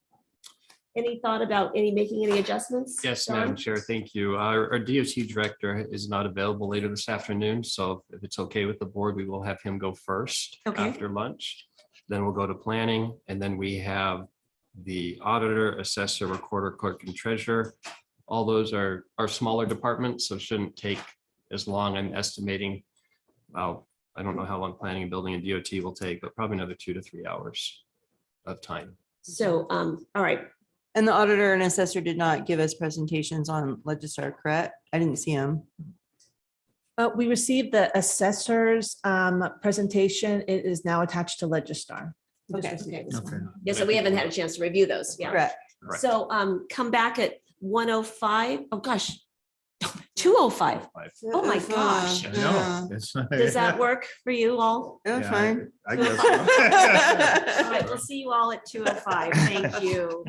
any thought about making any adjustments? Yes, Don? Madam Chair, thank you. Our DOT director is not available later this afternoon, so if it's okay with the board, we will have him go first after lunch. Then we'll go to planning, and then we have the auditor, assessor, recorder, clerk, and treasurer. All those are smaller departments, so shouldn't take as long. I'm estimating, I don't know how long planning and building and DOT will take, but probably another 2 to 3 hours of time. So, all right. And the auditor and assessor did not give us presentations on Legistar, correct? I didn't see them. We received the assessor's presentation. It is now attached to Legistar. Okay. Yeah, so we haven't had a chance to review those. Yeah. Correct. So come back at 1:05. Oh gosh, 2:05. Oh my gosh. I know. Does that work for you all? Oh, fine. I guess so. All right, we'll see you all at 2:05. Thank you.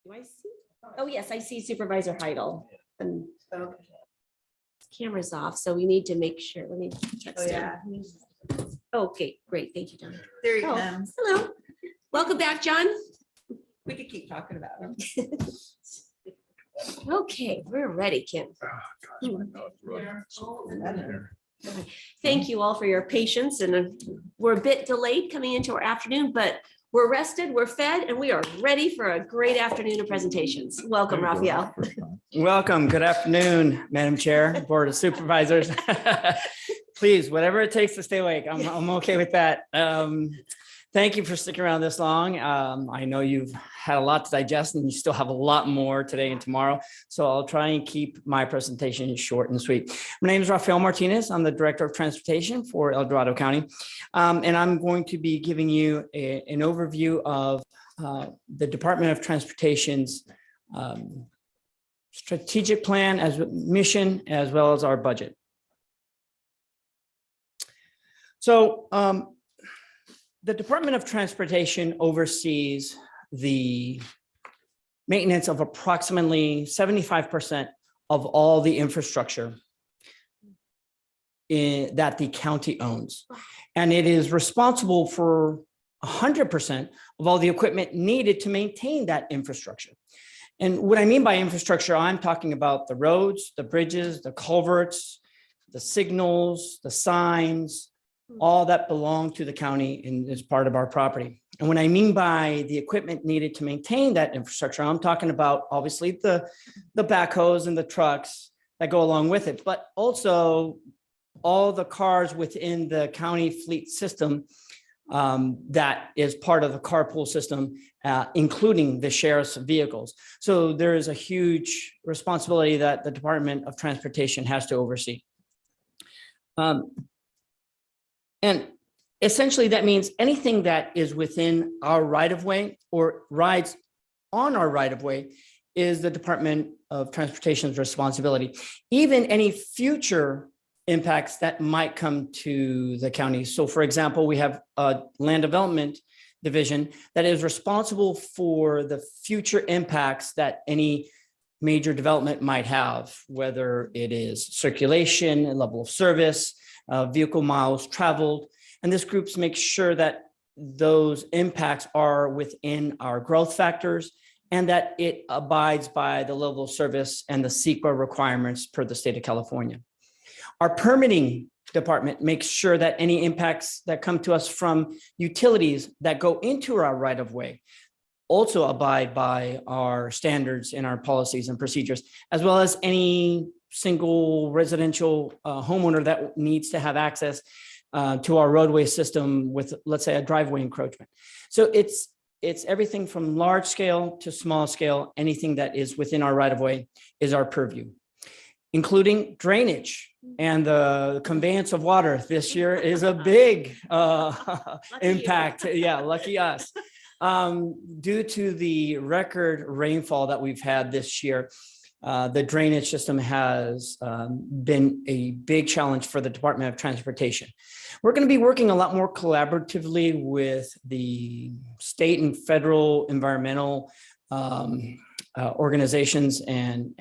Do I see? Oh, yes, I see Supervisor Heidel. And camera's off, so we need to make sure. Let me text him. Okay, great. Thank you, John. There he Oh, comes. hello. Welcome back, John. We could keep talking about him. Okay, we're ready, Kim. Thank you all for your patience, and we're a bit delayed coming into our afternoon, but we're rested, we're fed, and we are ready for a great afternoon of presentations. Welcome, Raphael. Welcome. Good afternoon, Madam Chair, Board of Supervisors. Please, whatever it takes to stay awake, I'm okay with that. Thank you for sticking around this long. I know you've had a lot to digest and you still have a lot more today and tomorrow. So I'll try and keep my presentation short and sweet. My name is Rafael Martinez. I'm the Director of Transportation for El Dorado County. And I'm going to be giving you an overview of the Department of Transportation's strategic plan as mission, as well as our budget. So, the Department of Transportation oversees the maintenance of approximately 75% of all the infrastructure that the county owns. And it is responsible for 100% of all the equipment needed to maintain that infrastructure. And what I mean by infrastructure, I'm talking about the roads, the bridges, the culverts, the signals, the signs, all that belong to the county and is part of our property. And when I mean by the equipment needed to maintain that infrastructure, I'm talking about obviously the backhoes and the trucks that go along with it, but also all the cars within the county fleet system that is part of the carpool system, including the sheriff's vehicles. So there is a huge responsibility that the Department of Transportation has to oversee. And essentially that means anything that is within our right-of-way or rides on our right-of-way is the Department of Transportation's responsibility. Even any future impacts that might come to the county. So for example, we have a land development division that is responsible for the future impacts that any major development might have, whether it is circulation, level of service, vehicle miles traveled. And this group makes sure that those impacts are within our growth factors and that it abides by the level of service and the CEQA requirements per the state of California. Our permitting department makes sure that any impacts that come to us from utilities that go into our right-of-way also abide by our standards and our policies and procedures, as well as any single residential homeowner that needs to have access to our roadway system with, let's say, a driveway encroachment. So it's everything from large scale to small scale. Anything that is within our right-of-way is our purview, including drainage and the conveyance of water. This year is a big impact. Yeah, lucky us. Due to the record rainfall that we've had this year, the drainage system has been a big challenge for the Department of Transportation. We're going to be working a lot more collaboratively with the state and federal environmental organizations and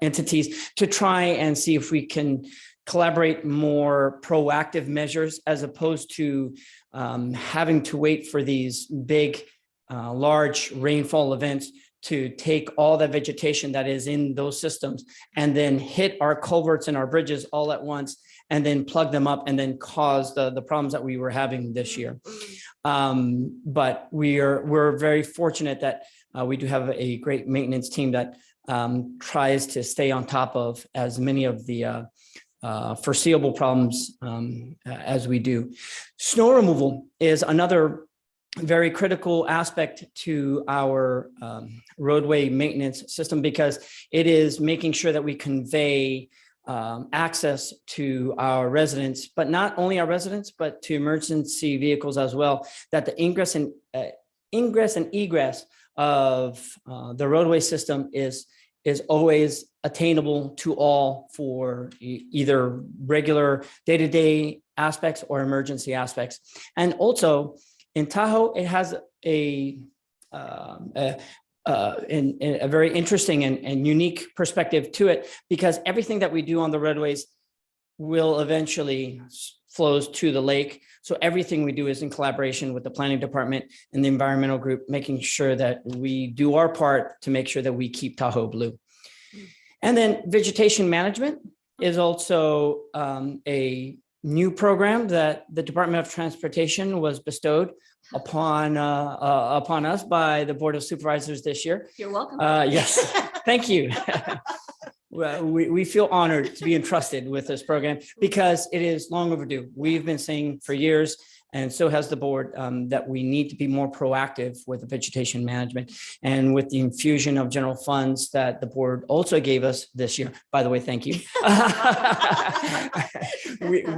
entities to try and see if we can collaborate more proactive measures as opposed to having to wait for these big, large rainfall events to take all the vegetation that is in those systems and then hit our culverts and our bridges all at once and then plug them up and then cause the problems that we were having this year. But we're very fortunate that we do have a great maintenance team that tries to stay on top of as many of the foreseeable problems as we do. Snow removal is another very critical aspect to our roadway maintenance system because it is making sure that we convey access to our residents, but not only our residents, but to emergency vehicles as well, that the ingress and egress of the roadway system is always attainable to all for either regular day-to-day aspects or emergency aspects. And also in Tahoe, it has a a very interesting and unique perspective to it, because everything that we do on the roadways will eventually flows to the lake. So everything we do is in collaboration with the planning department and the environmental group, making sure that we do our part to make sure that we keep Tahoe blue. And then vegetation management is also a new program that the Department of Transportation was bestowed upon us by the Board of Supervisors this year. You're welcome. Yes, thank you. Well, we feel honored to be entrusted with this program because it is long overdue. We've been saying for years, and so has the board, that we need to be more proactive with the vegetation management. And with the infusion of general funds that the board also gave us this year, by the way, thank you.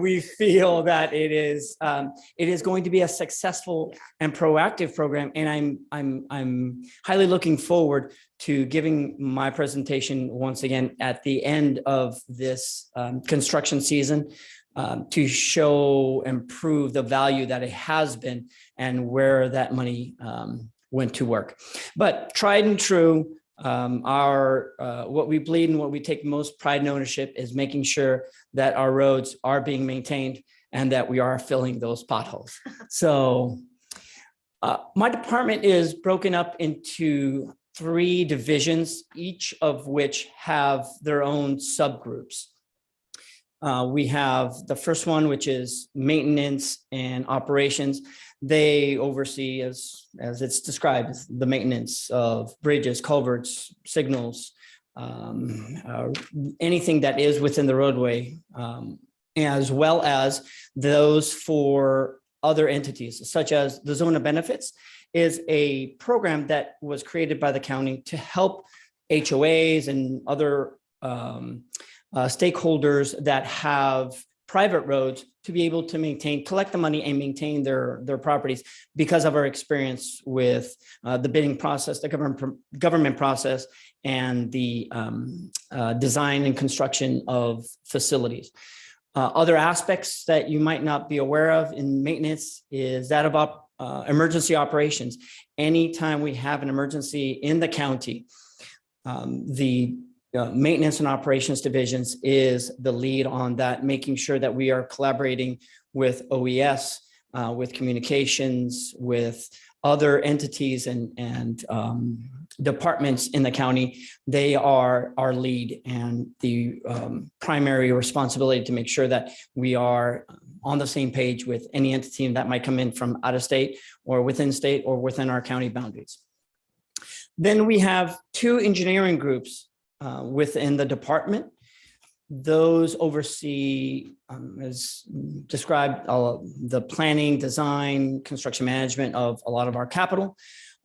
we feel that it is going to be a successful and proactive program. And I'm highly looking forward to giving my presentation once again at the end of this construction season, to show and prove the value that it has been and where that money went to work. But tried and true, what we bleed and what we take most pride and ownership is making sure that our roads are being maintained and that we are filling those potholes. So my department is broken up into 3 divisions, each of which have their own subgroups. We have the first one, which is maintenance and operations. They oversee, as it's described, the maintenance of bridges, culverts, signals, anything that is within the roadway, as well as those for other entities, such as the Zone of Benefits is a program that was created by the county to help HOAs and other stakeholders that have private roads to be able to collect the money and maintain their properties because of our experience with the bidding process, the government process, and the design and construction of facilities. Other aspects that you might not be aware of in maintenance is that about emergency operations. Anytime we have an emergency in the county, the maintenance and operations divisions is the lead on that, making sure that we are collaborating with OES, with communications, with other entities and departments in the county. They are our lead and the primary responsibility to make sure that we are on the same page with any entity that might come in from out of state or within our county boundaries. Then we have 2 engineering groups within the department. Those oversee, as described, the planning, design, construction management of a lot of our capital.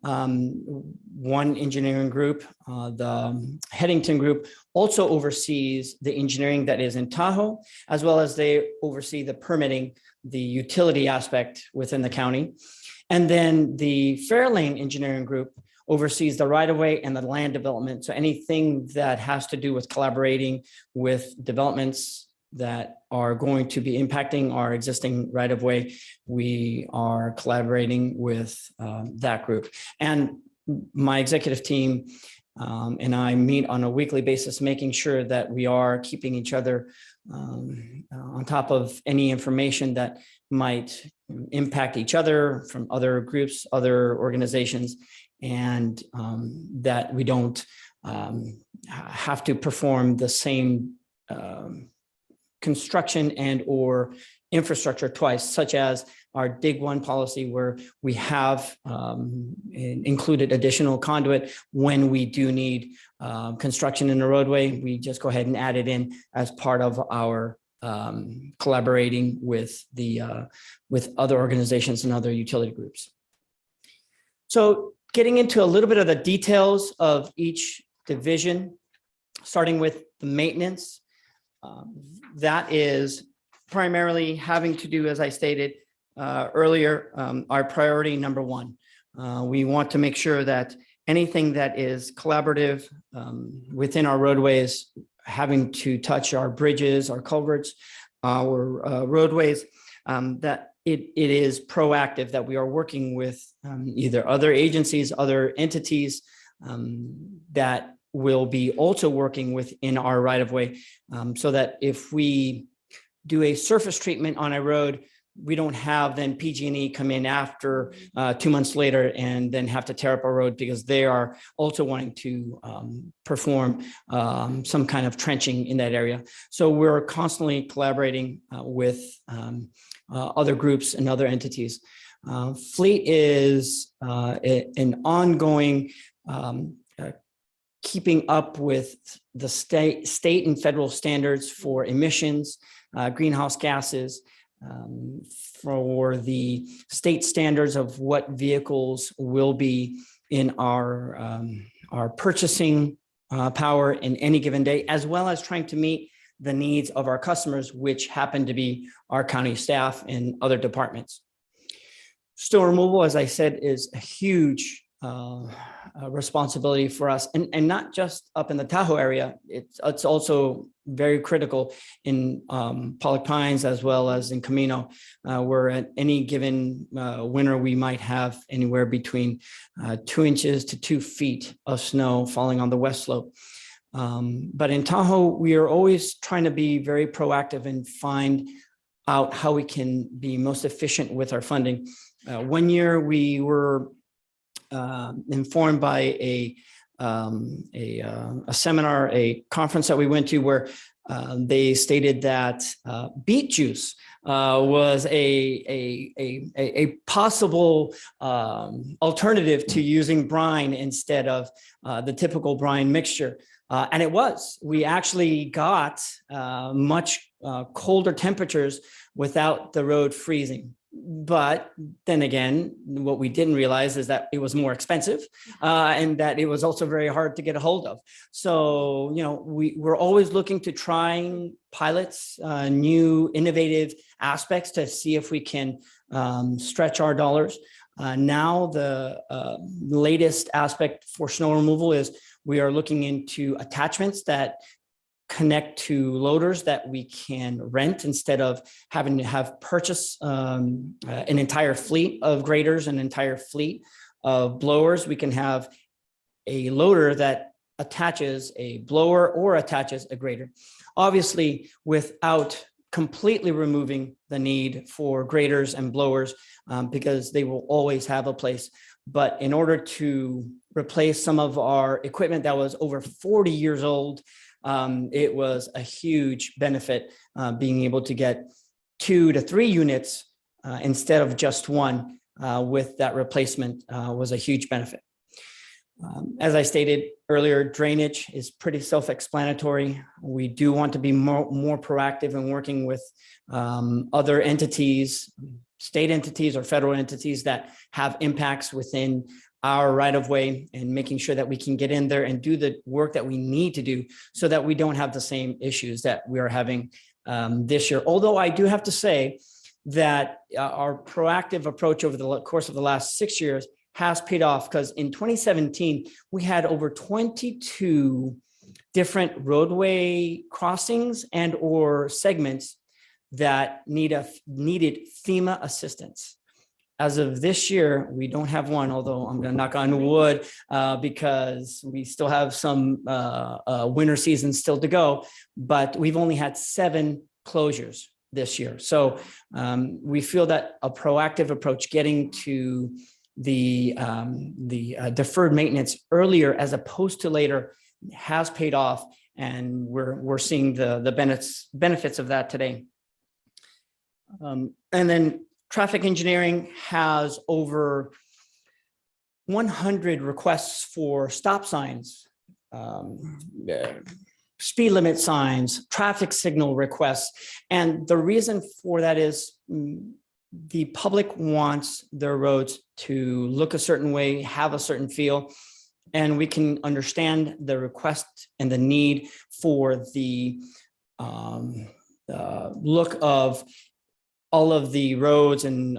One engineering group, the Headington group, also oversees the engineering that is in Tahoe, as well as they oversee the permitting, the utility aspect within the county. And then the Fairlane engineering group oversees the right-of-way and the land development. So anything that has to do with collaborating with developments that are going to be impacting our existing right-of-way, we are collaborating with that group. And my executive team and I meet on a weekly basis, making sure that we are keeping each other on top of any information that might impact each other from other groups, other organizations, and that we don't have to perform the same construction and or infrastructure twice, such as our Dig One policy, where we have included additional conduit when we do need construction in the roadway. We just go ahead and add it in as part of our collaborating with other organizations and other utility groups. So getting into a little bit of the details of each division, starting with the maintenance, that is primarily having to do, as I stated earlier, our priority number 1. We want to make sure that anything that is collaborative within our roadways, having to touch our bridges, our culverts, our roadways, that it is proactive, that we are working with either other agencies, other entities, that will be also working within our right of way, so that if we do a surface treatment on a road, we don't have then PG&E come in after 2 months later and then have to tear up a road because they are also wanting to perform some kind of trenching in that area. So we're constantly collaborating with other groups and other entities. Fleet is an ongoing keeping up with the state and federal standards for emissions, greenhouse gases, for the state standards of what vehicles will be in our purchasing power in any given day, as well as trying to meet the needs of our customers, which happen to be our county staff and other departments. Snow removal, as I said, is a huge responsibility for us, and not just up in the Tahoe area. It's also very critical in Pollock Pines as well as in Camino, where at any given winter we might have anywhere between 2 inches to 2 feet of snow falling on the west slope. But in Tahoe, we are always trying to be very proactive and find out how we can be most efficient with our funding. One year we were informed by a seminar, a conference that we went to, where they stated that beet juice was a possible alternative to using brine instead of the typical brine mixture. And it was. We actually got much colder temperatures without the road freezing. But then again, what we didn't realize is that it was more expensive and that it was also very hard to get a hold of. So, you know, we're always looking to trying pilots, new innovative aspects to see if we can stretch our dollars. Now, the latest aspect for snow removal is we are looking into attachments that connect to loaders that we can rent instead of having to have purchase an entire fleet of graders, an entire fleet of blowers. We can have a loader that attaches a blower or attaches a grader. Obviously, without completely removing the need for graders and blowers, because they will always have a place. But in order to replace some of our equipment that was over 40 years old, it was a huge benefit being able to get 2 to 3 units instead of just one with that replacement was a huge benefit. As I stated earlier, drainage is pretty self-explanatory. We do want to be more proactive in working with other entities, state entities or federal entities that have impacts within our right of way, and making sure that we can get in there and do the work that we need to do so that we don't have the same issues that we are having this year. Although I do have to say that our proactive approach over the course of the last 6 years has paid off, because in 2017, we had over 22 different roadway crossings and or segments that needed FEMA assistance. As of this year, we don't have one, although I'm going to knock on wood because we still have some winter season still to go, but we've only had 7 closures this year. So we feel that a proactive approach, getting to the deferred maintenance earlier as opposed to later, has paid off, and we're seeing the benefits of that today. And then traffic engineering has over 100 requests for stop signs, speed limit signs, traffic signal requests. And the reason for that is the public wants their roads to look a certain way, have a certain feel, and we can understand the request and the need for the look of all of the roads and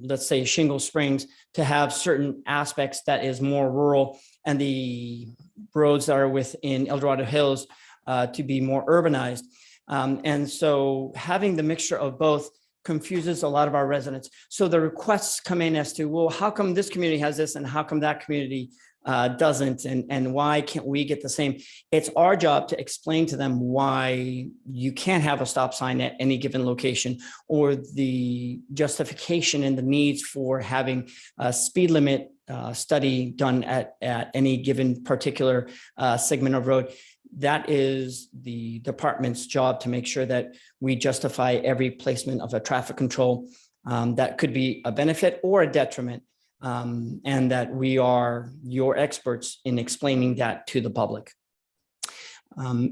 let's say Shingle Springs to have certain aspects that is more rural, and the roads that are within El Dorado Hills to be more urbanized. And so having the mixture of both confuses a lot of our residents. So the requests come in as to, well, how come this community has this and how come that community doesn't, and why can't we get the same? It's our job to explain to them why you can't have a stop sign at any given location, or the justification and the needs for having a speed limit study done at any given particular segment of road. That is the department's job, to make sure that we justify every placement of a traffic control that could be a benefit or a detriment, and that we are your experts in explaining that to the public.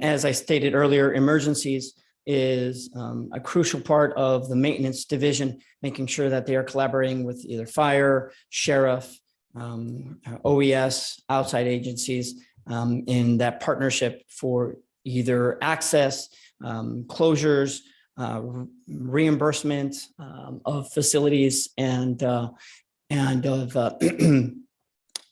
As I stated earlier, emergencies is a crucial part of the maintenance division, making sure that they are collaborating with either fire, sheriff, OES, outside agencies, in that partnership for either access, closures, reimbursement of facilities, and of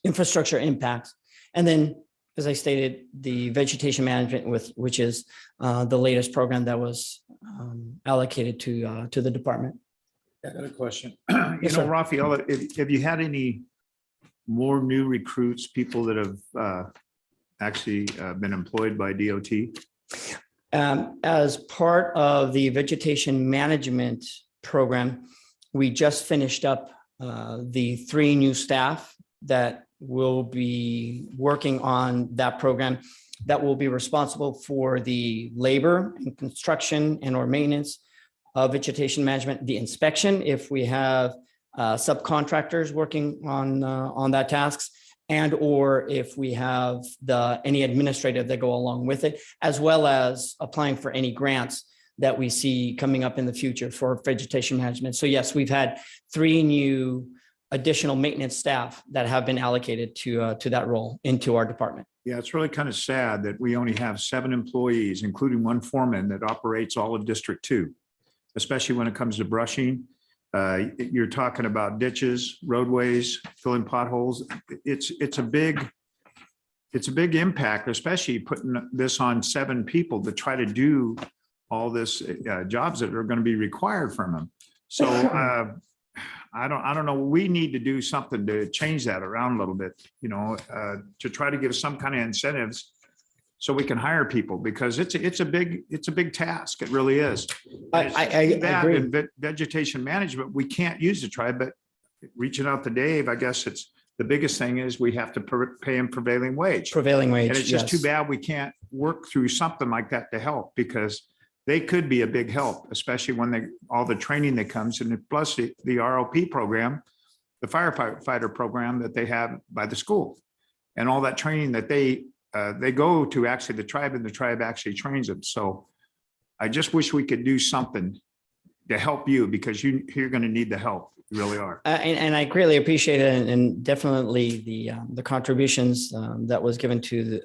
infrastructure impacts. And then, as I stated, the vegetation management, which is the latest program that was allocated to the department. I got a question. Yes, sir. Raphael, have you had any more new recruits, people that have actually been employed by DOT? As part of the vegetation management program, we just finished up the 3 new staff that will be working on that program, that will be responsible for the labor and construction and or maintenance of vegetation management, the inspection, if we have subcontractors working on that tasks, and or if we have any administrative that go along with it, as well as applying for any grants that we see coming up in the future for vegetation management. So yes, we've had 3 new additional maintenance staff that have been allocated to that role into our department. Yeah, it's really kind of sad that we only have 7 employees, including 1 foreman that operates all of District 2, especially when it comes to brushing. You're talking about ditches, roadways, filling potholes. It's a big impact, especially putting this on 7 people to try to do all this jobs that are going to be required from them. So I don't know. We need to do something to change that around a little bit, to try to give some kind of incentives so we can hire people, because it's a big task. It really is. I agree. In vegetation management, we can't use the tribe, but reaching out to Dave, I guess it's the biggest thing is we have to pay him prevailing wage. Prevailing wage. And it's just too bad we can't work through something like that to help, because they could be a big help, especially when all the training that comes, and plus the ROP program, the firefighter program that they have by the school, and all that training that they go to actually the tribe, and the tribe actually trains them. So I just wish we could do something to help you, because you're going to need the help. You really are. And I greatly appreciate it, and definitely the contributions that was given to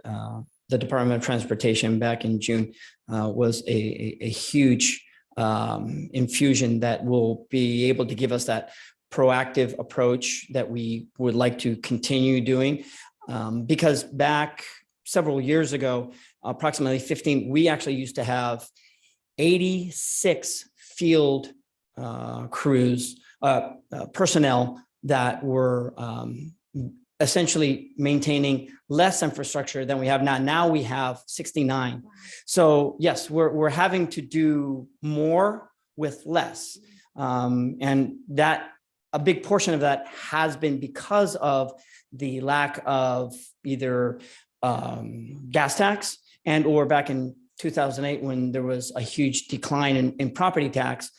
the Department of Transportation back in June was a huge infusion that will be able to give us that proactive approach that we would like to continue doing. Because back several years ago, approximately 15, we actually used to have 86 field crews, personnel that were essentially maintaining less infrastructure than we have now. Now we have 69. So yes, we're having to do more with less. And that a big portion of that has been because of the lack of either gas tax, and or back in 2008, when there was a huge decline in property tax,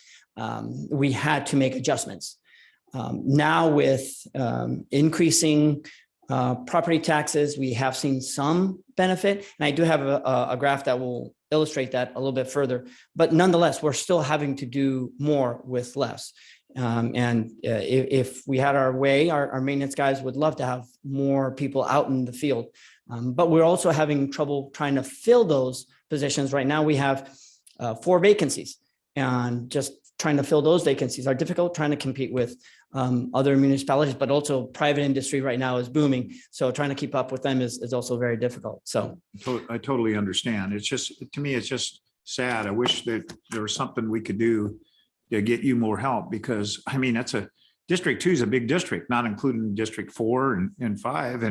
we had to make adjustments. Now with increasing property taxes, we have seen some benefit. And I do have a graph that will illustrate that a little bit further. But nonetheless, we're still having to do more with less. If we had our way, our maintenance guys would love to have more people out in the field. But we're also having trouble trying to fill those positions. Right now, we have 4 vacancies, and just trying to fill those vacancies are difficult, trying to compete with other municipalities, but also private industry right now is booming. So trying to keep up with them is also very difficult. So I totally understand. It's just, to me, it's just sad. I wish that there was something we could do to get you more help, because I mean, District 2 is a big district, not including District 4 and 5.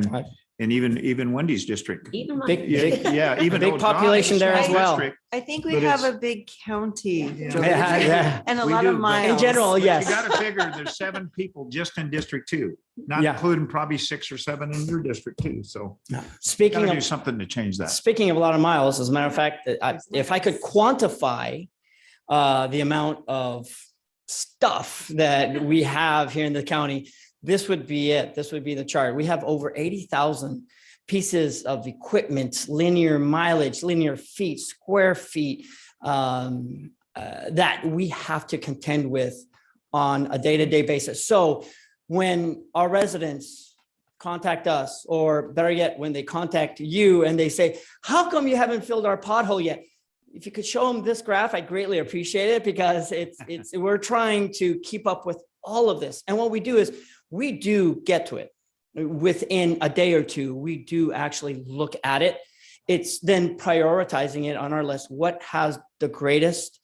And even Wendy's district. Even my. Big, Yeah, big, yeah, even big though John population is a there as small well. district, I think we But have it's- a big county. Yeah, yeah. And a We lot do, of but- miles. In general, but yes. you gotta figure there's 7 people just in District 2, not Yeah. including probably 6 or 7 in your district too. So Speaking gotta do of, something to change that. speaking of a lot of miles, as a matter of fact, if I could quantify the amount of stuff that we have here in the county, this would be it. This would be the chart. We have over 80,000 pieces of equipment, linear mileage, linear feet, square feet, that we have to contend with on a day-to-day basis. So when our residents contact us, or better yet, when they contact you and they say, how come you haven't filled our pothole yet? If you could show them this graph, I greatly appreciate it, because we're trying to keep up with all of this. And what we do is we do get to it within a day or two. We do actually look at it. It's then prioritizing it on our list. What has the greatest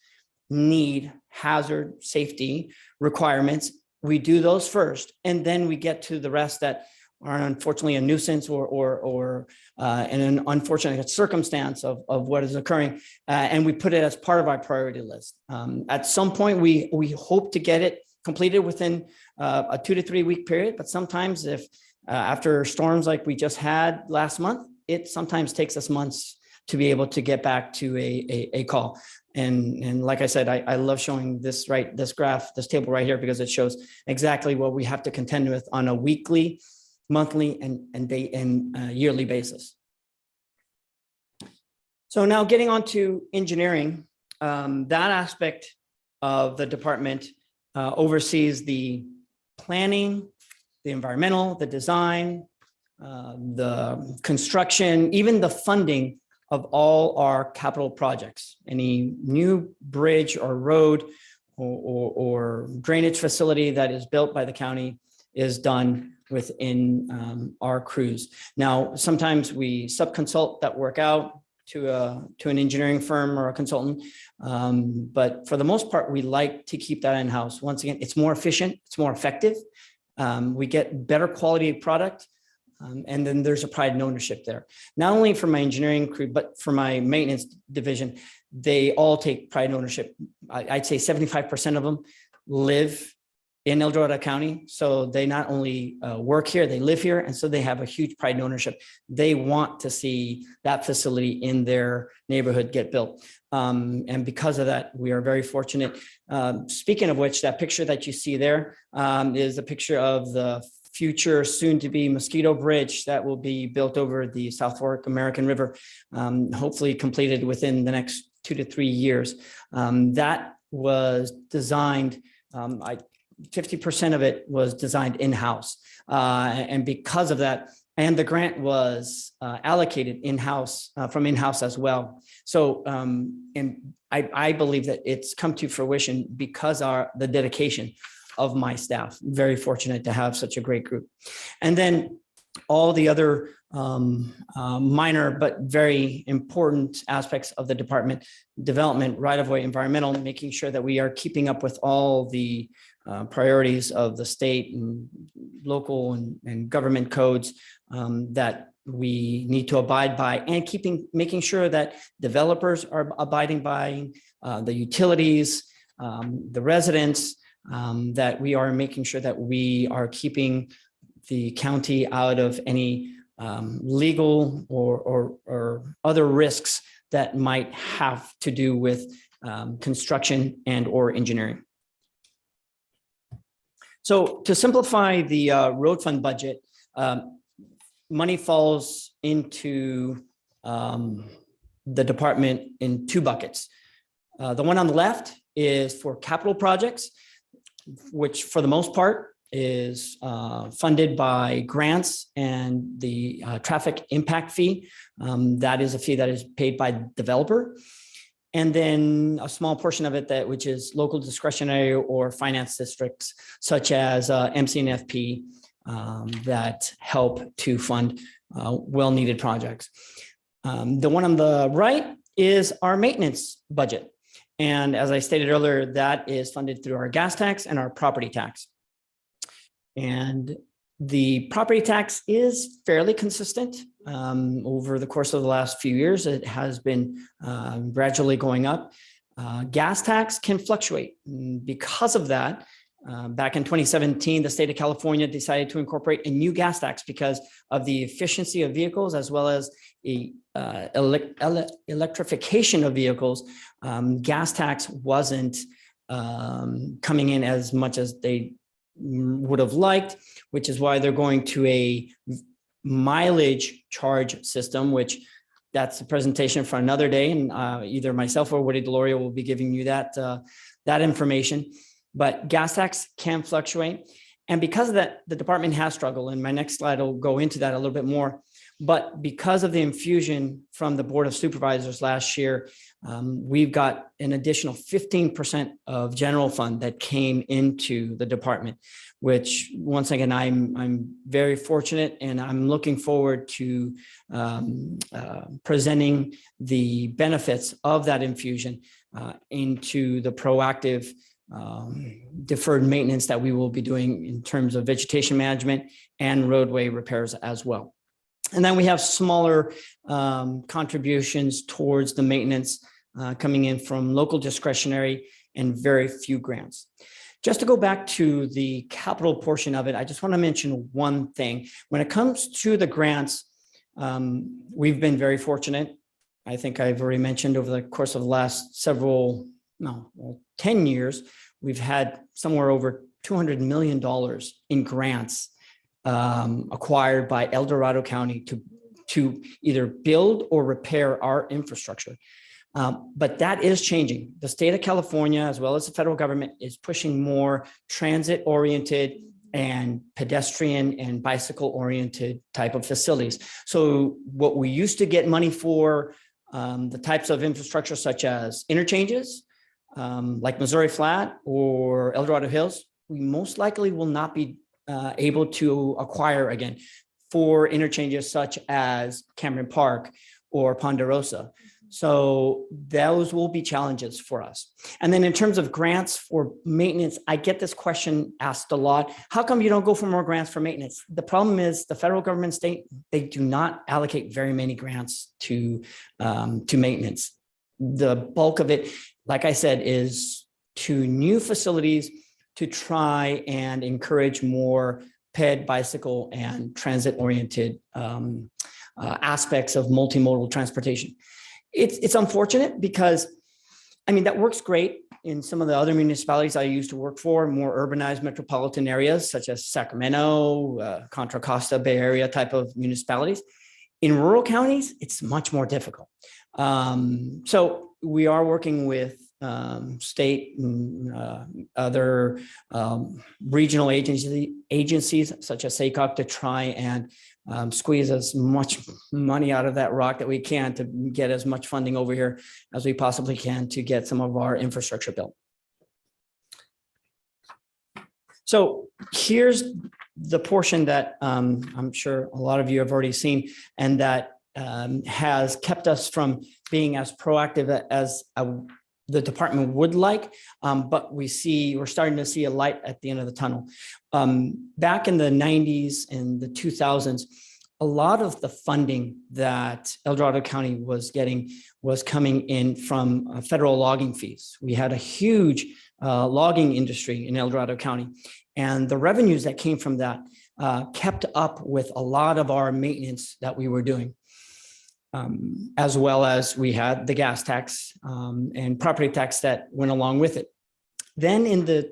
need, hazard, safety requirements? We do those first, and then we get to the rest that are unfortunately a nuisance or an unfortunate circumstance of what is occurring, and we put it as part of our priority list. At some point, we hope to get it completed within a 2 to 3 week period, but sometimes if after storms like we just had last month, it sometimes takes us months to be able to get back to a call. And like I said, I love showing this graph, this table right here, because it shows exactly what we have to contend with on a weekly, monthly, and yearly basis. So now getting on to engineering, that aspect of the department oversees the planning, the environmental, the design, the construction, even the funding of all our capital projects. Any new bridge or road or drainage facility that is built by the county is done within our crews. Now, sometimes we subconsult that work out to an engineering firm or a consultant, but for the most part, we like to keep that in-house. Once again, it's more efficient, it's more effective. We get better quality product. And then there's a pride and ownership there. Not only for my engineering crew, but for my maintenance division, they all take pride and ownership. I'd say 75% of them live in El Dorado County. So they not only work here, they live here. And so they have a huge pride and ownership. They want to see that facility in their neighborhood get built. And because of that, we are very fortunate. Speaking of which, that picture that you see there is a picture of the future soon-to-be Mosquito Bridge that will be built over the South Fork American River, hopefully completed within the next 2 to 3 years. That was designed, 50% of it was designed in-house. And because of that, and the grant was allocated in-house, from in-house as well. So, and I believe that it's come to fruition because the dedication of my staff. Very fortunate to have such a great group. And then all the other minor but very important aspects of the department: development, right-of-way, environmental, making sure that we are keeping up with all the priorities of the state and local and government codes that we need to abide by, and making sure that developers are abiding by, the utilities, the residents, that we are making sure that we are keeping the county out of any legal or other risks that might have to do with construction and or engineering. So to simplify the road fund budget, money falls into the department in 2 buckets. The one on the left is for capital projects, which for the most part is funded by grants and the traffic impact fee. That is a fee that is paid by the developer. And then a small portion of it which is local discretionary or finance districts, such as MC&FP, that help to fund well-needed projects. The one on the right is our maintenance budget. And as I stated earlier, that is funded through our gas tax and our property tax. And The property tax is fairly consistent. Over the course of the last few years, it has been gradually going up. Gas tax can fluctuate. Because of that, back in 2017, the state of California decided to incorporate a new gas tax because of the efficiency of vehicles as well as the electrification of vehicles. Gas tax wasn't coming in as much as they would have liked, which is why they're going to a mileage charge system, which that's a presentation for another day. And either myself or Woody Deloria will be giving you that information. But gas tax can fluctuate. And because of that, the department has struggled. And my next slide will go into that a little bit more. But because of the infusion from the Board of Supervisors last year, we've got an additional 15% of general fund that came into the department, which once again, I'm very fortunate, and I'm looking forward to presenting the benefits of that infusion into the proactive deferred maintenance that we will be doing in terms of vegetation management and roadway repairs as well. And then we have smaller contributions towards the maintenance coming in from local discretionary and very few grants. Just to go back to the capital portion of it, I just want to mention one thing. When it comes to the grants, we've been very fortunate. I think I've already mentioned over the course of the last 10 years, we've had somewhere over $200 million in grants acquired by El Dorado County to either build or repair our infrastructure. But that is changing. The state of California, as well as the federal government, is pushing more transit-oriented and pedestrian and bicycle-oriented type of facilities. So what we used to get money for, the types of infrastructure such as interchanges, like Missouri Flat or El Dorado Hills, we most likely will not be able to acquire again for interchanges such as Cameron Park or Ponderosa. So those will be challenges for us. And then in terms of grants for maintenance, I get this question asked a lot. How come you don't go for more grants for maintenance? The problem is the federal government, state, they do not allocate very many grants to maintenance. The bulk of it, like I said, is to new facilities to try and encourage more ped, bicycle, and transit-oriented aspects of multimodal transportation. It's unfortunate because, I mean, that works great in some of the other municipalities I used to work for, more urbanized metropolitan areas such as Sacramento, Contra Costa, Bay Area type of municipalities. In rural counties, it's much more difficult. So we are working with state and other regional agencies such as SACOG to try and squeeze as much money out of that rock that we can to get as much funding over here as we possibly can to get some of our infrastructure built. So here's the portion that I'm sure a lot of you have already seen, and that has kept us from being as proactive as the department would like, but we're starting to see a light at the end of the tunnel. Back in the 90s and the 2000s, a lot of the funding that El Dorado County was getting was coming in from federal logging fees. We had a huge logging industry in El Dorado County, and the revenues that came from that kept up with a lot of our maintenance that we were doing. As well as we had the gas tax and property tax that went along with it. Then in the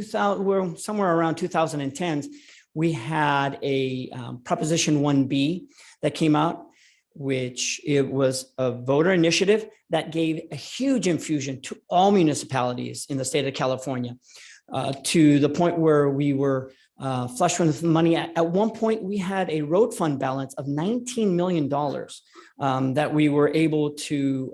somewhere around 2010s, we had a Proposition 1B that came out, which it was a voter initiative that gave a huge infusion to all municipalities in the state of California, to the point where we were flush with money. At one point, we had a road fund balance of $19 million that we were able to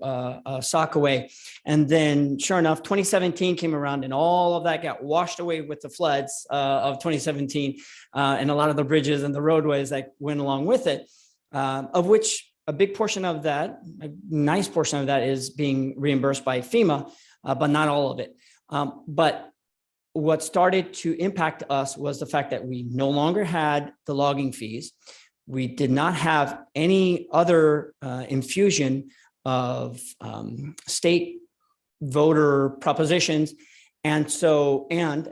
sock away. And then sure enough, 2017 came around and all of that got washed away with the floods of 2017 and a lot of the bridges and the roadways that went along with it, of which a big portion of that, a nice portion of that is being reimbursed by FEMA, but not all of it. But what started to impact us was the fact that we no longer had the logging fees. We did not have any other infusion of state voter propositions. And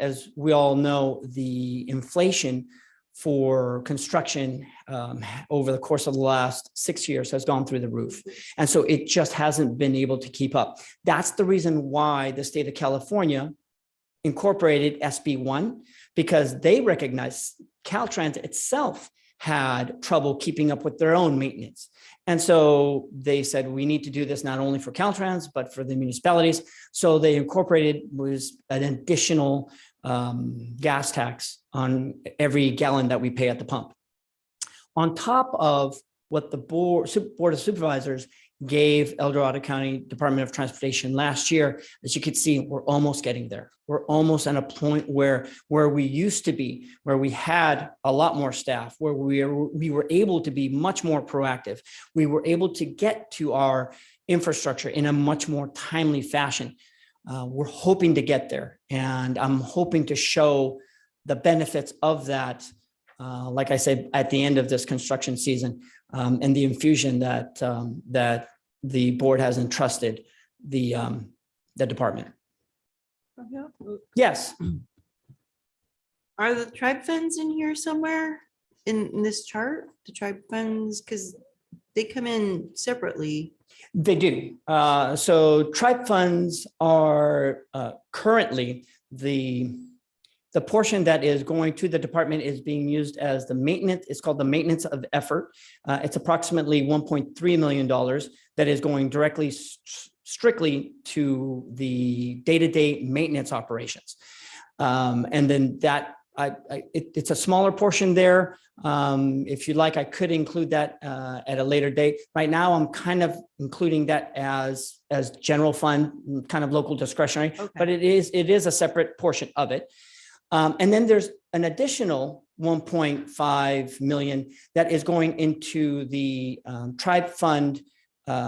as we all know, the inflation for construction over the course of the last 6 years has gone through the roof. And so it just hasn't been able to keep up. That's the reason why the state of California incorporated SB1, because they recognized Caltrans itself had trouble keeping up with their own maintenance. And so they said, we need to do this not only for Caltrans, but for the municipalities. So they incorporated was an additional gas tax on every gallon that we pay at the pump. On top of what the Board of Supervisors gave El Dorado County Department of Transportation last year, as you can see, we're almost getting there. We're almost at a point where we used to be, where we had a lot more staff, where we were able to be much more proactive. We were able to get to our infrastructure in a much more timely fashion. We're hoping to get there, and I'm hoping to show the benefits of that, like I said, at the end of this construction season, and the infusion that the board has entrusted the department. Yes. Are the tribe funds in here somewhere in this chart? The tribe funds, because they come in separately. They do. So tribe funds are currently the portion that is going to the department is being used as the maintenance. It's called the maintenance of effort. It's approximately $1.3 million that is going directly, strictly to the day-to-day maintenance operations. And then that it's a smaller portion there. If you'd like, I could include that at a later date. Right now, I'm kind of including that as general fund, kind of local discretionary, but it is a separate portion of it. And then there's an additional 1.5 million that is going into the tribe fund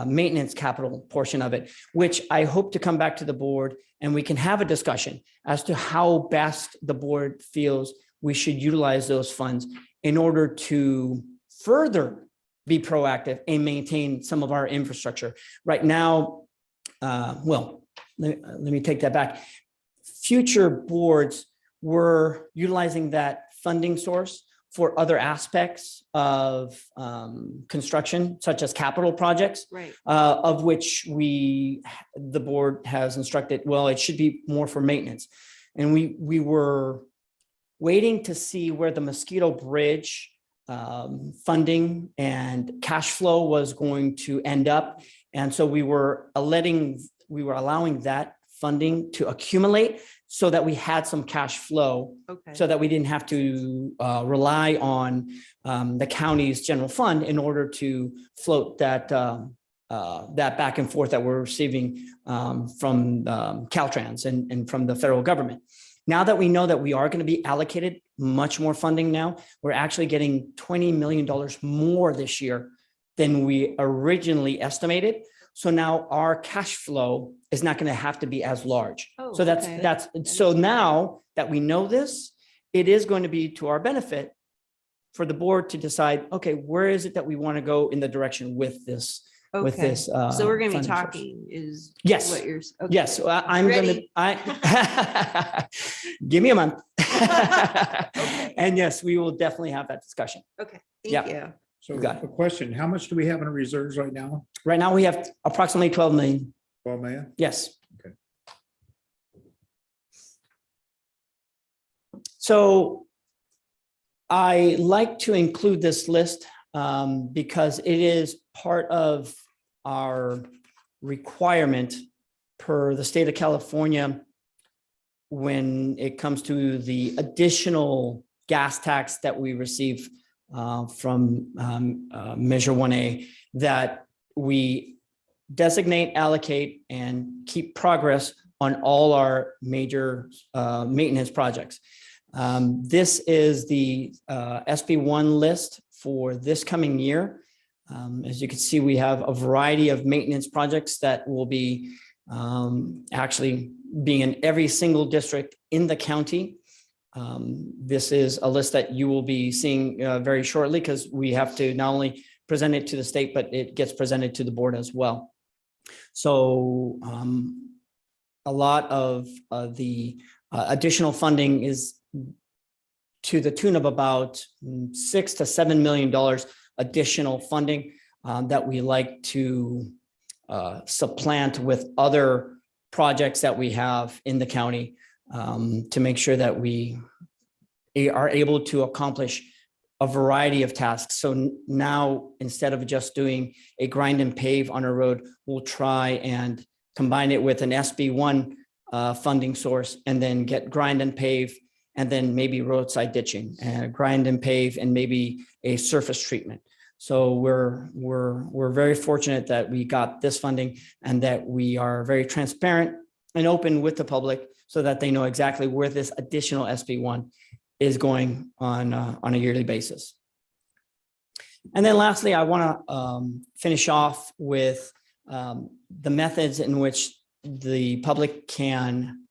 maintenance capital portion of it, which I hope to come back to the board and we can have a discussion as to how best the board feels we should utilize those funds in order to further be proactive and maintain some of our infrastructure. Right now, well, let me take that back. Future boards were utilizing that funding source for other aspects of construction, such as capital projects, right. Of which the board has instructed, well, it should be more for maintenance. And we were waiting to see where the Mosquito Bridge funding and cash flow was going to end up. And so we were allowing that funding to accumulate so that we had some cash flow, so that we didn't have to rely on the county's general fund in order to float that back and forth that we're receiving from Caltrans and from the federal government. Now that we know that we are going to be allocated much more funding now, we're actually getting $20 million more this year than we originally estimated. So now our cash flow is not going to have to be as large. So so now that we know this, it is going to be to our benefit for the board to decide, okay, where is it that we want to go in the direction with this? With this, so we're going to be funding source. talking is Yes. what you're Yes, so I'm going to, give me a month. And yes, we will definitely have that discussion. Okay, Yep. thank you. So Got it. a question, how much do we have in reserves right now? Right now, we have approximately 12 million. 12 million? Yes. Okay. So I like to include this list because it is part of our requirement per the state of California when it comes to the additional gas tax that we receive from Measure 1A, that we designate, allocate, and keep progress on all our major maintenance projects. This is the SB1 list for this coming year. As you can see, we have a variety of maintenance projects that will be actually being in every single district in the county. This is a list that you will be seeing very shortly, because we have to not only present it to the state, but it gets presented to the board as well. So a lot of the additional funding is to the tune of about $6 to $7 million additional funding that we like to supplant with other projects that we have in the county to make sure that we are able to accomplish a variety of tasks. So now, instead of just doing a grind and pave on a road, we'll try and combine it with an SB1 funding source, and then get grind and pave, and then maybe roadside ditching, and grind and pave, and maybe a surface treatment. So we're very fortunate that we got this funding, and that we are very transparent and open with the public, so that they know exactly where this additional SB1 is going on a yearly basis. And then lastly, I want to finish off with the methods in which the public can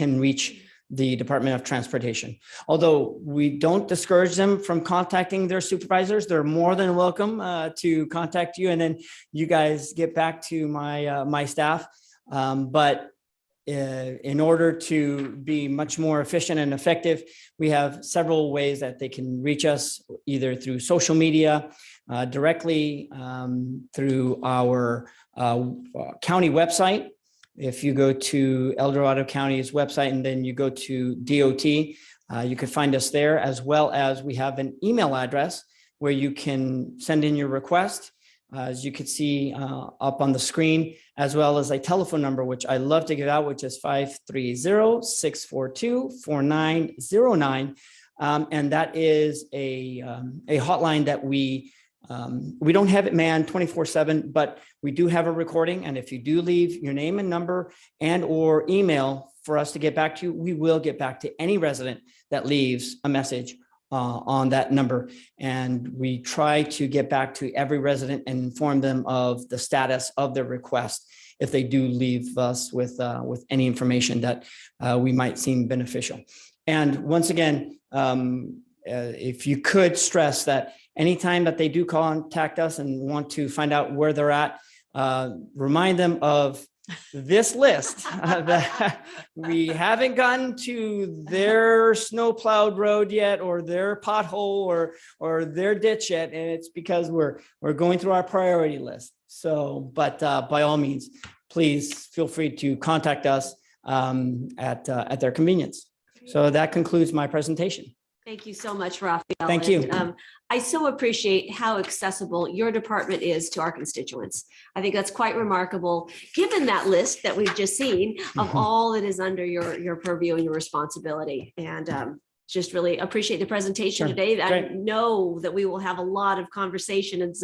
reach the Department of Transportation. Although we don't discourage them from contacting their supervisors, they're more than welcome to contact you, and then you guys get back to my staff. But in order to be much more efficient and effective, we have several ways that they can reach us, either through social media, directly through our county website. If you go to El Dorado County's website and then you go to DOT, you can find us there, as well as we have an email address where you can send in your request, as you can see up on the screen, as well as a telephone number, which I love to give out, which is 530-642-4909. And that is a hotline that we don't have it manned 24/7, but we do have a recording. And if you do leave your name and number and or email for us to get back to you, we will get back to any resident that leaves a message on that number. And we try to get back to every resident and inform them of the status of their request if they do leave us with any information that we might seem beneficial. And once again, if you could stress that anytime that they do contact us and want to find out where they're at, remind them of this list that we haven't gotten to their snow plowed road yet, or their pothole, or their ditch yet. And it's because we're going through our priority list. So, but by all means, please feel free to contact us at their convenience. So that concludes my presentation. Thank you so much, Raphael. Thank you. And, I so appreciate how accessible your department is to our constituents. I think that's quite remarkable, given that list that we've just seen of all that is under your purview and your responsibility. And just really appreciate the presentation today. I know that we will have a lot of conversation and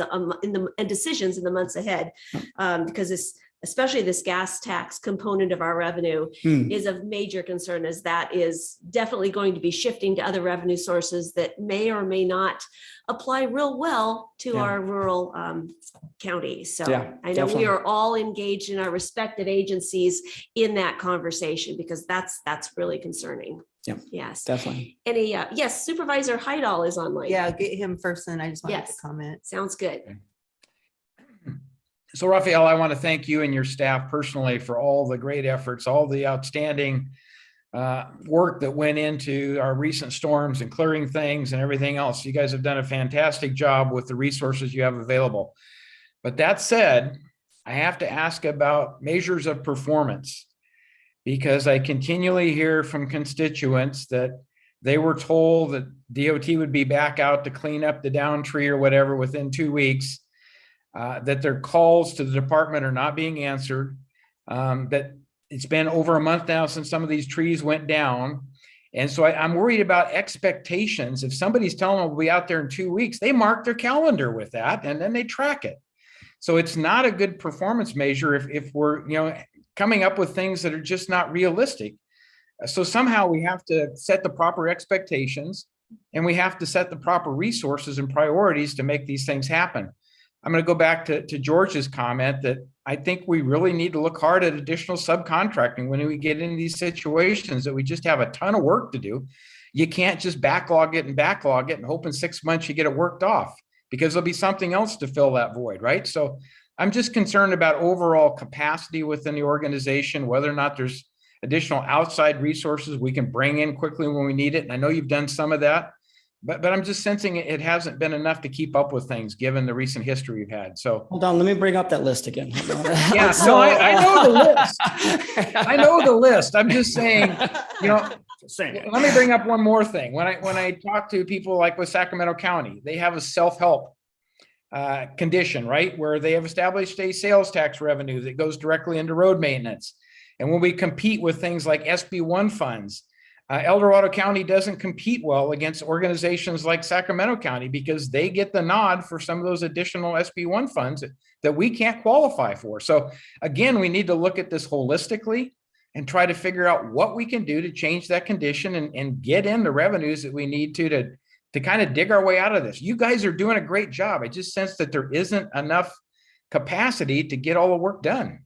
decisions in the months ahead, because especially this gas tax component of our revenue is of major concern, as that is definitely going to be shifting to other revenue sources that may or may not apply real well to our rural counties. So I know we are all engaged in our respective agencies in that conversation, because that's really concerning. Yeah. Yes. Definitely. Any, yes, Supervisor Heidel is online. Yeah, get him first, and I just wanted to comment. Sounds good. So Raphael, I want to thank you and your staff personally for all the great efforts, all the outstanding work that went into our recent storms and clearing things and everything else. You guys have done a fantastic job with the resources you have available. But that said, I have to ask about measures of performance, because I continually hear from constituents that they were told that DOT would be back out to clean up the down tree or whatever within 2 weeks. That their calls to the department are not being answered, that it's been over a month now since some of these trees went down. And so I'm worried about expectations. If somebody's telling them we'll be out there in 2 weeks, they mark their calendar with that and then they track it. So it's not a good performance measure if we're coming up with things that are just not realistic. So somehow we have to set the proper expectations, and we have to set the proper resources and priorities to make these things happen. I'm going to go back to George's comment that I think we really need to look hard at additional subcontracting when we get into these situations that we just have a ton of work to do. You can't just backlog it and hope in 6 months you get it worked off, because there'll be something else to fill that void, right? So I'm just concerned about overall capacity within the organization, whether or not there's additional outside resources we can bring in quickly when we need it. And I know you've done some of that, but I'm just sensing it hasn't been enough to keep up with things given the recent history we've had. So Hold on, let me bring up that list again. yeah, no, I know the list. I know the list. I'm just saying, let me bring up one more thing. When I talk to people like with Sacramento County, they have a self-help condition, right? Where they have established a sales tax revenue that goes directly into road maintenance. And when we compete with things like SB1 funds, El Dorado County doesn't compete well against organizations like Sacramento County because they get the nod for some of those additional SB1 funds that we can't qualify for. So again, we need to look at this holistically and try to figure out what we can do to change that condition and get in the revenues that we need to kind of dig our way out of this. You guys are doing a great job. I just sense that there isn't enough capacity to get all the work done.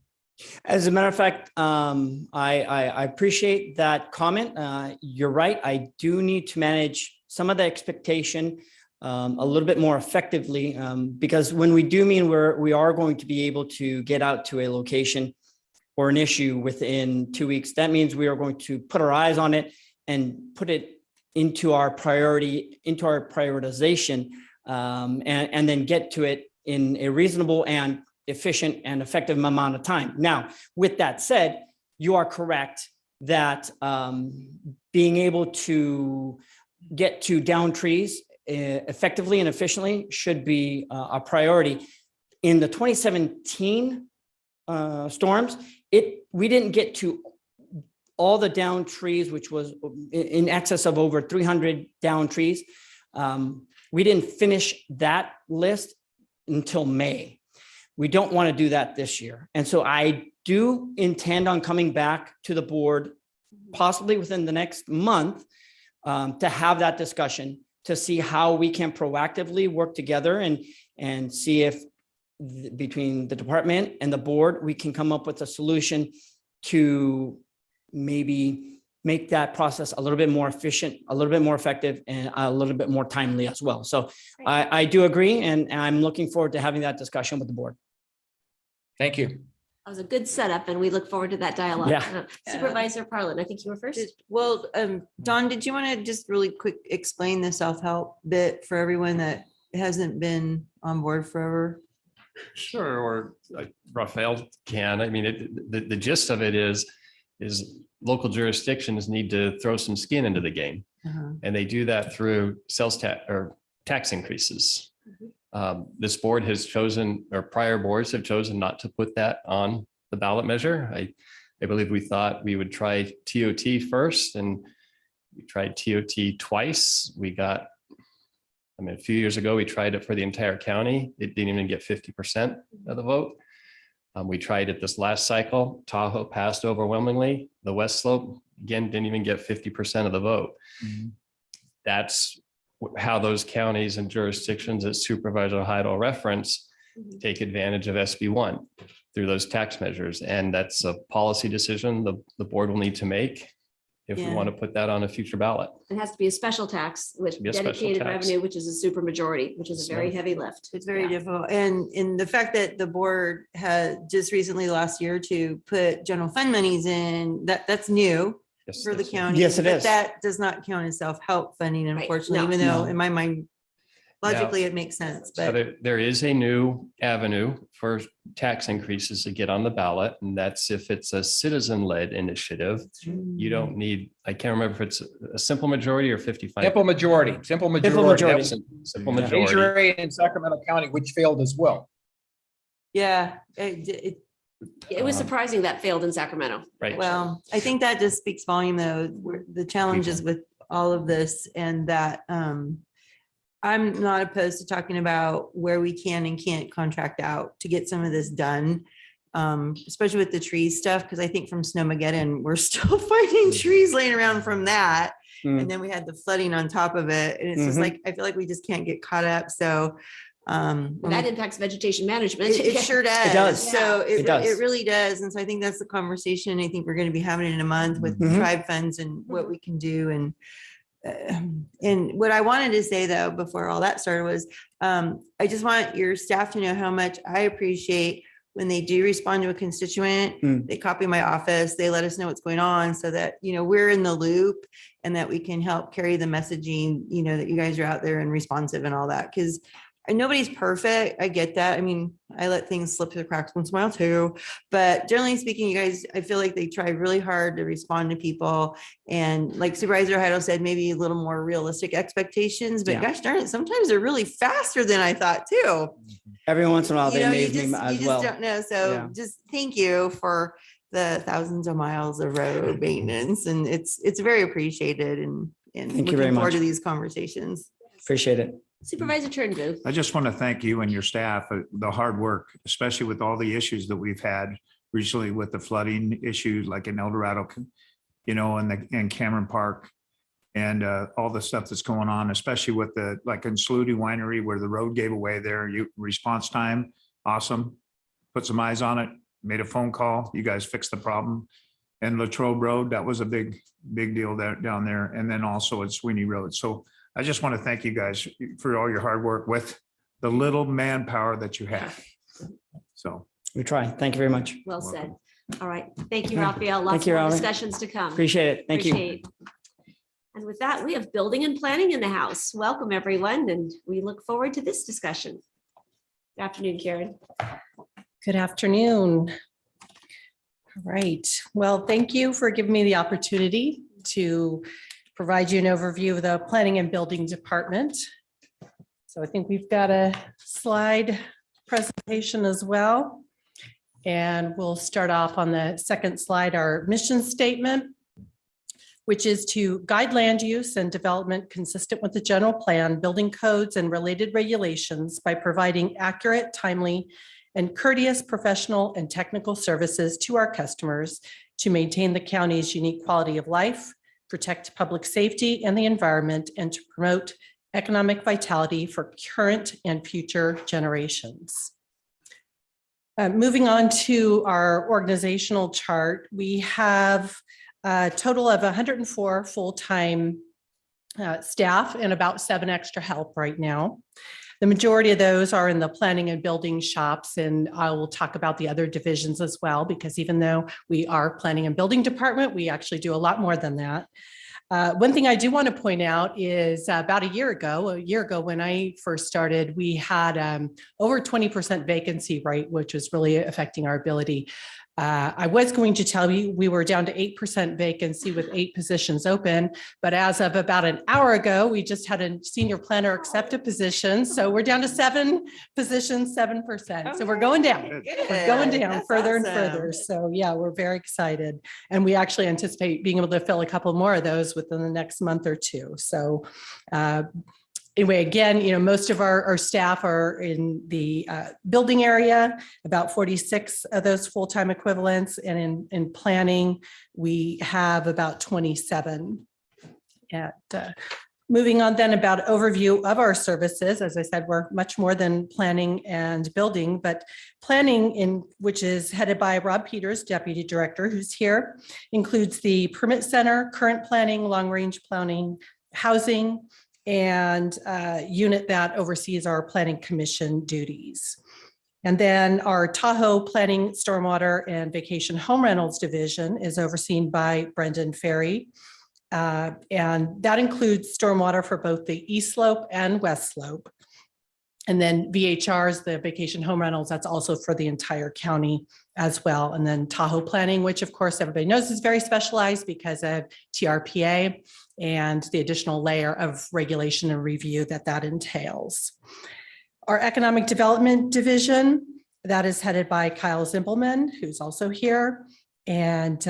As a matter of fact, I appreciate that comment. You're right. I do need to manage some of the expectation a little bit more effectively, because when we do mean we are going to be able to get out to a location or an issue within 2 weeks, that means we are going to put our eyes on it and put it into our prioritization, and then get to it in a reasonable and efficient and effective amount of time. Now, with that said, you are correct that being able to get to down trees effectively and efficiently should be a priority. In the 2017 storms, we didn't get to all the down trees, which was in excess of over 300 down trees. We didn't finish that list until May. We don't want to do that this year. And so I do intend on coming back to the board, possibly within the next month, to have that discussion, to see how we can proactively work together and see if between the department and the board, we can come up with a solution to maybe make that process a little bit more efficient, a little bit more effective, and a little bit more timely as well. So I do agree, and I'm looking forward to having that discussion with the board. Thank you. That was a good setup, and we look forward to that dialogue. Yeah. Supervisor Parlin, I think you were first. Well, Dawn, did you want to just really quick explain the self-help bit for everyone that hasn't been on board forever? Sure, or Rafael can. I mean, the gist of it is local jurisdictions need to throw some skin into the game. And they do that through sales tax or tax increases. This board has chosen, or prior boards have chosen not to put that on the ballot measure. I believe we thought we would try TOT first, and we tried TOT twice. A few years ago, we tried it for the entire county. It didn't even get 50% of the vote. We tried it this last cycle. Tahoe passed overwhelmingly. The West Slope, again, didn't even get 50% of the vote. That's how those counties and jurisdictions that Supervisor Heidel referenced take advantage of SB1 through those tax measures. And that's a policy decision the board will need to make if we want to put that on a future ballot. It has to be a special tax with dedicated revenue, which is a super majority, which is a very heavy lift. It's very difficult. And in the fact that the board had just recently last year to put general fund monies in, that's new for the county. Yes, it is. That does not count as self-help funding, unfortunately, even though in my mind, logically, it makes sense. But there is a new avenue for tax increases to get on the ballot, and that's if it's a citizen-led initiative. You don't need, I can't remember if it's a simple majority or 55. Simple majority. Yep, Simple majority. Major area in Sacramento County, which failed as well. Yeah. It was surprising that failed in Sacramento. Right. Well, I think that just speaks volume, though, the challenges with all of this, and that I'm not opposed to talking about where we can and can't contract out to get some of this done, especially with the trees stuff, because I think from Snowmageddon, we're still finding trees laying around from that. And then we had the flooding on top of it. And it's just like, I feel like we just can't get caught up. So That impacts vegetation management. It sure does. It does. So It does. it really does. And so I think that's the conversation I think we're going to be having in a month with Mhm. tribe funds and what we can do. And what I wanted to say though, before all that started was, I just want your staff to know how much I appreciate when they do respond to a constituent, they copy my office, they let us know what's going on so that, we're in the loop and that we can help carry the messaging, that you guys are out there and responsive and all that. Cause nobody's perfect. I get that. I mean, I let things slip through the cracks once in a while too, but generally speaking, you guys, I feel like they try really hard to respond to people. And like Supervisor Heidel said, maybe a little more realistic expectations, but Yeah. gosh darn it, sometimes they're really faster than I thought too. Every once in a while, they You amaze me just as well. don't know. So Yeah. just thank you for the thousands of miles of road maintenance. And it's very appreciated and Thank you looking very forward much. to these conversations. Appreciate it. Supervisor Turnbull. I just want to thank you and your staff, the hard work, especially with all the issues that we've had recently with the flooding issues like in El Dorado, and Cameron Park and all the stuff that's going on, especially with like in Saluti Winery where the road gave away there, response time, awesome. Put some eyes on it, made a phone call. You guys fixed the problem. And Latrobe Road, that was a big deal down there. And then also at Sweeney Road. So I just want to thank you guys for all your hard work with the little manpower that you have. So we try. Thank you very much. Well said. All right. Thank you, Raphael. Lots Thank you, more Raleigh. discussions to come. Appreciate it. Thank you. Appreciate. And with that, we have building and planning in the house. Welcome, everyone, and we look forward to this discussion. Good afternoon, Karen. Good afternoon. All right. Well, thank you for giving me the opportunity to provide you an overview of the Planning and Building Department. So I think we've got a slide presentation as well. And we'll start off on the second slide, our mission statement, which is to guide land use and development consistent with the general plan, building codes and related regulations by providing accurate, timely, and courteous professional and technical services to our customers to maintain the county's unique quality of life, protect public safety and the environment, and to promote economic vitality for current and future generations. Moving on to our organizational chart, we have a total of 104 full-time staff and about 7 extra help right now. The majority of those are in the planning and building shops, and I will talk about the other divisions as well, because even though we are planning and building department, we actually do a lot more than that. One thing I do want to point out is about a year ago when I first started, we had over 20% vacancy rate, which was really affecting our ability. I was going to tell you we were down to 8% vacancy with 8 positions open, but as of about an hour ago, we just had a senior planner accept a position. So we're down to 7 positions, 7%. So we're going down. We're going down That's further and awesome. further. So yeah, we're very excited. And we actually anticipate being able to fill a couple more of those within the next month or two. So anyway, again, most of our staff are in the building area, about 46 of those full-time equivalents. And in planning, we have about 27. Moving on then about overview of our services. As I said, we're much more than planning and building, but planning, which is headed by Rob Peters, Deputy Director, who's here, includes the permit center, current planning, long-range planning, housing, and unit that oversees our planning commission duties. And then our Tahoe Planning, Stormwater, and Vacation Home Rentals Division is overseen by Brendan Ferry. And that includes stormwater for both the East Slope and West Slope. And then VHRs, the Vacation Home Rentals, that's also for the entire county as well. And then Tahoe Planning, which of course everybody knows is very specialized because of TRPA and the additional layer of regulation and review that entails. Our Economic Development Division, that is headed by Kyle Zimbelman, who's also here. And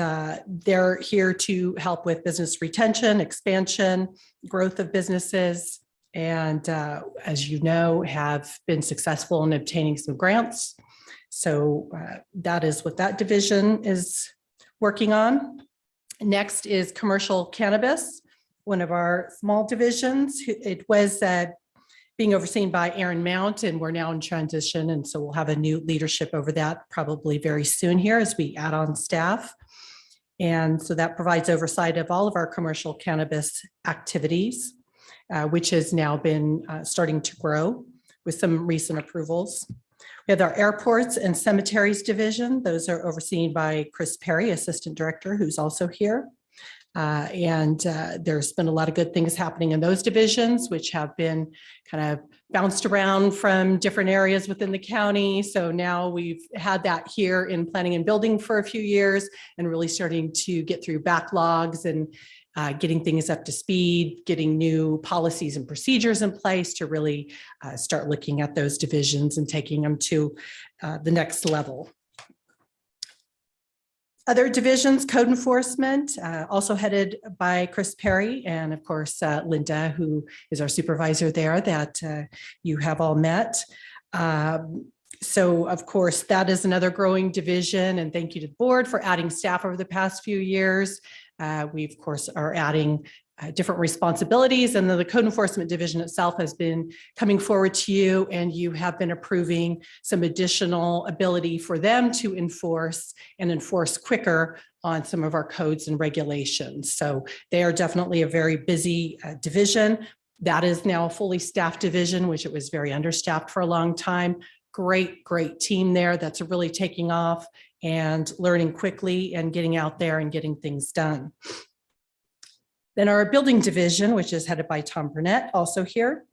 they're here to help with business retention, expansion, growth of businesses, and as you know, have been successful in obtaining some grants. So that is what that division is working on. Next is commercial cannabis, one of our small divisions. It was being overseen by Aaron Mount, and we're now in transition. And so we'll have a new leadership over that probably very soon here as we add on staff. And so that provides oversight of all of our commercial cannabis activities, which has now been starting to grow with some recent approvals. We have our airports and cemeteries division. Those are overseen by Chris Perry, Assistant Director, who's also here. There's been a lot of good things happening in those divisions, which have been kind of bounced around from different areas within the county. So now we've had that here in planning and building for a few years and really starting to get through backlogs and getting things up to speed, getting new policies and procedures in place to really start looking at those divisions and taking them to the next level. Other divisions, code enforcement, also headed by Chris Perry, and of course, Linda, who is our supervisor there that you have all met. So of course, that is another growing division, and thank you to the board for adding staff over the past few years. We, of course, are adding different responsibilities, and then the code enforcement division itself has been coming forward to you, and you have been approving some additional ability for them to enforce and enforce quicker on some of our codes and regulations. So they are definitely a very busy division. That is now a fully staffed division, which it was very understaffed for a long time. Great team there that's really taking off and learning quickly and getting out there and getting things done. Then our building division, which is headed by Tom Burnett, also here.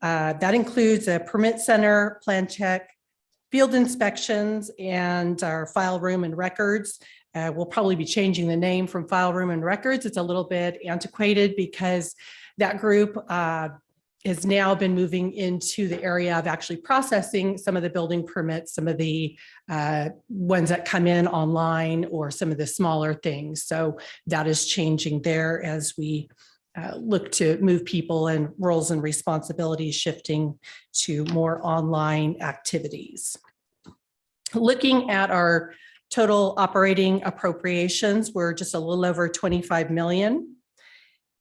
That includes a permit center, plan check, field inspections, and our file room and records. We'll probably be changing the name from file room and records. It's a little bit antiquated because that group has now been moving into the area of actually processing some of the building permits, some of the ones that come in online, or some of the smaller things. So that is changing there as we look to move people and roles and responsibilities shifting to more online activities. Looking at our total operating appropriations, we're just a little over 25 million.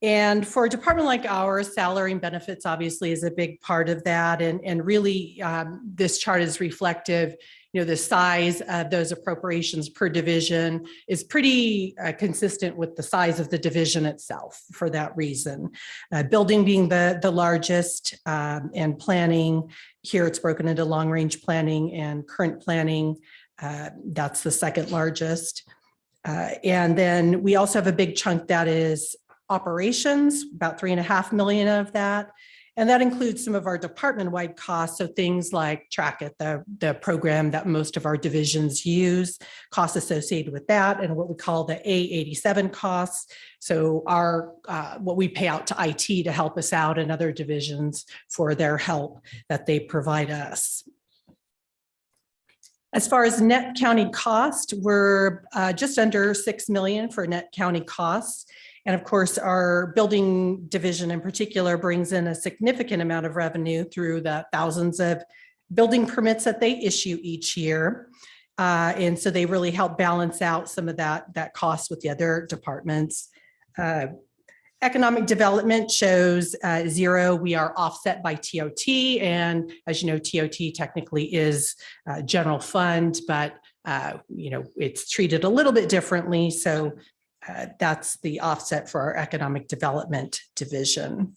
And for a department like ours, salary and benefits obviously is a big part of that. And really, this chart is reflective. The size of those appropriations per division is pretty consistent with the size of the division itself for that reason. Building being the largest, and planning, here it's broken into long range planning and current planning. That's the second largest. And then we also have a big chunk that is operations, about 3.5 million of that. And that includes some of our department-wide costs. So things like Track It, the program that most of our divisions use, costs associated with that, and what we call the A87 costs. So our what we pay out to IT to help us out and other divisions for their help that they provide us. As far as net county cost, we're just under 6 million for net county costs. And of course, our building division in particular brings in a significant amount of revenue through the thousands of building permits that they issue each year. And so they really help balance out some of that cost with the other departments. Economic development shows 0. We are offset by TOT. And as you know, TOT technically is general fund, but it's treated a little bit differently. So that's the offset for our economic development division.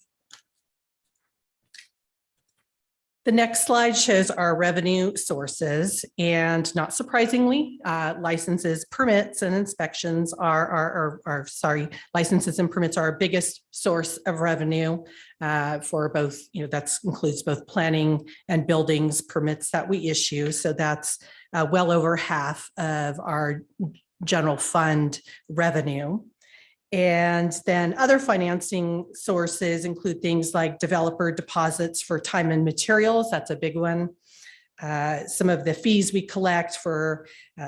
The next slide shows our revenue sources, and not surprisingly, licenses, permits, and inspections licenses and permits are our biggest source of revenue for both, that includes both planning and buildings permits that we issue. So that's well over half of our general fund revenue. And then other financing sources include things like developer deposits for time and materials. That's a big one. Some of the fees we collect for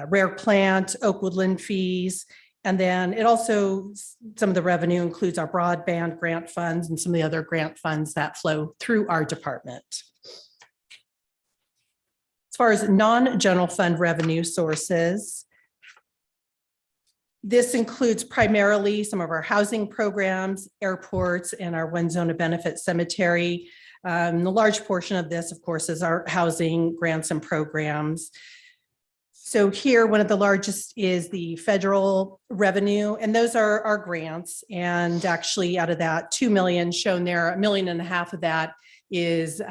rare plant, oak woodland fees. And then it also, some of the revenue includes our broadband grant funds and some of the other grant funds that flow through our department. As far as non-general fund revenue sources, this includes primarily some of our housing programs, airports, and our one zone of benefit cemetery. The large portion of this, of course, is our housing grants and programs. So here, one of the largest is the federal revenue, and those are our grants. And actually out of that 2 million shown there, 1.5 million of that is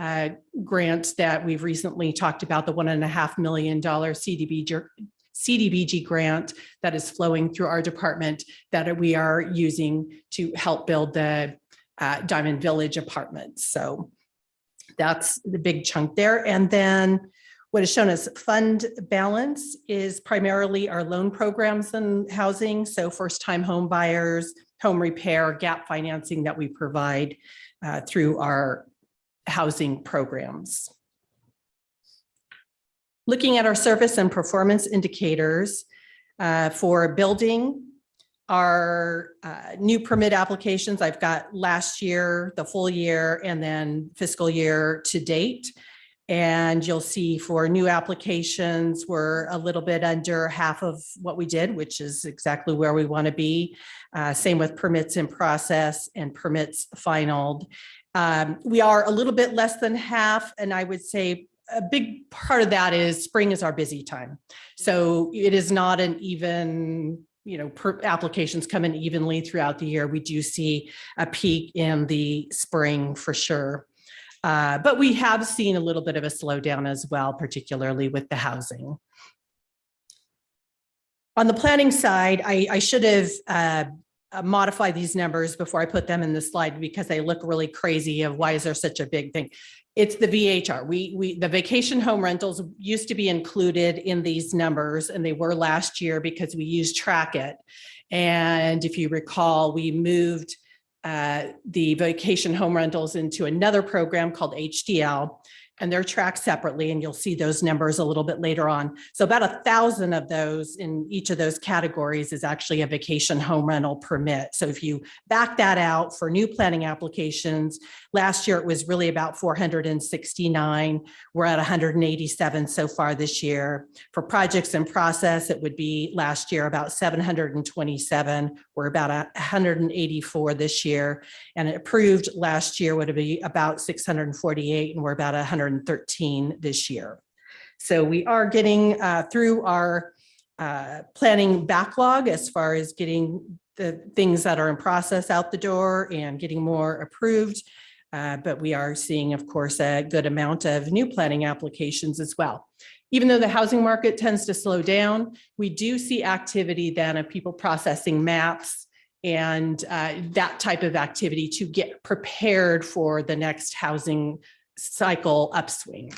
grants that we've recently talked about, the $1.5 million CDBG grant that is flowing through our department that we are using to help build the Diamond Village apartments. So that's the big chunk there. And then what is shown as fund balance is primarily our loan programs and housing. So first-time home buyers, home repair, gap financing that we provide through our housing programs. Looking at our service and performance indicators for building, our new permit applications, I've got last year, the full year, and then fiscal year to date. And you'll see for new applications, we're a little bit under half of what we did, which is exactly where we want to be. Same with permits in process and permits finalized. We are a little bit less than half, and I would say a big part of that is spring is our busy time. So it is not an even, applications come in evenly throughout the year. We do see a peak in the spring for sure. But we have seen a little bit of a slowdown as well, particularly with the housing. On the planning side, I should have modified these numbers before I put them in the slide because they look really crazy of why is there such a big thing. It's the VHR. The vacation home rentals used to be included in these numbers, and they were last year because we used Track It. And if you recall, we moved the vacation home rentals into another program called HDL, and they're tracked separately, and you'll see those numbers a little bit later on. So about 1,000 of those in each of those categories is actually a vacation home rental permit. So if you back that out for new planning applications, last year it was really about 469. We're at 187 so far this year. For projects in process, it would be last year about 727. We're about 184 this year, and approved last year would be about 648, and we're about 113 this year. So we are getting through our planning backlog as far as getting the things that are in process out the door and getting more approved. But we are seeing, of course, a good amount of new planning applications as well. Even though the housing market tends to slow down, we do see activity then of people processing maps and that type of activity to get prepared for the next housing cycle upswing.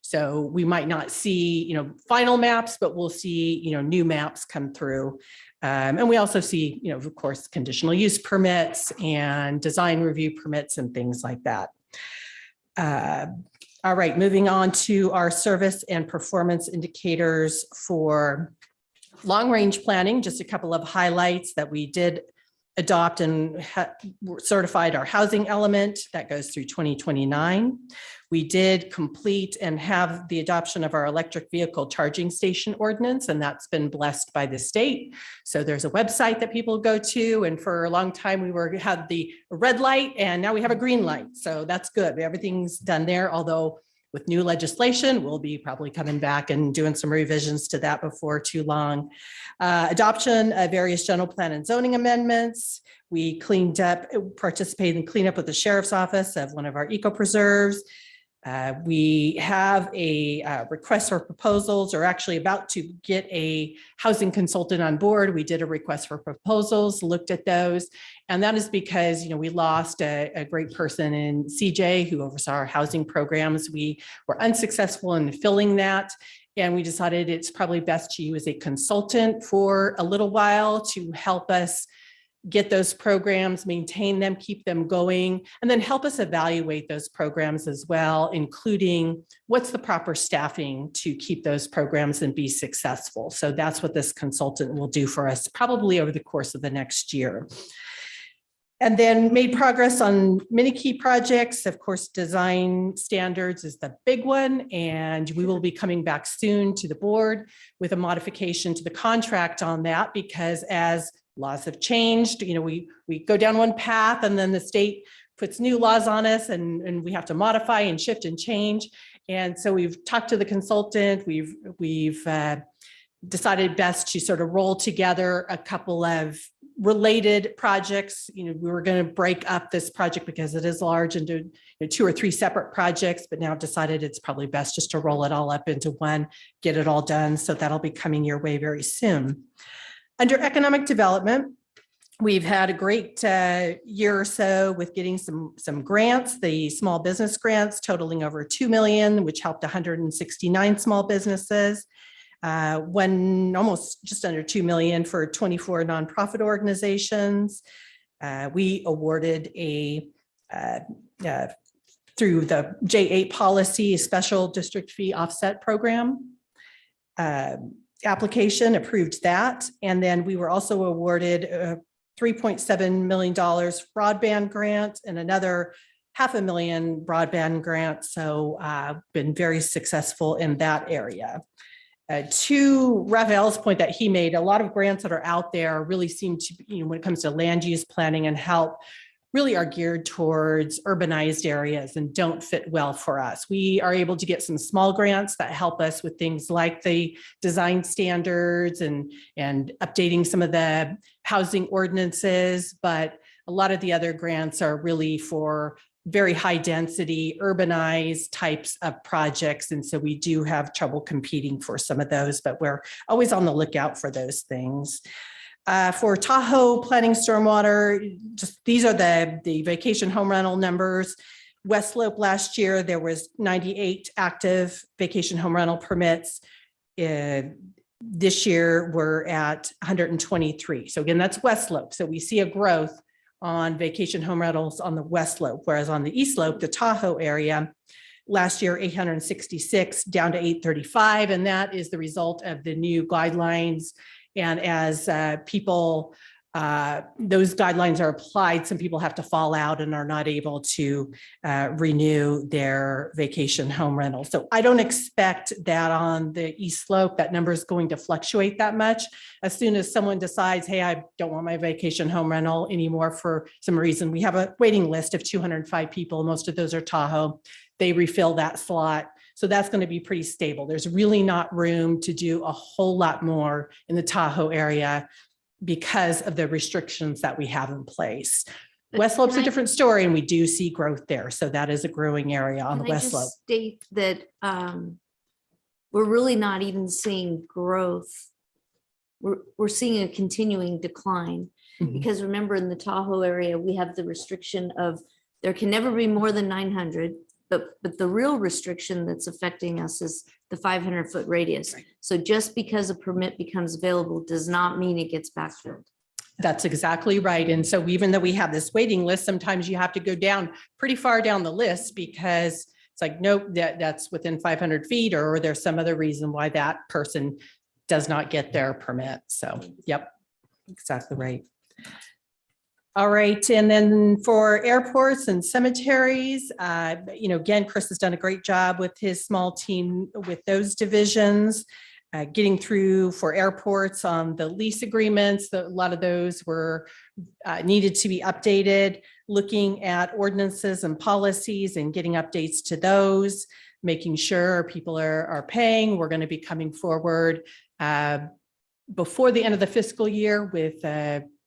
So we might not see, final maps, but we'll see, new maps come through. And we also see, of course, conditional use permits and design review permits and things like that. All right, moving on to our service and performance indicators for long-range planning, just a couple of highlights that we did adopt and certified our housing element that goes through 2029. We did complete and have the adoption of our electric vehicle charging station ordinance, and that's been blessed by the state. So there's a website that people go to, and for a long time we had the red light, and now we have a green light. So that's good. Everything's done there, although with new legislation, we'll be probably coming back and doing some revisions to that before too long. Adoption of various general plan and zoning amendments. We participated in cleanup with the sheriff's office of one of our eco preserves. We have a request for proposals, or actually about to get a housing consultant on board. We did a request for proposals, looked at those, and that is because we lost a great person in CJ who oversaw our housing programs. We were unsuccessful in filling that, and we decided it's probably best to use a consultant for a little while to help us get those programs, maintain them, keep them going, and then help us evaluate those programs as well, including what's the proper staffing to keep those programs and be successful. So that's what this consultant will do for us probably over the course of the next year. And then made progress on many key projects. Of course, design standards is the big one, and we will be coming back soon to the board with a modification to the contract on that, because as laws have changed, we go down one path and then the state puts new laws on us and we have to modify and shift and change. And so we've talked to the consultant, we've decided best to sort of roll together a couple of related projects. We were going to break up this project because it is large into 2 or 3 separate projects, but now decided it's probably best just to roll it all up into one, get it all done. So that'll be coming your way very soon. Under economic development, we've had a great year or so with getting some grants, the small business grants totaling over $2 million, which helped 169 small businesses. Almost just under $2 million for 24 nonprofit organizations. We awarded through the J8 policy, a special district fee offset program application, approved that. And then we were also awarded a $3.7 million broadband grant and another $500,000 broadband grant. So been very successful in that area. To Raphael's point that he made, a lot of grants that are out there really seem to, when it comes to land use planning and help, really are geared towards urbanized areas and don't fit well for us. We are able to get some small grants that help us with things like the design standards and updating some of the housing ordinances, but a lot of the other grants are really for very high density, urbanized types of projects. And so we do have trouble competing for some of those, but we're always on the lookout for those things. For Tahoe planning stormwater, just these are the vacation home rental numbers. West Slope last year, there was 98 active vacation home rental permits. This year, we're at 123. So again, that's West Slope. So we see a growth on vacation home rentals on the West Slope, whereas on the East Slope, the Tahoe area, last year, 866 down to 835. And that is the result of the new guidelines. And as people, those guidelines are applied, some people have to fall out and are not able to renew their vacation home rental. So I don't expect that on the East Slope, that number is going to fluctuate that much. As soon as someone decides, hey, I don't want my vacation home rental anymore for some reason, we have a waiting list of 205 people. Most of those are Tahoe. They refill that slot. So that's going to be pretty stable. There's really not room to do a whole lot more in the Tahoe area because of the restrictions that we have in place. West Slope's a different story, and we do see growth there. So that is a growing area on the West Slope. State that we're really not even seeing growth. We're seeing a continuing decline because remember in the Tahoe area, we have the restriction of there can never be more than 900. But the real restriction that's affecting us is the 500-foot radius. Right. So just because a permit becomes available does not mean it gets backfilled. That's exactly right. And so even though we have this waiting list, sometimes you have to go down pretty far down the list because it's like, nope, that's within 500 feet, or there's some other reason why that person does not get their permit. So, yep, exactly right. All right, and then for airports and cemeteries, again, Chris has done a great job with his small team with those divisions, getting through for airports on the lease agreements. A lot of those were needed to be updated, looking at ordinances and policies and getting updates to those, making sure people are paying. We're going to be coming forward before the end of the fiscal year with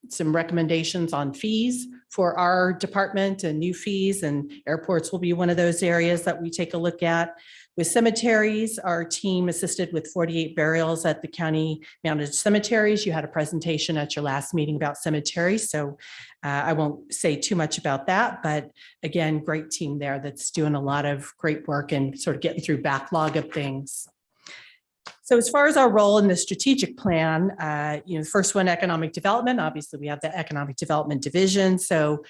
some recommendations on fees for our department and new fees, and airports will be one of those areas that we take a look at. With cemeteries, our team assisted with 48 burials at the county managed cemeteries. You had a presentation at your last meeting about cemeteries, so I won't say too much about that, but again, great team there that's doing a lot of great work and sort of getting through backlog of things. So as far as our role in the strategic plan, the first one, economic development, obviously we have the economic development division. So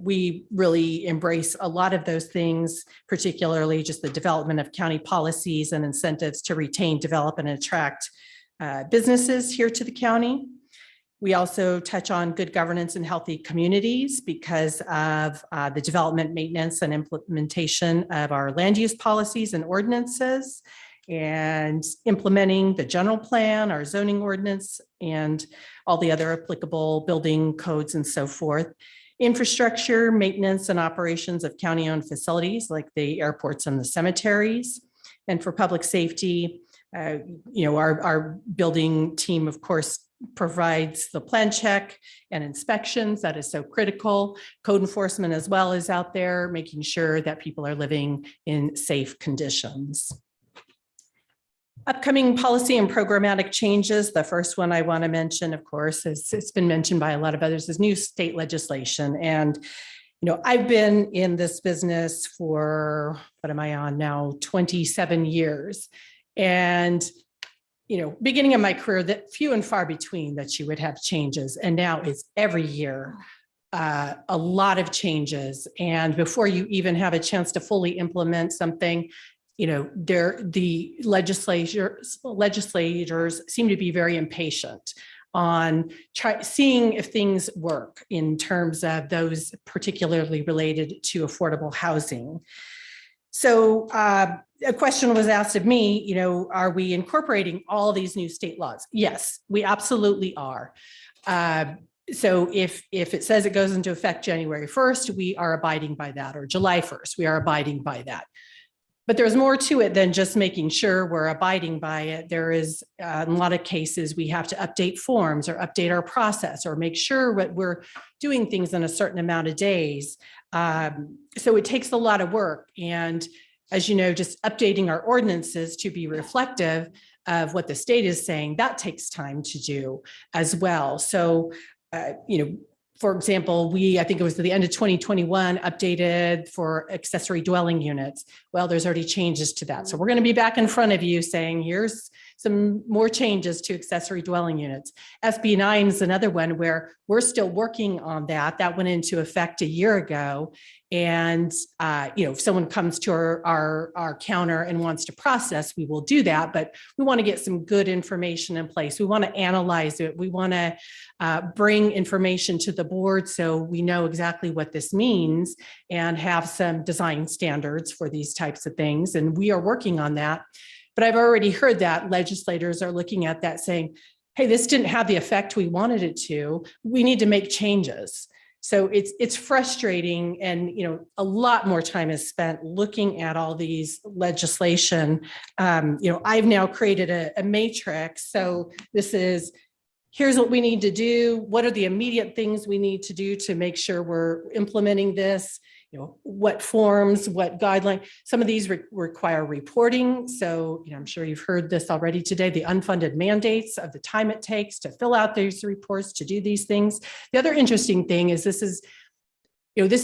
we really embrace a lot of those things, particularly just the development of county policies and incentives to retain, develop, and attract businesses here to the county. We also touch on good governance and healthy communities because of the development, maintenance, and implementation of our land use policies and ordinances, and implementing the general plan, our zoning ordinance, and all the other applicable building codes and so forth. infrastructure, maintenance, and operations of county-owned facilities like the airports and the cemeteries. And for public safety, our building team, of course, provides the plan check and inspections. That is so critical. Code enforcement as well is out there, making sure that people are living in safe conditions. Upcoming policy and programmatic changes. The first one I want to mention, of course, it's been mentioned by a lot of others, is new state legislation. And I've been in this business for, what am I on now, 27 years. And beginning of my career, that few and far between that you would have changes. And now it's every year, a lot of changes. And before you even have a chance to fully implement something, the legislators seem to be very impatient on seeing if things work in terms of those particularly related to affordable housing. So a question was asked of me, are we incorporating all these new state laws? Yes, we absolutely are. So if it says it goes into effect January 1st, we are abiding by that, or July 1st, we are abiding by that. But there's more to it than just making sure we're abiding by it. There is, in a lot of cases, we have to update forms or update our process or make sure that we're doing things in a certain amount of days. So it takes a lot of work. And as you know, just updating our ordinances to be reflective of what the state is saying, that takes time to do as well. So, for example, I think it was the end of 2021, updated for accessory dwelling units. Well, there's already changes to that. So we're going to be back in front of you saying, here's some more changes to accessory dwelling units. SB 9 is another one where we're still working on that. That went into effect a year ago. And, if someone comes to our counter and wants to process, we will do that. But we want to get some good information in place. We want to analyze it. We want to bring information to the board so we know exactly what this means and have some design standards for these types of things. And we are working on that. But I've already heard that legislators are looking at that saying, hey, this didn't have the effect we wanted it to. We need to make changes. So it's frustrating, and a lot more time is spent looking at all these legislation. I've now created a matrix. So this is, here's what we need to do. What are the immediate things we need to do to make sure we're implementing this? What forms, what guidelines. Some of these require reporting. So, I'm sure you've heard this already today, the unfunded mandates of the time it takes to fill out these reports, to do these things. The other interesting thing is this has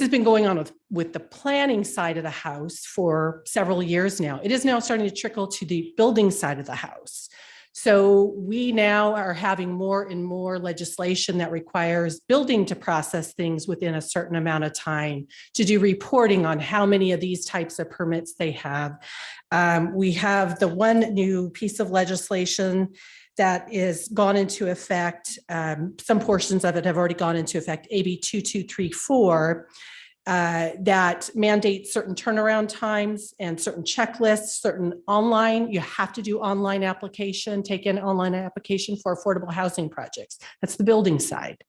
been going on with the planning side of the house for several years now. It is now starting to trickle to the building side of the house. So we now are having more and more legislation that requires building to process things within a certain amount of time, to do reporting on how many of these types of permits they have. We have the one new piece of legislation that is gone into effect. Some portions of it have already gone into effect, AB 2234. That mandates certain turnaround times and certain checklists, certain online. You have to do online application, take in online application for affordable housing projects. That's the building side,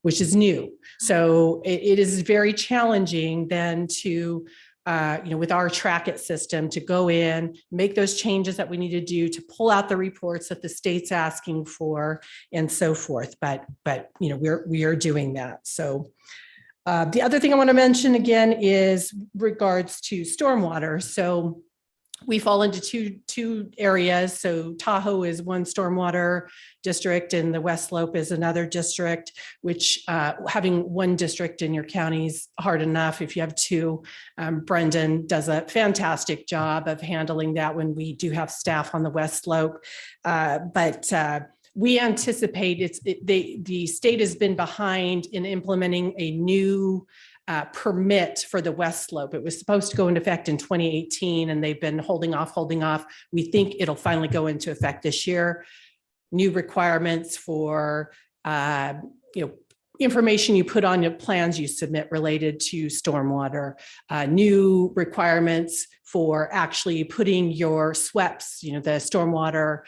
which is new. So it is very challenging then to, with our Track It system, to go in, make those changes that we need to do to pull out the reports that the state's asking for and so forth. But we are doing that. So. The other thing I want to mention again is regards to stormwater. So we fall into two areas. So Tahoe is one stormwater district and the West Slope is another district, which having one district in your county is hard enough. If you have two, Brendan does a fantastic job of handling that when we do have staff on the West Slope. We anticipate the state has been behind in implementing a new permit for the West Slope. It was supposed to go into effect in 2018, and they've been holding off. We think it'll finally go into effect this year. New requirements for information you put on your plans you submit related to stormwater, new requirements for actually putting your SWEPs, the stormwater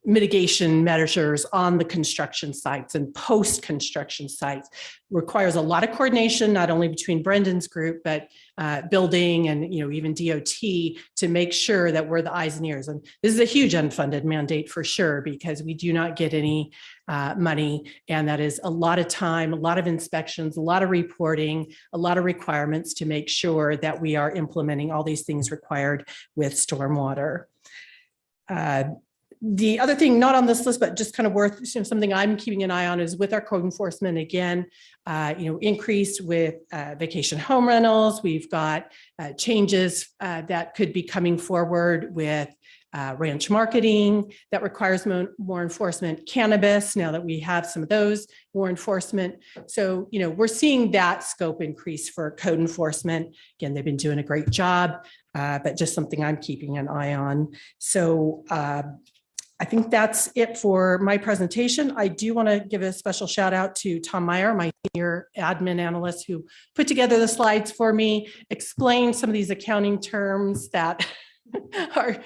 mitigation measures on the construction sites and post-construction sites. Requires a lot of coordination, not only between Brendan's group, but building and, even DOT to make sure that we're the eyes and ears. And this is a huge unfunded mandate for sure, because we do not get any money. And that is a lot of time, a lot of inspections, a lot of reporting, a lot of requirements to make sure that we are implementing all these things required with stormwater. The other thing not on this list, but just kind of worth something I'm keeping an eye on is with our code enforcement, again, increase with vacation home rentals. We've got changes that could be coming forward with ranch marketing that requires more enforcement, cannabis, now that we have some of those, more enforcement. So, we're seeing that scope increase for code enforcement. Again, they've been doing a great job, but just something I'm keeping an eye on. So I think that's it for my presentation. I do want to give a special shout out to Tom Meyer, my senior admin analyst, who put together the slides for me, explained some of these accounting terms that are,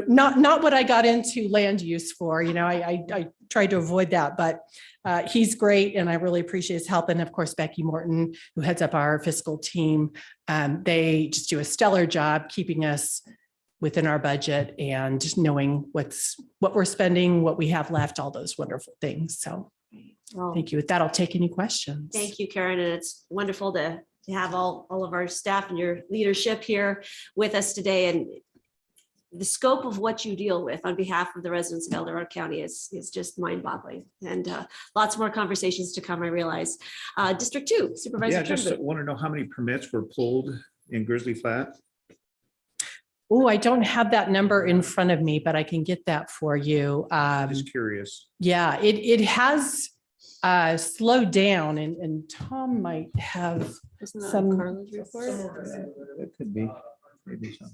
not what I got into land use for. I tried to avoid that, but he's great, and I really appreciate his help. And of course, Becky Morton, who heads up our fiscal team, they just do a stellar job keeping us within our budget and just knowing what we're spending, what we have left, all those wonderful things. So thank you. With that, I'll take any questions. Thank you, Karen. And it's wonderful to have all of our staff and your leadership here with us today. And the scope of what you deal with on behalf of the residents of El Dorado County is just mind-boggling. And lots more conversations to come, I realize. District 2, Supervisor. Yeah, just want to know how many permits were pulled in Grizzly Flat? Oh, I don't have that number in front of me, but I can get that for you. Just curious. Yeah, it has slowed down, and Tom might have some. It could be, maybe some.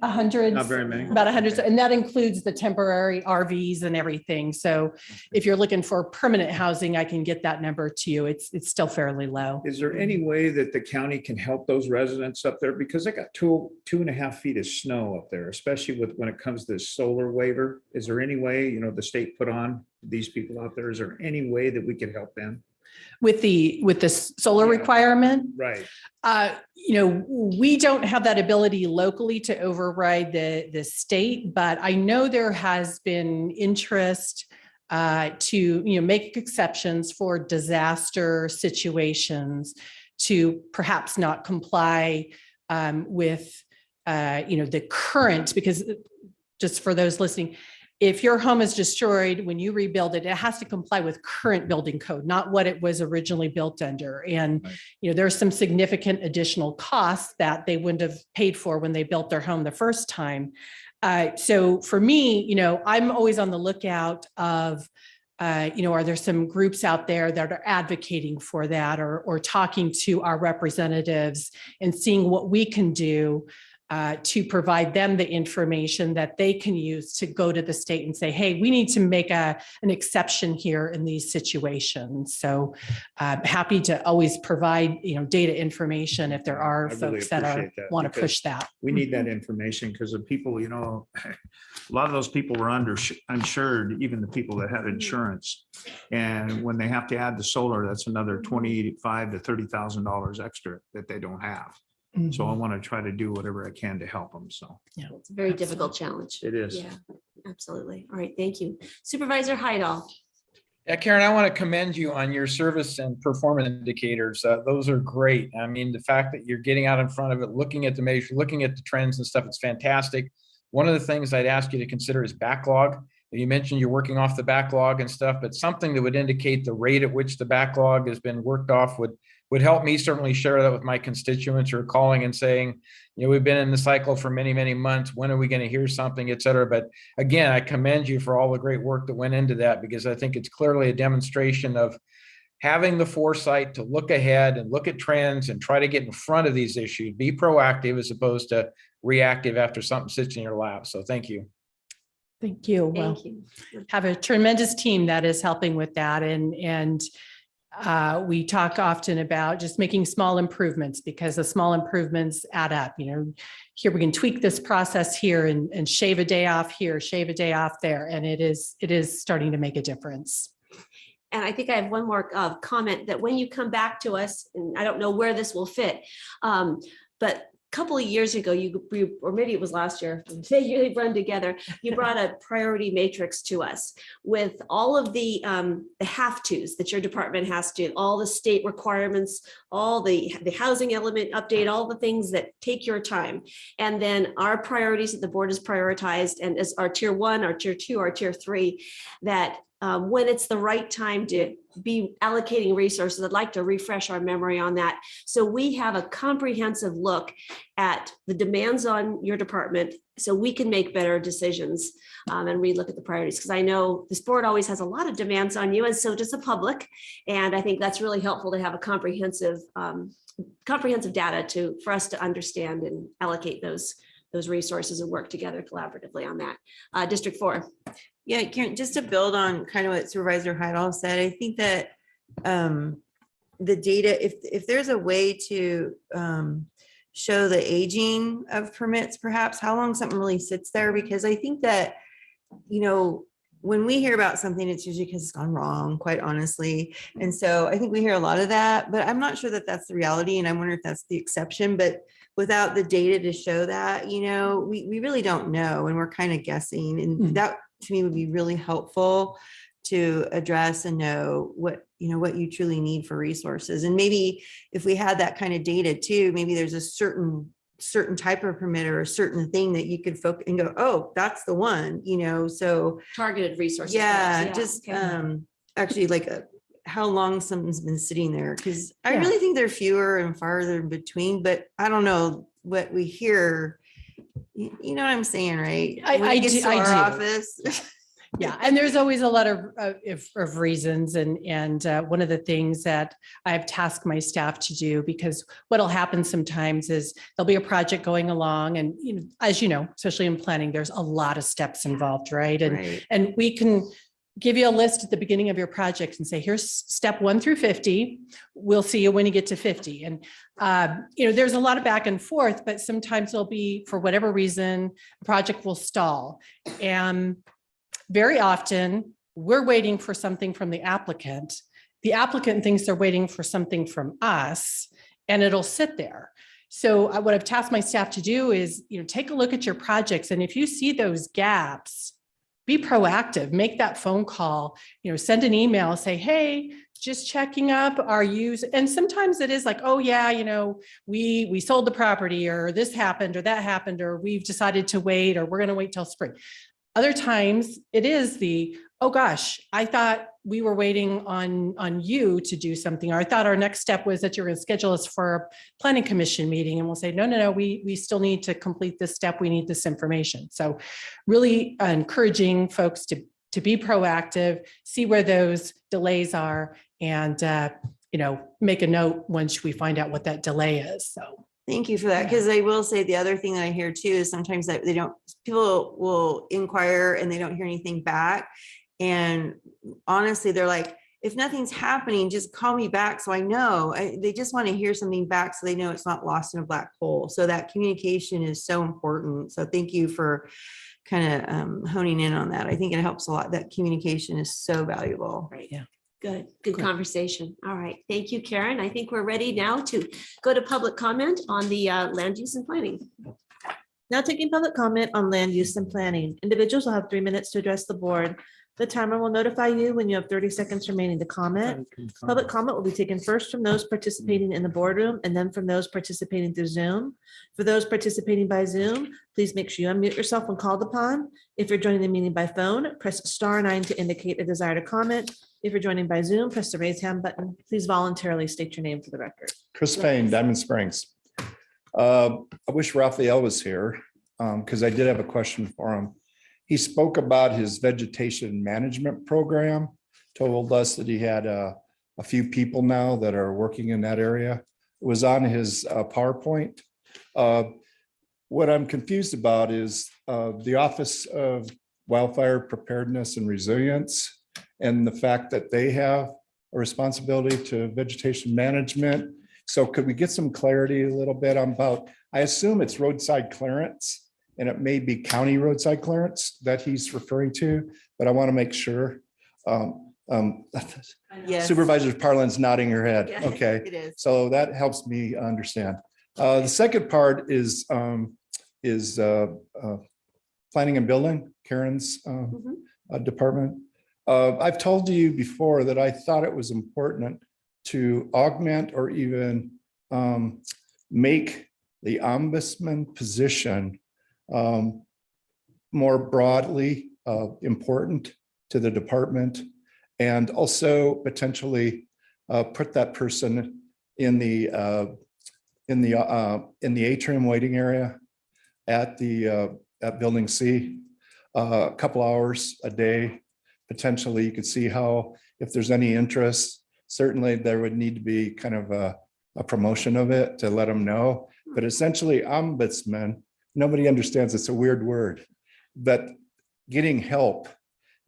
100, Not very many. about 100, and that includes the temporary RVs and everything. So if you're looking for permanent housing, I can get that number to you. It's still fairly low. Is there any way that the county can help those residents up there? Because they got 2.5 feet of snow up there, especially when it comes to this solar waiver. Is there any way, the state put on these people out there? Is there any way that we could help them? With the solar requirement? Right. We don't have that ability locally to override the state, but I know there has been interest to make exceptions for disaster situations to perhaps not comply with the current, because just for those listening, if your home is destroyed, when you rebuild it, it has to comply with current building code, not what it was originally built under. And, there's some significant additional costs that they wouldn't have paid for when they built their home the first time. So for me, I'm always on the lookout of, are there some groups out there that are advocating for that, or talking to our representatives and seeing what we can do to provide them the information that they can use to go to the state and say, hey, we need to make an exception here in these situations. So happy to always provide, data information if there are folks that want to push that. We need that information because the people, a lot of those people were uninsured, even the people that had insurance. And when they have to add the solar, that's another $25,000 to $30,000 extra that they don't have. So I want to try to do whatever I can to help them. So yeah, it's a very difficult challenge. It is. Yeah, absolutely. All right. Thank you. Supervisor Heidel. Yeah, Karen, I want to commend you on your service and performance indicators. Those are great. I mean, the fact that you're getting out in front of it, looking at the measure, looking at the trends and stuff, it's fantastic. One of the things I'd ask you to consider is backlog. You mentioned you're working off the backlog and stuff, but something that would indicate the rate at which the backlog has been worked off would help me certainly share that with my constituents, or calling and saying, we've been in the cycle for many, many months. When are we going to hear something, et cetera? But again, I commend you for all the great work that went into that, because I think it's clearly a demonstration of having the foresight to look ahead and look at trends and try to get in front of these issues, be proactive as opposed to reactive after something sits in your lap. So thank you. Thank you. Well, have a tremendous team that is helping with that. And We talk often about just making small improvements because the small improvements add up. Here we can tweak this process here and shave a day off here, shave a day off there, and it is starting to make a difference. And I think I have one more comment that when you come back to us, and I don't know where this will fit, but a couple of years ago, or maybe it was last year, they run together, you brought a priority matrix to us with all of the have-tos that your department has to, all the state requirements, all the housing element update, all the things that take your time. And then our priorities that the board has prioritized, and as our tier 1, our tier 2, our tier 3, that when it's the right time to be allocating resources, I'd like to refresh our memory on that. So we have a comprehensive look at the demands on your department so we can make better decisions and relook at the priorities. Because I know this board always has a lot of demands on you, and so does the public. And I think that's really helpful to have a comprehensive data for us to understand and allocate those resources and work together collaboratively on that. District 4. Yeah, Karen, just to build on kind of what Supervisor Heidel said, I think that the data, if there's a way to show the aging of permits, perhaps how long something really sits there, because I think that, when we hear about something, it's usually because it's gone wrong, quite honestly. And so I think we hear a lot of that, but I'm not sure that that's the reality. And I wonder if that's the exception, but without the data to show that, we really don't know, and we're kind of guessing. And that to me would be really helpful to address and know what you truly need for resources. And maybe if we had that kind of data too, maybe there's a certain type of permit or a certain thing that you could focus and go, oh, that's the one, so targeted resources. Yeah, just actually like how long something's been sitting there. Cause I really think they're fewer and farther in between, but I don't know what we hear. You know what I'm saying, right? I do. Office. Yeah, and there's always a lot of reasons, and one of the things that I've tasked my staff to do, because what'll happen sometimes is there'll be a project going along, and as you know, especially in planning, there's a lot of steps involved, right? And we can give you a list at the beginning of your project and say, here's step 1 through 50. We'll see you when you get to 50. And, there's a lot of back and forth, but sometimes there'll be, for whatever reason, a project will stall. And very often we're waiting for something from the applicant. The applicant thinks they're waiting for something from us, and it'll sit there. So what I've tasked my staff to do is, take a look at your projects. And if you see those gaps, be proactive, make that phone call, send an email, say, hey, just checking up. Are you? And sometimes it is like, oh yeah, we sold the property, or this happened, or that happened, or we've decided to wait, or we're going to wait till spring. Other times it is oh gosh, I thought we were waiting on you to do something, or I thought our next step was that you're going to schedule us for a planning commission meeting. And we'll say, no, we still need to complete this step. We need this information. So really encouraging folks to be proactive, see where those delays are, and, make a note once we find out what that delay is. So. Thank you for that. Because I will say the other thing that I hear too is sometimes that people will inquire and they don't hear anything back. And honestly, they're like, if nothing's happening, just call me back. So I know they just want to hear something back so they know it's not lost in a black hole. So that communication is so important. So thank you for kind of coning in on that. I think it helps a lot. That communication is so valuable. Right. Yeah. Good conversation. All right. Thank you, Karen. I think we're ready now to go to public comment on the land use and planning. Now taking public comment on land use and planning. Individuals will have 3 minutes to address the board. The timer will notify you when you have 30 seconds remaining to comment. Public comment will be taken first from those participating in the boardroom and then from those participating through Zoom. For those participating by Zoom, please make sure you unmute yourself when called upon. If you're joining the meeting by phone, press *9 to indicate a desire to comment. If you're joining by Zoom, press the raise hand button. Please voluntarily state your name for the record. Chris Payne, Diamond Springs. I wish Raphael was here because I did have a question for him. He spoke about his vegetation management program, told us that he had a few people now that are working in that area. It was on his PowerPoint. What I'm confused about is the Office of Wildfire Preparedness and Resilience, and the fact that they have a responsibility to vegetation management. So could we get some clarity a little bit about, I assume it's roadside clearance and it may be county roadside clearance that he's referring to, but I want to make sure. Yes. Supervisor Parlin's nodding her head. Yeah, Okay. it is. So that helps me understand. The second part is planning and building, Karen's department. I've told you before that I thought it was important to augment or even make the ombudsman position more broadly important to the department, and also potentially put that person in the atrium waiting area at building C, a couple hours a day. Potentially, you could see how, if there's any interest, certainly there would need to be kind of a promotion of it to let them know. But essentially, ombudsman, nobody understands, it's a weird word, but getting help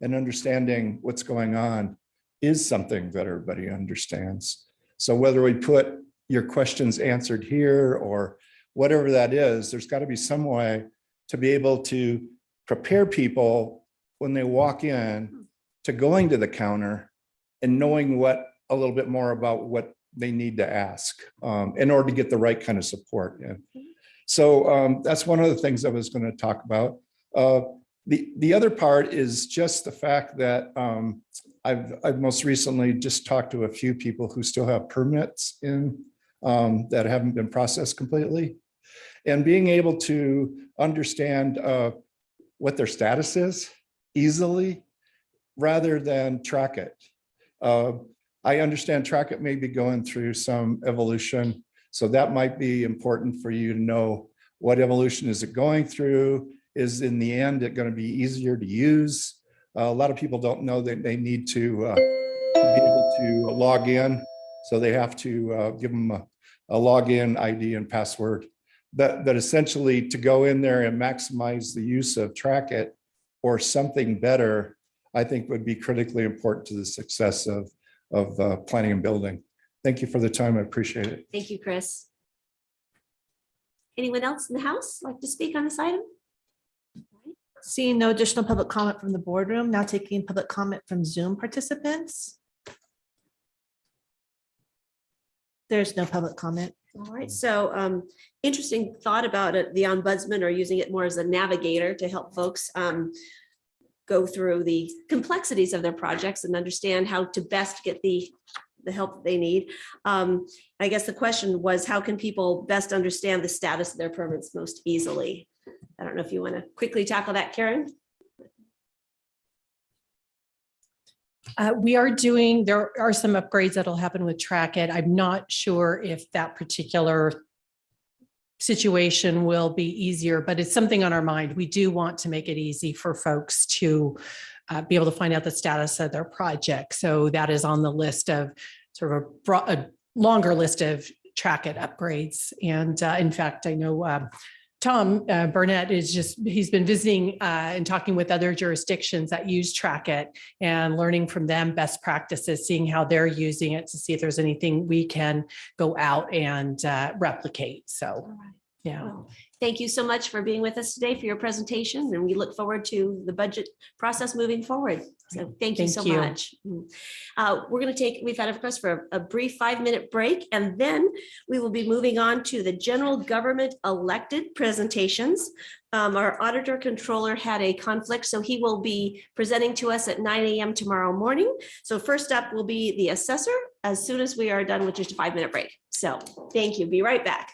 and understanding what's going on is something that everybody understands. So whether we put your questions answered here or whatever that is, there's got to be some way to be able to prepare people when they walk in to going to the counter and knowing a little bit more about what they need to ask in order to get the right kind of support. So that's one of the things I was going to talk about. The other part is just the fact that I've most recently just talked to a few people who still have permits in that haven't been processed completely, and being able to understand what their status is easily rather than track it. I understand track it may be going through some evolution, so that might be important for you to know what evolution is it going through. Is in the end it going to be easier to use? A lot of people don't know that they need to be able to log in, so they have to give them a login ID and password. But essentially, to go in there and maximize the use of Track It or something better, I think would be critically important to the success of planning and building. Thank you for the time. I appreciate it. Thank you, Chris. Anyone else in the house like to speak on this item? Seeing no additional public comment from the boardroom, now taking public comment from Zoom participants. There's no public comment. All right, so interesting thought about it, the ombudsman, or using it more as a navigator to help folks go through the complexities of their projects and understand how to best get the help they need. I guess the question was, how can people best understand the status of their permits most easily? I don't know if you want to quickly tackle that, Karen. There are some upgrades that'll happen with Track It. I'm not sure if that particular situation will be easier, but it's something on our mind. We do want to make it easy for folks to be able to find out the status of their project. So that is on the list of sort of a longer list of Track It upgrades. And in fact, I know Tom Burnett he's been visiting and talking with other jurisdictions that use Track It and learning from them best practices, seeing how they're using it to see if there's anything we can go out and replicate. So, yeah. Well, thank you so much for being with us today for your presentation, and we look forward to the budget process moving forward. So thank you so much. We've had a request for a brief 5-minute break, and then we will be moving on to the general government elected presentations. Our auditor controller had a conflict, so he will be presenting to us at 9 a.m. tomorrow morning. So first up will be the assessor as soon as we are done with just a 5-minute break. So thank you. Be right back.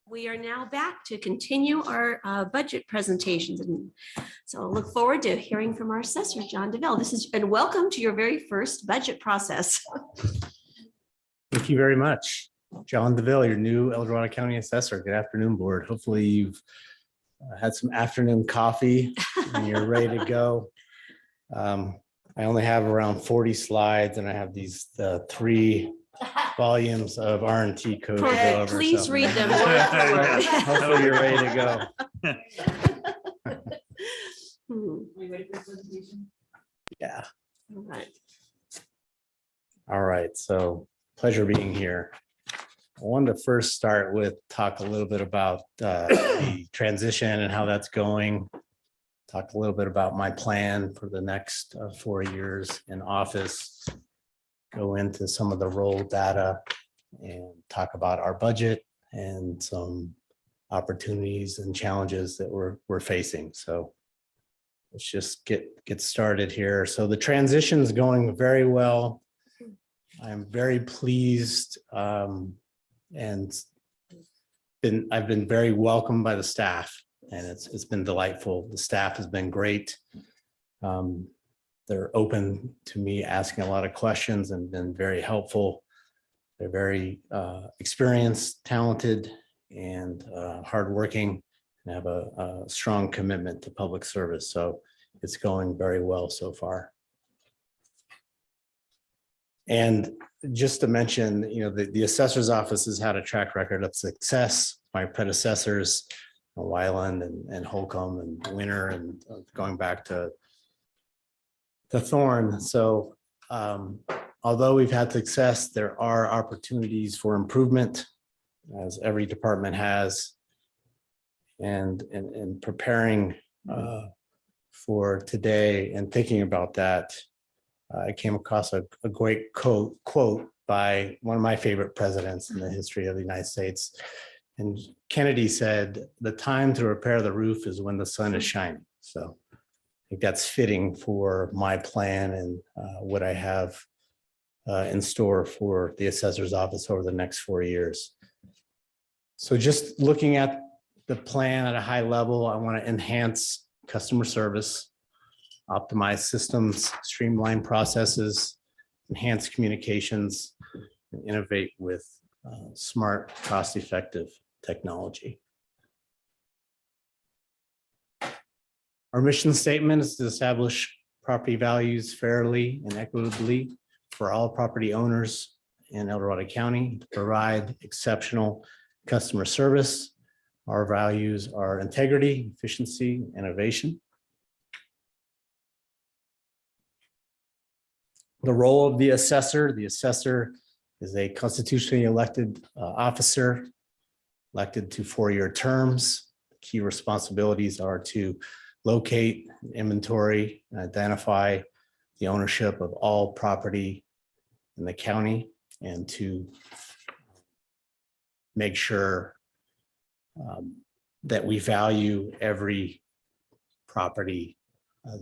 We are now back to continue our budget presentations. And so I look forward to hearing from our assessor, John DeVille. And welcome to your very first budget process. Thank you very much. John DeVille, your new El Dorado County Assessor. Good afternoon, board. Hopefully you've had some afternoon coffee and you're ready to go. I only have around 40 slides and I have these 3 volumes of R&T code. to go over, Please so- read them word for word. Hopefully you're ready to go. Yeah. All right. All right. So pleasure being here. I wanted to first start with talk a little bit about the transition and how that's going. Talk a little bit about my plan for the next 4 years in office. Go into some of the role data and talk about our budget and some opportunities and challenges that we're facing. So let's just get started here. So the transition is going very well. I'm very pleased and I've been very welcomed by the staff and it's been delightful. The staff has been great. They're open to me asking a lot of questions and been very helpful. They're very experienced, talented, and hardworking, and have a strong commitment to public service. So it's going very well so far. And just to mention, the assessor's office has had a track record of success. My predecessors, Wyland and Holcomb and Winter, and going back to Thorne. So although we've had success, there are opportunities for improvement, as every department has. And preparing for today and thinking about that, I came across a great quote by one of my favorite presidents in the history of the United States. And Kennedy said, "The time to repair the roof is when the sun is shining." So I think that's fitting for my plan and what I have in store for the assessor's office over the next 4 years. So just looking at the plan at a high level, I want to enhance customer service, optimize systems, streamline processes, enhance communications, and innovate with smart, cost-effective technology. Our mission statement is to establish property values fairly and equitably for all property owners in El Dorado County, to provide exceptional customer service. Our values are integrity, efficiency, innovation. The role of the assessor is a constitutionally elected officer, elected to 4-year terms. Key responsibilities are to locate, inventory, and identify the ownership of all property in the county, and to make sure that we value every property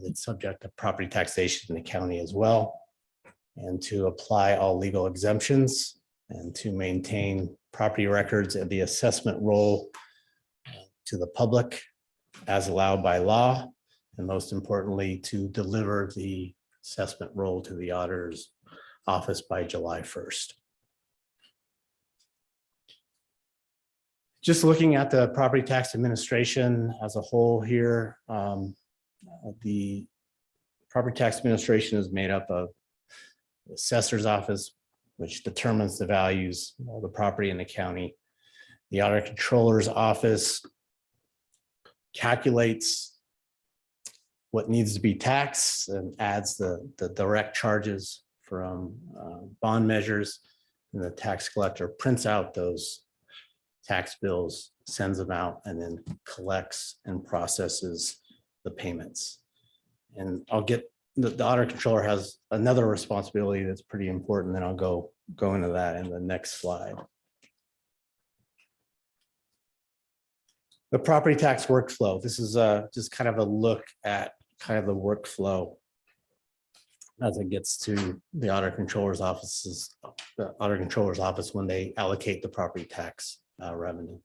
that's subject to property taxation in the county as well, and to apply all legal exemptions, and to maintain property records and the assessment role to the public as allowed by law, and most importantly, to deliver the assessment role to the auditor's office by July 1st. Just looking at the property tax administration as a whole here, the property tax administration is made up of the assessor's office, which determines the values of the property in the county. The auditor controller's office calculates what needs to be taxed and adds the direct charges from bond measures. And the tax collector prints out those tax bills, sends them out, and then collects and processes the payments. And I'll get, the auditor controller has another responsibility that's pretty important, and I'll go into that in the next slide. The property tax workflow. This is just kind of a look at kind of the workflow as it gets to the auditor controller's offices, the auditor controller's office when they allocate the property tax revenue.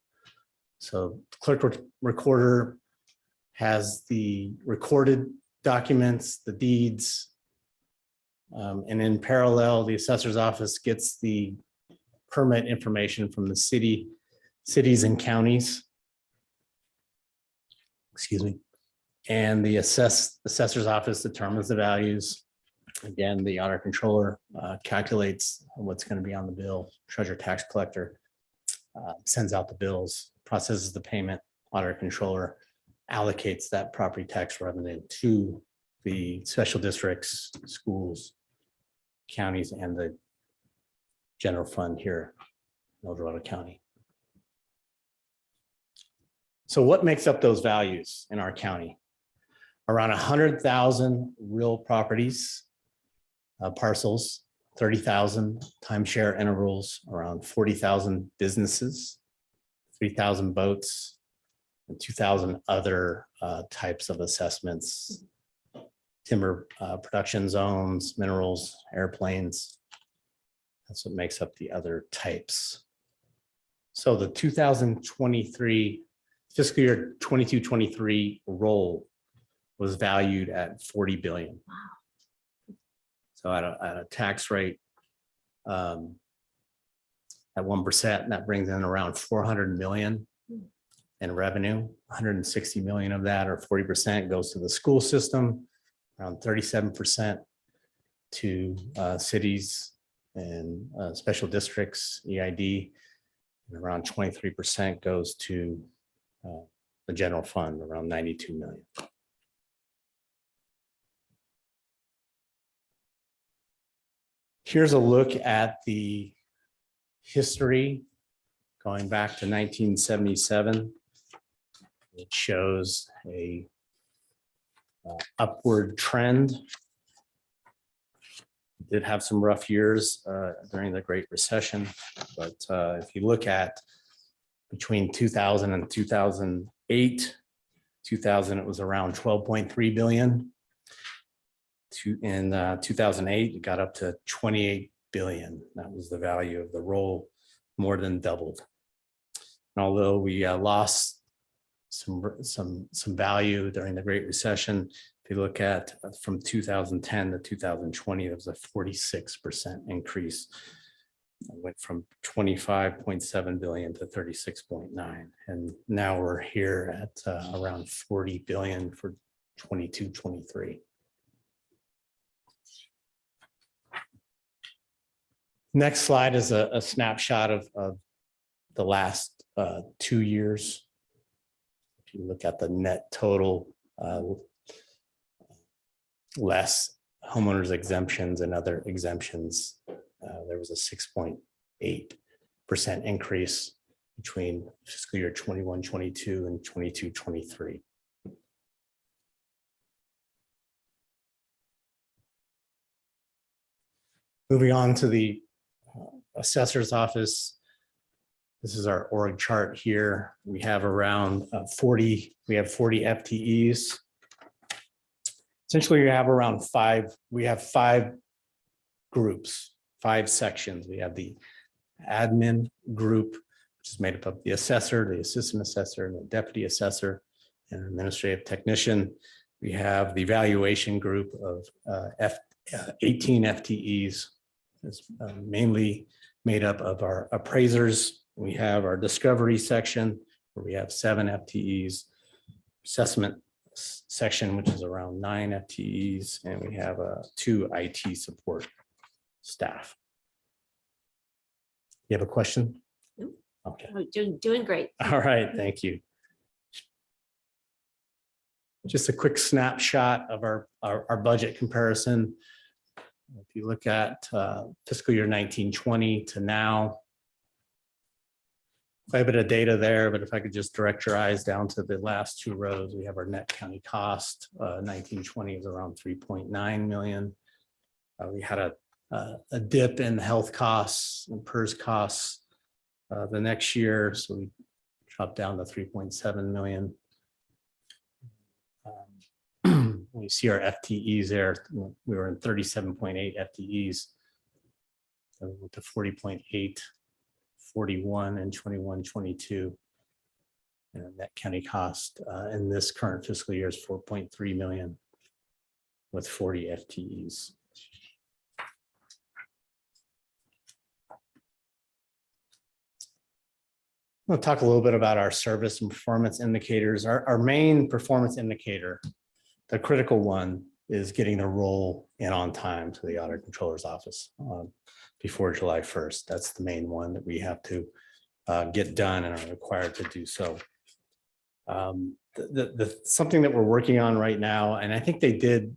So clerk recorder has the recorded documents, the deeds. And in parallel, the assessor's office gets the permit information from the cities and counties. Excuse me. And the assessor's office determines the values. Again, the auditor controller calculates what's going to be on the bill. Treasurer tax collector sends out the bills, processes the payment. Auditor controller allocates that property tax revenue to the special districts, schools, counties, and the general fund here in El Dorado County. So what makes up those values in our county? Around 100,000 real properties, parcels, 30,000 timeshare intervals, around 40,000 businesses, 3,000 boats, and 2,000 other types of assessments, timber production zones, minerals, airplanes. That's what makes up the other types. So the 2023 fiscal year 22-23 roll was valued at 40 billion. Wow. So at a tax rate at 1%, that brings in around 400 million in revenue. 160 million of that, or 40%, goes to the school system, around 37% to cities and special districts, EID, and around 23% goes to the general fund, around 92 million. Here's a look at the history going back to 1977. It shows a upward trend. Did have some rough years during the Great Recession, but if you look at between 2000 and 2008, 2000 it was around 12.3 billion. In 2008, it got up to 28 billion. That was the value of the roll, more than doubled. And although we lost some value during the Great Recession, if you look at from 2010 to 2020, there was a 46% increase. It went from 25.7 billion to 36.9. And now we're here at around 40 billion for 22-23. Next slide is a snapshot of the last 2 years. If you look at the net total, less homeowners exemptions and other exemptions, there was a 6.8% increase between fiscal year 21-22 and 22-23. Moving on to the assessor's office. This is our org chart here. We have around 40 FTEs. Essentially, we have around five groups, 5 sections. We have the admin group, which is made up of the assessor, the assistant assessor, and the deputy assessor, and an administrative technician. We have the evaluation group of 18 FTEs. It's mainly made up of our appraisers. We have our discovery section, where we have 7 FTEs, assessment section, which is around 9 FTEs, and we have 2 IT support staff. You have a question? Okay. Oh, doing great. All right, thank you. Just a quick snapshot of our budget comparison. If you look at fiscal year 19-20 to now, quite a bit of data there, but if I could just direct your eyes down to the last 2 rows, we have our net county cost. 19-20 is around 3.9 million. We had a dip in health costs and PERS costs the next year, so we dropped down to 3.7 million. You see our FTEs there. We were in 37.8 FTEs. So we went to 40.8, 41, and 21-22. And that county cost in this current fiscal year is 4.3 million with 40 FTEs. We'll talk a little bit about our service and performance indicators. Our main performance indicator, the critical one, is getting the roll in on time to the audit controller's office before July 1st. That's the main one that we have to get done and are required to do so. Something that we're working on right now, and I think they did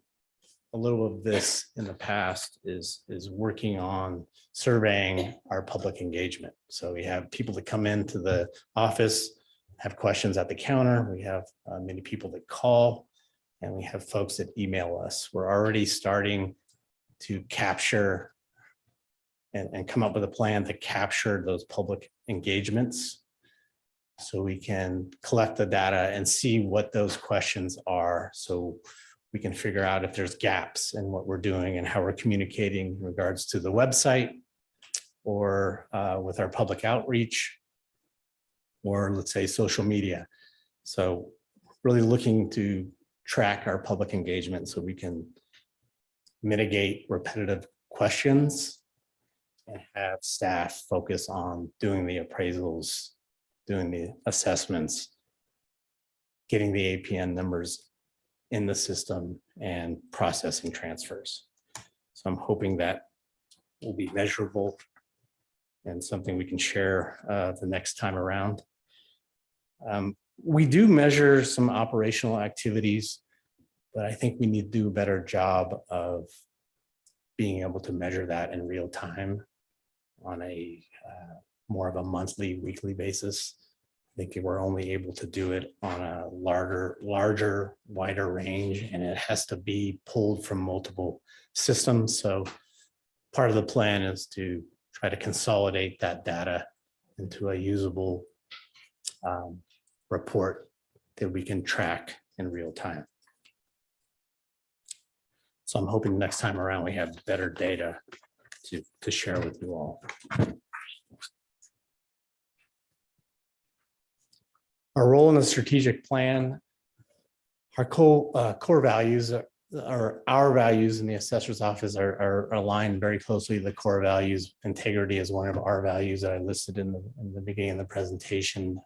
a little of this in the past, is working on surveying our public engagement. So we have people that come into the office, have questions at the counter. We have many people that call, and we have folks that email us. We're already starting to capture and come up with a plan to capture those public engagements, so we can collect the data and see what those questions are, so we can figure out if there's gaps in what we're doing and how we're communicating in regards to the website, or with our public outreach, or let's say social media. So really looking to track our public engagement so we can mitigate repetitive questions and have staff focus on doing the appraisals, doing the assessments, getting the APN numbers in the system, and processing transfers. So I'm hoping that will be measurable and something we can share the next time around. We do measure some operational activities, but I think we need to do a better job of being able to measure that in real time on a more of a monthly, weekly basis. I think we're only able to do it on a larger, wider range, and it has to be pulled from multiple systems. So part of the plan is to try to consolidate that data into a usable report that we can track in real time. So I'm hoping next time around we have better data to share with you all. Our role in the strategic plan, our core values are our values in the assessor's office are aligned very closely to the core values. Integrity is one of our values that I listed in the beginning of the presentation.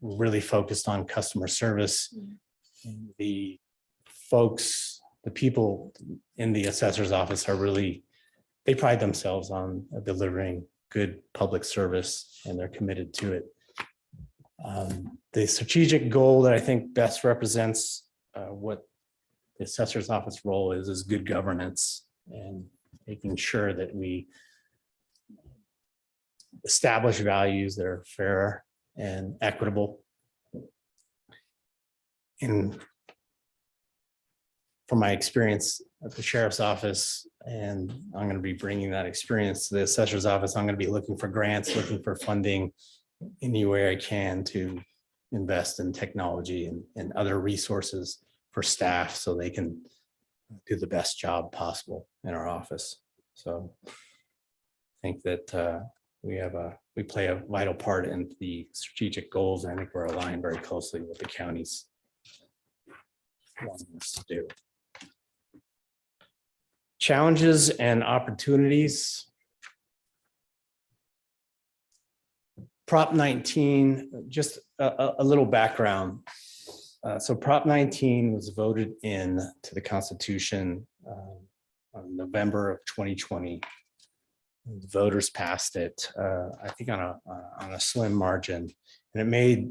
Really focused on customer service. The folks, the people in the assessor's office are really, they pride themselves on delivering good public service, and they're committed to it. The strategic goal that I think best represents what the assessor's office role is good governance, and making sure that we establish values that are fair and equitable. And from my experience at the sheriff's office, and I'm going to be bringing that experience to the assessor's office, I'm going to be looking for grants, looking for funding any way I can to invest in technology and other resources for staff so they can do the best job possible in our office. So I think that we play a vital part in the strategic goals. I think we're aligned very closely with the counties wanting us to do. Challenges and opportunities. Prop 19, just a little background. So Prop 19 was voted in to the Constitution on November of 2020. The voters passed it, I think on a slim margin, and it made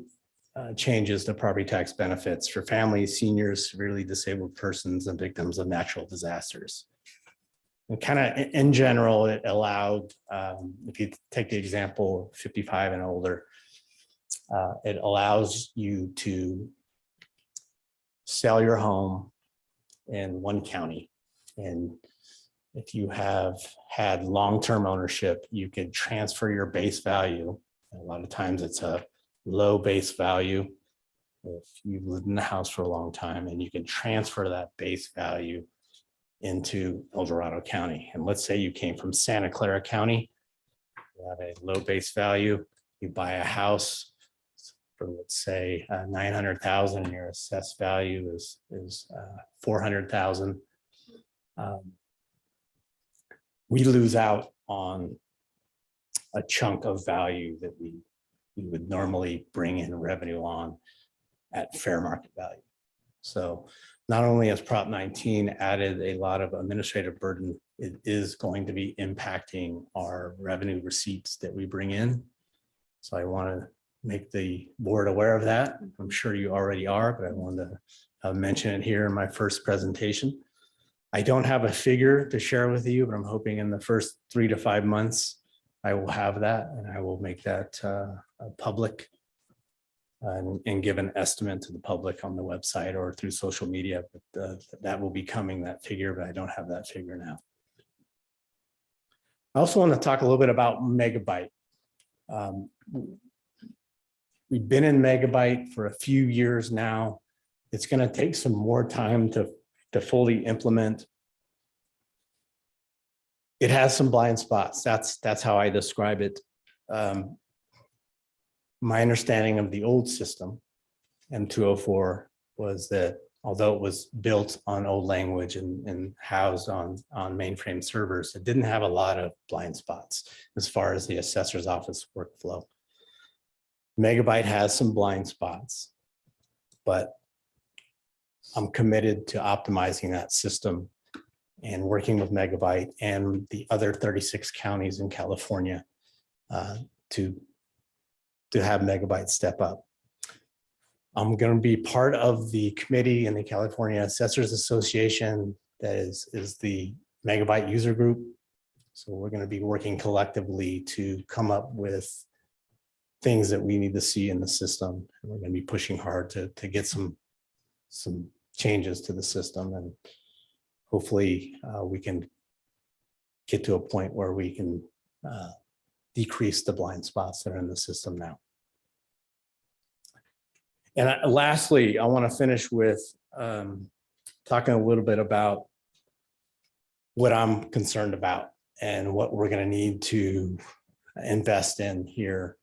changes to property tax benefits for families, seniors, severely disabled persons, and victims of natural disasters. And kind of in general, it allowed, if you take the example of 55 and older, it allows you to sell your home in one county. And if you have had long-term ownership, you could transfer your base value. A lot of times it's a low base value if you've lived in the house for a long time, and you can transfer that base value into El Dorado County. And let's say you came from Santa Clara County, you have a low base value, you buy a house for, let's say, 900,000, and your assessed value is 400,000. We lose out on a chunk of value that we would normally bring in revenue on at fair market value. So not only has Prop 19 added a lot of administrative burden, it is going to be impacting our revenue receipts that we bring in. So I want to make the board aware of that. I'm sure you already are, but I wanted to mention it here in my first presentation. I don't have a figure to share with you, but I'm hoping in the first 3 to 5 months, I will have that, and I will make that public and give an estimate to the public on the website or through social media. But that will be coming, that figure, but I don't have that figure now. I also want to talk a little bit about Megabyte. We've been in Megabyte for a few years now. It's going to take some more time to fully implement. It has some blind spots. That's how I describe it. My understanding of the old system, M204, was that although it was built on old language and housed on mainframe servers, it didn't have a lot of blind spots as far as the assessor's office workflow. Megabyte has some blind spots, but I'm committed to optimizing that system and working with Megabyte and the other 36 counties in California to have Megabyte step up. I'm going to be part of the committee in the California Assessors Association that is the Megabyte user group. So we're going to be working collectively to come up with things that we need to see in the system. And we're going to be pushing hard to get some changes to the system, and hopefully we can get to a point where we can decrease the blind spots that are in the system now. And lastly, I want to finish with talking a little bit about what I'm concerned about and what we're going to need to invest in here,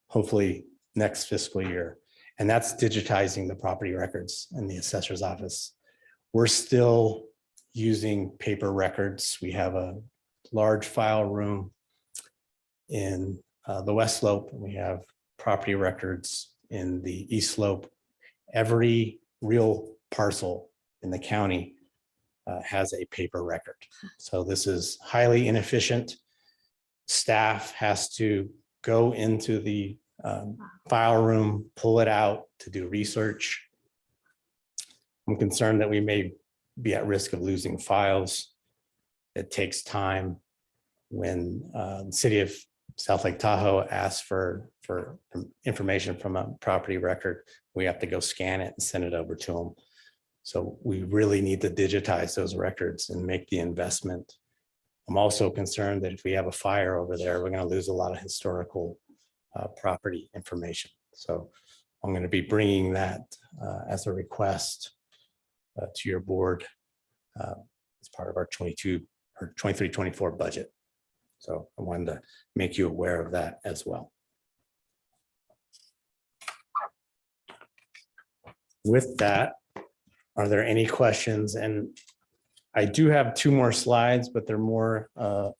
hopefully next fiscal year. And that's digitizing the property records in the assessor's office. We're still using paper records. We have a large file room in the West Slope, and we have property records in the East Slope. Every real parcel in the county has a paper record. So this is highly inefficient. Staff has to go into the file room, pull it out to do research. I'm concerned that we may be at risk of losing files. It takes time. When the city of South Lake Tahoe asks for information from a property record, we have to go scan it and send it over to them. So we really need to digitize those records and make the investment. I'm also concerned that if we have a fire over there, we're going to lose a lot of historical property information. So I'm going to be bringing that as a request to your board as part of our 23-24 budget. So I wanted to make you aware of that as well. With that, are there any questions? And I do have 2 more slides, but they're more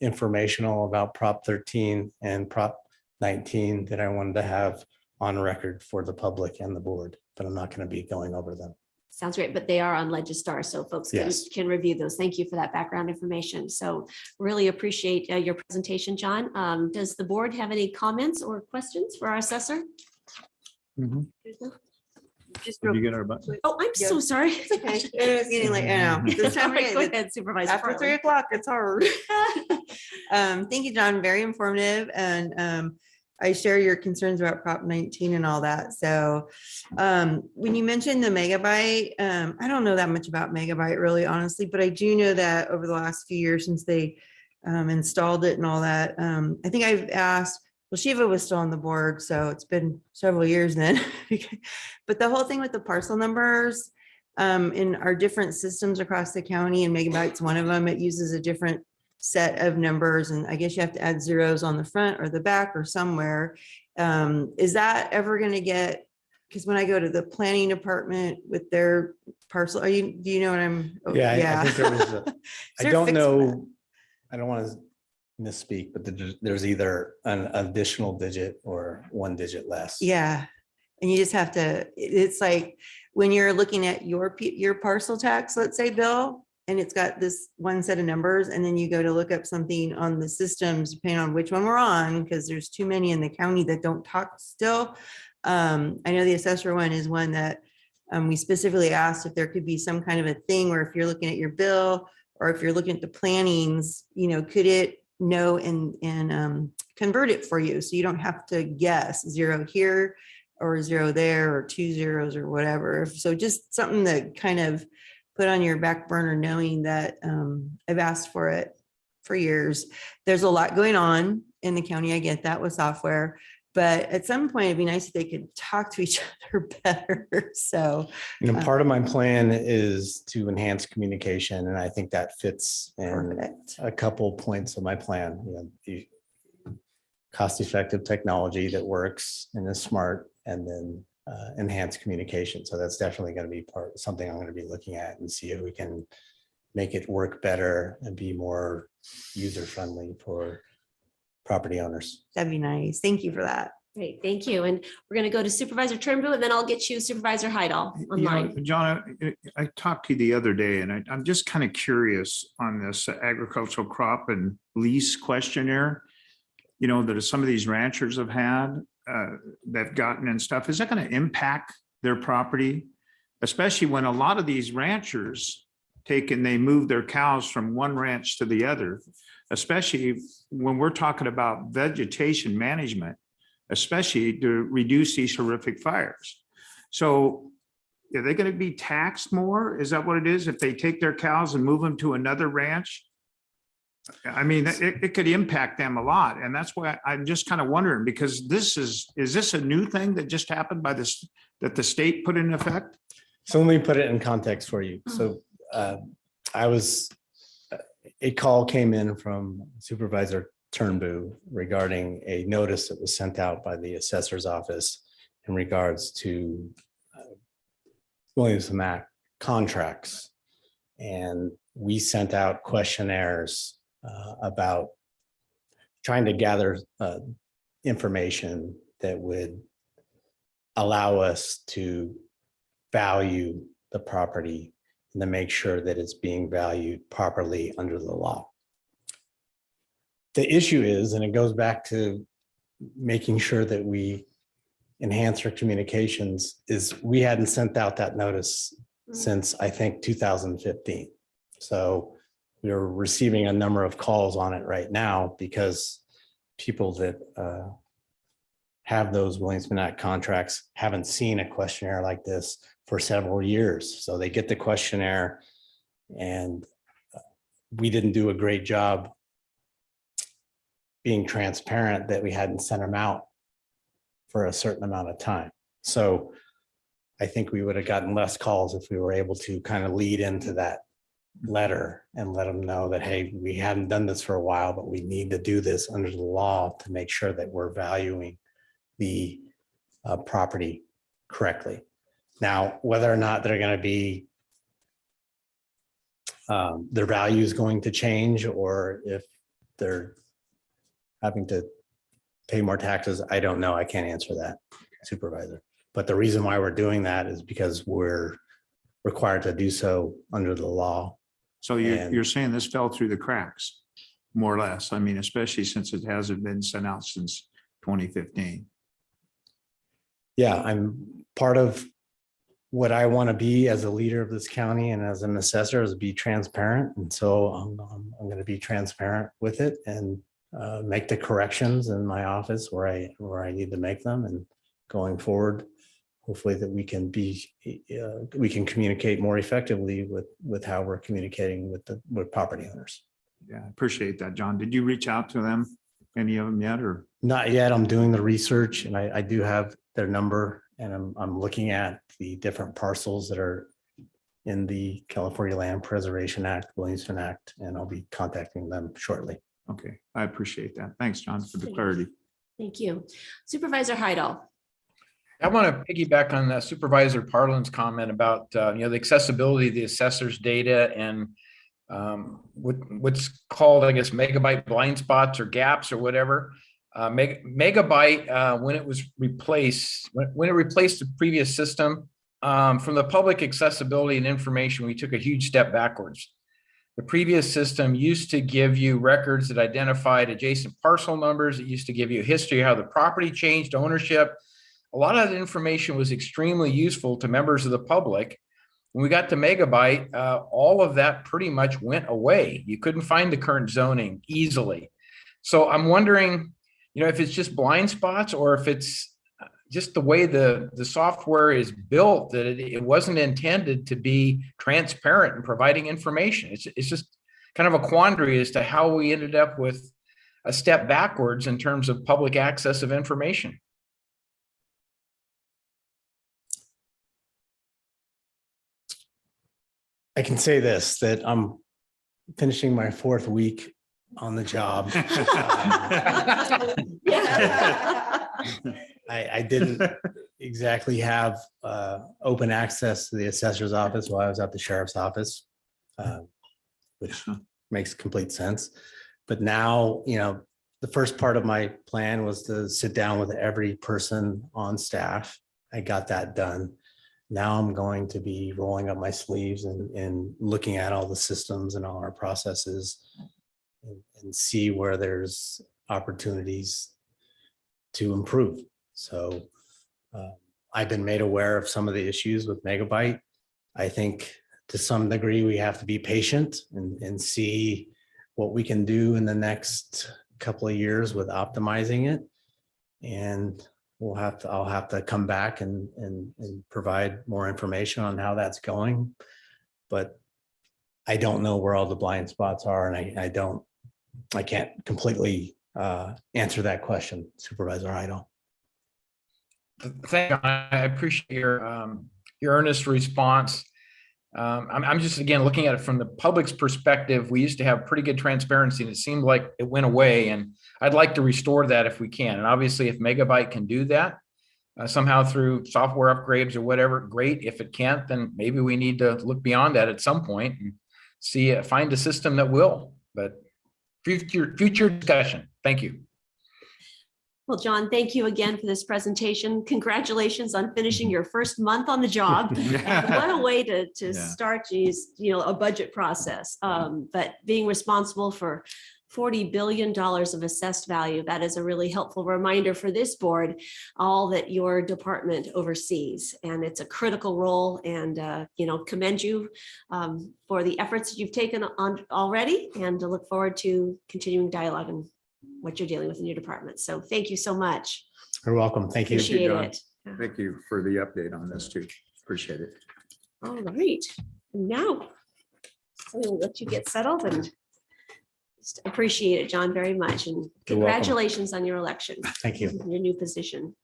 informational about Prop 13 and Prop 19 that I wanted to have on record for the public and the board, but I'm not going to be going over them. Sounds great, but they are on Legistar, so folks can review those. Thank you for that background information. So really appreciate your presentation, John. Does the board have any comments or questions for our assessor? Just Did you get our button? Oh, I'm so sorry. It's okay. It's getting late. I know. This time of Go day, ahead, Supervisor. after Farley. 3 o'clock, it's hard. Thank you, John. Very informative. And I share your concerns about Prop 19 and all that. So when you mentioned the Megabyte, I don't know that much about Megabyte really, honestly, but I do know that over the last few years since they installed it and all that, I think I've asked, well, Shiva was still on the board, so it's been several years then. But the whole thing with the parcel numbers in our different systems across the county, and Megabyte's one of them, it uses a different set of numbers, and I guess you have to add zeros on the front or the back or somewhere. Is that ever going to get, because when I go to the planning department with their parcel, do you know what I'm? oh, Yeah, I think there was I there a don't fix for that? know, I don't want to misspeak, but there's either an additional digit or one digit less. Yeah. And you just have to, it's like when you're looking at your parcel tax, let's say, Bill, and it's got this one set of numbers, and then you go to look up something on the systems, depending on which one we're on, because there's too many in the county that don't talk still. I know the assessor one is one that we specifically asked if there could be some kind of a thing where if you're looking at your bill or if you're looking at the plannings, could it know and convert it for you, so you don't have to guess zero here or zero there or 2 zeros or whatever. So just something to kind of put on your back burner, knowing that I've asked for it for years. There's a lot going on in the county. I get that with software, but at some point it'd be nice if they could talk to each other better. So, Part of my plan is to enhance communication, and I think that fits in a couple points of my plan. The cost-effective technology that works and is smart, and then enhanced communication. So that's definitely going to be something I'm going to be looking at and see if we can make it work better and be more user-friendly for property owners. That'd be nice. Thank you for that. Great, thank you. And we're going to go to Supervisor Turnbull, and then I'll get you Supervisor Heidel online. John, I talked to you the other day, and I'm just kind of curious on this agricultural crop and lease questionnaire, that some of these ranchers have had, they've gotten and stuff. Is that going to impact their property? Especially when a lot of these ranchers they move their cows from one ranch to the other, especially when we're talking about vegetation management, especially to reduce these horrific fires. So are they going to be taxed more? Is that what it is? If they take their cows and move them to another ranch? I mean, it could impact them a lot. And that's why I'm just kind of wondering, because is this a new thing that just happened that the state put in effect? So let me put it in context for you. So a call came in from Supervisor Turnbull regarding a notice that was sent out by the assessor's office in regards to Williams Mac contracts. And we sent out questionnaires about trying to gather information that would allow us to value the property and to make sure that it's being valued properly under the law. The issue is, and it goes back to making sure that we enhance our communications, is we hadn't sent out that notice since, I think, 2015. So we're receiving a number of calls on it right now because people that have those Williams Act contracts haven't seen a questionnaire like this for several years. So they get the questionnaire, and we didn't do a great job being transparent that we hadn't sent them out for a certain amount of time. So I think we would have gotten less calls if we were able to kind of lead into that letter and let them know that, hey, we hadn't done this for a while, but we need to do this under the law to make sure that we're valuing the property correctly. Now, whether or not they're going to be, their value is going to change, or if they're having to pay more taxes, I don't know. I can't answer that, Supervisor. But the reason why we're doing that is because we're required to do so under the law. So you're saying this fell through the cracks, more or less. I mean, especially since it hasn't been sent out since 2015. Yeah, I'm part of what I want to be as a leader of this county and as an assessor is be transparent. And so I'm going to be transparent with it and make the corrections in my office where I need to make them. And going forward, hopefully that we can communicate more effectively with how we're communicating with property owners. Yeah, I appreciate that, John. Did you reach out to them, any of them yet, or? Not yet. I'm doing the research, and I do have their number, and I'm looking at the different parcels that are in the California Land Preservation Act, Williamson Act, and I'll be contacting them shortly. Okay, I appreciate that. Thanks, John, for the clarity. Thank you. Supervisor Heidel. I want to piggyback on Supervisor Parlin's comment about, the accessibility of the assessor's data and what's called, I guess, megabyte blind spots or gaps or whatever. Megabyte, when it was replaced, when it replaced the previous system, from the public accessibility and information, we took a huge step backwards. The previous system used to give you records that identified adjacent parcel numbers. It used to give you a history of how the property changed ownership. A lot of that information was extremely useful to members of the public. When we got to megabyte, all of that pretty much went away. You couldn't find the current zoning easily. So I'm wondering, if it's just blind spots or if it's just the way the software is built, that it wasn't intended to be transparent and providing information. It's just kind of a quandary as to how we ended up with a step backwards in terms of public access of information. I can say this, that I'm finishing my 4th week on the job. I didn't exactly have open access to the assessor's office while I was at the sheriff's office, which makes complete sense. But now, the first part of my plan was to sit down with every person on staff. I got that done. Now I'm going to be rolling up my sleeves and looking at all the systems and all our processes and see where there's opportunities to improve. So I've been made aware of some of the issues with megabyte. I think to some degree we have to be patient and see what we can do in the next couple of years with optimizing it. And I'll have to come back and provide more information on how that's going. But I don't know where all the blind spots are, and I can't completely answer that question, Supervisor Heidel. Thank you. I appreciate your earnest response. I'm just, again, looking at it from the public's perspective. We used to have pretty good transparency and it seemed like it went away, and I'd like to restore that if we can. And obviously if Megabyte can do that somehow through software upgrades or whatever, great. If it can't, then maybe we need to look beyond that at some point and find a system that will, but future discussion. Thank you. Well, John, thank you again for this presentation. Congratulations on finishing your first month on the job. And what a way to start a budget process. But being responsible for $40 billion of assessed value, that is a really helpful reminder for this board, all that your department oversees. And it's a critical role, and commend you for the efforts that you've taken on already, and to look forward to continuing dialogue and what you're dealing with in your department. So thank you so much. You're welcome. Thank you. Appreciate it. Thank you for the update on this too. Appreciate it. All right. Now, we'll let you get settled, and just appreciate it, John, very much. And congratulations on your election. Thank you. Your new position.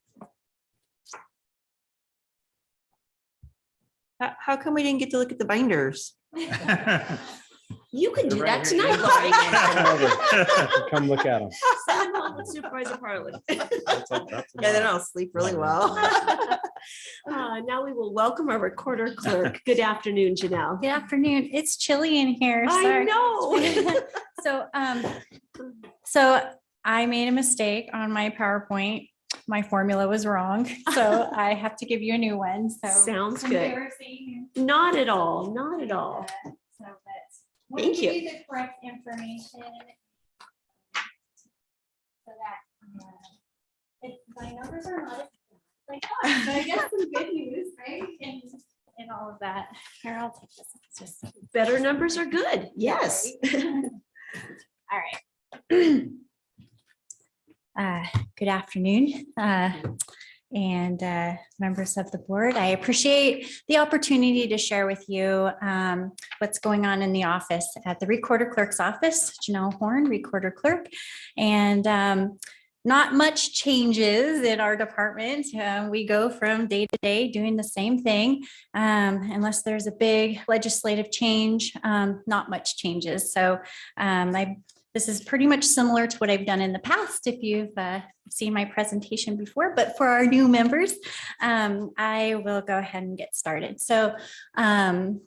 How come we didn't get to look at the binders? You can do that tonight, Lori. Come look at them. Send them home with Supervisor Parlin. Yeah, then I'll sleep really well. Now we will welcome our recorder clerk. Good afternoon, Janelle. Good afternoon. It's chilly in here. I Sorry. know. So I made a mistake on my PowerPoint. My formula was wrong, so I have to give you a new one. So sounds good. Not at all. Not at all. Thank you. The correct information. So that my numbers are not like that, but I guess some good news, right? And all of that. Here, I'll take this. It's just better numbers are good. Yes. All right. Good afternoon. And members of the board, I appreciate the opportunity to share with you what's going on in the office at the Recorder Clerk's office. Janelle Horn, Recorder Clerk. And not much changes in our department. We go from day to day doing the same thing. Unless there's a big legislative change, not much changes. So this is pretty much similar to what I've done in the past if you've seen my presentation before, but for our new members, I will go ahead and get started. So let's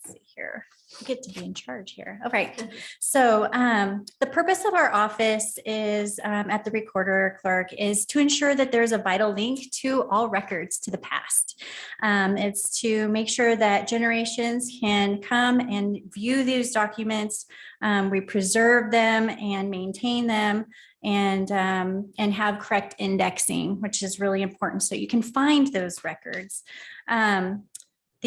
see here. I get to be in charge here. All right. So the purpose of our office is at the recorder clerk is to ensure that there's a vital link to all records to the past. It's to make sure that generations can come and view these documents. We preserve them and maintain them and have correct indexing, which is really important so you can find those records.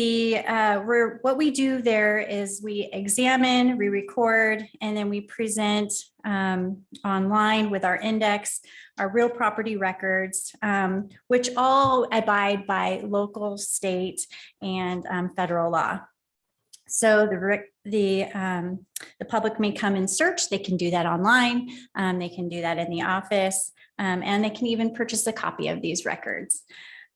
What we do there is we examine, we record, and then we present online with our index, our real property records, which all abide by local, state, and federal law. So the public may come and search. They can do that online. They can do that in the office, and they can even purchase a copy of these records.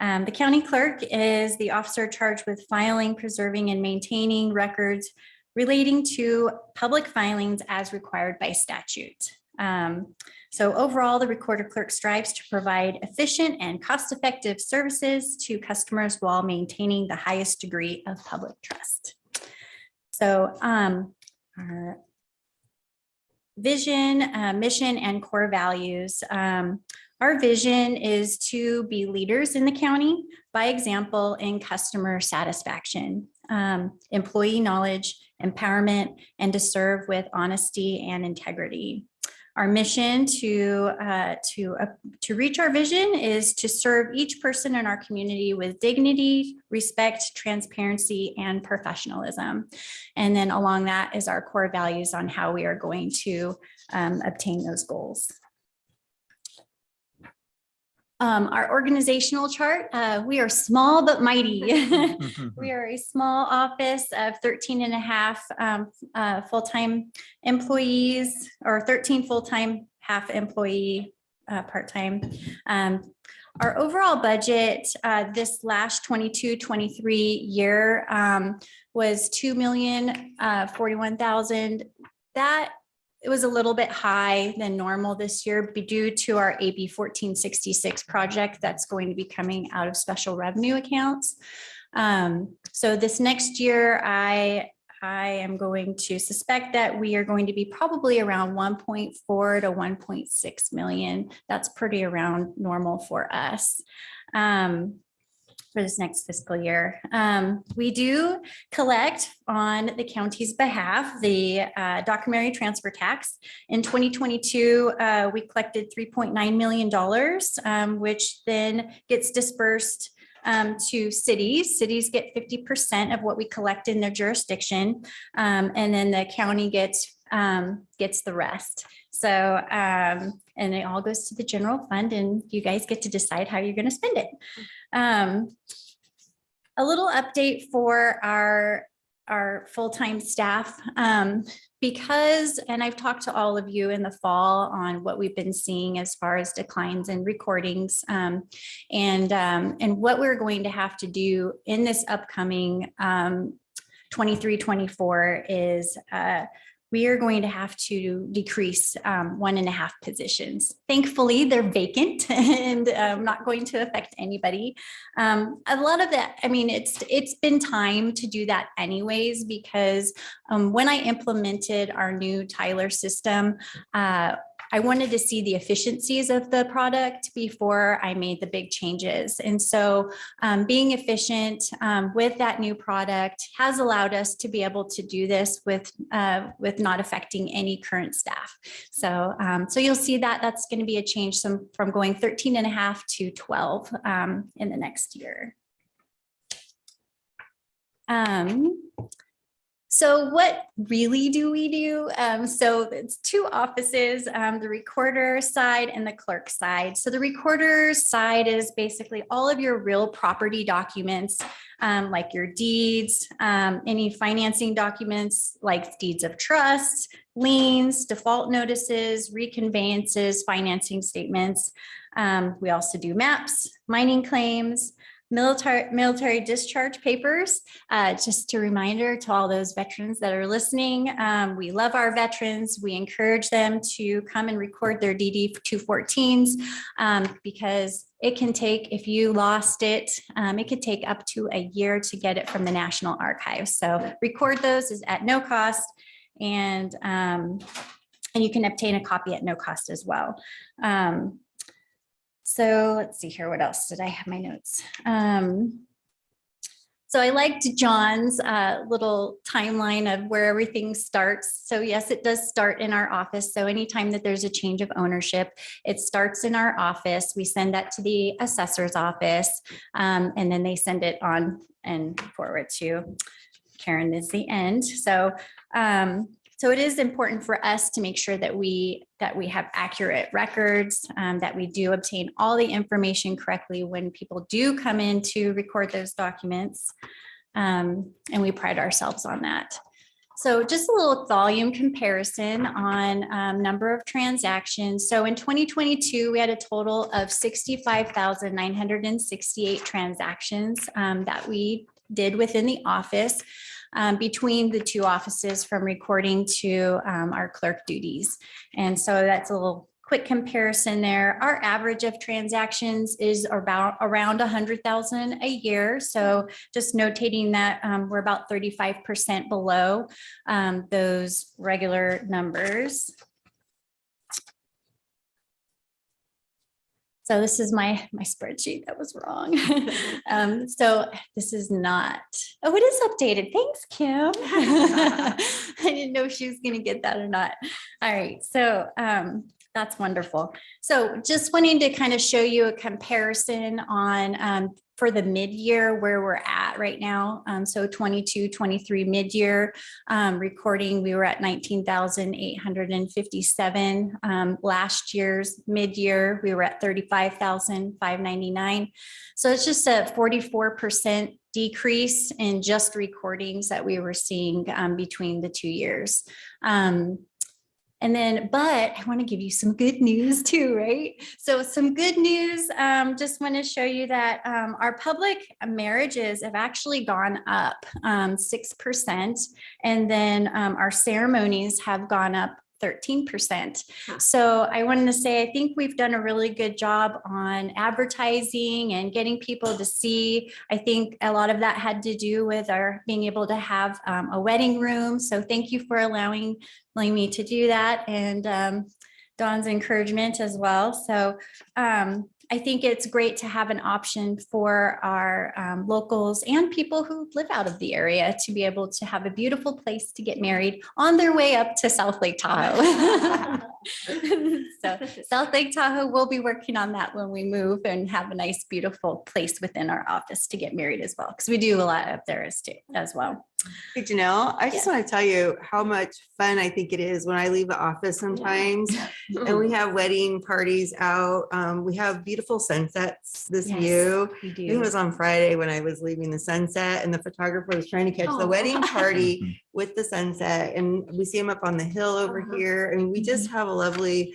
The county clerk is the officer charged with filing, preserving, and maintaining records relating to public filings as required by statute. So overall, the recorder clerk strives to provide efficient and cost-effective services to customers while maintaining the highest degree of public trust. So our vision, mission, and core values. Our vision is to be leaders in the county by example in customer satisfaction, employee knowledge, empowerment, and to serve with honesty and integrity. Our mission to reach our vision is to serve each person in our community with dignity, respect, transparency, and professionalism. And then along that is our core values on how we are going to obtain those goals. Our organizational chart, we are small but mighty. We are a small office of 13 and a half full-time employees, or 13 full-time, half employee part-time. Our overall budget this last 22-23 year was $2,041,000. That it was a little bit high than normal this year due to our AB 1466 project that's going to be coming out of special revenue accounts. So this next year, I am going to suspect that we are going to be probably around 1.4 to 1.6 million. That's pretty around normal for us. For this next fiscal year. We do collect on the county's behalf the documentary transfer tax. In 2022, we collected $3.9 million, which then gets dispersed to cities. Cities get 50% of what we collect in their jurisdiction, and then the county gets the rest. So, and it all goes to the general fund, and you guys get to decide how you're going to spend it. A little update for our full-time staff, because, and I've talked to all of you in the fall on what we've been seeing as far as declines in recordings, and what we're going to have to do in this upcoming 23-24 is we are going to have to decrease 1.5 positions. Thankfully, they're vacant and not going to affect anybody. A lot of that, I mean, it's been time to do that anyways, because when I implemented our new Tyler system, I wanted to see the efficiencies of the product before I made the big changes. And so being efficient with that new product has allowed us to be able to do this with not affecting any current staff. So, so you'll see that that's going to be a change from going 13.5 to 12 in the next year. So what really do we do? So it's two offices, the recorder side and the clerk side. So the recorder side is basically all of your real property documents, like your deeds, any financing documents like deeds of trust, liens, default notices, reconveyances, financing statements. We also do maps, mining claims, military discharge papers. Just a reminder to all those veterans that are listening, we love our veterans. We encourage them to come and record their DD 214s because it can take, if you lost it, it could take up to a year to get it from the National Archives. So record those is at no cost, and you can obtain a copy at no cost as well. So let's see here. What else did I have my notes? So I liked John's little timeline of where everything starts. So yes, it does start in our office. So anytime that there's a change of ownership, it starts in our office. We send that to the assessor's office, and then they send it on and forward to Karen is the end. So so it is important for us to make sure that we have accurate records, that we do obtain all the information correctly when people do come in to record those documents. And we pride ourselves on that. So just a little volume comparison on number of transactions. So in 2022, we had a total of 65,968 transactions that we did within the office. Between the two offices, from recording to our clerk duties. And so that's a little quick comparison there. Our average of transactions is around 100,000 a year. So just notating that we're about 35% below those regular numbers. So this is my spreadsheet that was wrong. So this is not, oh, it is updated. Thanks, Kim. I didn't know if she was going to get that or not. All right, so that's wonderful. So just wanting to kind of show you a comparison on for the mid-year where we're at right now. So 22-23 mid-year recording, we were at 19,857. Last year's mid-year, we were at 35,599. So it's just a 44% decrease in just recordings that we were seeing between the 2 years. And then, but I want to give you some good news too, right? So some good news, just want to show you that our public marriages have actually gone up 6%. And then our ceremonies have gone up 13%. So I wanted to say, I think we've done a really good job on advertising and getting people to see. I think a lot of that had to do with our being able to have a wedding room. So thank you for allowing me to do that, and Dawn's encouragement as well. So I think it's great to have an option for our locals and people who live out of the area to be able to have a beautiful place to get married on their way up to South Lake Tahoe. So South Lake Tahoe, we'll be working on that when we move and have a nice, beautiful place within our office to get married as well, because we do a lot up there as well. Hey, Janelle, I just want to tell you how much fun I think it is when I leave the office sometimes and we have wedding parties out. We have beautiful sunsets, this view. I think it was on Friday when I was leaving the sunset, and the photographer was trying to catch the wedding party with the sunset. And we see them up on the hill over here. I mean, we just have a lovely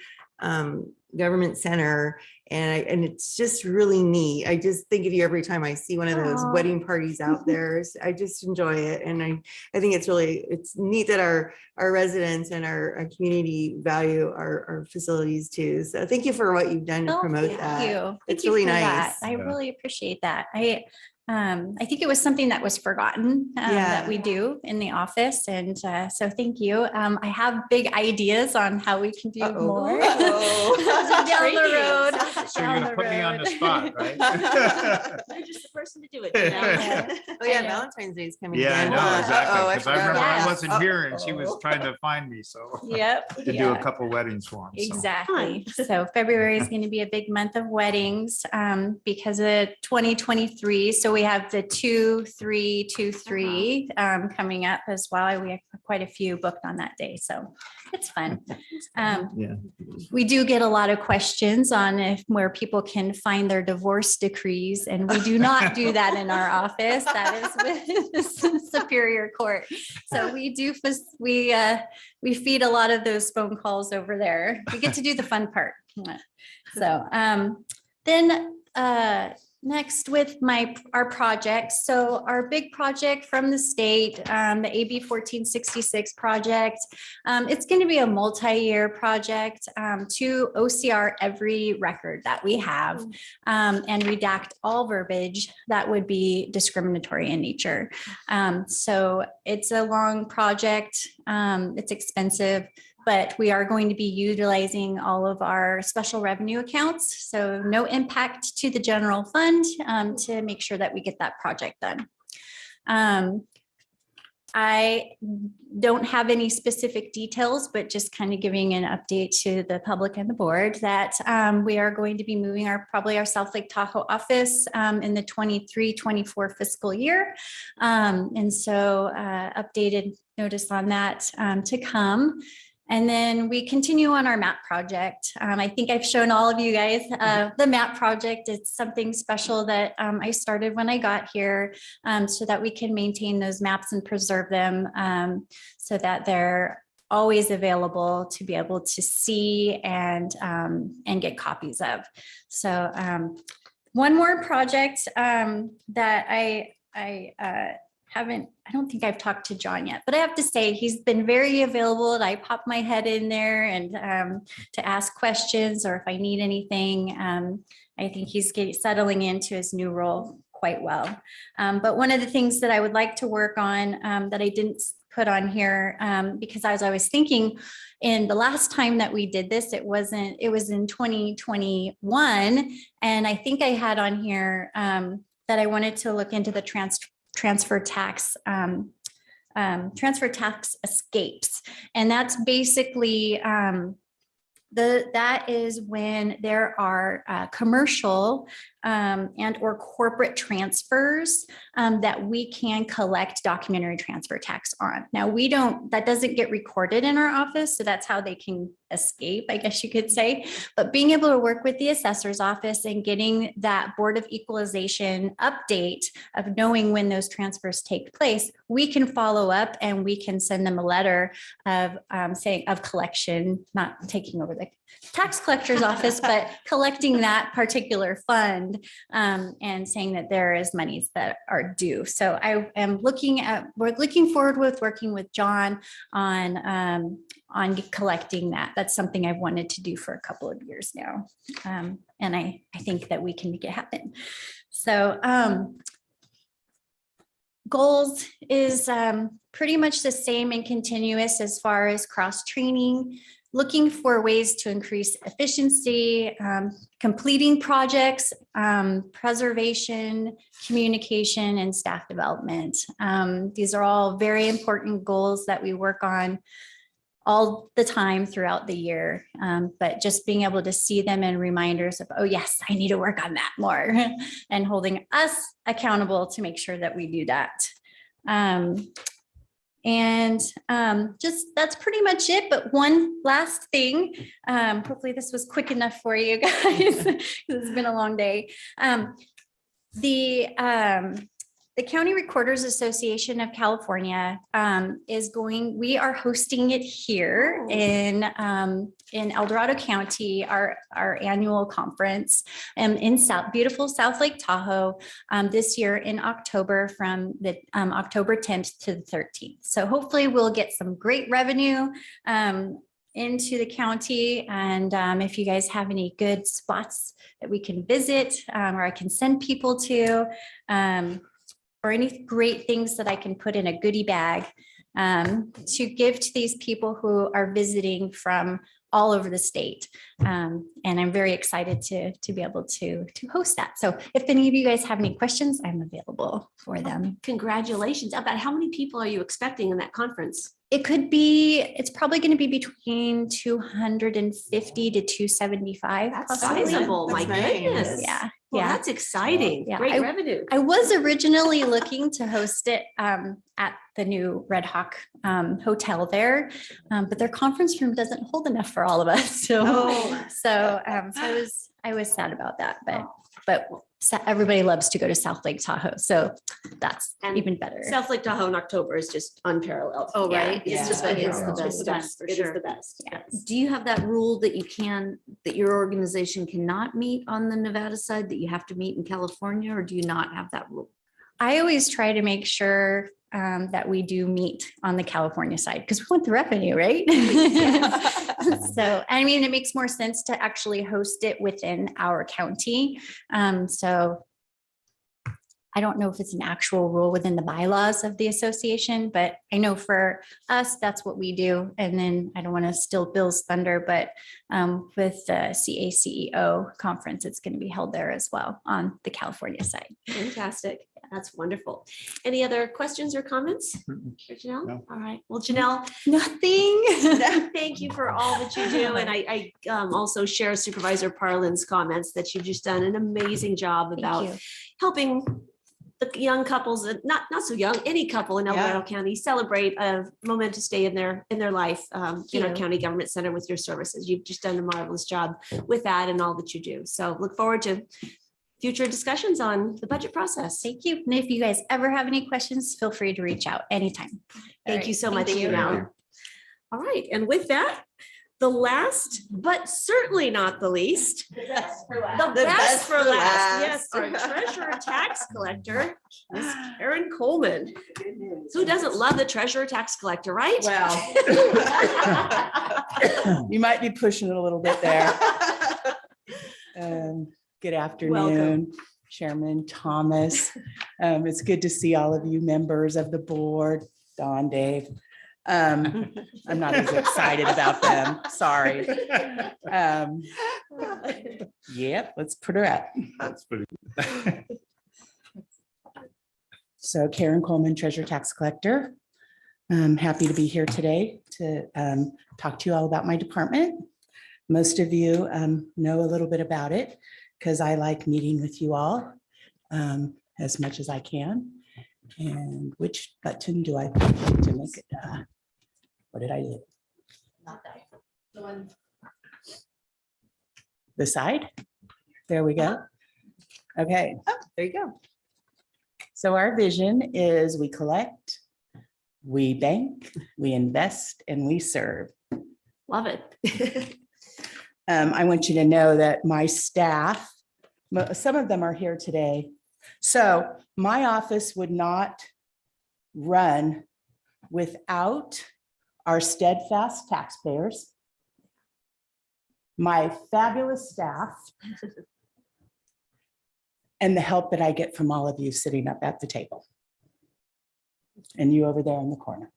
government center, and it's just really neat. I just think of you every time I see one of those wedding parties out there. I just enjoy it, and I think it's neat that our residents and our community value our facilities too. So thank you for what you've done to promote that. It's really nice. I really appreciate that. I think it was something that was forgotten that we do in the office. And so thank you. I have big ideas on how we can do more down the road. So you're gonna put me on the spot, right? You're just the person to do it. Oh yeah, Valentine's Day is coming. Yeah, I again. know, exactly. Because I remember I Yes. wasn't here and she was trying to find me, so. Yep. To do a couple weddings for them. Exactly. So February is going to be a big month of weddings because of 2023. So we have the 2-3-2-3 coming up as well. We have quite a few booked on that day, so it's fun. We do get a lot of questions on where people can find their divorce decrees, and we do not do that in our office. That is with the Superior Court. So we feed a lot of those phone calls over there. We get to do the fun part. So then next with our projects. So our big project from the state, the AB 1466 project, it's going to be a multi-year project to OCR every record that we have and redact all verbiage that would be discriminatory in nature. So it's a long project. It's expensive, but we are going to be utilizing all of our special revenue accounts. So no impact to the general fund to make sure that we get that project done. I don't have any specific details, but just kind of giving an update to the public and the board that we are going to be moving probably our South Lake Tahoe office in the 23-24 fiscal year. And so updated notice on that to come. And then we continue on our map project. I think I've shown all of you guys the map project. It's something special that I started when I got here so that we can maintain those maps and preserve them so that they're always available to be able to see and get copies of. So one more project that I don't think I've talked to John yet, but I have to say he's been very available, and I pop my head in there and to ask questions or if I need anything. I think he's settling into his new role quite well. But one of the things that I would like to work on that I didn't put on here because as I was thinking in the last time that we did this, it was in 2021. And I think I had on here that I wanted to look into the transfer tax escapes. And that's basically that is when there are commercial and or corporate transfers that we can collect documentary transfer tax on. Now that doesn't get recorded in our office, so that's how they can escape, I guess you could say. But being able to work with the assessor's office and getting that Board of Equalization update of knowing when those transfers take place, we can follow up and we can send them a letter of collection, not taking over the tax collector's office, but collecting that particular fund and saying that there is monies that are due. So we're looking forward with working with John on collecting that. That's something I've wanted to do for a couple of years now. And I think that we can make it happen. So goals is pretty much the same and continuous as far as cross-training, looking for ways to increase efficiency, completing projects, preservation, communication, and staff development. These are all very important goals that we work on all the time throughout the year, but just being able to see them and reminders of, oh yes, I need to work on that more, and holding us accountable to make sure that we do that. Just that's pretty much it. But one last thing, hopefully this was quick enough for you guys. It's been a long day. The County Recorders Association of California we are hosting it here in El Dorado County, our annual conference in beautiful South Lake Tahoe this year in October from the October 10th to the 13th. So hopefully we'll get some great revenue into the county. And if you guys have any good spots that we can visit or I can send people to, or any great things that I can put in a goodie bag to give to these people who are visiting from all over the state. And I'm very excited to be able to host that. So if any of you guys have any questions, I'm available for them. Congratulations. About how many people are you expecting in that conference? It's probably going to be between 250 to 275. That's sizable. My goodness. Yeah. Well, Yeah. that's exciting. Yeah, Great revenue. I was originally looking to host it at the new Red Hawk Hotel there, but their conference room doesn't hold enough for all of us. So, so I was sad about that, but everybody loves to go to South Lake Tahoe, so that's even better. South Lake Tahoe in October is just unparalleled. Oh, right. Yeah, It's just the it's the best best. time, for It is sure. the best. Yeah. Do you have that rule that that your organization cannot meet on the Nevada side, that you have to meet in California, or do you not have that rule? I always try to make sure that we do meet on the California side because we want the revenue, right? So, I mean, it makes more sense to actually host it within our county. So I don't know if it's an actual rule within the bylaws of the association, but I know for us, that's what we do. And then I don't want to steal Bill's thunder, but with the CACEO conference, it's going to be held there as well on the California side. Fantastic. That's wonderful. Any other questions or comments for Janelle? No. All right. Well, Janelle, Nothing. thank you for all that you do. And I also share Supervisor Parlin's comments that you've just done an amazing job about you. helping the young couples, and not so young, any couple in El Dorado County celebrate a momentous day in their life in our you. county government center with your services. You've just done a marvelous job with that and all that you do. So look forward to future discussions on the budget process. Thank you. And if you guys ever have any questions, feel free to reach out anytime. Thank you so much, Janelle. All right, and with that, the last, but certainly not the least, the best for last. Yes, our treasurer tax collector, Miss Karen Coleman. Who doesn't love the treasurer tax collector, right? Well, you might be pushing it a little bit there. Good afternoon, Chairman Thomas. It's good to see all of you members of the board, Don, Dave. I'm not as excited about them, sorry. Yep, let's put her up. That's pretty. So Karen Coleman, Treasurer Tax Collector. I'm happy to be here today to talk to you all about my department. Most of you know a little bit about it because I like meeting with you all as much as I can. And which button do I push to make it? What did I do? Not that. The one. The side? There we go. Okay, there you go. So our vision is we collect, we bank, we invest, and we serve. Love it. I want you to know that my staff, some of them are here today. So my office would not run without our steadfast taxpayers, my fabulous staff, and the help that I get from all of you sitting up at the table. And you over there in the corner.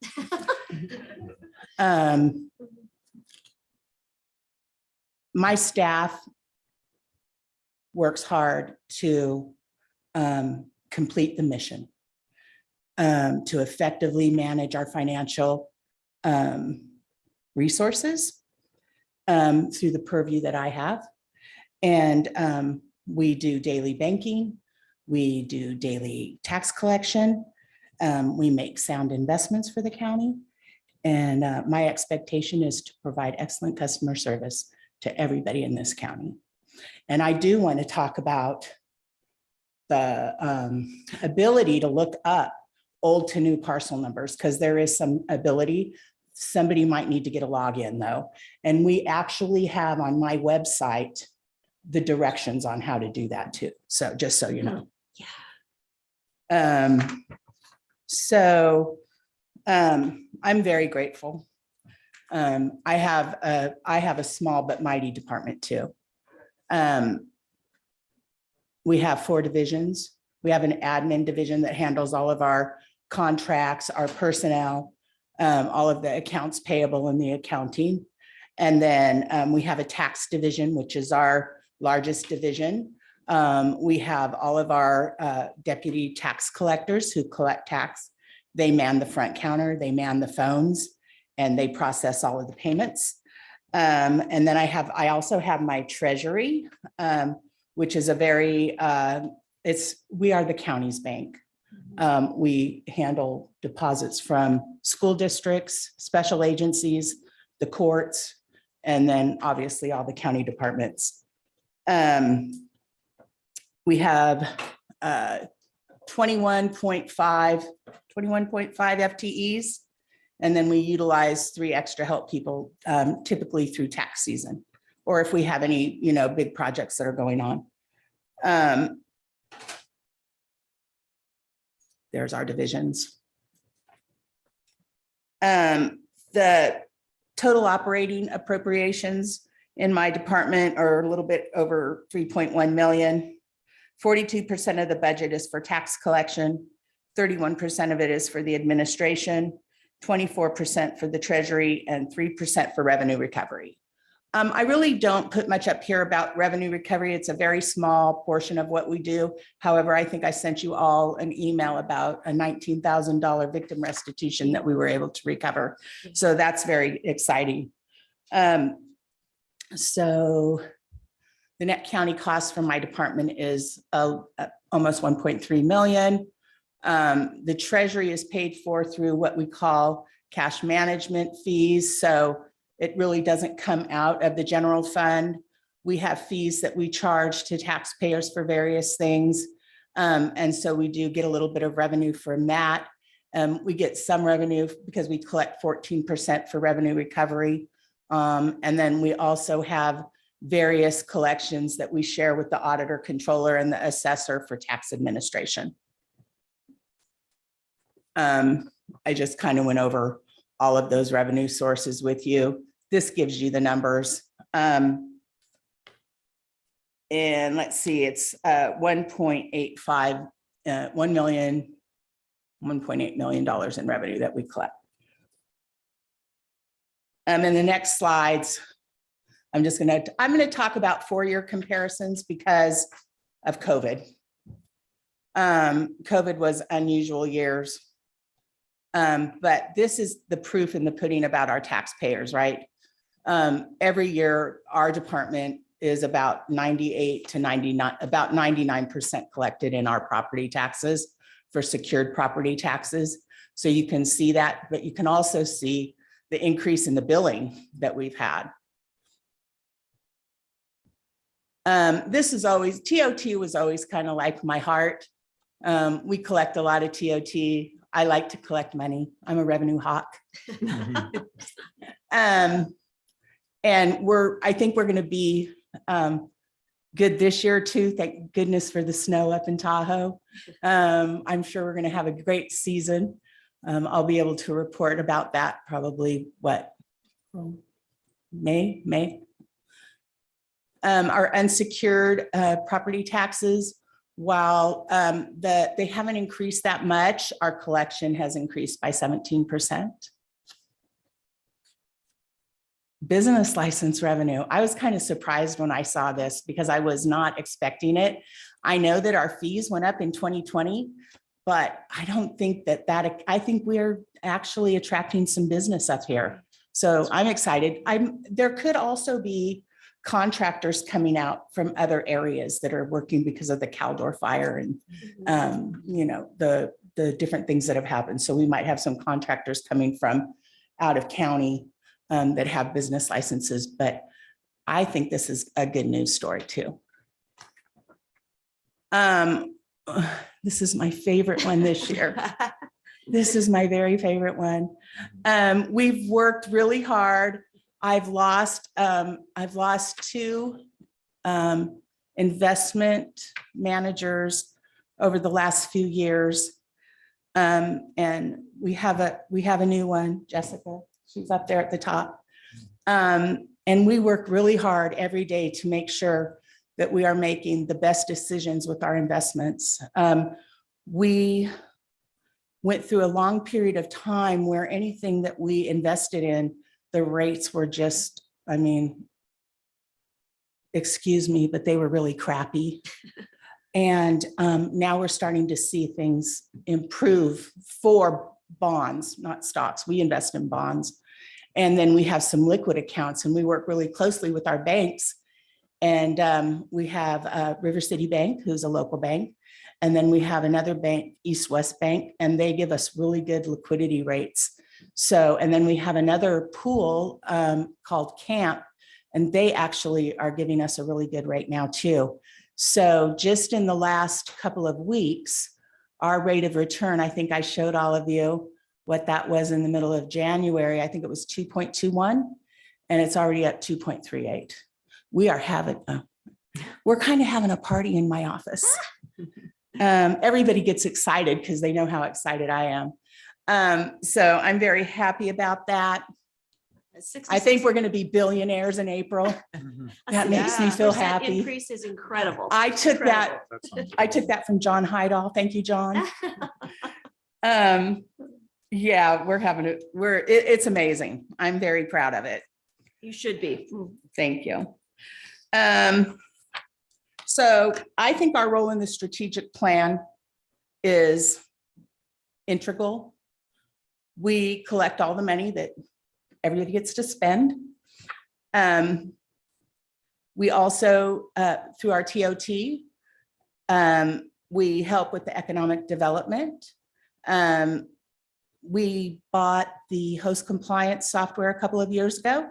My staff works hard to complete the mission, to effectively manage our financial resources through the purview that I have. And we do daily banking, we do daily tax collection, we make sound investments for the county. And my expectation is to provide excellent customer service to everybody in this county. And I do want to talk about the ability to look up old to new parcel numbers, because there is some ability. Somebody might need to get a login though. And we actually have on my website the directions on how to do that too. So just so you know. Yeah. I'm very grateful. I have a small but mighty department too. We have 4 divisions. We have an admin division that handles all of our contracts, our personnel, all of the accounts payable and the accounting. And then we have a tax division, which is our largest division. We have all of our deputy tax collectors who collect tax. They man the front counter, they man the phones, and they process all of the payments. And then I also have my treasury, which is a very, we are the county's bank. We handle deposits from school districts, special agencies, the courts, and then obviously all the county departments. We have 21.5 FTEs, and then we utilize 3 extra help people, typically through tax season, or if we have any, big projects that are going on. There's our divisions. The total operating appropriations in my department are a little bit over 3.1 million. 42% of the budget is for tax collection. 31% of it is for the administration, 24% for the treasury, and 3% for revenue recovery. I really don't put much up here about revenue recovery. It's a very small portion of what we do. However, I think I sent you all an email about a $19,000 victim restitution that we were able to recover. So that's very exciting. So the net county cost for my department is almost 1.3 million. The treasury is paid for through what we call cash management fees. So it really doesn't come out of the general fund. We have fees that we charge to taxpayers for various things. And so we do get a little bit of revenue from that. We get some revenue because we collect 14% for revenue recovery. And then we also have various collections that we share with the auditor, controller, and the assessor for tax administration. I just kind of went over all of those revenue sources with you. This gives you the numbers. And let's see, it's 1.85, $1.8 million in revenue that we collect. In the next slides, I'm going to talk about 4-year comparisons because of COVID. COVID was unusual years. But this is the proof in the pudding about our taxpayers, right? Every year, our department is about 98 to 99, about 99% collected in our property taxes for secured property taxes. So you can see that, but you can also see the increase in the billing that we've had. This is always, TOT was always kind of like my heart. We collect a lot of TOT. I like to collect money. I'm a revenue hawk. And I think we're going to be good this year too. Thank goodness for the snow up in Tahoe. I'm sure we're going to have a great season. I'll be able to report about that probably May. Our unsecured property taxes, while they haven't increased that much, our collection has increased by 17%. Business license revenue. I was kind of surprised when I saw this because I was not expecting it. I know that our fees went up in 2020, but I don't think I think we're actually attracting some business up here. So I'm excited. There could also be contractors coming out from other areas that are working because of the Caldor fire and the different things that have happened. So we might have some contractors coming from out of county that have business licenses, but I think this is a good news story too. This is my favorite one this year. This is my very favorite one. We've worked really hard. I've lost 2 investment managers over the last few years. And we have a new one, Jessica. She's up there at the top. And we work really hard every day to make sure that we are making the best decisions with our investments. We went through a long period of time where anything that we invested in, the rates were just, excuse me, but they were really crappy. And now we're starting to see things improve for bonds, not stocks. We invest in bonds. And then we have some liquid accounts and we work really closely with our banks. And we have River City Bank, who's a local bank. And then we have another bank, East West Bank, and they give us really good liquidity rates. So, and then we have another pool called Camp, and they actually are giving us a really good rate now too. So just in the last couple of weeks, our rate of return, I think I showed all of you what that was in the middle of January. I think it was 2.21, and it's already at 2.38. We are we're kind of having a party in my office. Everybody gets excited because they know how excited I am. So I'm very happy about that. I think we're going to be billionaires in April. That makes me feel happy. Increase is incredible. I took that from John Hydall. Thank you, John. Yeah, it's amazing. I'm very proud of it. You should be. Thank you. So I think our role in the strategic plan is integral. We collect all the money that everybody gets to spend. We also, through our TOT, we help with the economic development. We bought the host compliance software a couple of years ago.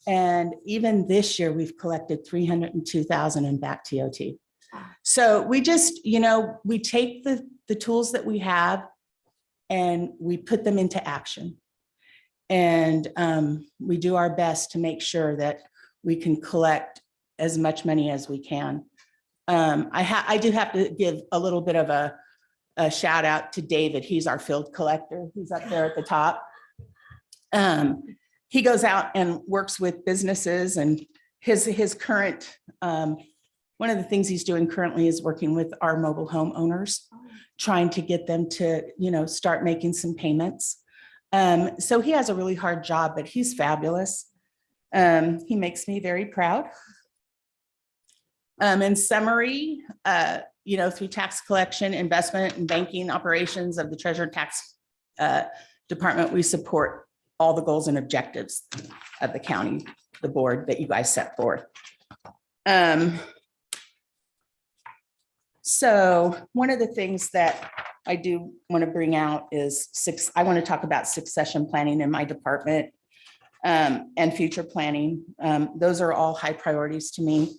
And even this year, we've collected $302,000 in back TOT. So we just, we take the tools that we have and we put them into action. And we do our best to make sure that we can collect as much money as we can. I do have to give a little bit of a shout out to David. He's our field collector. He's up there at the top. He goes out and works with businesses, and his current, one of the things he's doing currently is working with our mobile home owners, trying to get them to, start making some payments. So he has a really hard job, but he's fabulous. He makes me very proud. In summary, through tax collection, investment, and banking operations of the Treasurer Tax Department, we support all the goals and objectives of the county, the board that you guys set forth. So one of the things that I do want to bring out is I want to talk about succession planning in my department and future planning. Those are all high priorities to me.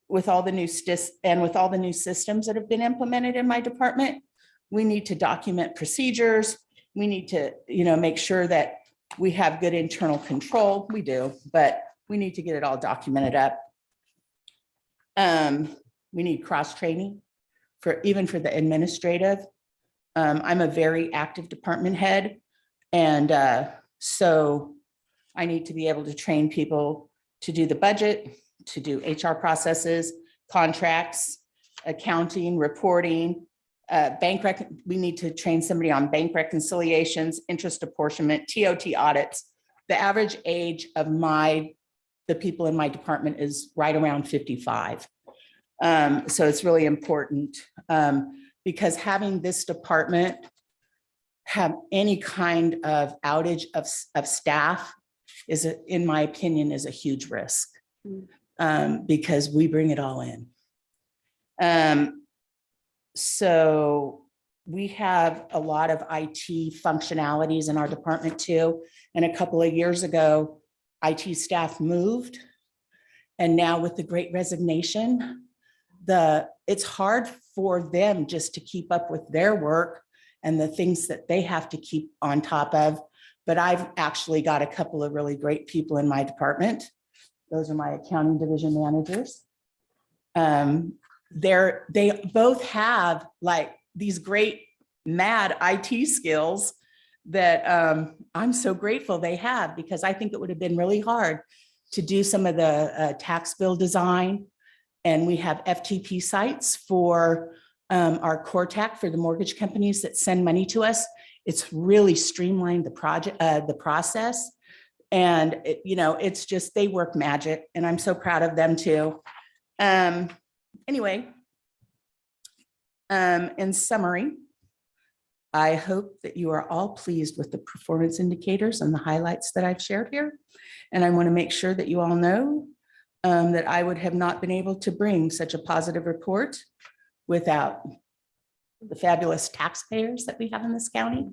With all the new systems that have been implemented in my department, we need to document procedures. We need to, make sure that we have good internal control. We do, but we need to get it all documented up. We need cross-training even for the administrative. I'm a very active department head. And so I need to be able to train people to do the budget, to do HR processes, contracts, accounting, reporting, we need to train somebody on bank reconciliations, interest apportionment, TOT audits. The average age of the people in my department is right around 55. So it's really important because having this department have any kind of outage of staff in my opinion, is a huge risk because we bring it all in. So we have a lot of IT functionalities in our department too. And a couple of years ago, IT staff moved. And now with the Great Resignation, it's hard for them just to keep up with their work and the things that they have to keep on top of. But I've actually got a couple of really great people in my department. Those are my accounting division managers. They both have like these great mad IT skills that I'm so grateful they have, because I think it would have been really hard to do some of the tax bill design. And we have FTP sites for our core tax for the mortgage companies that send money to us. It's really streamlined the process. And it's just, they work magic, and I'm so proud of them too. Anyway, in summary, I hope that you are all pleased with the performance indicators and the highlights that I've shared here. And I want to make sure that you all know that I would have not been able to bring such a positive report without the fabulous taxpayers that we have in this county,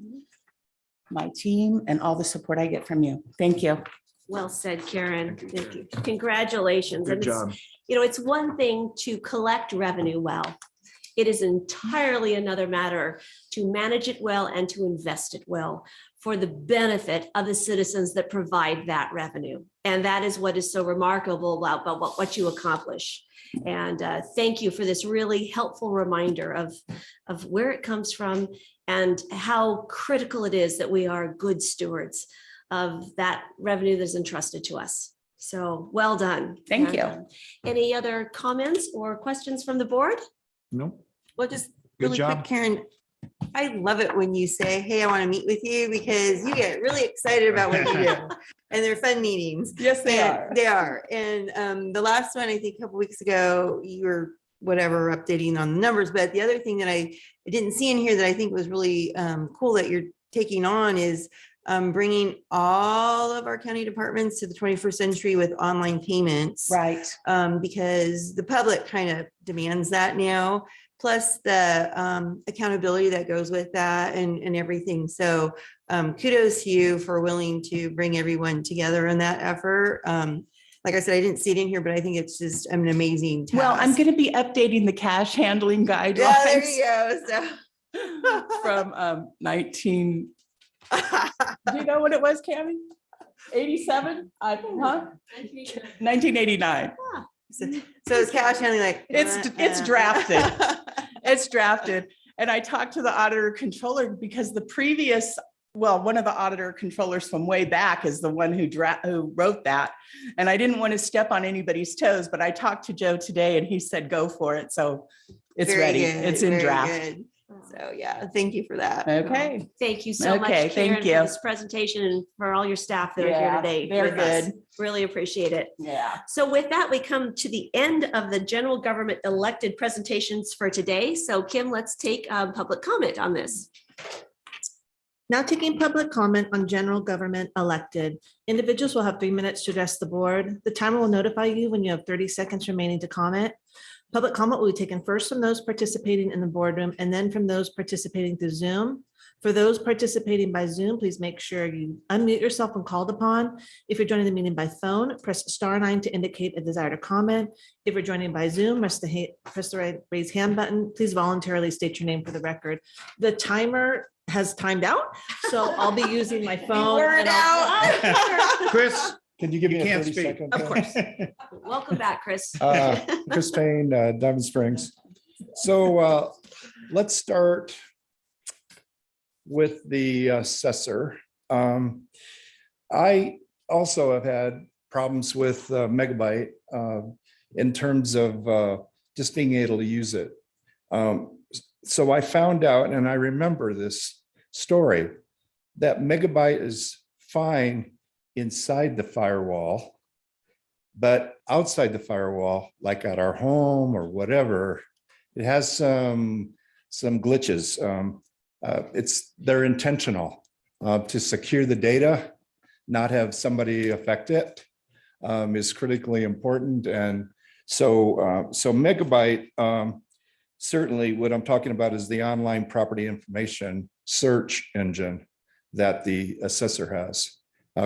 my team, and all the support I get from you. Thank you. Well said, Karen. Thank you. Congratulations. Good And it's, job. you know, it's one thing to collect revenue well. It is entirely another matter to manage it well and to invest it well for the benefit of the citizens that provide that revenue. And that is what is so remarkable about what you accomplish. And thank you for this really helpful reminder of where it comes from and how critical it is that we are good stewards of that revenue that is entrusted to us. So well done. Thank you. Any other comments or questions from the board? Nope. Well, just Good really quick, job. Karen, I love it when you say, hey, I want to meet with you because you get really excited about what you do. And they're fun meetings. Yes, they And are. They are. And the last one, I think a couple weeks ago, you were whatever updating on the numbers. But the other thing that I didn't see in here that I think was really cool that you're taking on is bringing all of our county departments to the 21st century with online payments. Right. Because the public kind of demands that now, plus the accountability that goes with that and everything. So kudos to you for willing to bring everyone together in that effort. Like I said, I didn't see it in here, but I think it's just an amazing task. Well, I'm going to be updating the cash handling guidelines. Yeah, there you go. So. From 19. Do you know what it was, Cammy? 87? Huh? 1989. So it's cash handling like. It's drafted. It's drafted. And I talked to the auditor controller because the previous, well, one of the auditor controllers from way back is the one who wrote that. And I didn't want to step on anybody's toes, but I talked to Joe today and he said, go for it. So it's Very ready. good, It's in very draft. good. So yeah, thank you for that. Okay. Thank you so much, Okay, Karen, thank for you. this presentation and for all your staff that are here Yeah, today. they're with us. good. Really appreciate it. Yeah. So with that, we come to the end of the general government elected presentations for today. So Kim, let's take public comment on this. Now taking public comment on general government elected. Individuals will have 3 minutes to address the board. The timer will notify you when you have 30 seconds remaining to comment. Public comment will be taken first from those participating in the boardroom and then from those participating through Zoom. For those participating by Zoom, please make sure you unmute yourself when called upon. If you're joining the meeting by phone, press *9 to indicate a desire to comment. If you're joining by Zoom, press the raise hand button. Please voluntarily state your name for the record. The timer has timed out, so I'll be using my phone. Word out. Chris, Can you give me a can't 30 speak. second? Of course. Welcome back, Chris. Chris Payne, Diamond Springs. So let's start with the assessor. I also have had problems with Megabyte in terms of just being able to use it. So I found out, and I remember this story, that Megabyte is fine inside the firewall, but outside the firewall, like at our home or whatever, it has some glitches. They're intentional to secure the data, not have somebody affect it, is critically important. And so Megabyte, certainly what I'm talking about is the online property information search engine that the assessor has.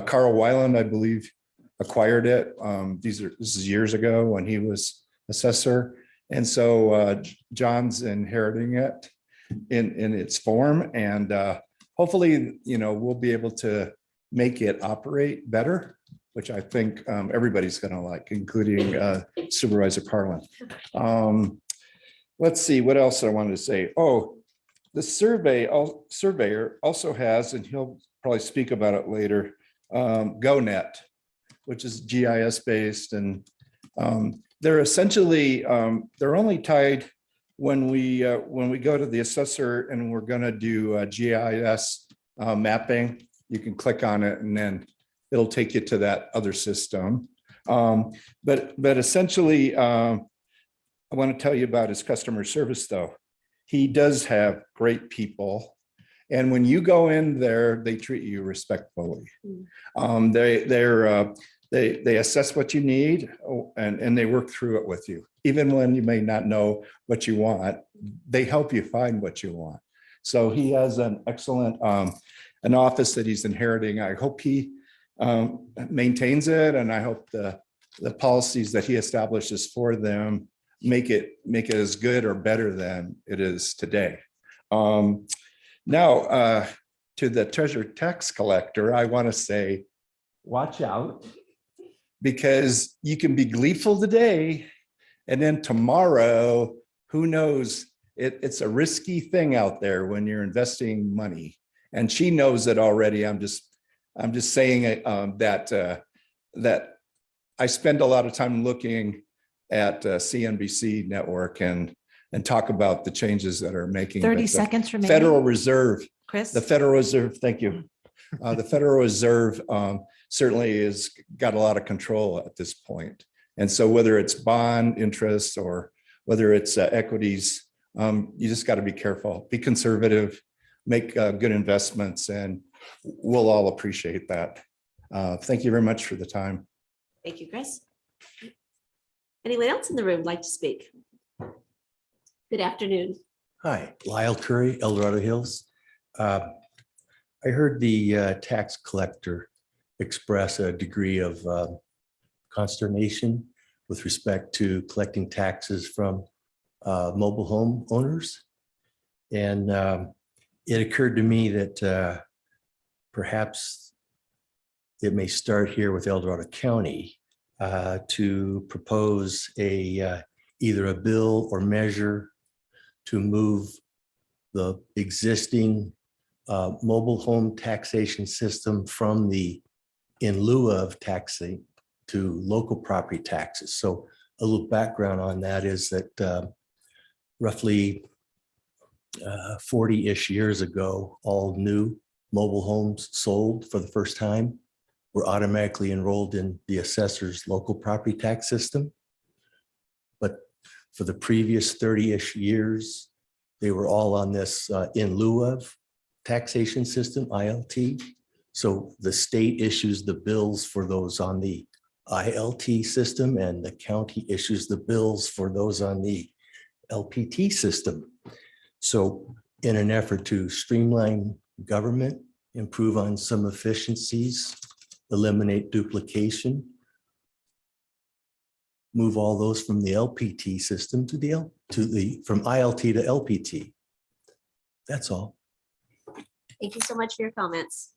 Carl Weiland, I believe, acquired it. This is years ago when he was assessor. And so John's inheriting it in its form. And hopefully, we'll be able to make it operate better, which I think everybody's going to like, including Supervisor Carlin. Let's see, what else I wanted to say. Oh, the surveyor also has, and he'll probably speak about it later, GoNet, which is GIS based. And they're essentially, they're only tied when we go to the assessor and we're going to do GIS mapping. You can click on it and then it'll take you to that other system. But essentially, I want to tell you about his customer service, though. He does have great people. And when you go in there, they treat you respectfully. They assess what you need and they work through it with you. Even when you may not know what you want, they help you find what you want. So he has an excellent, an office that he's inheriting. I hope he maintains it, and I hope the policies that he establishes for them make it as good or better than it is today. Now, to the treasurer tax collector, I want to say, watch out, because you can be gleeful today, and then tomorrow, who knows? It's a risky thing out there when you're investing money, and she knows it already. I'm just saying that I spend a lot of time looking at CNBC network and talk about the changes that are making. 30 But the seconds remaining. Federal Reserve, Chris? the Federal Reserve, thank you. The Federal Reserve certainly has got a lot of control at this point. And so whether it's bond interest or whether it's equities, you just got to be careful, be conservative, make good investments, and we'll all appreciate that. Thank you very much for the time. Thank you, Chris. Anyone else in the room like to speak? Good afternoon. Hi, Lyle Curry, El Dorado Hills. I heard the tax collector express a degree of consternation with respect to collecting taxes from mobile home owners. And it occurred to me that perhaps it may start here with El Dorado County to propose either a bill or measure to move the existing mobile home taxation system from the in lieu of taxing to local property taxes. So a little background on that is that roughly 40-ish years ago, all new mobile homes sold for the first time were automatically enrolled in the assessor's local property tax system. But for the previous 30-ish years, they were all on this in lieu of taxation system, ILT. So the state issues the bills for those on the ILT system, and the county issues the bills for those on the LPT system. So in an effort to streamline government, improve on some efficiencies, eliminate duplication, move all those from the LPT system to from ILT to LPT. That's all. Thank you so much for your comments.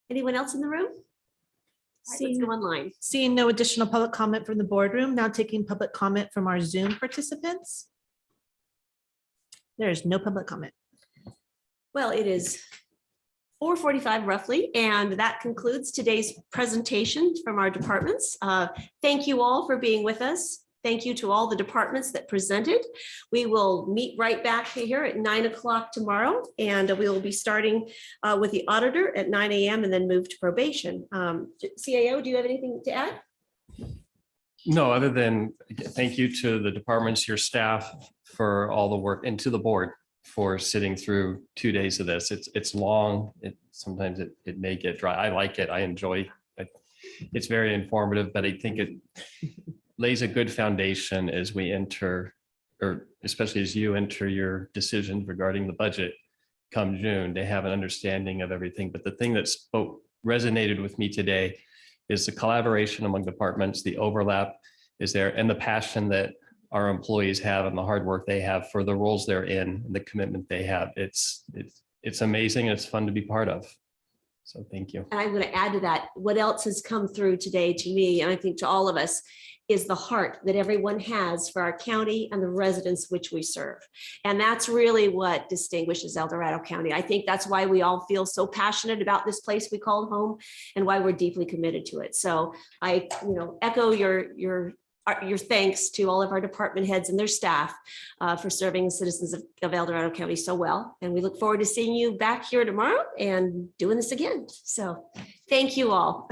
Anyone else in the room? All right, let's go online. Seeing no additional public comment from the boardroom, now taking public comment from our Zoom participants. There is no public comment. Well, it is 4:45 roughly, and that concludes today's presentation from our departments. Thank you all for being with us. Thank you to all the departments that presented. We will meet right back here at 9 o'clock tomorrow, and we will be starting with the auditor at 9 a.m. and then move to probation. CAO, do you have anything to add? No, other than thank you to the departments, your staff for all the work, and to the board for sitting through 2 days of this. It's long. Sometimes it may get dry. I like it. I enjoy it. It's very informative, but I think it lays a good foundation as we enter, or especially as you enter your decisions regarding the budget come June, to have an understanding of everything. But the thing that resonated with me today is the collaboration among departments, the overlap is there, and the passion that our employees have and the hard work they have for the roles they're in, and the commitment they have. It's amazing. It's fun to be part of. So thank you. And I'm going to add to that, what else has come through today to me, and I think to all of us, is the heart that everyone has for our county and the residents which we serve. And that's really what distinguishes El Dorado County. I think that's why we all feel so passionate about this place we call home, and why we're deeply committed to it. So I, echo your thanks to all of our department heads and their staff for serving citizens of El Dorado County so well. And we look forward to seeing you back here tomorrow and doing this again. So thank you all.